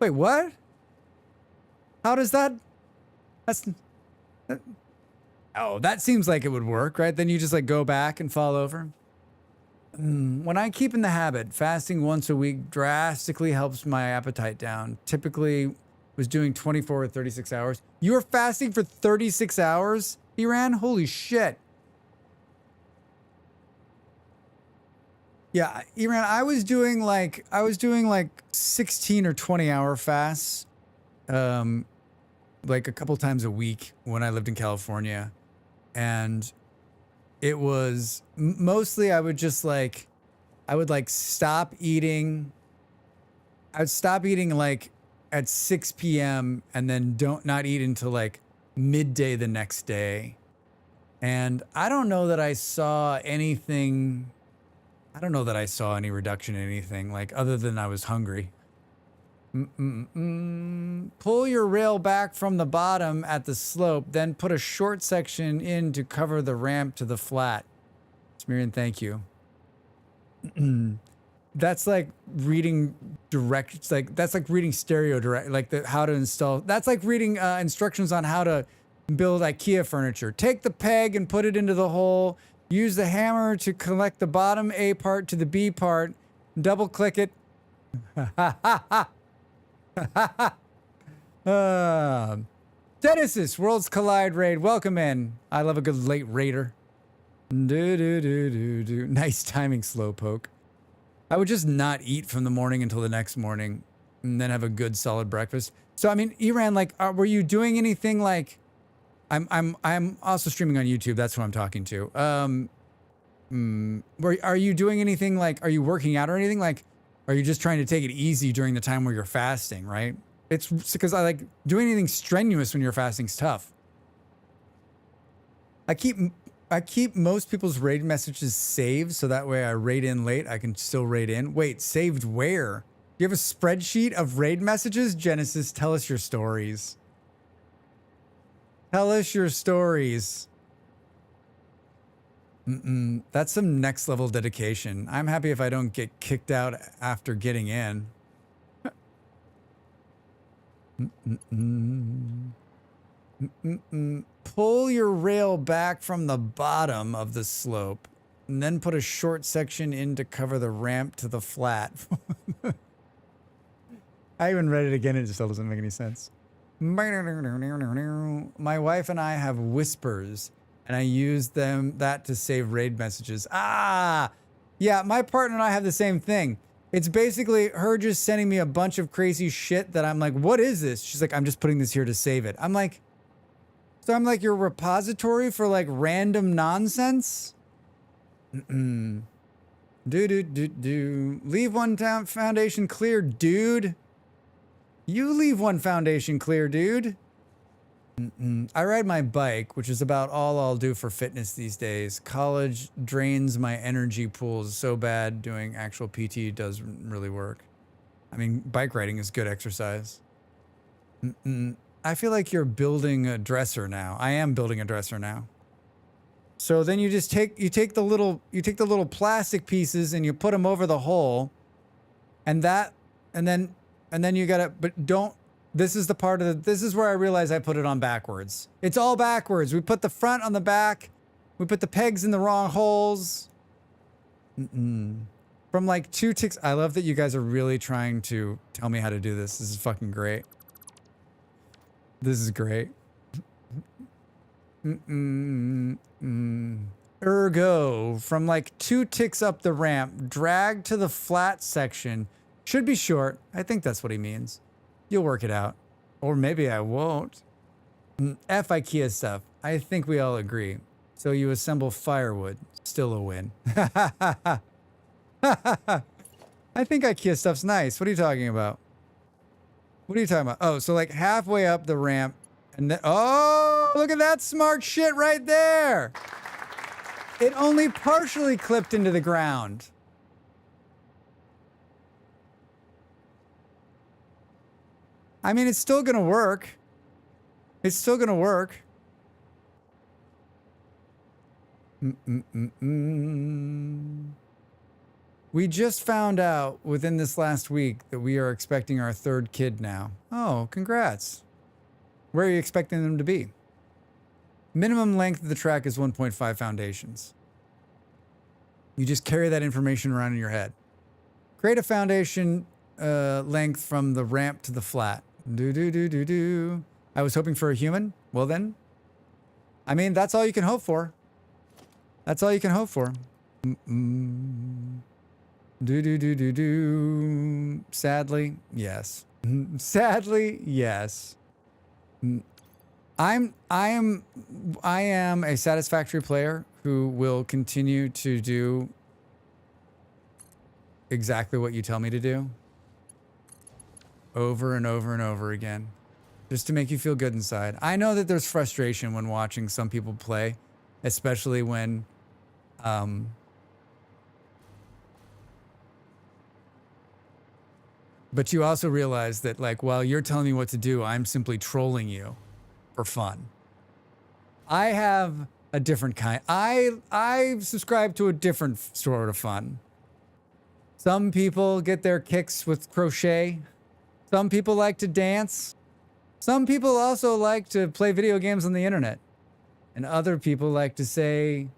S1: Wait, what? How does that? Oh, that seems like it would work, right? Then you just like go back and fall over. When I keep in the habit, fasting once a week drastically helps my appetite down. Typically was doing 24 or 36 hours. You were fasting for 36 hours, Iran? Holy shit. Yeah, Iran, I was doing like 16 or 20-hour fasts, like a couple times a week when I lived in California. And it was mostly I would stop eating. I would stop eating like at 6 p.m. and then not eat until like midday the next day. And I don't know that I saw anything. I don't know that I saw any reduction in anything, like other than I was hungry. Pull your rail back from the bottom at the slope, then put a short section in to cover the ramp to the flat. Smirian, thank you. That's like reading direct. It's like that's like reading stereo direct, like how to install. That's like reading instructions on how to build IKEA furniture. Take the peg and put it into the hole. Use the hammer to connect the bottom A part to the B part. Double click it. Genesis, Worlds Collide raid. Welcome in. I love a good late raider. Nice timing, Slowpoke. I would just not eat from the morning until the next morning and then have a good solid breakfast. So, I mean, Iran, like, were you doing anything like... I'm also streaming on YouTube. That's who I'm talking to. Are you doing anything like, are you working out or anything? Like, are you just trying to take it easy during the time where you're fasting, right? It's because I like doing anything strenuous when you're fasting's tough. I keep most people's raid messages saved so that way I raid in late. I can still raid in. Wait, saved where? You have a spreadsheet of raid messages? Genesis, tell us your stories. Tell us your stories. That's some next level dedication. I'm happy if I don't get kicked out after getting in. Pull your rail back from the bottom of the slope and then put a short section in to cover the ramp to the flat. I even read it again. It still doesn't make any sense. My wife and I have whispers, and I use that to save raid messages. Ah, yeah, my partner and I have the same thing. It's basically her just sending me a bunch of crazy shit that I'm like, what is this? She's like, I'm just putting this here to save it. I'm like, so I'm like your repository for like random nonsense? Leave one foundation clear, dude. You leave one foundation clear, dude. I ride my bike, which is about all I'll do for fitness these days. College drains my energy pools so bad. Doing actual PT doesn't really work. I mean, bike riding is good exercise. I feel like you're building a dresser now. I am building a dresser now. So then you just take the little plastic pieces and you put them over the hole.
S2: and that, and then you gotta, but don't, this is the part of the, this is where I realize I put it on backwards. It's all backwards. We put the front on the back. We put the pegs in the wrong holes. From like 2 ticks. I love that you guys are really trying to tell me how to do this. This is fucking great. This is great. Ergo, from like 2 ticks up the ramp, drag to the flat section. Should be short. I think that's what he means. You'll work it out. Or maybe I won't. F IKEA stuff. I think we all agree. So you assemble firewood. Still a win. I think IKEA stuff's nice. What are you talking about? What are you talking about? Oh, so like halfway up the ramp. And then, oh, look at that smart shit right there. It only partially clipped into the ground. I mean, it's still gonna work. It's still gonna work. We just found out within this last week that we are expecting our 3rd kid now. Oh, congrats. Where are you expecting them to be? Minimum length of the track is 1.5 foundations. You just carry that information around in your head. Create a foundation length from the ramp to the flat. I was hoping for a human. Well then, I mean, that's all you can hope for. That's all you can hope for. Sadly, yes. Sadly, yes. I am a Satisfactory player who will continue to do exactly what you tell me to do. Over and over and over again. Just to make you feel good inside. I know that there's frustration when watching some people play, especially when but you also realize that, like, while you're telling me what to do, I'm simply trolling you for fun. I have a different kind. I subscribe to a different sort of fun. Some people get their kicks with crochet. Some people like to dance. Some people also like to play video games on the internet. And other people like to say,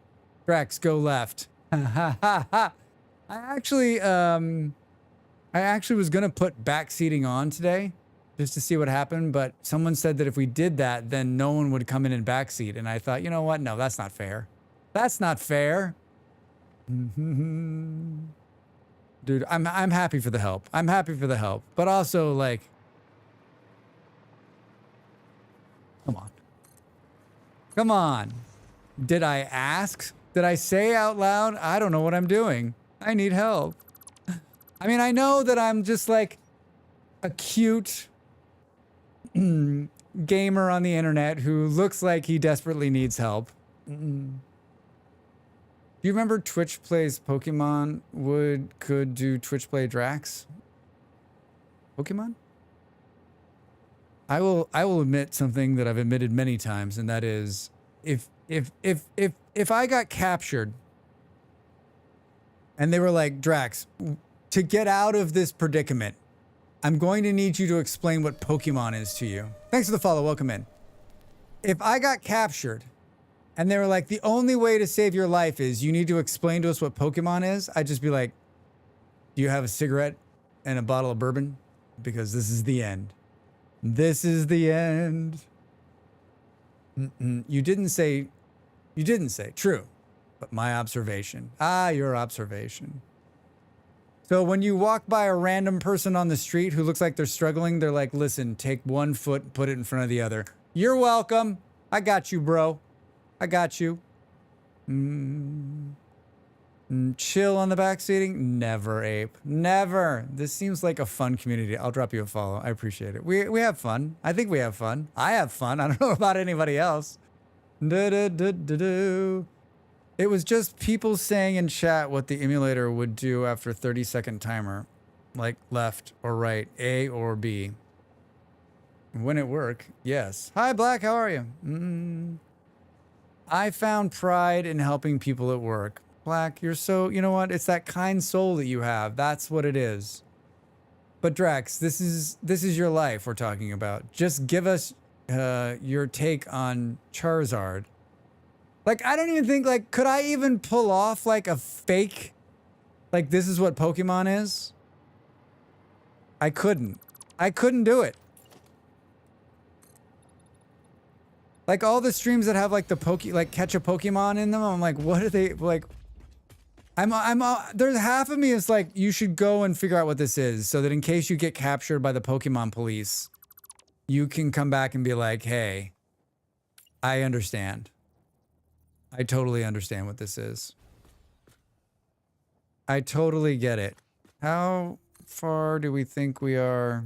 S2: Drax, go left. I actually was going to put backseating on today just to see what happened, but someone said that if we did that, then no one would come in and backseat. And I thought, you know what? No, that's not fair. That's not fair. Dude, I'm happy for the help. I'm happy for the help. But also, like, come on. Come on. Did I ask? Did I say out loud? I don't know what I'm doing. I need help. I mean, I know that I'm just like a cute gamer on the internet who looks like he desperately needs help. Do you remember Twitch Plays Pokemon could do Twitch Play Drax? Pokemon? I will admit something that I've admitted many times, and that is if I got captured and they were like, Drax, to get out of this predicament, I'm going to need you to explain what Pokemon is to you. Thanks for the follow. Welcome in. If I got captured and they were like, the only way to save your life is you need to explain to us what Pokemon is, I'd just be like, do you have a cigarette and a bottle of bourbon? Because this is the end. This is the end. You didn't say, true, but my observation. Your observation. So when you walk by a random person on the street who looks like they're struggling, they're like, listen, take one foot and put it in front of the other. You're welcome. I got you, bro. I got you. Chill on the back seating? Never, Ape. Never. This seems like a fun community. I'll drop you a follow. I appreciate it. We have fun. I think we have fun. I have fun. I don't know about anybody else. It was just people saying in chat what the emulator would do after 30-second timer. Like left or right, A or B. When it work, yes. Hi, Black. How are you? I found pride in helping people at work. Black, you're so, you know what? It's that kind soul that you have. That's what it is.
S1: But Drax, this is your life we're talking about. Just give us your take on Charizard. Like, I don't even think, like, could I even pull off, like, a fake, like, this is what Pokemon is? I couldn't. I couldn't do it. Like, all the streams that have, like, like, catch a Pokemon in them, I'm like, what are they, like, there's half of me is like, you should go and figure out what this is so that in case you get captured by the Pokemon police, you can come back and be like, hey, I understand. I totally understand what this is. I totally get it. How far do we think we are?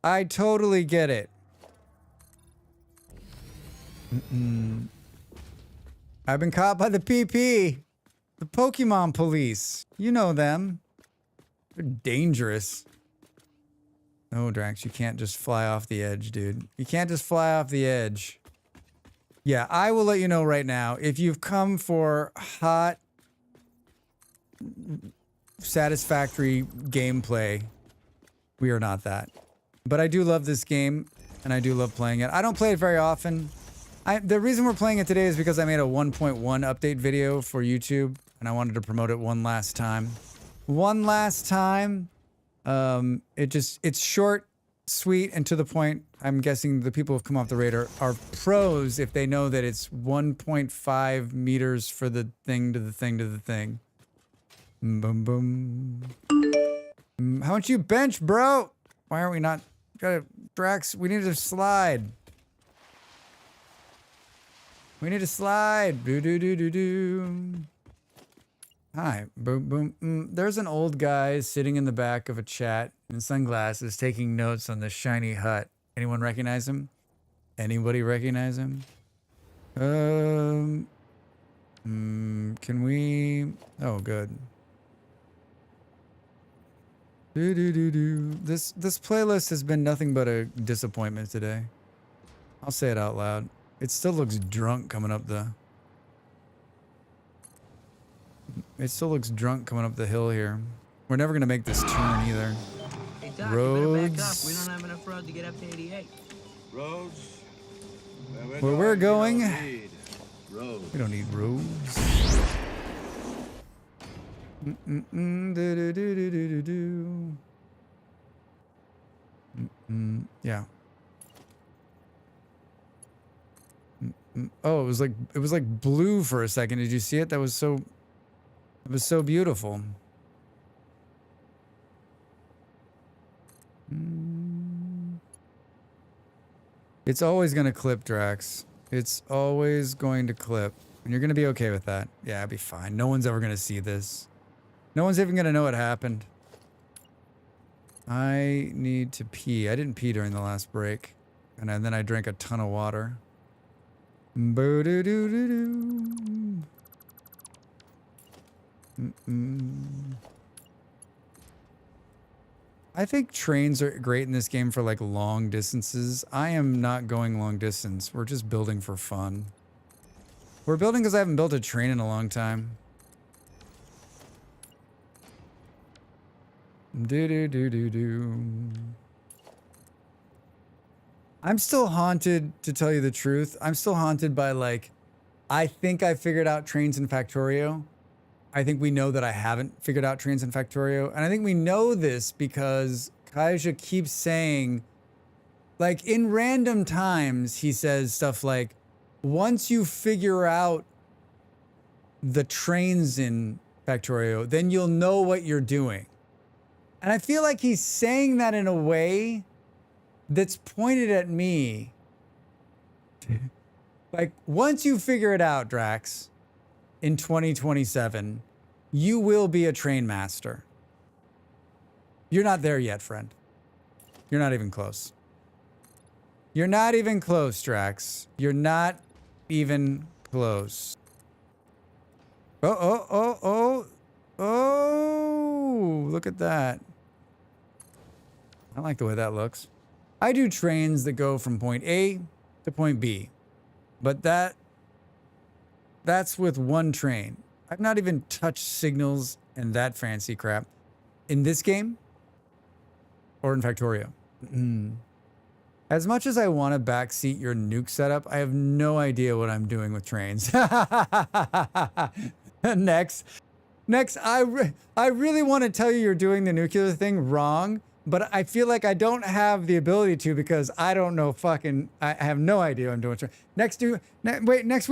S1: I totally get it. I've been caught by the PP. The Pokemon police. You know them. They're dangerous. No, Drax, you can't just fly off the edge, dude. You can't just fly off the edge. Yeah, I will let you know right now. If you've come for hot, satisfactory gameplay, we are not that. But I do love this game, and I do love playing it. I don't play it very often. The reason we're playing it today is because I made a 1.1 update video for YouTube, and I wanted to promote it one last time. One last time. It's short, sweet, and to the point. I'm guessing the people who've come off the radar are pros if they know that it's 1.5 meters for the thing to the thing to the thing. Boom, boom. How much you bench, bro? Why aren't we not? Drax, we need to slide. We need to slide. Doo doo doo doo doo. Hi. Boom boom. There's an old guy sitting in the back of a chat in sunglasses taking notes on the shiny hut. Anyone recognize him? Anybody recognize him? Can we? Oh, good. Doo doo doo doo. This playlist has been nothing but a disappointment today. I'll say it out loud. It still looks drunk coming up the... It still looks drunk coming up the hill here. We're never gonna make this turn either.
S3: Hey, Doc,
S1: Roads.
S3: you better back up. We don't have enough road to get up to 88.
S4: Roads?
S1: Where we're going,
S4: Roads.
S1: we don't need roads. Yeah. Oh, it was like blue for a second. Did you see it? It was so beautiful. It's always gonna clip, Drax. It's always going to clip. And you're gonna be okay with that. Yeah, I'll be fine. No one's ever gonna see this. No one's even gonna know what happened. I need to pee. I didn't pee during the last break. And then I drank a ton of water. Boo-doo-doo-doo-doo. I think trains are great in this game for like long distances. I am not going long distance. We're just building for fun. We're building because I haven't built a train in a long time. Do-do-do-do-do. I'm still haunted, to tell you the truth. I'm still haunted by, like, I think I figured out trains in Factorio. I think we know that I haven't figured out trains in Factorio. And I think we know this because Kaija keeps saying, like, in random times, he says stuff like, once you figure out the trains in Factorio, then you'll know what you're doing. And I feel like he's saying that in a way that's pointed at me. Like, once you figure it out, Drax, in 2027, you will be a train master. You're not there yet, friend. You're not even close. You're not even close, Drax. You're not even close. Oh, look at that. I like the way that looks. I do trains that go from point A to point B, but that's with one train. I've not even touched signals and that fancy crap in this game or in Factorio. As much as I want to backseat your nuke setup, I have no idea what I'm doing with trains. Next, I really want to tell you you're doing the nuclear thing wrong, but I feel like I don't have the ability to because I don't know I have no idea what I'm doing. Next, we've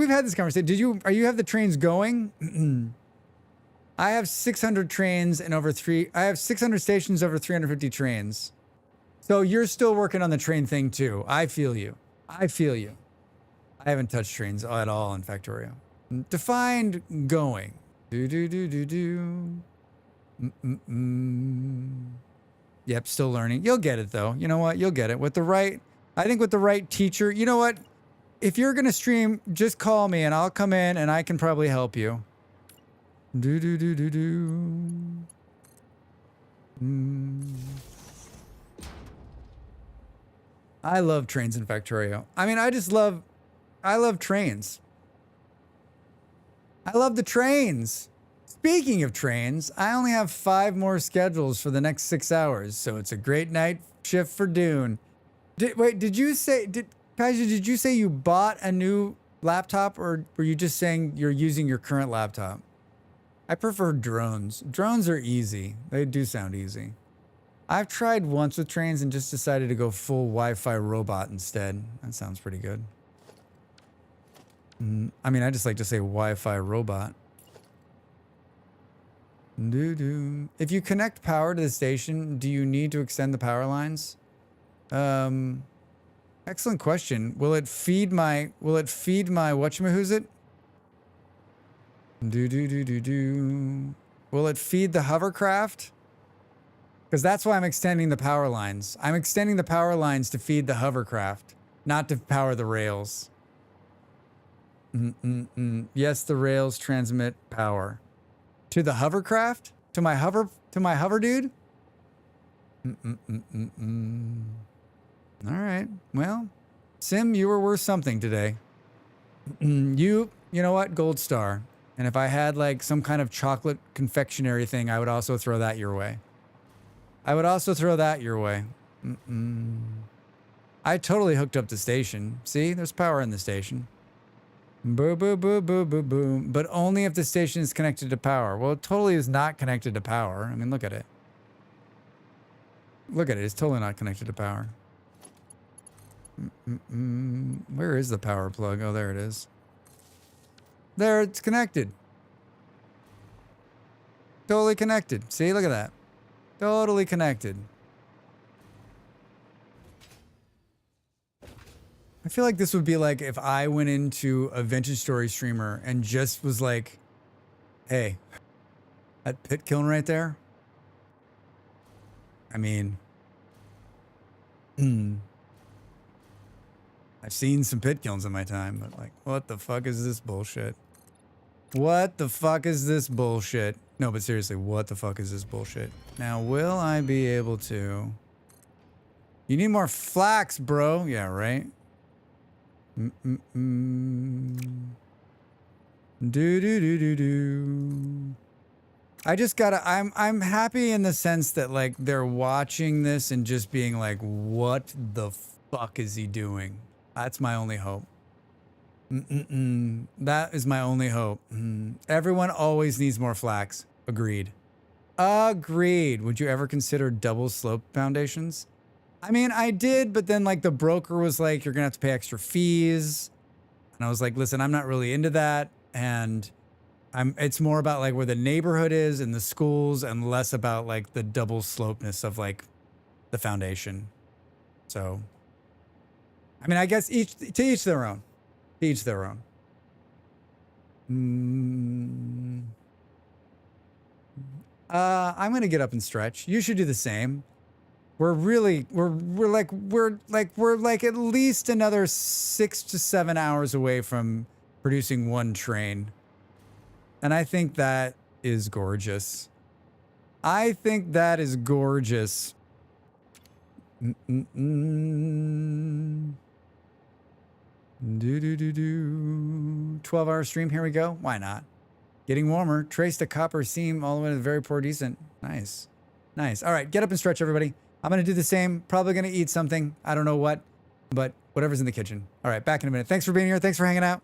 S1: had this conversation. Are you have the trains going? I have 600 trains and I have 600 stations over 350 trains. So you're still working on the train thing too. I feel you. I haven't touched trains at all in Factorio. Defined going. Yep, still learning. You'll get it though. You know what? You'll get it with the right teacher. You know what? If you're gonna stream, just call me and I'll come in and I can probably help you. I love trains in Factorio. I mean, I love trains. I love the trains. Speaking of trains, I only have 5 more schedules for the next 6 hours, so it's a great night shift for Dune. Did you say you bought a new laptop, or were you just saying you're using your current laptop? I prefer drones. Drones are easy. They do sound easy. I've tried once with trains and just decided to go full Wi-Fi robot instead. That sounds pretty good. I mean, I just like to say Wi-Fi robot. If you connect power to the station, do you need to extend the power lines? Excellent question. Will it feed my whatchamahoosit? Will it feed the hovercraft? Because that's why I'm extending the power lines. I'm extending the power lines to feed the hovercraft, not to power the rails. Yes, the rails transmit power. To the hovercraft? To my hover dude? All right. Well, Sim, you were worth something today. You know what? Gold star. And if I had like some kind of chocolate confectionery thing, I would also throw that your way. I totally hooked up the station. See, there's power in the station. Boo, boo, boo, boo, boo, boom. But only if the station is connected to power. Well, it totally is not connected to power. I mean, look at it. Look at it. It's totally not connected to power. Where is the power plug? Oh, there it is. There, it's connected. Totally connected. See, look at that. Totally connected. I feel like this would be like if I went into a vintage story streamer and just was like, hey, that pit kiln right there. I mean, I've seen some pit kilns in my time, but like, what the fuck is this bullshit? What the fuck is this bullshit? No, but seriously, what the fuck is this bullshit? Now, will I be able to... You need more flax, bro. Yeah, right? I just gotta... I'm happy in the sense that, like, they're watching this and just being like, what the fuck is he doing? That's my only hope. That is my only hope. Everyone always needs more flax. Agreed. Agreed. Would you ever consider double slope foundations? I mean, I did, but then like the broker was like, you're gonna have to pay extra fees. And I was like, listen, I'm not really into that. And it's more about like where the neighborhood is and the schools and less about like the double slopeness of like the foundation. So, I mean, I guess to each their own. To each their own. I'm gonna get up and stretch. You should do the same. We're like at least another 6 to 7 hours away from producing one train. And I think that is gorgeous. I think that is gorgeous. 12-hour stream, here we go. Why not? Getting warmer. Traced a copper seam all the way to the very poor decent. Nice. Nice. All right, get up and stretch, everybody. I'm going to do the same. Probably going to eat something. I don't know what, but whatever's in the kitchen. All right, back in a minute. Thanks for being here. Thanks for hanging out.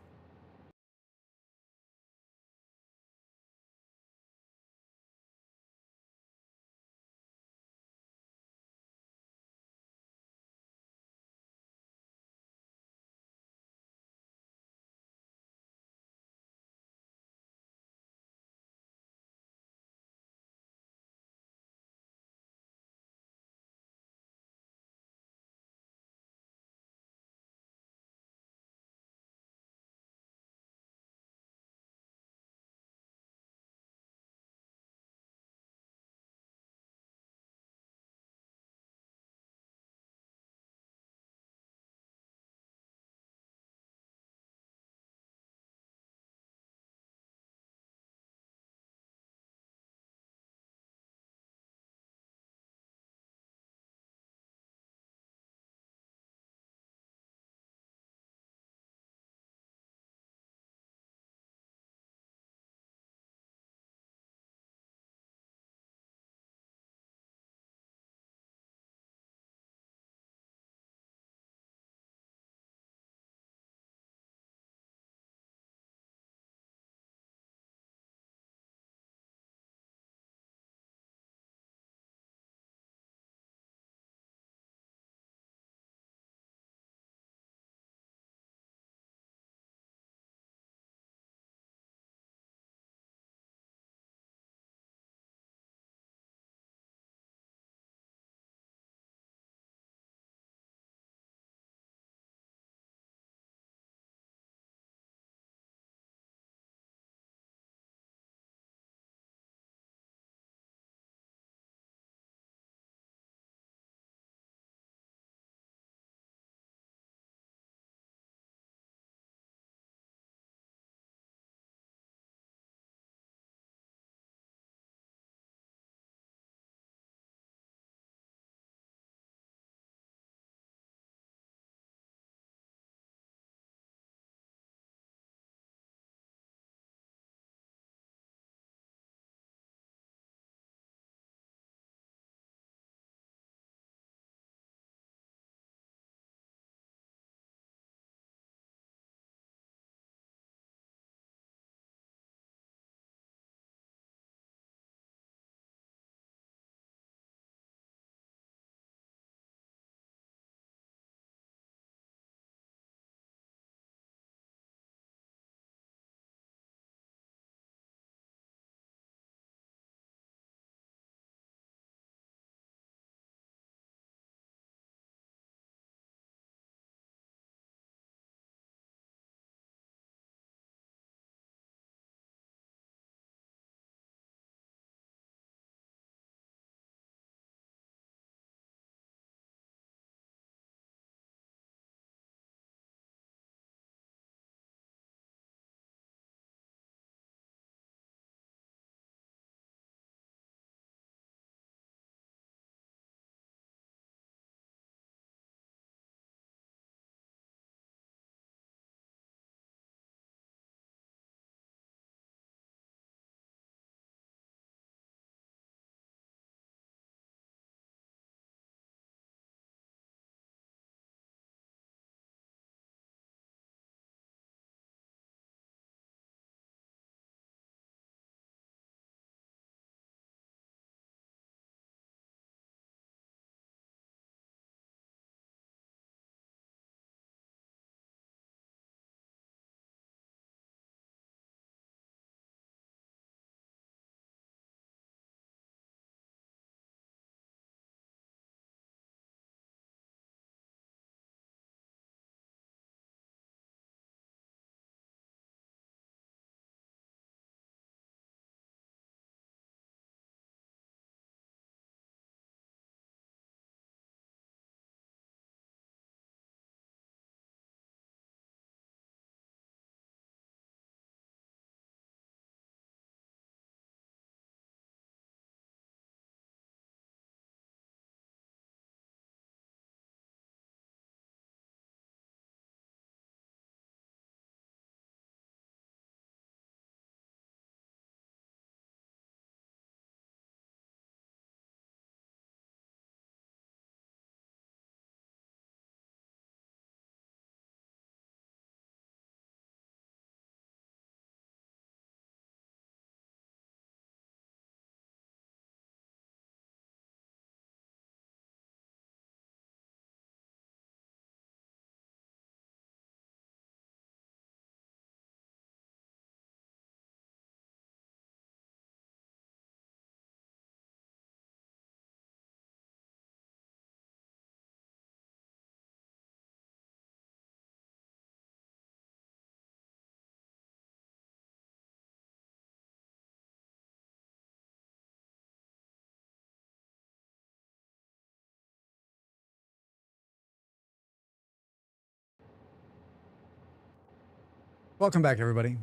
S1: Welcome back, everybody.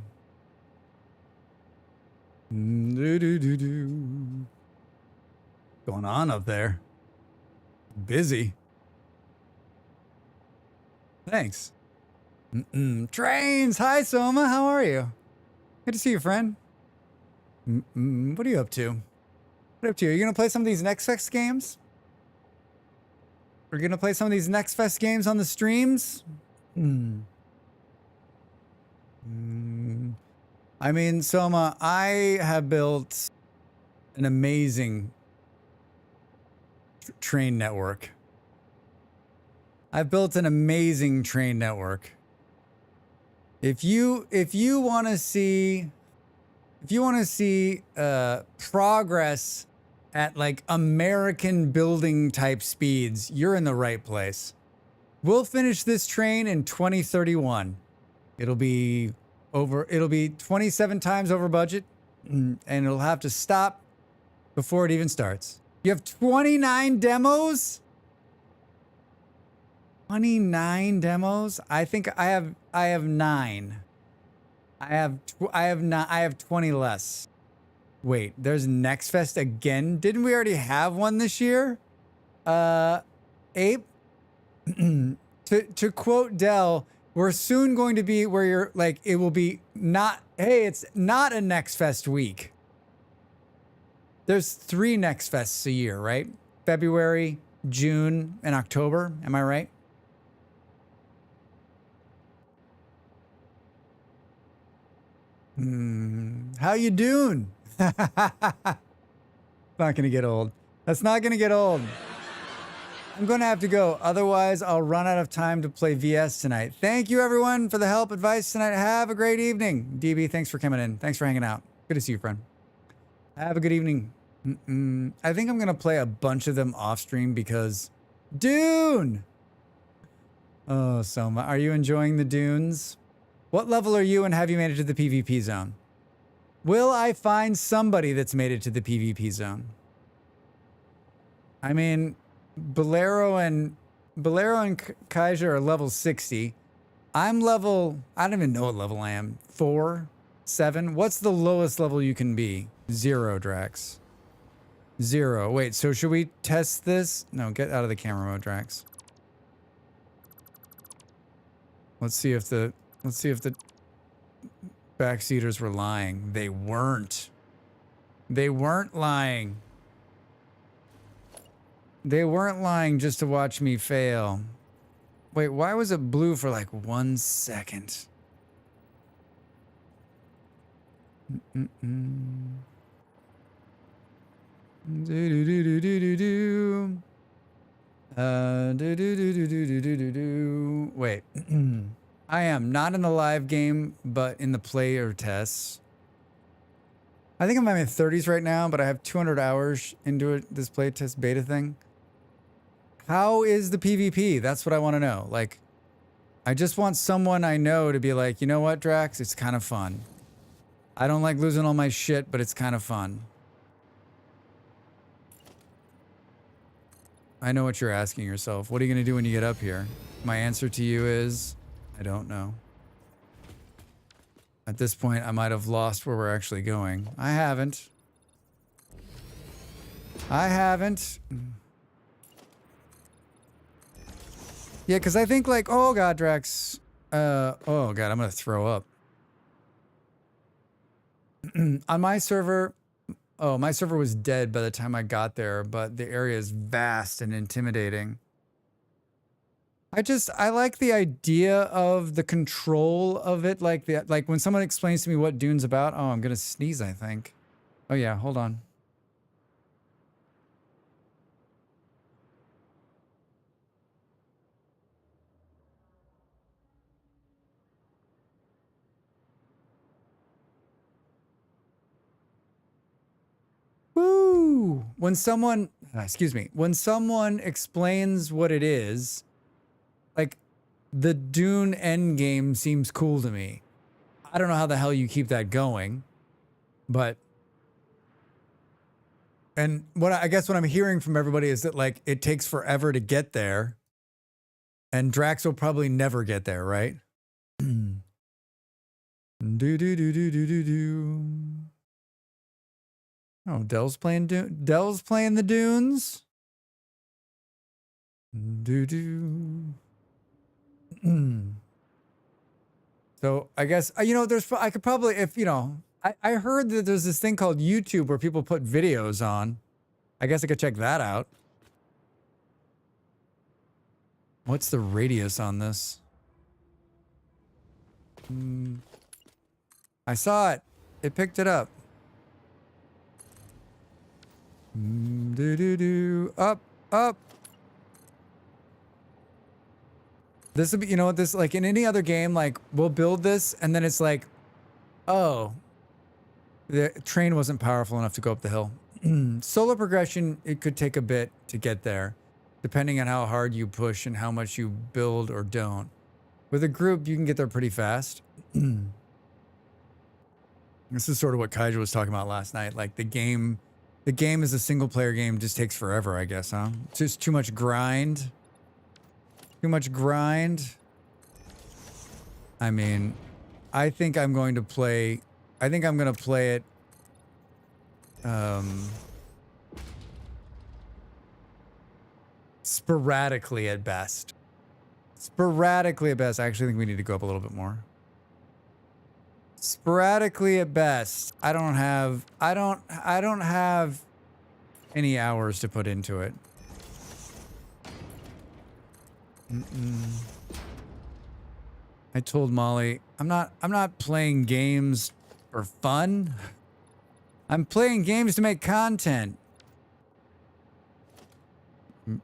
S1: Do-do-do-do. Going on up there? Busy. Thanks. Trains. Hi, Soma. How are you? Good to see you, friend. What are you up to? What are you up to? Are you gonna play some of these Next Fest games? We're gonna play some of these Next Fest games on the streams. I mean, Soma, I have built an amazing train network. I've built an amazing train network. If you want to see progress at like American building type speeds, you're in the right place. We'll finish this train in 2031. It'll be 27 times over budget, and it'll have to stop before it even starts. You have 29 demos? 29 demos? I think I have 9. I have 20 less. Wait, there's Next Fest again? Didn't we already have one this year? Ape, to quote Dell, we're soon going to be where you're like, it will be not, hey, it's not a Next Fest week. There's 3 Next Fests a year, right? February, June, and October. Am I right? How you doing? It's not gonna get old. That's not gonna get old. I'm gonna have to go. Otherwise, I'll run out of time to play VS tonight. Thank you, everyone, for the help, advice tonight. Have a great evening. DB, thanks for coming in. Thanks for hanging out. Good to see you, friend. Have a good evening. I think I'm gonna play a bunch of them off stream because Dune. Oh, Soma, are you enjoying the dunes? What level are you and have you made it to the PvP zone? Will I find somebody that's made it to the PvP zone? I mean, Bolero and Kaiser are level 60. I'm level, I don't even know what level I am. 4, 7. What's the lowest level you can be? 0, Drax. 0. Wait, so should we test this? No, get out of the camera mode, Drax. Let's see if the backseaters were lying. They weren't. They weren't lying. They weren't lying just to watch me fail. Wait, why was it blue for like 1 second? Wait. I am not in the live game, but in the player tests. I think I'm in my 30s right now, but I have 200 hours into it, this playtest beta thing. How is the PvP? That's what I want to know. Like, I just want someone I know to be like, you know what, Drax? It's kind of fun. I don't like losing all my shit, but it's kind of fun. I know what you're asking yourself. What are you going to do when you get up here? My answer to you is, I don't know. At this point, I might have lost where we're actually going. I haven't. I haven't. Yeah, because I think like, oh god, Drax. Oh god, I'm going to throw up. On my server, my server was dead by the time I got there, but the area is vast and intimidating. I like the idea of the control of it, like when someone explains to me what Dune's about. Oh, I'm gonna sneeze, I think. Oh yeah, hold on. Woo! When someone explains what it is, like, the Dune endgame seems cool to me. I don't know how the hell you keep that going, but... And I guess what I'm hearing from everybody is that, like, it takes forever to get there, and Drax will probably never get there, right? Do do do do do do do. Oh, Dell's playing the dunes. Do do. So I guess I could probably I heard that there's this thing called YouTube where people put videos on. I guess I could check that out. What's the radius on this? I saw it. It picked it up. Do do do. Up, up. This would be, this like in any other game, like we'll build this and then it's like, oh, the train wasn't powerful enough to go up the hill. Solo progression, it could take a bit to get there, depending on how hard you push and how much you build or don't. With a group, you can get there pretty fast. This is sort of what Kaiju was talking about last night. Like the game is a single player game, just takes forever, I guess, huh? It's just too much grind. Too much grind. I mean, I think I'm going to play it sporadically at best. Sporadically at best. I actually think we need to go up a little bit more. Sporadically at best. I don't have any hours to put into it. I told Molly, I'm not playing games for fun. I'm playing games to make content. Do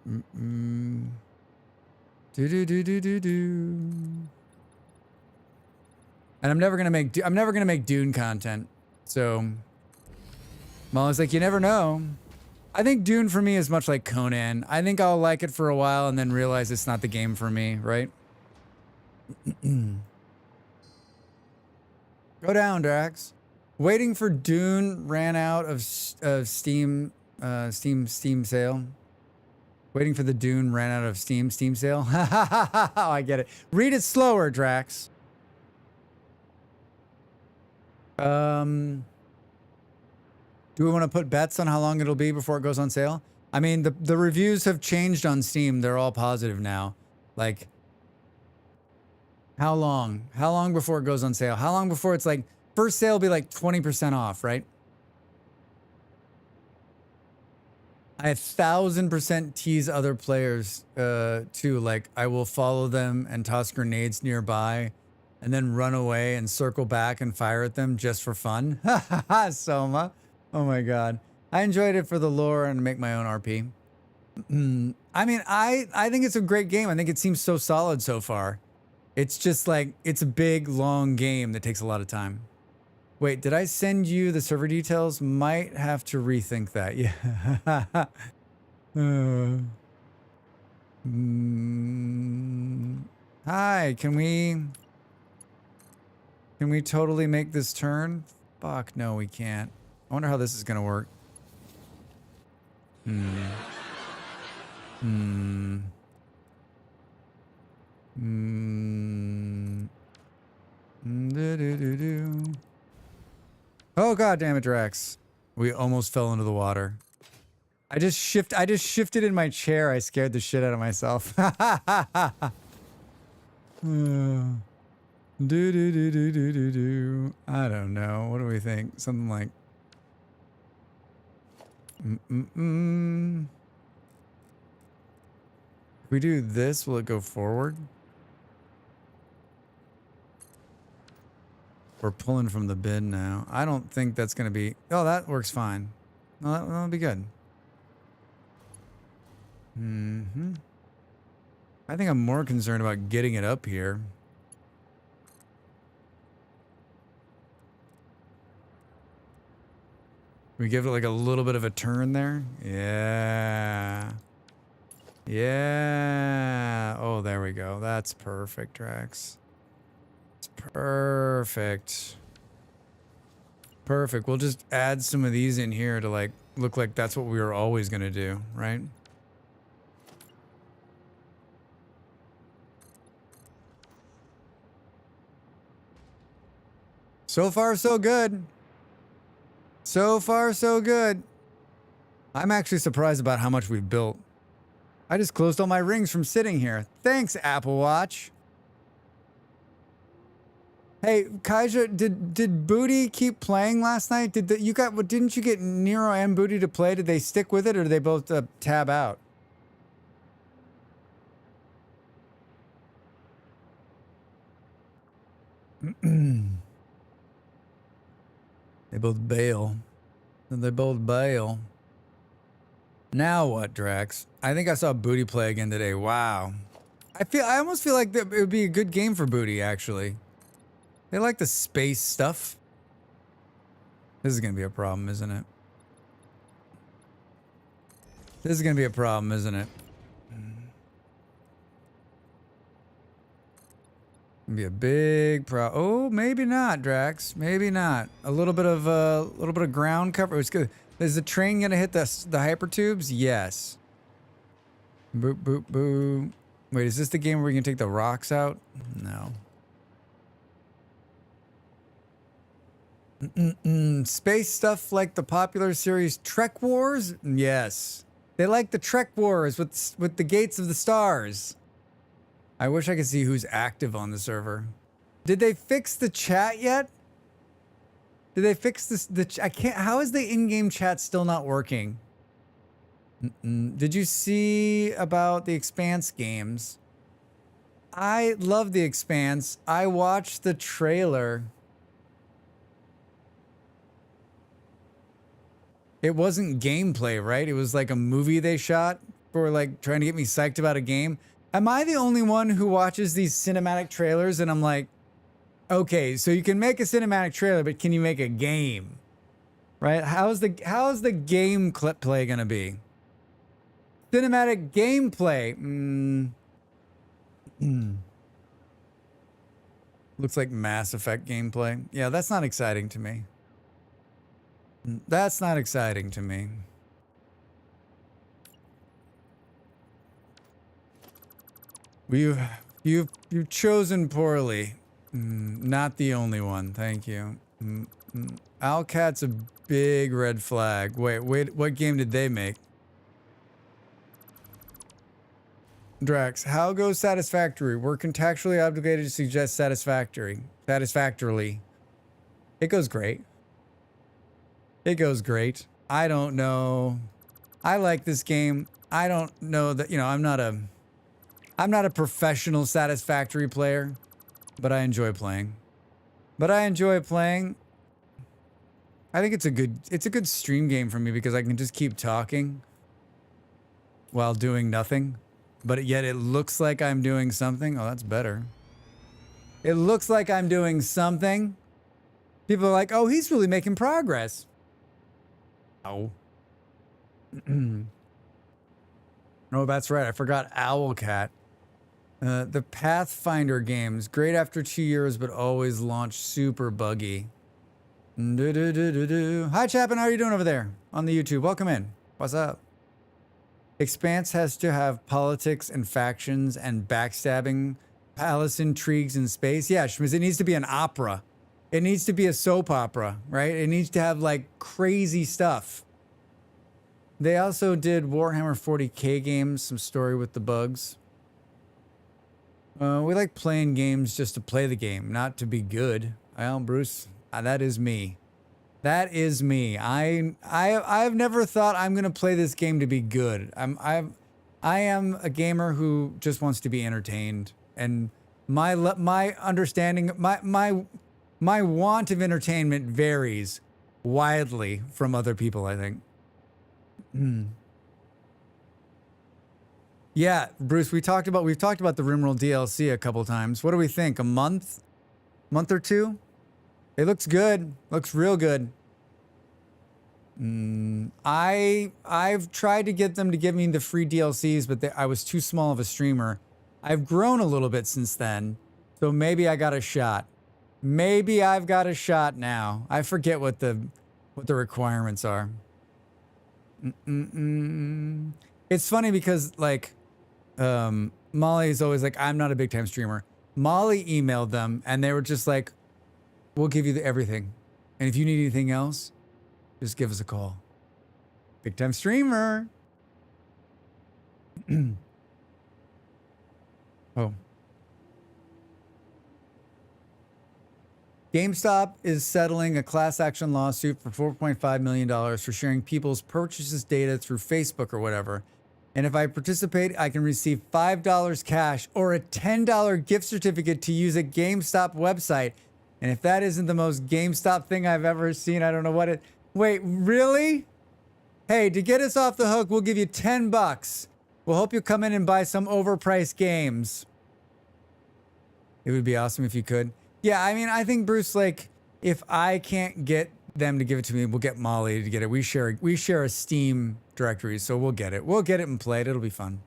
S1: do do do do do. And I'm never gonna make Dune content. So Molly's like, you never know. I think Dune for me is much like Conan. I think I'll like it for a while and then realize it's not the game for me, right? Go down, Drax. Waiting for Dune ran out of Steam sale. Waiting for the Dune ran out of Steam sale. Oh, I get it. Read it slower, Drax. Do we want to put bets on how long it'll be before it goes on sale? I mean, the reviews have changed on Steam. They're all positive now. Like, how long? How long before it goes on sale? How long before it's like, first sale will be like 20% off, right? I 1,000% tease other players too. Like, I will follow them and toss grenades nearby and then run away and circle back and fire at them just for fun. Soma. Oh my God. I enjoyed it for the lore and make my own RP. I mean, I think it's a great game. I think it seems so solid so far. It's just like, it's a big, long game that takes a lot of time. Wait, did I send you the server details? Might have to rethink that. Yeah. Hi, can we totally make this turn? Fuck, no, we can't. I wonder how this is gonna work. Oh God damn it, Drax. We almost fell into the water. I just shifted in my chair. I scared the shit out of myself. Do. I don't know. What do we think? Something like If we do this, will it go forward? We're pulling from the bin now. I don't think that's going to be... Oh, that works fine. No, that'll be good. I think I'm more concerned about getting it up here. We give it like a little bit of a turn there. Yeah. Yeah. Oh, there we go. That's perfect, Drax. It's perfect. Perfect. We'll just add some of these in here to like look like that's what we were always going to do, right? So far, so good. So far, so good. I'm actually surprised about how much we've built. I just closed all my rings from sitting here. Thanks, Apple Watch. Hey, Kaija, did Booty keep playing last night? Didn't you get Nero and Booty to play? Did they stick with it, or did they both tab out? They both bail. They both bail. Now what, Drax? I think I saw Booty play again today. Wow. I almost feel like it would be a good game for Booty, actually. They like the space stuff. This is going to be a problem, isn't it? This is going to be a problem, isn't it? Gonna be a big problem. Oh, maybe not, Drax. Maybe not. A little bit of ground cover. It's good. Is the train gonna hit the hypertubes? Yes. Boop boop boop. Wait, is this the game where you can take the rocks out? No. Space stuff like the popular series Trek Wars? Yes. They like the Trek Wars with the gates of the stars. I wish I could see who's active on the server. Did they fix the chat yet? Did they fix this? I can't. How is the in-game chat still not working? Did you see about the Expanse games? I love the Expanse. I watched the trailer. It wasn't gameplay, right? It was like a movie they shot for like trying to get me psyched about a game. Am I the only one who watches these cinematic trailers and I'm like, okay, so you can make a cinematic trailer, but can you make a game? Right? How's the game clip play gonna be? Cinematic gameplay. Looks like Mass Effect gameplay. Yeah, that's not exciting to me. That's not exciting to me. You've chosen poorly. Not the only one. Thank you. Owlcat's a big red flag. Wait, what game did they make? Drax, how goes Satisfactory? We're contractually obligated to suggest satisfactorily. It goes great. It goes great. I don't know. I like this game. I don't know that, you know, I'm not a professional Satisfactory player, but I enjoy playing. I think it's a good stream game for me because I can just keep talking while doing nothing, but yet it looks like I'm doing something. Oh, that's better. It looks like I'm doing something. People are like, "Oh, he's really making progress." Oh. Oh, that's right. I forgot Owlcat. The Pathfinder games, great after 2 years, but always launch super buggy. Hi, Chapin. How are you doing over there on the YouTube? Welcome in. What's up? Expanse has to have politics and factions and backstabbing, palace intrigues in space. Yeah, Schmiz, it needs to be an opera. It needs to be a soap opera, right? It needs to have like crazy stuff. They also did Warhammer 40K games, some story with the bugs. We like playing games just to play the game, not to be good. Well, Bruce, that is me. That is me. I've never thought I'm gonna play this game to be good. I am a gamer who just wants to be entertained, and my understanding, my want of entertainment varies widely from other people, I think. Yeah, Bruce, we've talked about the Rimworld DLC a couple times. What do we think? A month or two? It looks good. Looks real good. I've tried to get them to give me the free DLCs, but I was too small of a streamer. I've grown a little bit since then, so maybe I got a shot. Maybe I've got a shot now. I forget what the requirements are. It's funny because like Molly is always like, I'm not a big time streamer. Molly emailed them and they were just like, We'll give you everything. And if you need anything else, just give us a call. Big time streamer. Oh. GameStop is settling a class action lawsuit for $4.5 million for sharing people's purchases data through Facebook or whatever. And if I participate, I can receive $5 cash or a $10 gift certificate to use a GameStop website. And if that isn't the most GameStop thing I've ever seen, I don't know what it... Wait, really? Hey, to get us off the hook, we'll give you $10. We'll hope you come in and buy some overpriced games. It would be awesome if you could. Yeah, I mean, I think, Bruce, like, if I can't get them to give it to me, we'll get Molly to get it. We share a Steam directory, so we'll get it. We'll get it and play it. It'll be fun.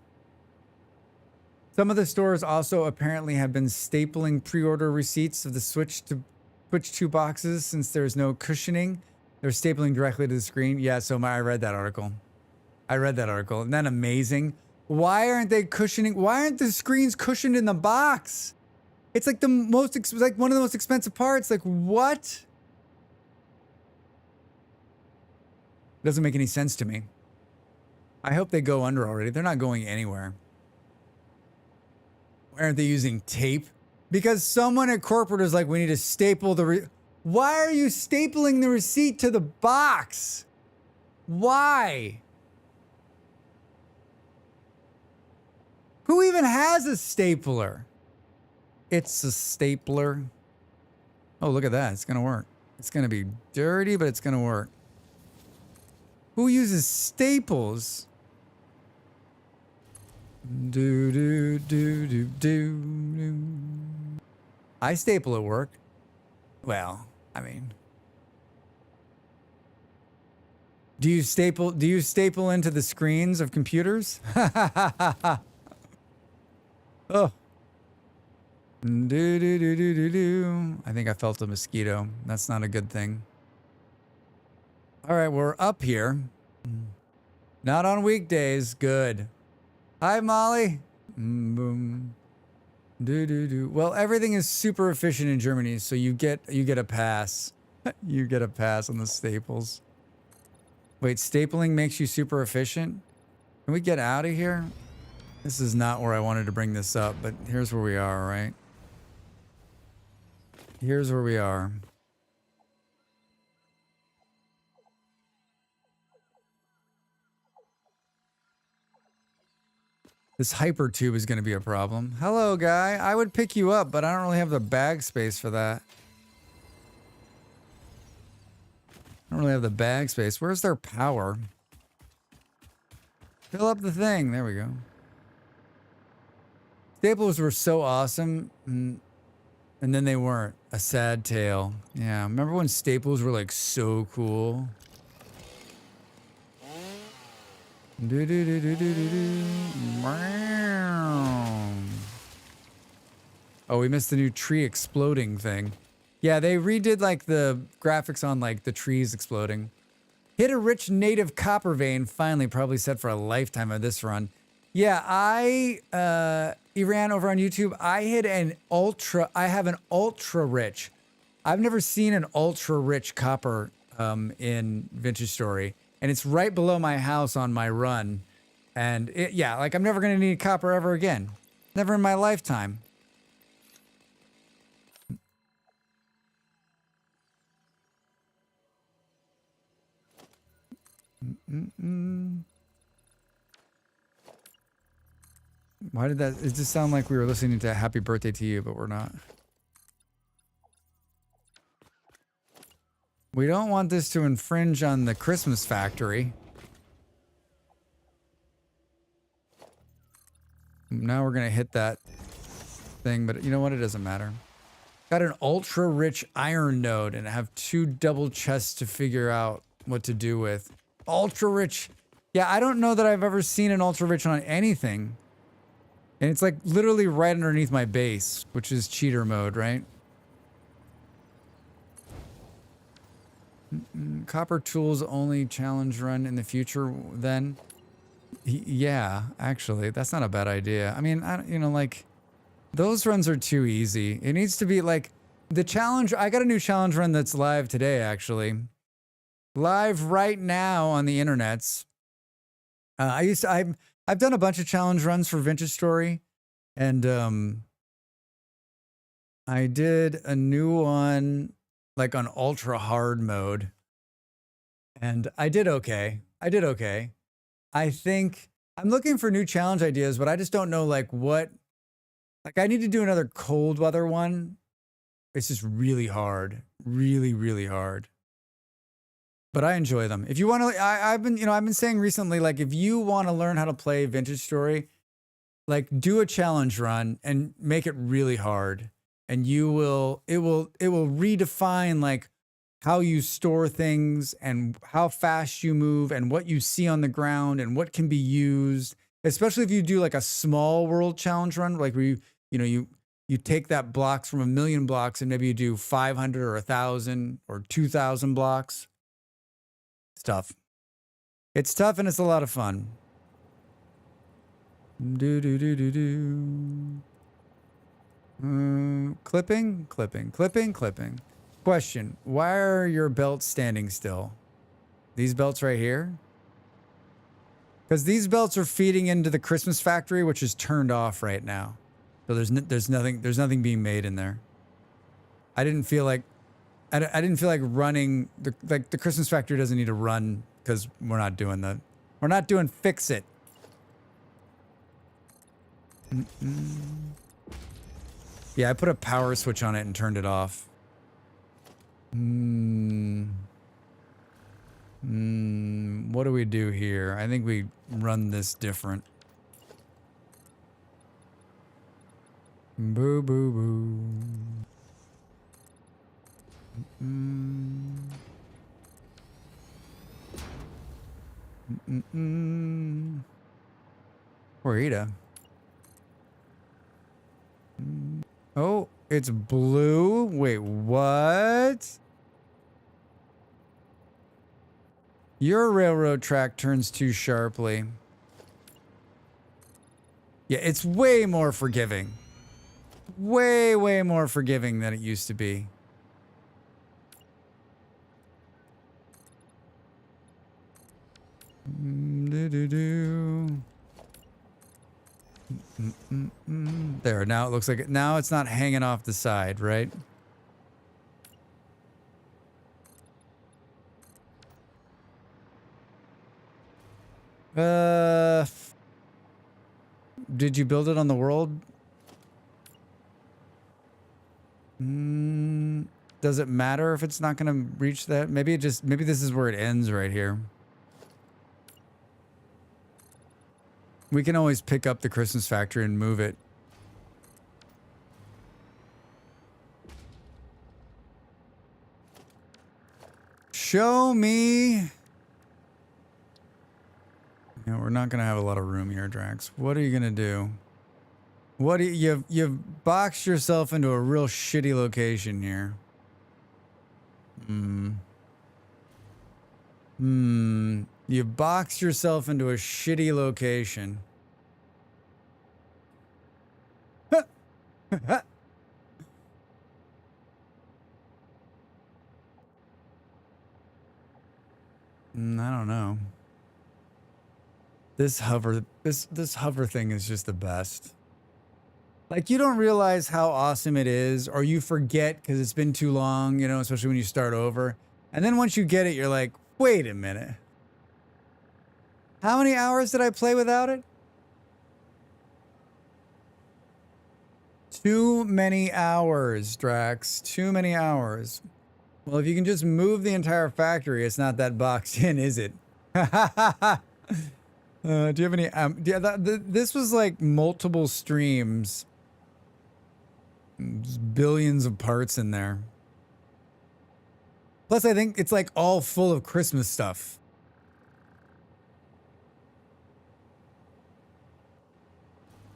S1: Some of the stores also apparently have been stapling pre-order receipts of the Switch 2 boxes since there's no cushioning. They're stapling directly to the screen. Yeah, so I read that article. Isn't that amazing? Why aren't they cushioning? Why aren't the screens cushioned in the box? It's like one of the most expensive parts. Like, what? Doesn't make any sense to me. I hope they go under already. They're not going anywhere. Why aren't they using tape? Because someone at corporate is like, we need to staple the... Why are you stapling the receipt to the box? Why? Who even has a stapler? It's a stapler. Oh, look at that. It's going to work. It's going to be dirty, but it's going to work. Who uses staples? I staple at work. Well, I mean, do you staple into the screens of computers? Oh. I think I felt a mosquito. That's not a good thing. All right, we're up here. Not on weekdays. Good. Hi, Molly. Boom. Well, everything is super efficient in Germany, so you get a pass. You get a pass on the staples. Wait, stapling makes you super efficient? Can we get out of here? This is not where I wanted to bring this up, but here's where we are, right? Here's where we are. This hyper tube is going to be a problem. Hello, guy. I would pick you up, but I don't really have the bag space for that. I don't really have the bag space. Where's their power? Fill up the thing. There we go. Staples were so awesome, and then they weren't. A sad tale. Yeah, remember when staples were like so cool? Oh, we missed the new tree exploding thing. Yeah, they redid like the graphics on like the trees exploding. Hit a rich native copper vein, finally, probably set for a lifetime of this run. Yeah, Iran over on YouTube, I have an ultra rich. I've never seen an ultra rich copper in Vintage Story. And it's right below my house on my run. And yeah, like I'm never going to need copper ever again. Never in my lifetime. Why did that? It just sound like we were listening to Happy Birthday to You, but we're not. We don't want this to infringe on the Christmas factory. Now we're going to hit that thing, but you know what? It doesn't matter. Got an ultra rich iron node and I have 2 double chests to figure out what to do with. Ultra rich. Yeah, I don't know that I've ever seen an ultra rich on anything. And it's like literally right underneath my base, which is cheater mode, right? Copper tools only challenge run in the future then? Yeah, actually, that's not a bad idea. I mean, you know, like, those runs are too easy. It needs to be like, The challenge, I got a new challenge run that's live today, actually. Live right now on the internets. I've done a bunch of challenge runs for Vintage Story, and I did a new one like on ultra hard mode, and I did okay. I think I'm looking for new challenge ideas, but I just don't know like what. Like I need to do another cold weather one. It's just really hard, really hard. But I enjoy them. If you want to, I've been saying recently, like if you want to learn how to play Vintage Story, like do a challenge run and make it really hard, and it will redefine like how you store things and how fast you move and what you see on the ground and what can be used. Especially if you do like a small world challenge run, like where you take that blocks from 1,000,000 blocks and maybe you do 500 or 1,000 or 2,000 blocks. It's tough. It's tough and it's a lot of fun. Clipping. Question: why are your belts standing still? These belts right here? Because these belts are feeding into the Christmas factory, which is turned off right now. So there's nothing being made in there. I didn't feel like running the Christmas factory doesn't need to run because we're not doing fix it. Yeah, I put a power switch on it and turned it off. What do we do here? I think we run this different. Boo boo boo. Rita. Oh, it's blue. Wait, what? Your railroad track turns too sharply. Yeah, it's way more forgiving. Way more forgiving than it used to be. There, now it looks like now it's not hanging off the side, right? Did you build it on the world? Does it matter if it's not going to reach that? Maybe this is where it ends right here. We can always pick up the Christmas factory and move it. Show me. No, we're not going to have a lot of room here, Drax. What are you going to do? What do you've boxed yourself into a real shitty location here. You've boxed yourself into a shitty location. I don't know. This hover thing is just the best. Like, you don't realize how awesome it is, or you forget because it's been too long, you know, especially when you start over. And then once you get it, you're like, wait a minute. How many hours did I play without it? Too many hours, Drax. Too many hours. Well, if you can just move the entire factory, it's not that boxed in, is it? Do you have any... this was like multiple streams. There's billions of parts in there. Plus, I think it's like all full of Christmas stuff.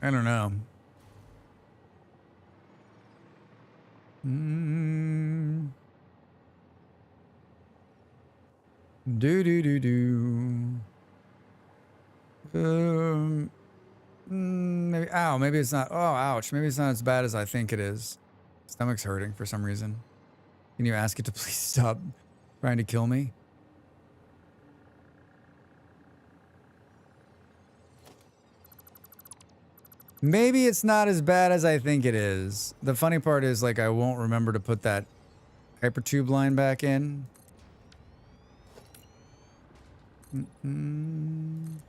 S1: I don't know. Maybe, maybe it's not. Oh, ouch. Maybe it's not as bad as I think it is. Stomach's hurting for some reason. Can you ask it to please stop trying to kill me? Maybe it's not as bad as I think it is. The funny part is, like, I won't remember to put that hypertube line back in. Wouldn't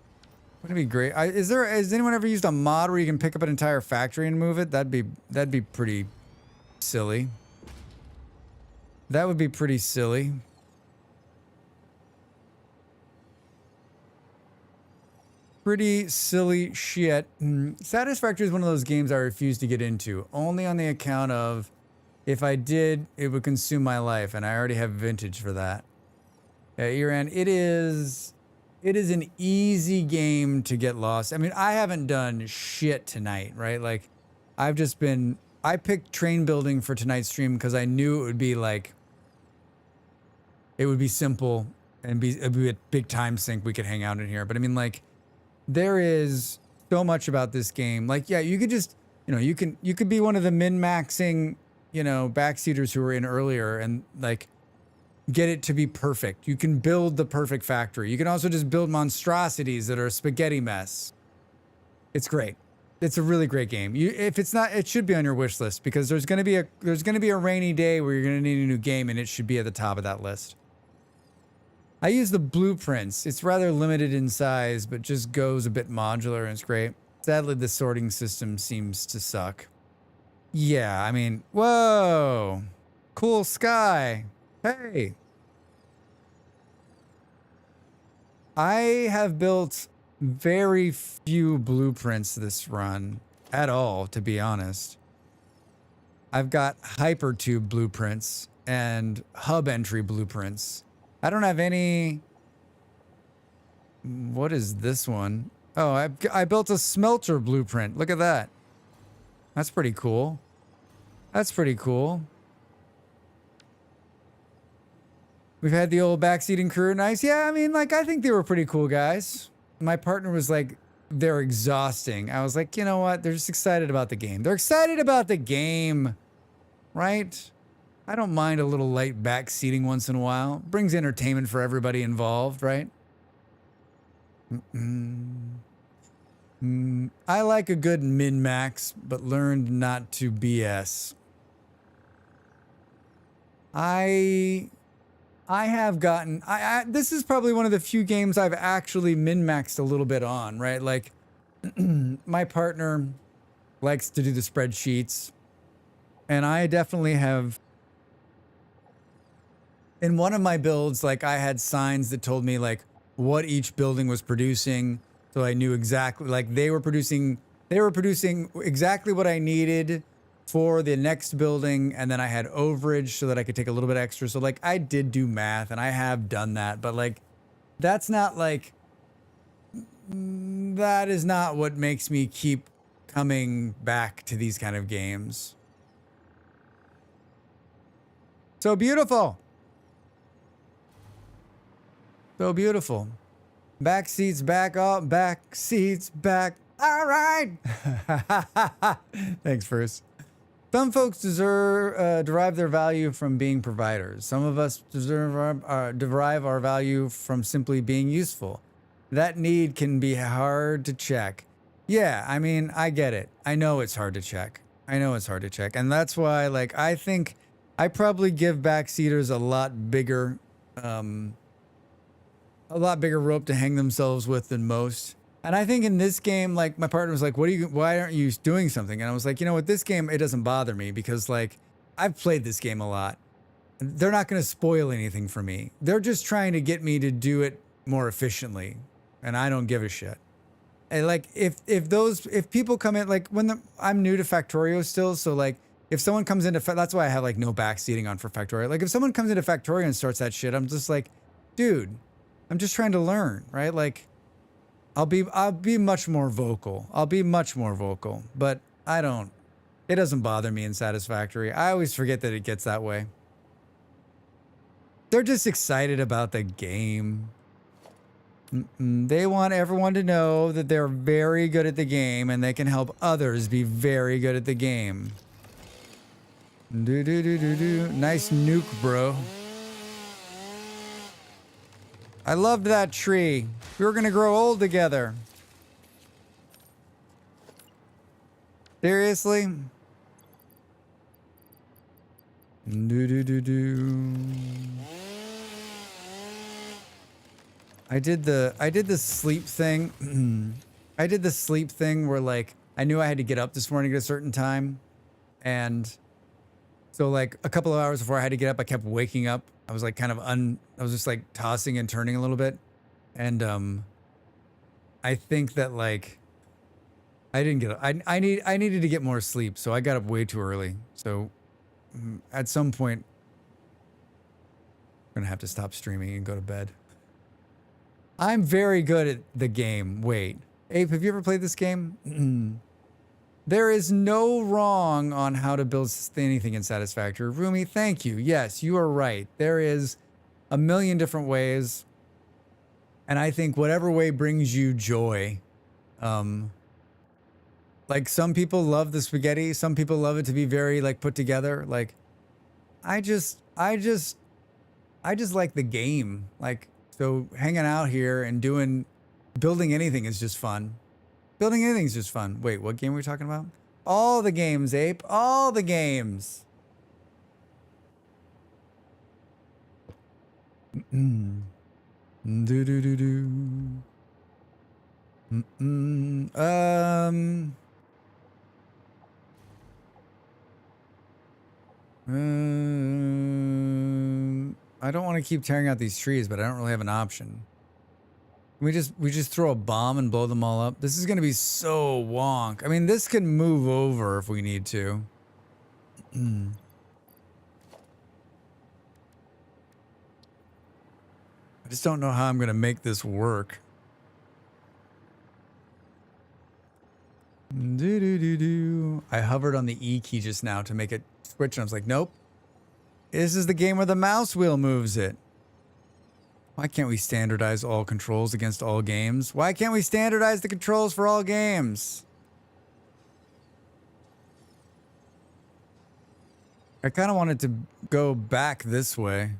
S1: it be great? Has anyone ever used a mod where you can pick up an entire factory and move it? That'd be pretty silly. That would be pretty silly. Pretty silly shit. Satisfactory is one of those games I refuse to get into, only on the account of if I did, it would consume my life, and I already have vintage for that. Iran, it is an easy game to get lost. I mean, I haven't done shit tonight, right? Like, I picked train building for tonight's stream because I knew it would be like, it would be simple and it'd be a big time sink. We could hang out in here. But I mean, like, there is so much about this game. Like, yeah, you could just, you could be one of the min-maxing, backseaters who were in earlier and like get it to be perfect. You can build the perfect factory. You can also just build monstrosities that are a spaghetti mess. It's great. It's a really great game. If it's not, it should be on your wish list because there's going to be a rainy day where you're going to need a new game and it should be at the top of that list. I use the blueprints. It's rather limited in size, but just goes a bit modular and it's great. Sadly, the sorting system seems to suck. Yeah, I mean, whoa, cool sky. Hey. I have built very few blueprints this run at all, to be honest. I've got hypertube blueprints and hub entry blueprints. I don't have any. What is this one? Oh, I built a smelter blueprint. Look at that. That's pretty cool. That's pretty cool. We've had the old backseating crew. Nice. Yeah, I mean, like, I think they were pretty cool guys. My partner was like, they're exhausting. I was like, you know what? They're just excited about the game. They're excited about the game, right? I don't mind a little light backseating once in a while. Brings entertainment for everybody involved, right? I like a good min-max, but learned not to BS. I have gotten... this is probably one of the few games I've actually min-maxed a little bit on, right? Like, my partner likes to do the spreadsheets, and I definitely have... In one of my builds, like, I had signs that told me, like, what each building was producing, so I knew exactly, like, they were producing exactly what I needed for the next building, and then I had overage so that I could take a little bit extra. So, like, I did do math, and I have done that, but, like, that's not, like, that is not what makes me keep coming back to these kind of games. So beautiful. So beautiful. Back seats back up, back seats back. All right. Thanks, Bruce. Some folks derive their value from being providers. Some of us derive our value from simply being useful. That need can be hard to check. Yeah, I mean, I get it. I know it's hard to check. And that's why, like, I think I probably give backseaters a lot bigger rope to hang themselves with than most. And I think in this game, like, my partner was like, why aren't you doing something? And I was like, you know what, this game, it doesn't bother me because, like, I've played this game a lot. They're not going to spoil anything for me. They're just trying to get me to do it more efficiently. And I don't give a shit. And, like, if people come in, like, I'm new to Factorio still. So, like, if someone comes into, that's why I have, like, no backseating on for Factorio. Like, if someone comes into Factorio and starts that shit, I'm just like, dude, I'm just trying to learn, right? Like, I'll be much more vocal. But it doesn't bother me in Satisfactory. I always forget that it gets that way. They're just excited about the game. They want everyone to know that they're very good at the game and they can help others be very good at the game. Do do do do do. Nice nuke, bro. I loved that tree. We were gonna grow old together. Seriously? Do do do do. I did the sleep thing. I did the sleep thing where like I knew I had to get up this morning at a certain time, and so like a couple of hours before I had to get up, I kept waking up. I was like kind of I was just like tossing and turning a little bit, and I think that like I didn't get up. I needed to get more sleep, so I got up way too early. So at some point, I'm gonna have to stop streaming and go to bed. I'm very good at the game. Wait, Ape, have you ever played this game? There is no wrong on how to build anything in Satisfactory. Rumi, thank you. Yes, you are right. There is a million different ways, and I think whatever way brings you joy. Like some people love the spaghetti, some people love it to be very like put together. Like I just like the game. Like so hanging out here and building anything is just fun. Building anything is just fun. Wait, what game are we talking about? All the games, Ape. All the games. Do do do do. I don't want to keep tearing out these trees, but I don't really have an option. We just throw a bomb and blow them all up. This is gonna be so wonk. I mean, this can move over if we need to. I just don't know how I'm gonna make this work. Do do do do. I hovered on the E key just now to make it switch, and I was like, nope. This is the game where the mouse wheel moves it. Why can't we standardize all controls against all games? Why can't we standardize the controls for all games? I kind of wanted to go back this way.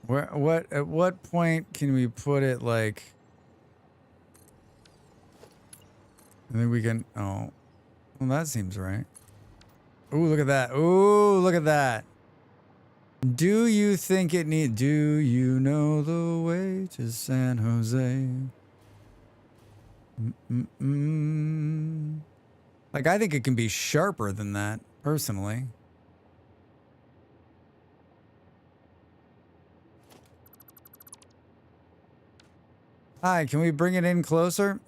S1: At what point can we put it like... I think we can... Oh. Well, that seems right. Ooh, look at that. Ooh, look at that. Do you think it need... Do you know the way to San Jose? Like, I think it can be sharper than that, personally. Hi, can we bring it in closer?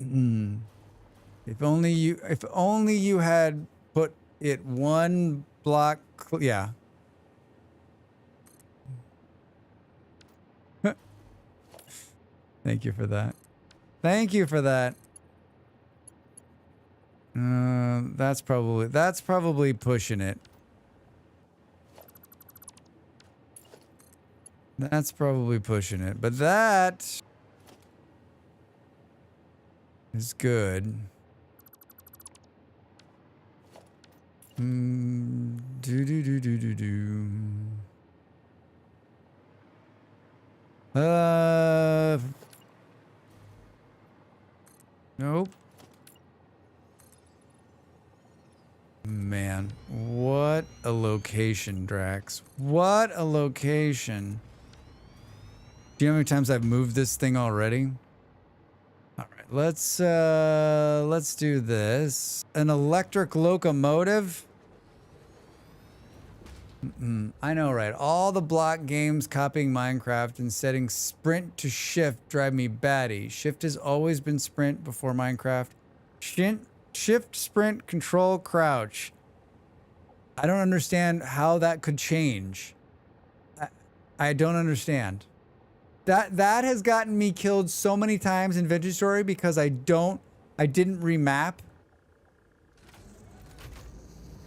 S1: If only you had put it one block... Yeah. Thank you for that. Thank you for that. That's probably pushing it. That's probably pushing it, but that is good. Do do do do do do. Nope. Man, what a location, Drax. What a location. Do you know how many times I've moved this thing already? All right, let's do this. An electric locomotive? I know, right? All the block games copying Minecraft and setting sprint to shift drive me batty. Shift has always been sprint before Minecraft. Shift, sprint, control, crouch. I don't understand how that could change. I don't understand. That has gotten me killed so many times in Vintage Story because I didn't remap.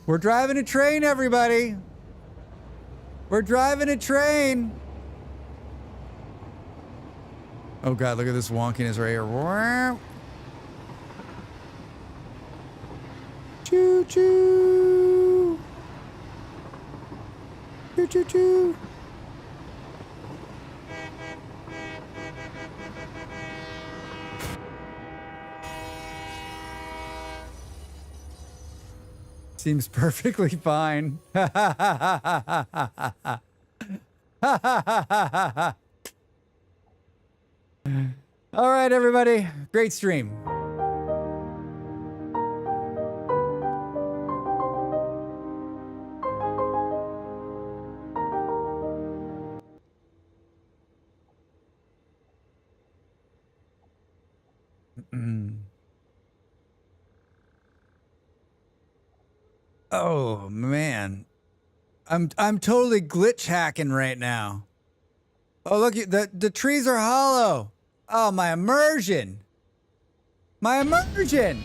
S1: We're driving a train, everybody. We're driving a train. Oh God, look at this wonkiness right here. Choo choo. choo choo. Seems perfectly fine. All right, everybody. Great stream. Oh man, I'm totally glitch hacking right now. Oh look, the trees are hollow. Oh, my immersion. My immersion.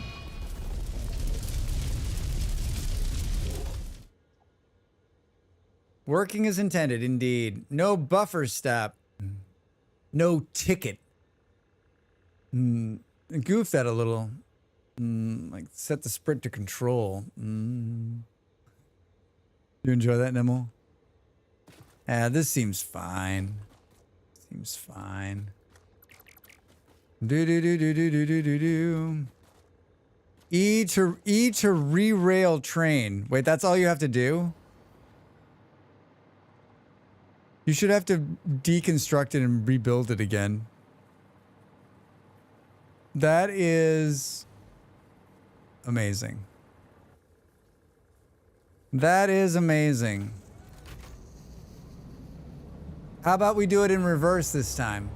S1: Working as intended, indeed. No buffer stop. No ticket. Goof that a little. Like set the sprint to control. You enjoy that, Nimble? This seems fine. Seems fine. Do do do do do do do do do. E to re-rail train. Wait, that's all you have to do? You should have to deconstruct it and rebuild it again. That is amazing. That is amazing. How about we do it in reverse this time?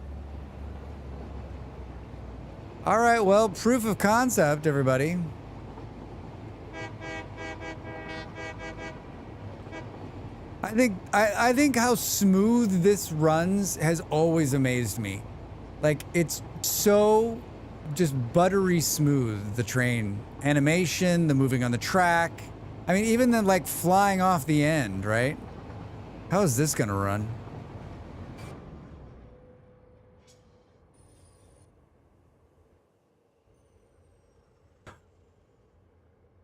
S1: All right, well, proof of concept, everybody. I think how smooth this runs has always amazed me. Like, it's so just buttery smooth, the train animation, the moving on the track. I mean, even the like flying off the end, right? How is this gonna run?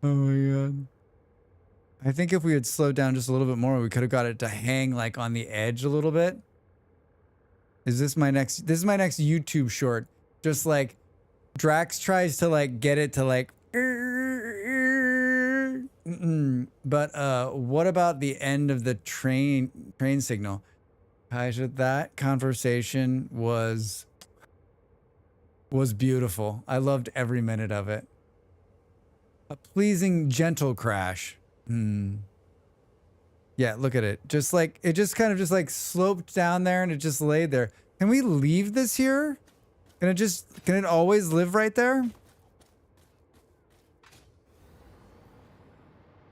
S1: Oh my god. I think if we had slowed down just a little bit more, we could have got it to hang like on the edge a little bit. This is my next YouTube short. Just like Drax tries to like get it to like but what about the end of the train signal? Kaija, that conversation was beautiful. I loved every minute of it. A pleasing, gentle crash. Yeah, look at it. Just like, it just kind of just like sloped down there and it just laid there. Can we leave this here? Can it always live right there?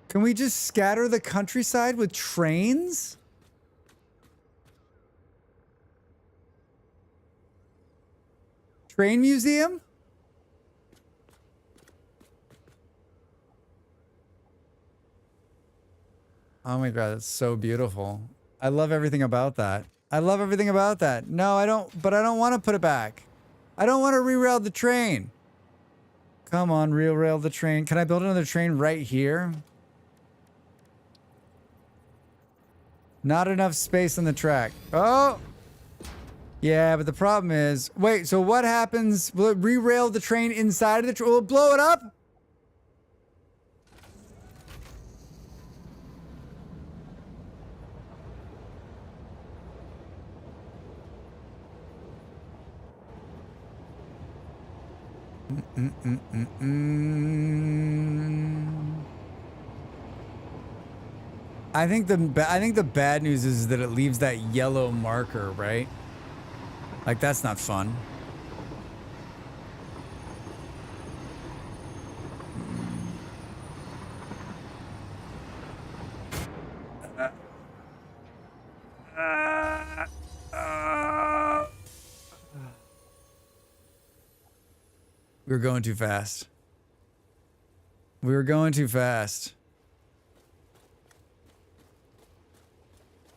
S1: Can we just scatter the countryside with trains? Train museum? Oh my god, that's so beautiful. I love everything about that. I love everything about that. No, I don't, but I don't want to put it back. I don't want to re-rail the train. Come on, re-rail the train. Can I build another train right here? Not enough space on the track. Oh! Yeah, but the problem is... Wait, so what happens? Will it re-rail the train inside of the train? Will it blow it up? I think the bad news is that it leaves that yellow marker, right? Like, that's not fun. We were going too fast. We were going too fast.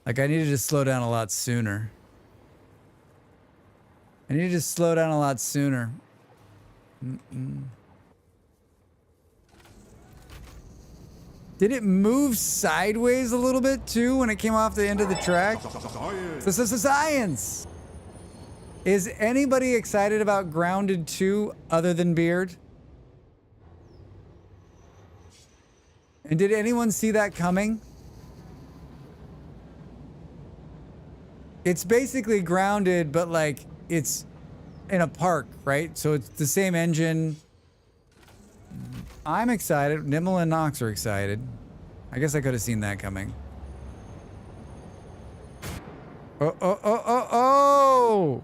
S1: Like, I needed to slow down a lot sooner. I needed to slow down a lot sooner. Did it move sideways a little bit too when it came off the end of the track? This is science. Is anybody excited about Grounded 2 other than Beard? And did anyone see that coming? It's basically Grounded, but like it's in a park, right? So it's the same engine. I'm excited. Nimble and Nox are excited. I guess I could have seen that coming. Oh, oh, oh, oh, oh!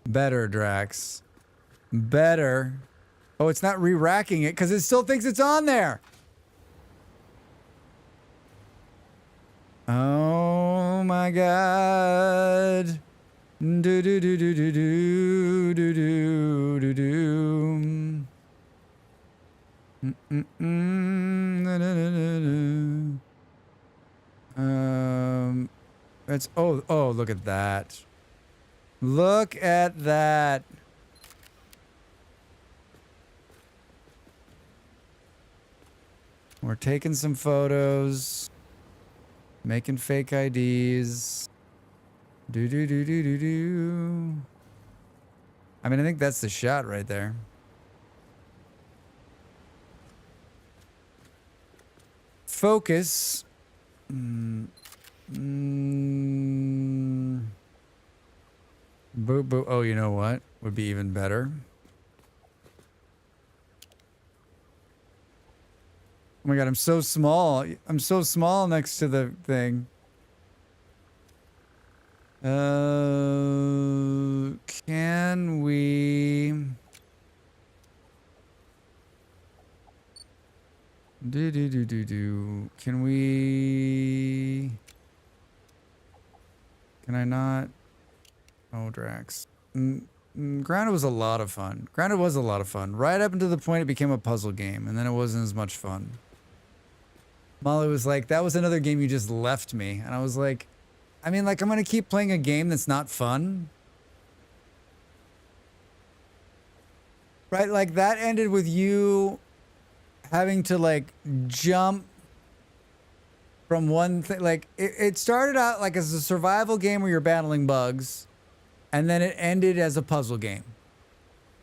S1: Better, Drax. Better. Oh, it's not re-racking it because it still thinks it's on there. Oh my god. Do do do do do do do do do do. It's oh look at that. Look at that. We're taking some photos. Making fake IDs. Do do do do do do. I mean, I think that's the shot right there. Focus. Boo boo. Oh, you know what? Would be even better. Oh my god, I'm so small. I'm so small next to the thing. Can we... Can we... Can I not? Oh, Drax. Grounded was a lot of fun. Grounded was a lot of fun. Right up until the point it became a puzzle game, and then it wasn't as much fun. Molly was like, that was another game you just left me. And I was like, I mean, like, I'm going to keep playing a game that's not fun. Right? Like, that ended with you having to, like, jump from one thing. Like, it started out, like, as a survival game where you're battling bugs. And then it ended as a puzzle game.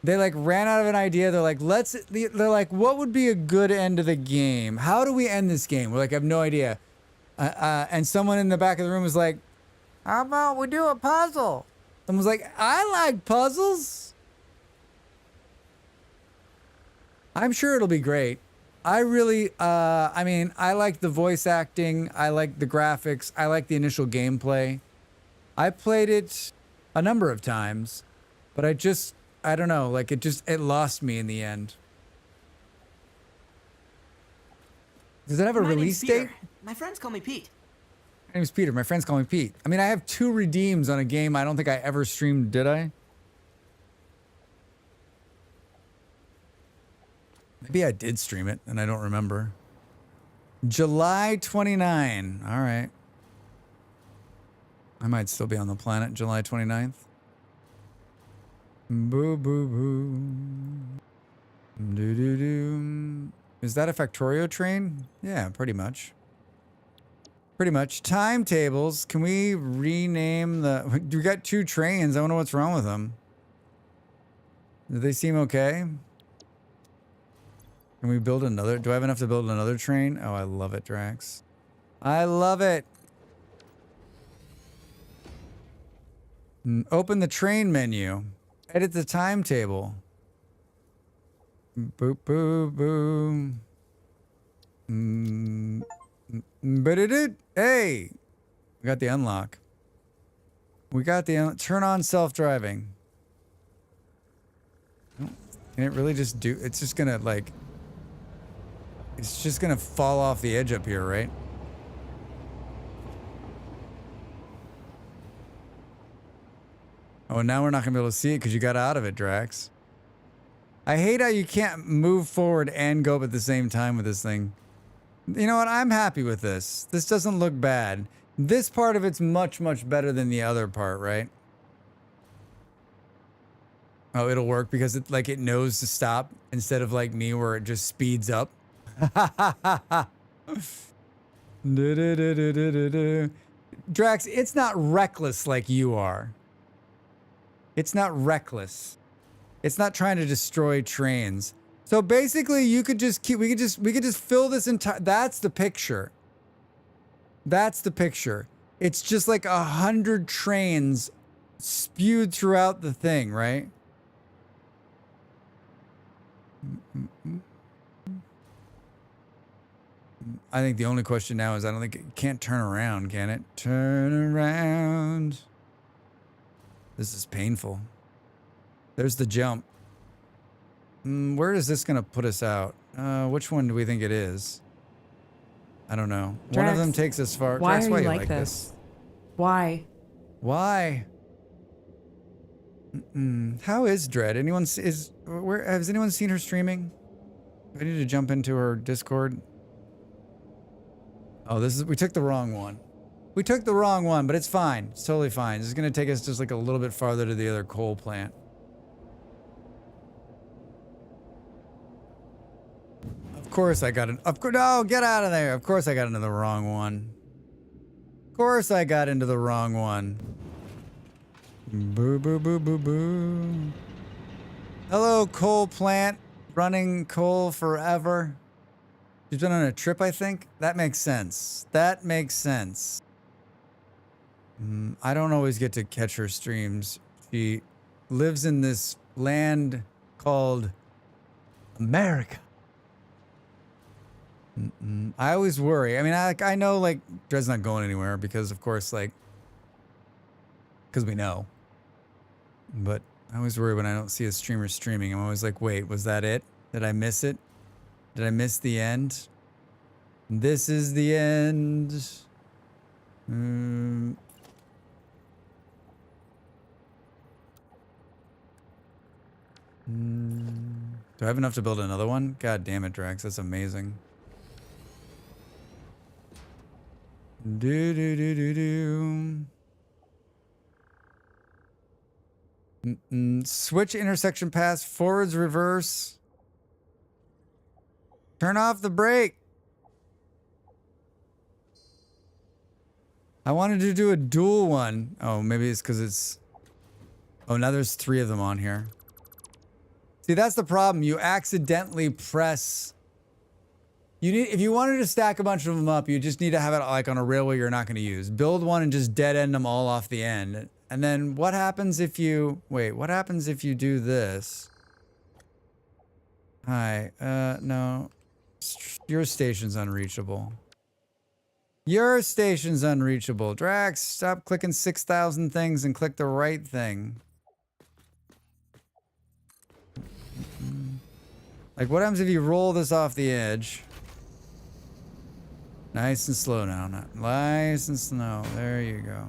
S1: They like ran out of an idea. They're like, they're like, what would be a good end to the game? How do we end this game? We're like, I have no idea. And someone in the back of the room was like, how about we do a puzzle? Someone was like, I like puzzles. I'm sure it'll be great. I really, I mean, I like the voice acting. I like the graphics. I like the initial gameplay. I played it a number of times, but I don't know, like it lost me in the end. Does it have a release date?
S9: My friends call me Pete.
S1: My name's Peter. My friends call me Pete. I mean, I have 2 redeems on a game I don't think I ever streamed, did I? Maybe I did stream it and I don't remember. July 29. All right. I might still be on the planet July 29th. Boo boo boo. Doo doo doo. Is that a Factorio train? Yeah, pretty much. Pretty much. Timetables. Can we rename the... We got 2 trains. I wonder what's wrong with them. Do they seem okay? Can we build another? Do I have enough to build another train? Oh, I love it, Drax. I love it. Open the train menu. Edit the timetable. Boop, boop, boom. But it did. Hey, we got the unlock. We got the turn on self-driving. Can it really just do? It's just gonna like. It's just gonna fall off the edge up here, right? Oh, and now we're not gonna be able to see it because you got out of it, Drax. I hate how you can't move forward and go up at the same time with this thing. You know what? I'm happy with this. This doesn't look bad. This part of it's much, much better than the other part, right? Oh, it'll work because it knows to stop instead of like me where it just speeds up. Drax, it's not reckless like you are. It's not reckless. It's not trying to destroy trains. So basically, you could just keep. We could just fill this entire. That's the picture. That's the picture. It's just like 100 trains spewed throughout the thing, right? I think the only question now is I don't think it can't turn around, can it? Turn around. This is painful. There's the jump. Where is this going to put us out? Which one do we think it is? I don't know. One of them
S8: Drax,
S1: takes us far.
S8: Why
S1: Drax,
S8: are you like this? Why?
S1: Why? How is Dread? Where has anyone seen her streaming? Do I need to jump into her Discord? Oh, we took the wrong one. We took the wrong one, but it's fine. It's totally fine. This is going to take us just like a little bit farther to the other coal plant. Of course I got no, get out of there. Of course I got into the wrong one. Of course I got into the wrong one. Boo, boo, boo, boo, boo. Hello, coal plant. Running coal forever. She's been on a trip, I think. That makes sense. That makes sense. I don't always get to catch her streams. She lives in this land called America. I always worry. I mean, I know, like, Dred's not going anywhere because, of course, like, because we know. But I always worry when I don't see a streamer streaming. I'm always like, wait, was that it? Did I miss it? Did I miss the end? This is the end. Do I have enough to build another one? God damn it, Drax. That's amazing. Do do do do do. Switch intersection pass, forwards, reverse. Turn off the brake. I wanted to do a dual one. Oh, maybe it's because it's... Oh, now there's 3 of them on here. See, that's the problem. You accidentally press... If you wanted to stack a bunch of them up, you just need to have it like on a railway you're not going to use. Build one and just dead end them all off the end. And then what happens if you... Wait, what happens if you do this? Hi, no. Your station's unreachable. Your station's unreachable. Drax, stop clicking 6,000 things and click the right thing. Like, what happens if you roll this off the edge? Nice and slow now. Nice and slow. There you go.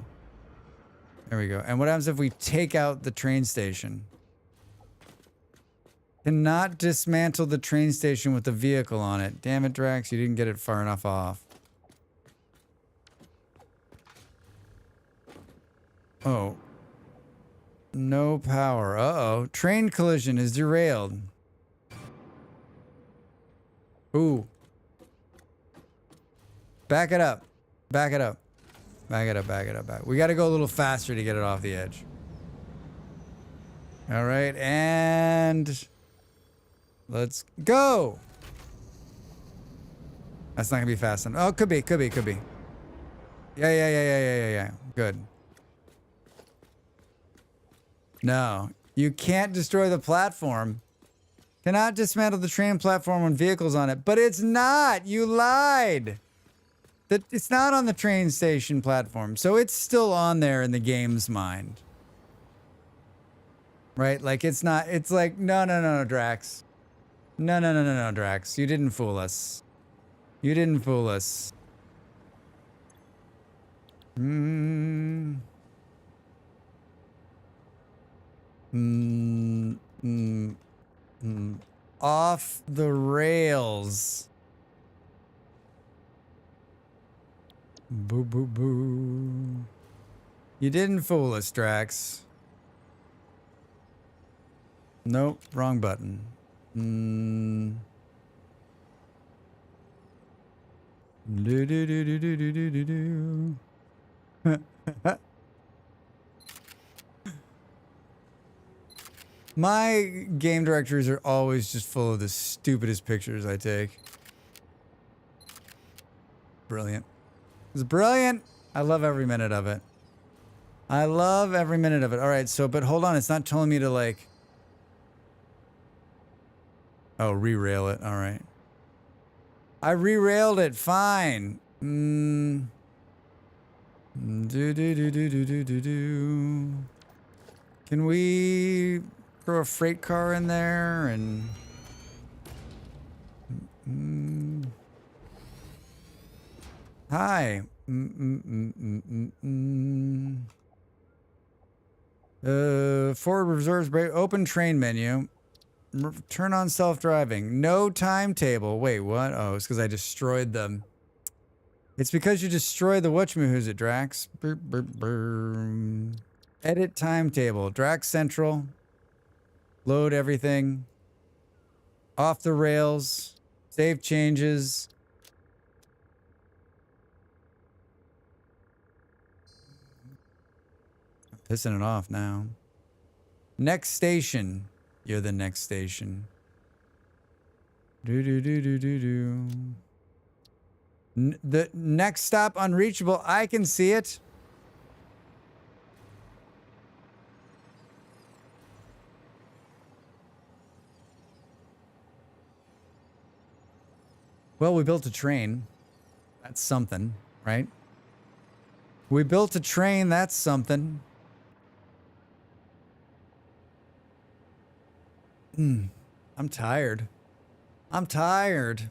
S1: There we go. And what happens if we take out the train station? Cannot dismantle the train station with the vehicle on it. Damn it, Drax, you didn't get it far enough off. Oh. No power. Uh-oh. Train collision is derailed. Ooh. Back it up. Back it up. Back it up, back it up, back. We gotta go a little faster to get it off the edge. All right, and... let's go! That's not gonna be fast enough. Oh, could be. Yeah. Good. No, you can't destroy the platform. Cannot dismantle the train platform when vehicles on it. But it's not! You lied! It's not on the train station platform, so it's still on there in the game's mind. Right? Like, it's not... It's like, no, Drax. No, Drax. You didn't fool us. You didn't fool us. Off the rails. Boo, boo, boo. You didn't fool us, Drax. Nope, wrong button. Do, do, do, do, do, do, do, do. My game directories are always just full of the stupidest pictures I take. Brilliant. It's brilliant. I love every minute of it. I love every minute of it. All right, so, but hold on. It's not telling me to like... Oh, re-rail it. All right. I re-railed it. Fine. Do, do, do, do, do, do, do, do. Can we throw a freight car in there and... Hi. Forward reserves break. Open train menu. Turn on self-driving. No timetable. Wait, what? Oh, it's because I destroyed them. It's because you destroyed the whatchamahoosit, Drax. Burr, burr, burr. Edit timetable. Drax Central. Load everything. Off the rails. Save changes. I'm pissing it off now. Next station. You're the next station. Do do do do do do. The next stop unreachable. I can see it. Well, we built a train. That's something, right? We built a train. That's something. I'm tired. I'm tired.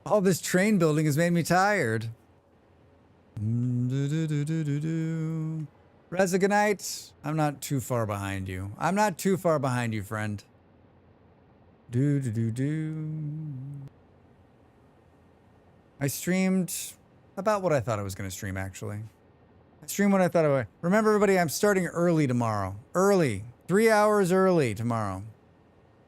S1: All this train building has made me tired. Rezagonite, I'm not too far behind you. I'm not too far behind you, friend. I streamed about what I thought I was going to stream, actually. I streamed what I thought I would. Remember, everybody, I'm starting early tomorrow. Early. 3 hours early tomorrow.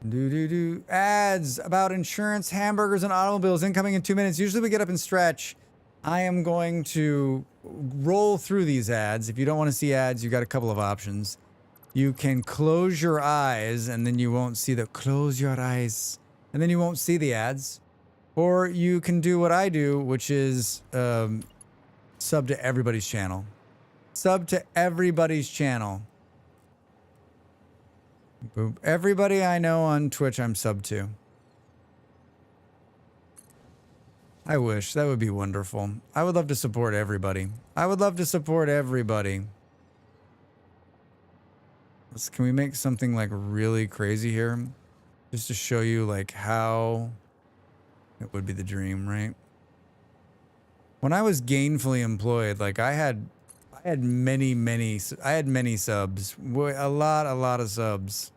S1: Ads about insurance, hamburgers, and automobiles incoming in 2 minutes. Usually we get up and stretch. I am going to roll through these ads. If you don't want to see ads, you got a couple of options. You can close your eyes and then you won't see the close your eyes and then you won't see the ads. Or you can do what I do, which is sub to everybody's channel. Sub to everybody's channel. Boop. Everybody I know on Twitch I'm sub to. I wish. That would be wonderful. I would love to support everybody. I would love to support everybody. Can we make something like really crazy here? Just to show you like how it would be the dream, right? When I was gainfully employed, like I had many subs. A lot of subs.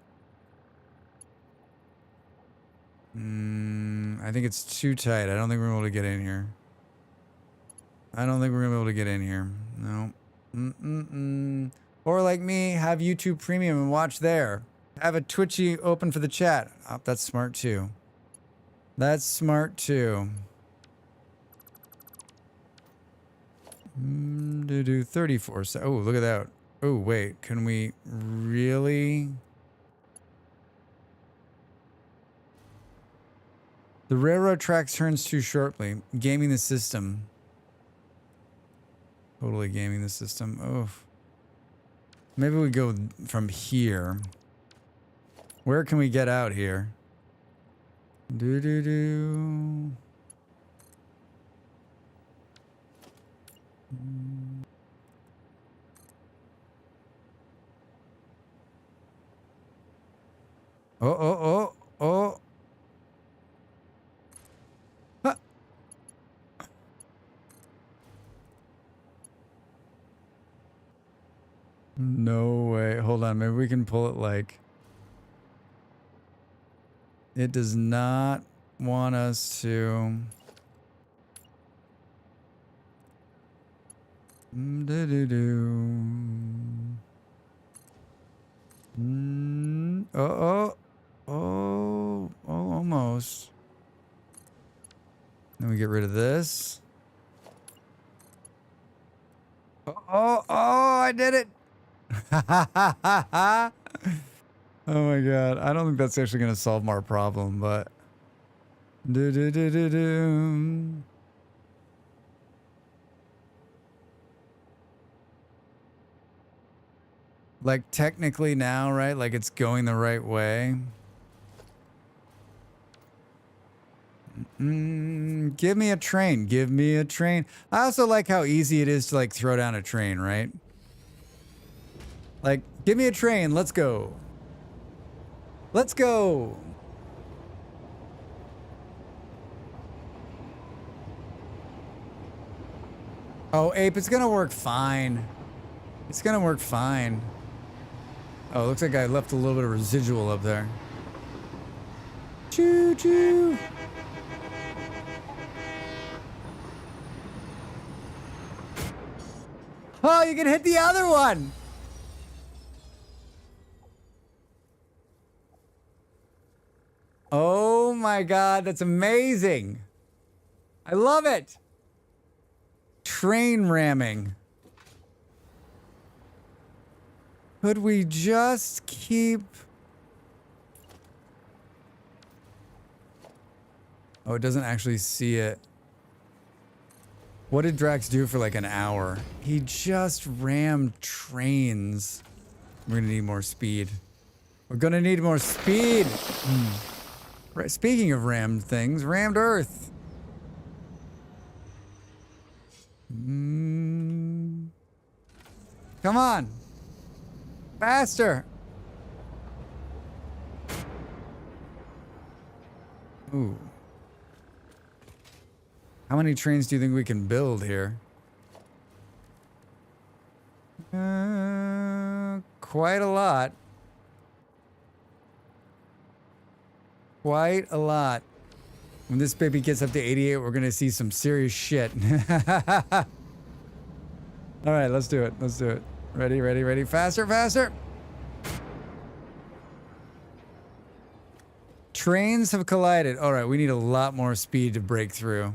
S1: I think it's too tight. I don't think we're able to get in here. I don't think we're gonna be able to get in here. No. Or like me, have YouTube Premium and watch there. Have a Twitchy open for the chat. Oh, that's smart too. That's smart too. 34. Oh, look at that. Oh, wait. Can we really? The railroad tracks turns too sharply. Gaming the system. Totally gaming the system. Oh. Maybe we go from here. Where can we get out here? Oh. Huh. No way. Hold on. Maybe we can pull it like... It does not want us to... Almost. Then we get rid of this. Oh, I did it. Oh my God. I don't think that's actually going to solve our problem, but. Do, do, do, do, do. Like technically now, right? Like it's going the right way. Give me a train. Give me a train. I also like how easy it is to like throw down a train, right? Like, give me a train. Let's go. Let's go. Oh, Ape, it's gonna work fine. It's gonna work fine. Oh, looks like I left a little bit of residual up there. Choo choo. Oh, you can hit the other one. Oh my God, that's amazing. I love it. Train ramming. Could we just keep... Oh, it doesn't actually see it. What did Drax do for like an hour? He just rammed trains. We're gonna need more speed. We're gonna need more speed. Right, speaking of rammed things, rammed Earth. Come on. Faster. Ooh. How many trains do you think we can build here? Quite a lot. Quite a lot. When this baby gets up to 88, we're gonna see some serious shit. All right, let's do it. Let's do it. Ready, ready, ready. Faster, faster. Trains have collided. All right, we need a lot more speed to break through.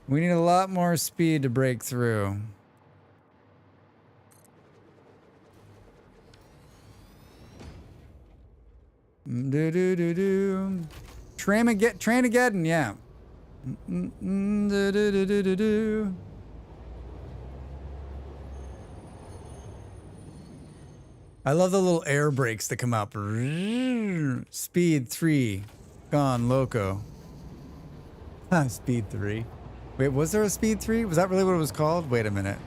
S1: We need a lot more speed to break through. Do do do do. Train-again, yeah. Do do do do do do. I love the little air brakes that come up. Speed 3. Gone loco. Speed 3. Wait, was there a speed 3? Was that really what it was called? Wait a minute.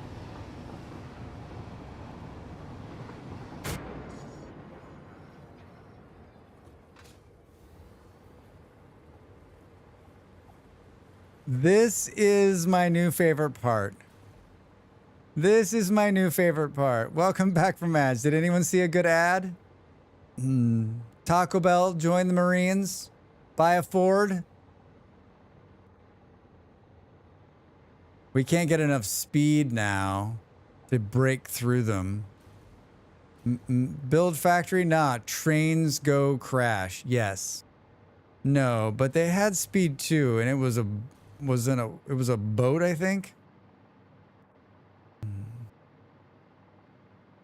S1: This is my new favorite part. This is my new favorite part. Welcome back from ads. Did anyone see a good ad? Taco Bell, join the Marines. Buy a Ford. We can't get enough speed now to break through them. Build factory? Nah. Trains go crash. Yes. No, but they had speed too, and it was a boat, I think.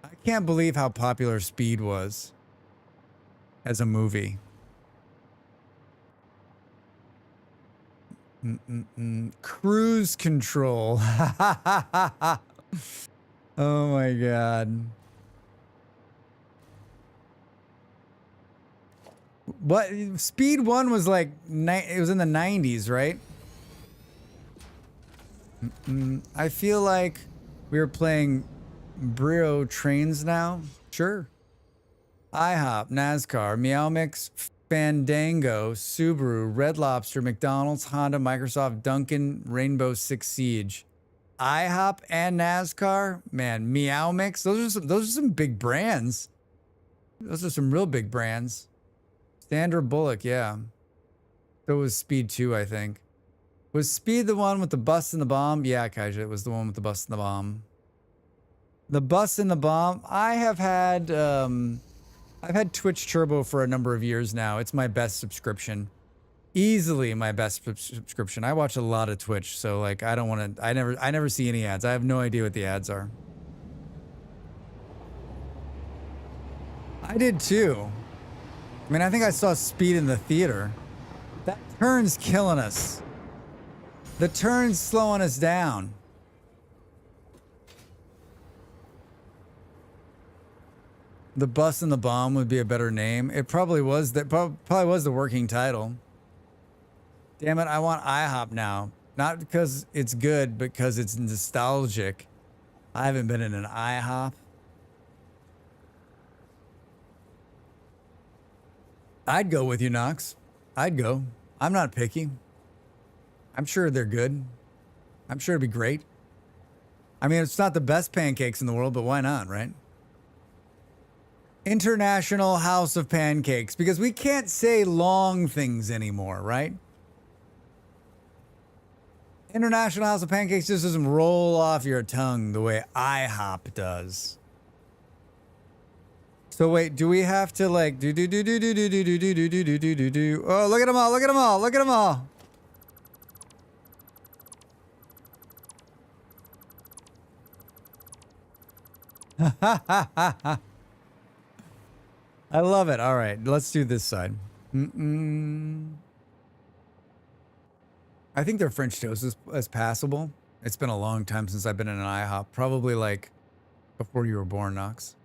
S1: I can't believe how popular Speed was as a movie. Cruise control. Oh my God. What? Speed 1 was like, it was in the 90s, right? I feel like we were playing Brio Trains now. Sure. IHOP, NASCAR, Meow Mix, Fandango, Subaru, Red Lobster, McDonald's, Honda, Microsoft, Dunkin', Rainbow Six Siege. IHOP and NASCAR? Man, Meow Mix, those are some big brands. Those are some real big brands. Sandra Bullock, yeah. So was Speed 2, I think. Was Speed the one with the bus and the bomb? Yeah, Kaija, it was the one with the bus and the bomb. The bus and the bomb. I've had Twitch Turbo for a number of years now. It's my best subscription. Easily my best subscription. I watch a lot of Twitch, so like I don't want to. I never see any ads. I have no idea what the ads are. I did too. I mean, I think I saw Speed in the theater. That turn's killing us. The turn's slowing us down. The Bus and the Bomb would be a better name. It probably was. That probably was the working title. Damn it! I want IHOP now. Not because it's good, but because it's nostalgic. I haven't been in an IHOP. I'd go with you, Knox. I'd go. I'm not picky. I'm sure they're good. I'm sure it'd be great. I mean, it's not the best pancakes in the world, but why not, right? International House of Pancakes, because we can't say long things anymore, right? International House of Pancakes just doesn't roll off your tongue the way IHOP does. So wait, do we have to like do? Oh, look at them all! Look at them all! Look at them all! I love it. All right, let's do this side. I think their French toast is passable. It's been a long time since I've been in an IHOP. Probably like before you were born, Knox.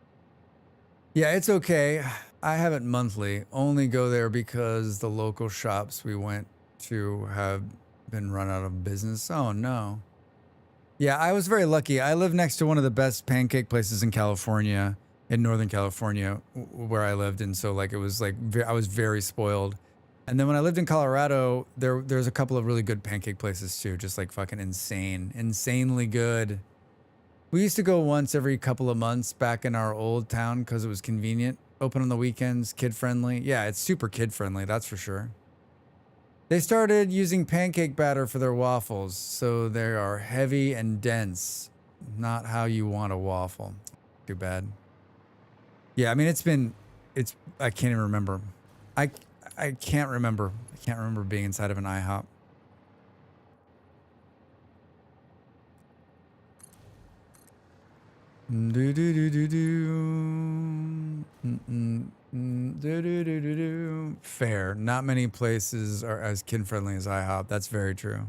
S1: Yeah, it's okay. I have it monthly. Only go there because the local shops we went to have been run out of business. Oh, no. Yeah, I was very lucky. I live next to one of the best pancake places in California, in Northern California, where I lived. And so, like, it was like, I was very spoiled. And then when I lived in Colorado, there's a couple of really good pancake places too, just like fucking insanely good. We used to go once every couple of months back in our old town because it was convenient. Open on the weekends, kid-friendly. Yeah, it's super kid-friendly, that's for sure. They started using pancake batter for their waffles, so they are heavy and dense. Not how you want a waffle. Too bad. Yeah, I mean, I can't even remember. I can't remember. I can't remember being inside of an IHOP. Do do do do do. Do do do do do. Fair. Not many places are as kid-friendly as IHOP. That's very true.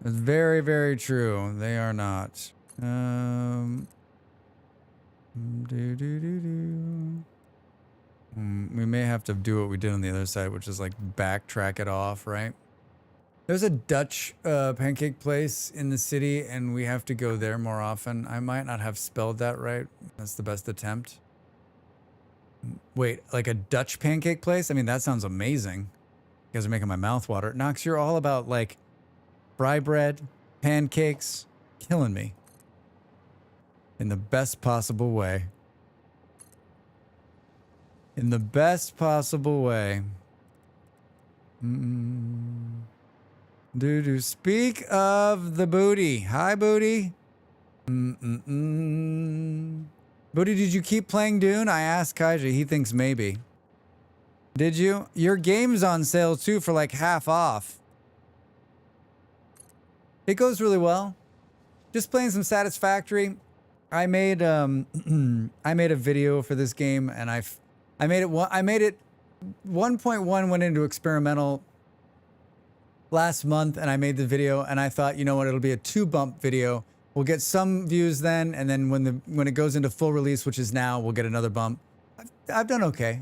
S1: That's very, very true. They are not. Do do do do. We may have to do what we did on the other side, which is like backtrack it off, right? There's a Dutch pancake place in the city, and we have to go there more often. I might not have spelled that right. That's the best attempt. Wait, like a Dutch pancake place? I mean, that sounds amazing. You guys are making my mouth water. Knox, you're all about like fry bread, pancakes, killing me. In the best possible way. In the best possible way. Do speak of the booty. Hi, booty. Booty, did you keep playing Dune? I asked Kaiji. He thinks maybe. Did you? Your game's on sale too for like half off. It goes really well. Just playing some Satisfactory. I made a video for this game, and I made it 1.1 went into experimental last month, and I made the video, and I thought, you know what, it'll be a 2-bump video. We'll get some views then, and then when it goes into full release, which is now, we'll get another bump. I've done okay.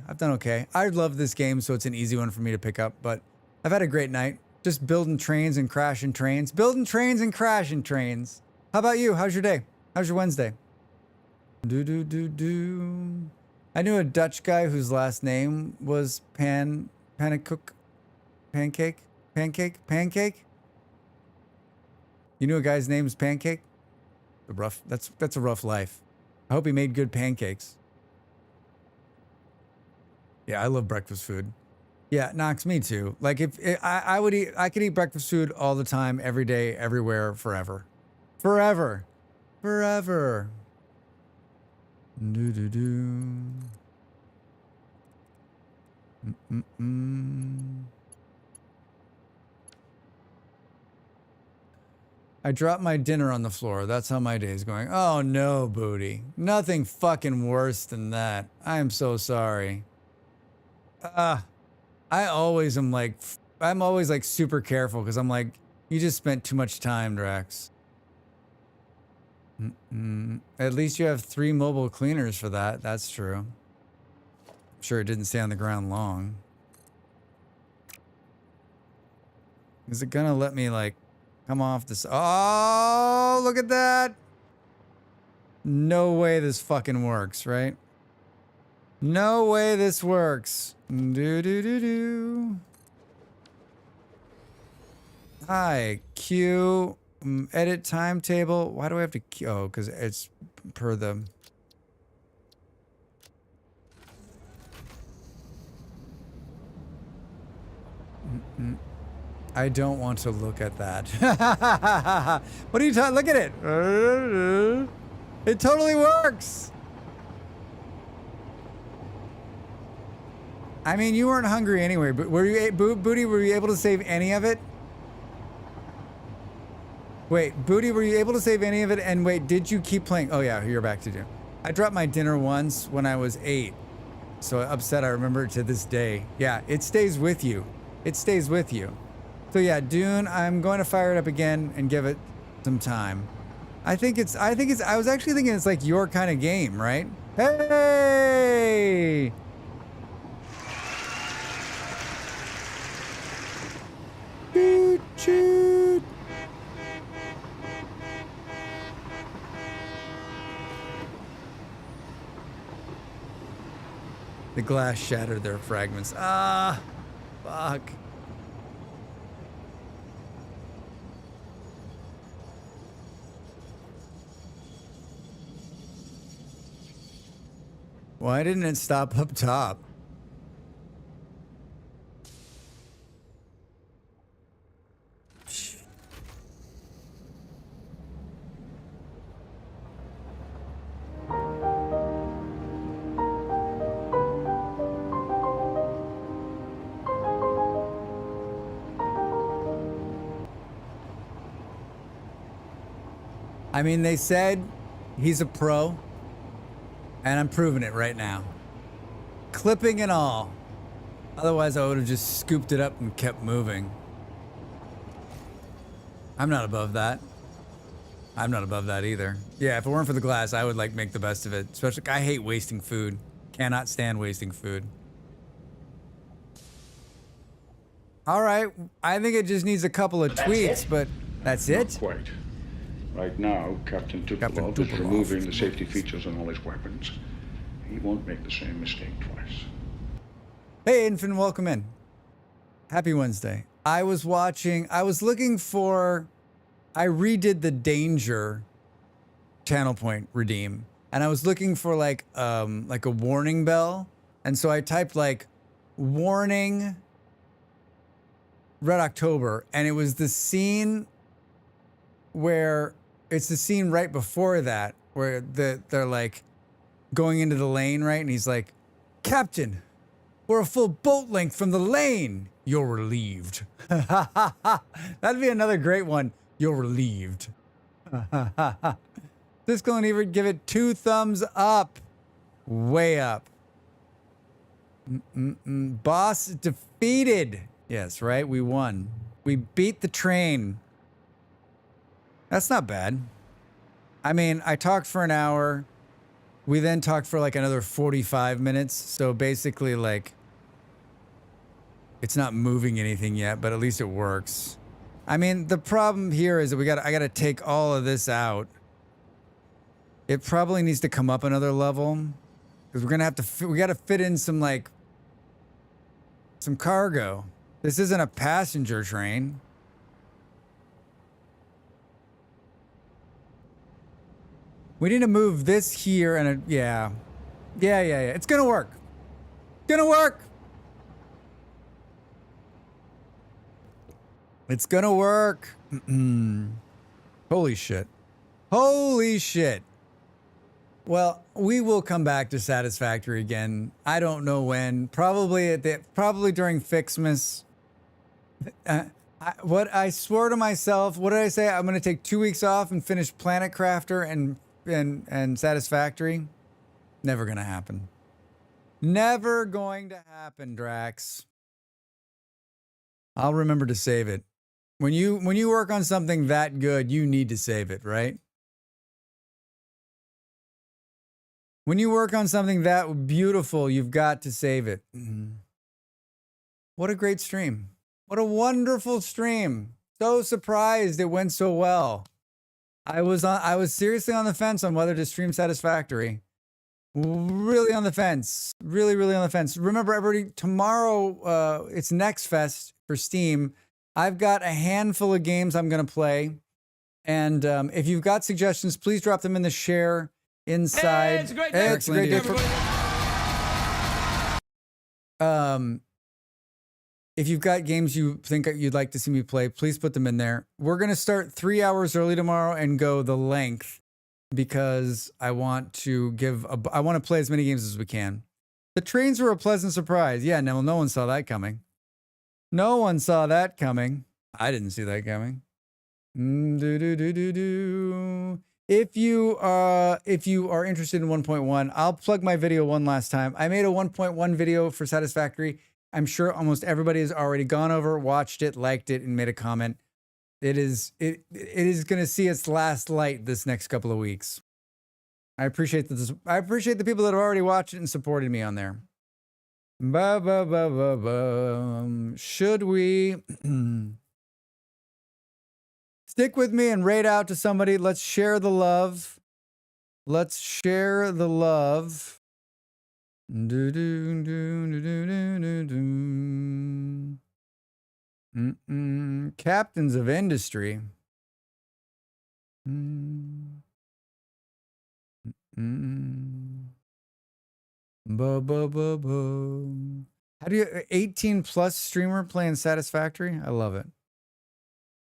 S1: I love this game, so it's an easy one for me to pick up, but I've had a great night. Just building trains and crashing trains. Building trains and crashing trains. How about you? How's your day? How's your Wednesday? I knew a Dutch guy whose last name was Pancake. You knew a guy's name was Pancake? That's a rough life. I hope he made good pancakes. Yeah, I love breakfast food. Yeah, Knox, me too. Like I could eat breakfast food all the time, every day, everywhere, forever. Forever. I dropped my dinner on the floor. That's how my day's going. Oh no, Booty. Nothing fucking worse than that. I am so sorry. I always am like, I'm always like super careful because I'm like, you just spent too much time, Drax. At least you have 3 mobile cleaners for that. That's true. I'm sure it didn't stay on the ground long. Is it gonna let me like come off this? Oh, look at that. No way this fucking works, right? No way this works. Do do do do. Hi, Q. Edit timetable. Why do I have to? Oh, because it's per the. I don't want to look at that. What are you talking? Look at it. It totally works. I mean, you weren't hungry anyway, but were you, Booty, were you able to save any of it? Wait, Booty, were you able to save any of it? And wait, did you keep playing? Oh yeah, you're back to do. I dropped my dinner once when I was 8. So upset I remember it to this day. Yeah, it stays with you. It stays with you. So yeah, Dune, I'm going to fire it up again and give it some time. I was actually thinking it's like your kind of game, right? Hey! Choo choo. The glass shattered their fragments. Ah, fuck. Why didn't it stop up top? I mean, they said he's a pro, and I'm proving it right now. Clipping and all. Otherwise, I would have just scooped it up and kept moving. I'm not above that. I'm not above that either. Yeah, if it weren't for the glass, I would like make the best of it. Especially, I hate wasting food. Cannot stand wasting food. All right, I think it just needs a couple of tweaks, but that's it?
S9: Not quite. Right now, Captain Tupolev is removing the safety features on all his weapons. He won't make the same mistake twice.
S1: Hey, Infant, welcome in. Happy Wednesday. I redid the Danger channel point redeem, and I was looking for like a warning bell, and so I typed like warning Red October, and it was the scene where it's the scene right before that where they're like going into the lane, right? And he's like, Captain, we're a full boat length from the lane. You're relieved. That'd be another great one. You're relieved. This going to even give it 2 thumbs up. Way up. Boss defeated. Yes, right? We won. We beat the train. That's not bad. I mean, I talked for an hour. We then talked for like another 45 minutes. So basically like, it's not moving anything yet, but at least it works. I mean, the problem here is that I gotta take all of this out. It probably needs to come up another level because we're gonna have to, we gotta fit in some like, some cargo. This isn't a passenger train. We need to move this here and yeah. It's gonna work. Gonna work. It's gonna work. Holy shit. Holy shit. Well, we will come back to Satisfactory again. I don't know when. Probably during Fixmas. What I swore to myself, what did I say? I'm going to take 2 weeks off and finish Planet Crafter and Satisfactory. Never going to happen. Never going to happen, Drax. I'll remember to save it. When you work on something that good, you need to save it, right? When you work on something that beautiful, you've got to save it. What a great stream. What a wonderful stream. So surprised it went so well. I was seriously on the fence on whether to stream Satisfactory. Really on the fence. Really, really on the fence. Remember, everybody, tomorrow it's Next Fest for Steam. I've got a handful of games I'm going to play. And if you've got suggestions, please drop them in the share inside.
S5: Hey, it's a great day.
S1: It's a great day for... If you've got games you think you'd like to see me play, please put them in there. We're going to start 3 hours early tomorrow and go the length because I want to play as many games as we can. The trains were a pleasant surprise. Yeah, no one saw that coming. No one saw that coming. I didn't see that coming. If you are interested in 1.1, I'll plug my video one last time. I made a 1.1 video for Satisfactory. I'm sure almost everybody has already gone over, watched it, liked it, and made a comment. It is going to see its last light this next couple of weeks. I appreciate this. I appreciate the people that have already watched it and supported me on there. Should we stick with me and raid out to somebody? Let's share the love. Let's share the love. Captains of industry. How do you 18 plus streamer playing Satisfactory? I love it.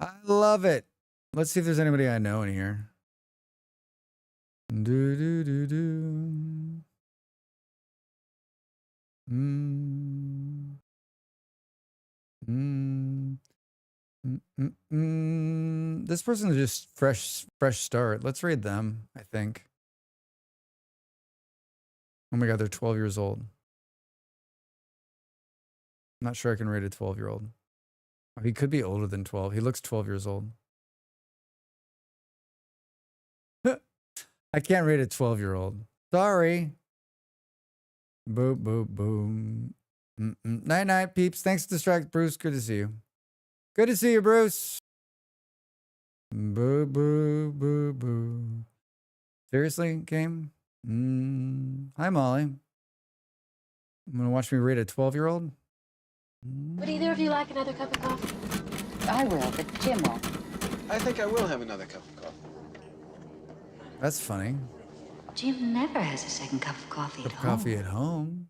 S1: I love it. Let's see if there's anybody I know in here. This person is just fresh start. Let's raid them, I think. Oh my god, they're 12 years old. I'm not sure I can raid a 12-year-old. Oh, he could be older than 12. He looks 12 years old. I can't raid a 12-year-old. Sorry. Boom, boom, boom. Night, night, peeps. Thanks to Distract, Bruce. Good to see you. Good to see you, Bruce. Boo, boo, boo, boo. Seriously, game? Hi, Molly. I'm gonna watch me raid a 12-year-old.
S10: Would either of you like another cup of coffee?
S11: I will, but Jim won't.
S5: I think I will have another cup of coffee.
S1: That's funny.
S10: Jim never has a second cup of coffee at home.
S1: Coffee at home.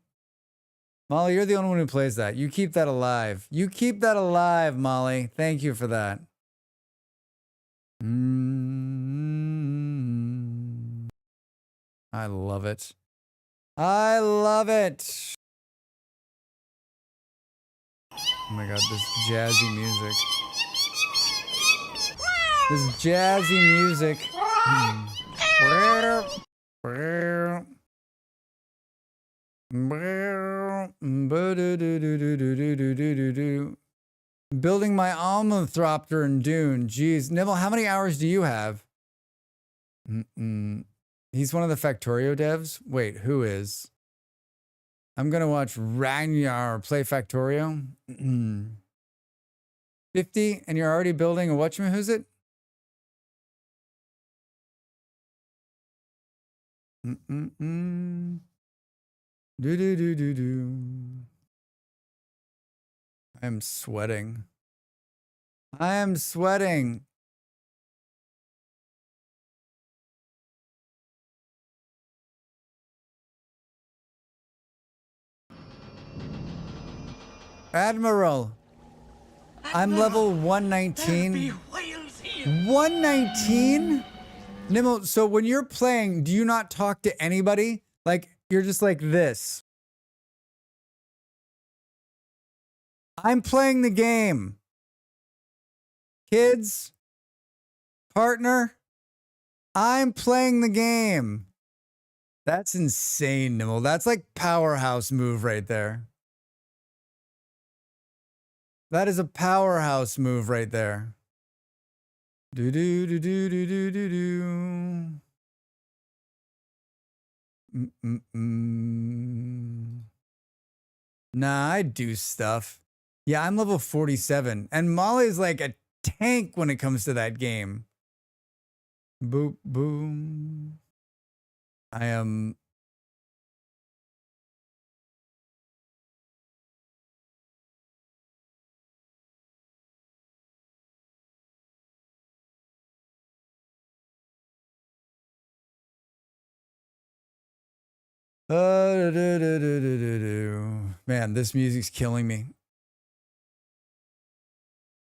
S1: Molly, you're the only one who plays that. You keep that alive. You keep that alive, Molly. Thank you for that. I love it. I love it. Oh my god, this jazzy music. This jazzy music. Building my Almethropter in Dune. Jeez, Nibble, how many hours do you have? He's one of the Factorio devs. Wait, who is? I'm gonna watch Ragnar play Factorio. 50, and you're already building a whatchamahoo's it? I'm sweating. I am sweating. Admiral, I'm level 119. 119? Nimmo, so when you're playing, do you not talk to anybody? Like, you're just like this. I'm playing the game.
S2: Kids, partner, I'm playing the game. That's insane, Nimble. That's like powerhouse move right there. That is a powerhouse move right there. Do do do do do do do do. Nah, I do stuff. Yeah, I'm level 47, and Molly's like a tank when it comes to that game. Boop boom. I am. Man, this music's killing me.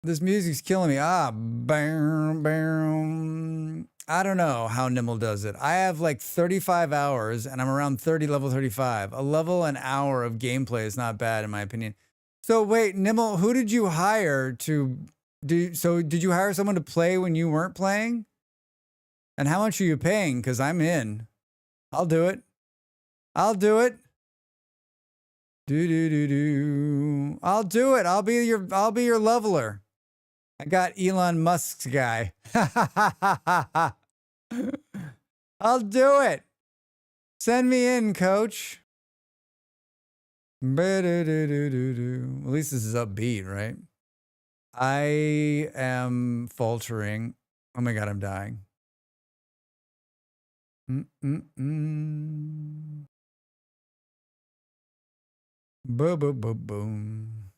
S2: This music's killing me. Bam, bam. I don't know how Nimble does it. I have like 35 hours and I'm around level 35. A level an hour of gameplay is not bad in my opinion. So wait, Nimble, who did you hire to do? So did you hire someone to play when you weren't playing? And how much are you paying? Because I'm in. I'll do it. I'll do it. Do do do do. I'll do it. I'll be your leveler. I got Elon Musk's guy. I'll do it. Send me in, coach. At least this is upbeat, right? I am faltering. Oh my God, I'm dying. Boom, boom, boom, boom.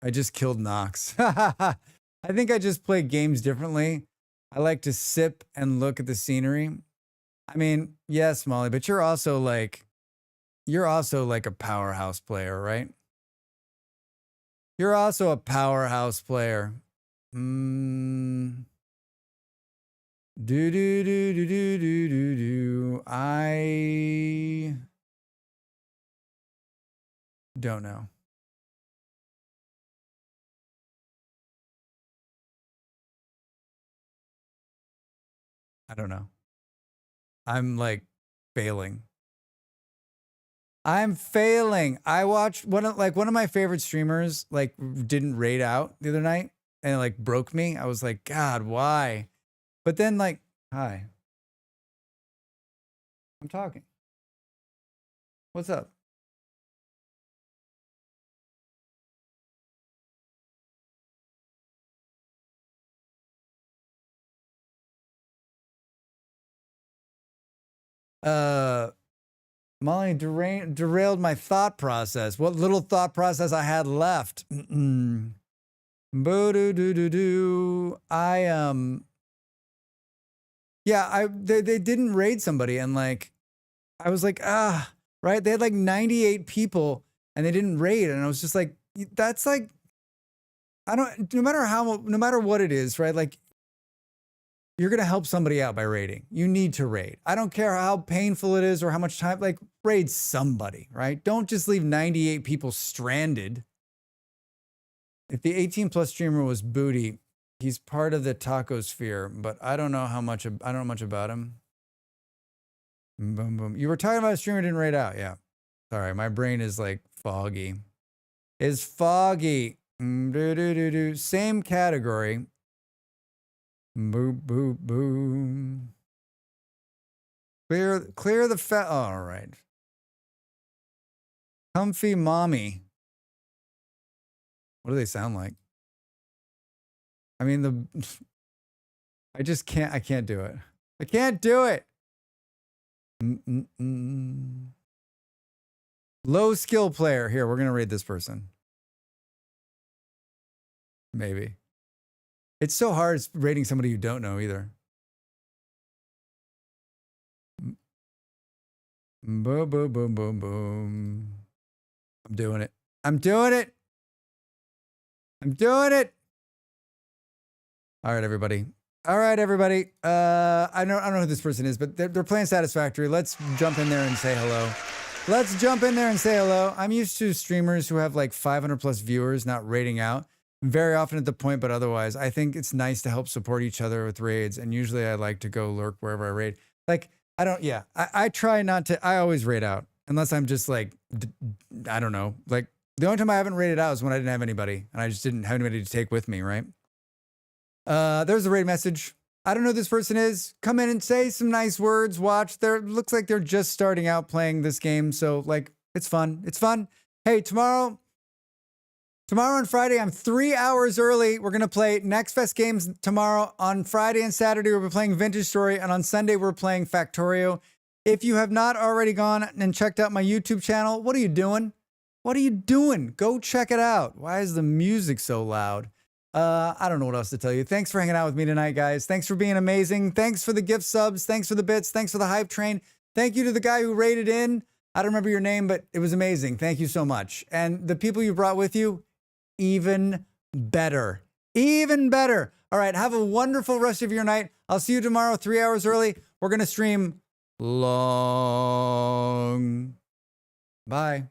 S2: I just killed Nox. I think I just play games differently. I like to sip and look at the scenery. I mean, yes, Molly, but you're also like a powerhouse player, right? You're also a powerhouse player. Do do do do do do do do. I don't know. I don't know. I'm like failing. I'm failing. I watched one of my favorite streamers like didn't raid out the other night and it like broke me. I was like, God, why? But then like, hi. I'm talking. What's up? Molly derailed my thought process. What little thought process I had left. Boo doo doo doo doo. Yeah, they didn't raid somebody and like I was like, right? They had like 98 people and they didn't raid. And I was just like, that's like, no matter what it is, right? Like, you're going to help somebody out by raiding. You need to raid. I don't care how painful it is or how much time, like, raid somebody, right? Don't just leave 98 people stranded. If the 18+ streamer was Booty, he's part of the taco sphere, but I don't know much about him. Boom, boom. You were talking about a streamer didn't raid out. Yeah. Sorry. My brain is like foggy. Is foggy. Same category. Boop, boop, boom. Clear the fat. Oh, all right. Comfy mommy. What do they sound like? I mean, I can't do it. I can't do it. Low skill player. Here, we're going to raid this person. Maybe. It's so hard rating somebody you don't know either. Boom, boom, boom, boom, boom. I'm doing it. I'm doing it. I'm doing it. All right, everybody. All right, everybody. I don't know who this person is, but they're playing Satisfactory. Let's jump in there and say hello. Let's jump in there and say hello. I'm used to streamers who have like 500+ viewers not rating out.
S1: very often at the point, but otherwise, I think it's nice to help support each other with raids. And usually I like to go lurk wherever I raid. Like, I try not to, I always raid out unless I'm just like, I don't know. Like, the only time I haven't raided out is when I didn't have anybody and I just didn't have anybody to take with me, right? There's the raid message. I don't know who this person is. Come in and say some nice words. Watch. Looks like they're just starting out playing this game. So, like, it's fun. It's fun. Hey, tomorrow on Friday, I'm 3 hours early. We're going to play Next Fest games tomorrow. On Friday and Saturday, we'll be playing Vintage Story. And on Sunday, we're playing Factorio. If you have not already gone and checked out my YouTube channel, what are you doing? What are you doing? Go check it out. Why is the music so loud? I don't know what else to tell you. Thanks for hanging out with me tonight, guys. Thanks for being amazing. Thanks for the gift subs. Thanks for the bits. Thanks for the hype train. Thank you to the guy who rated in. I don't remember your name, but it was amazing. Thank you so much. And the people you brought with you, even better. Even better. All right, have a wonderful rest of your night. I'll see you tomorrow, 3 hours early. We're going to stream long. Bye.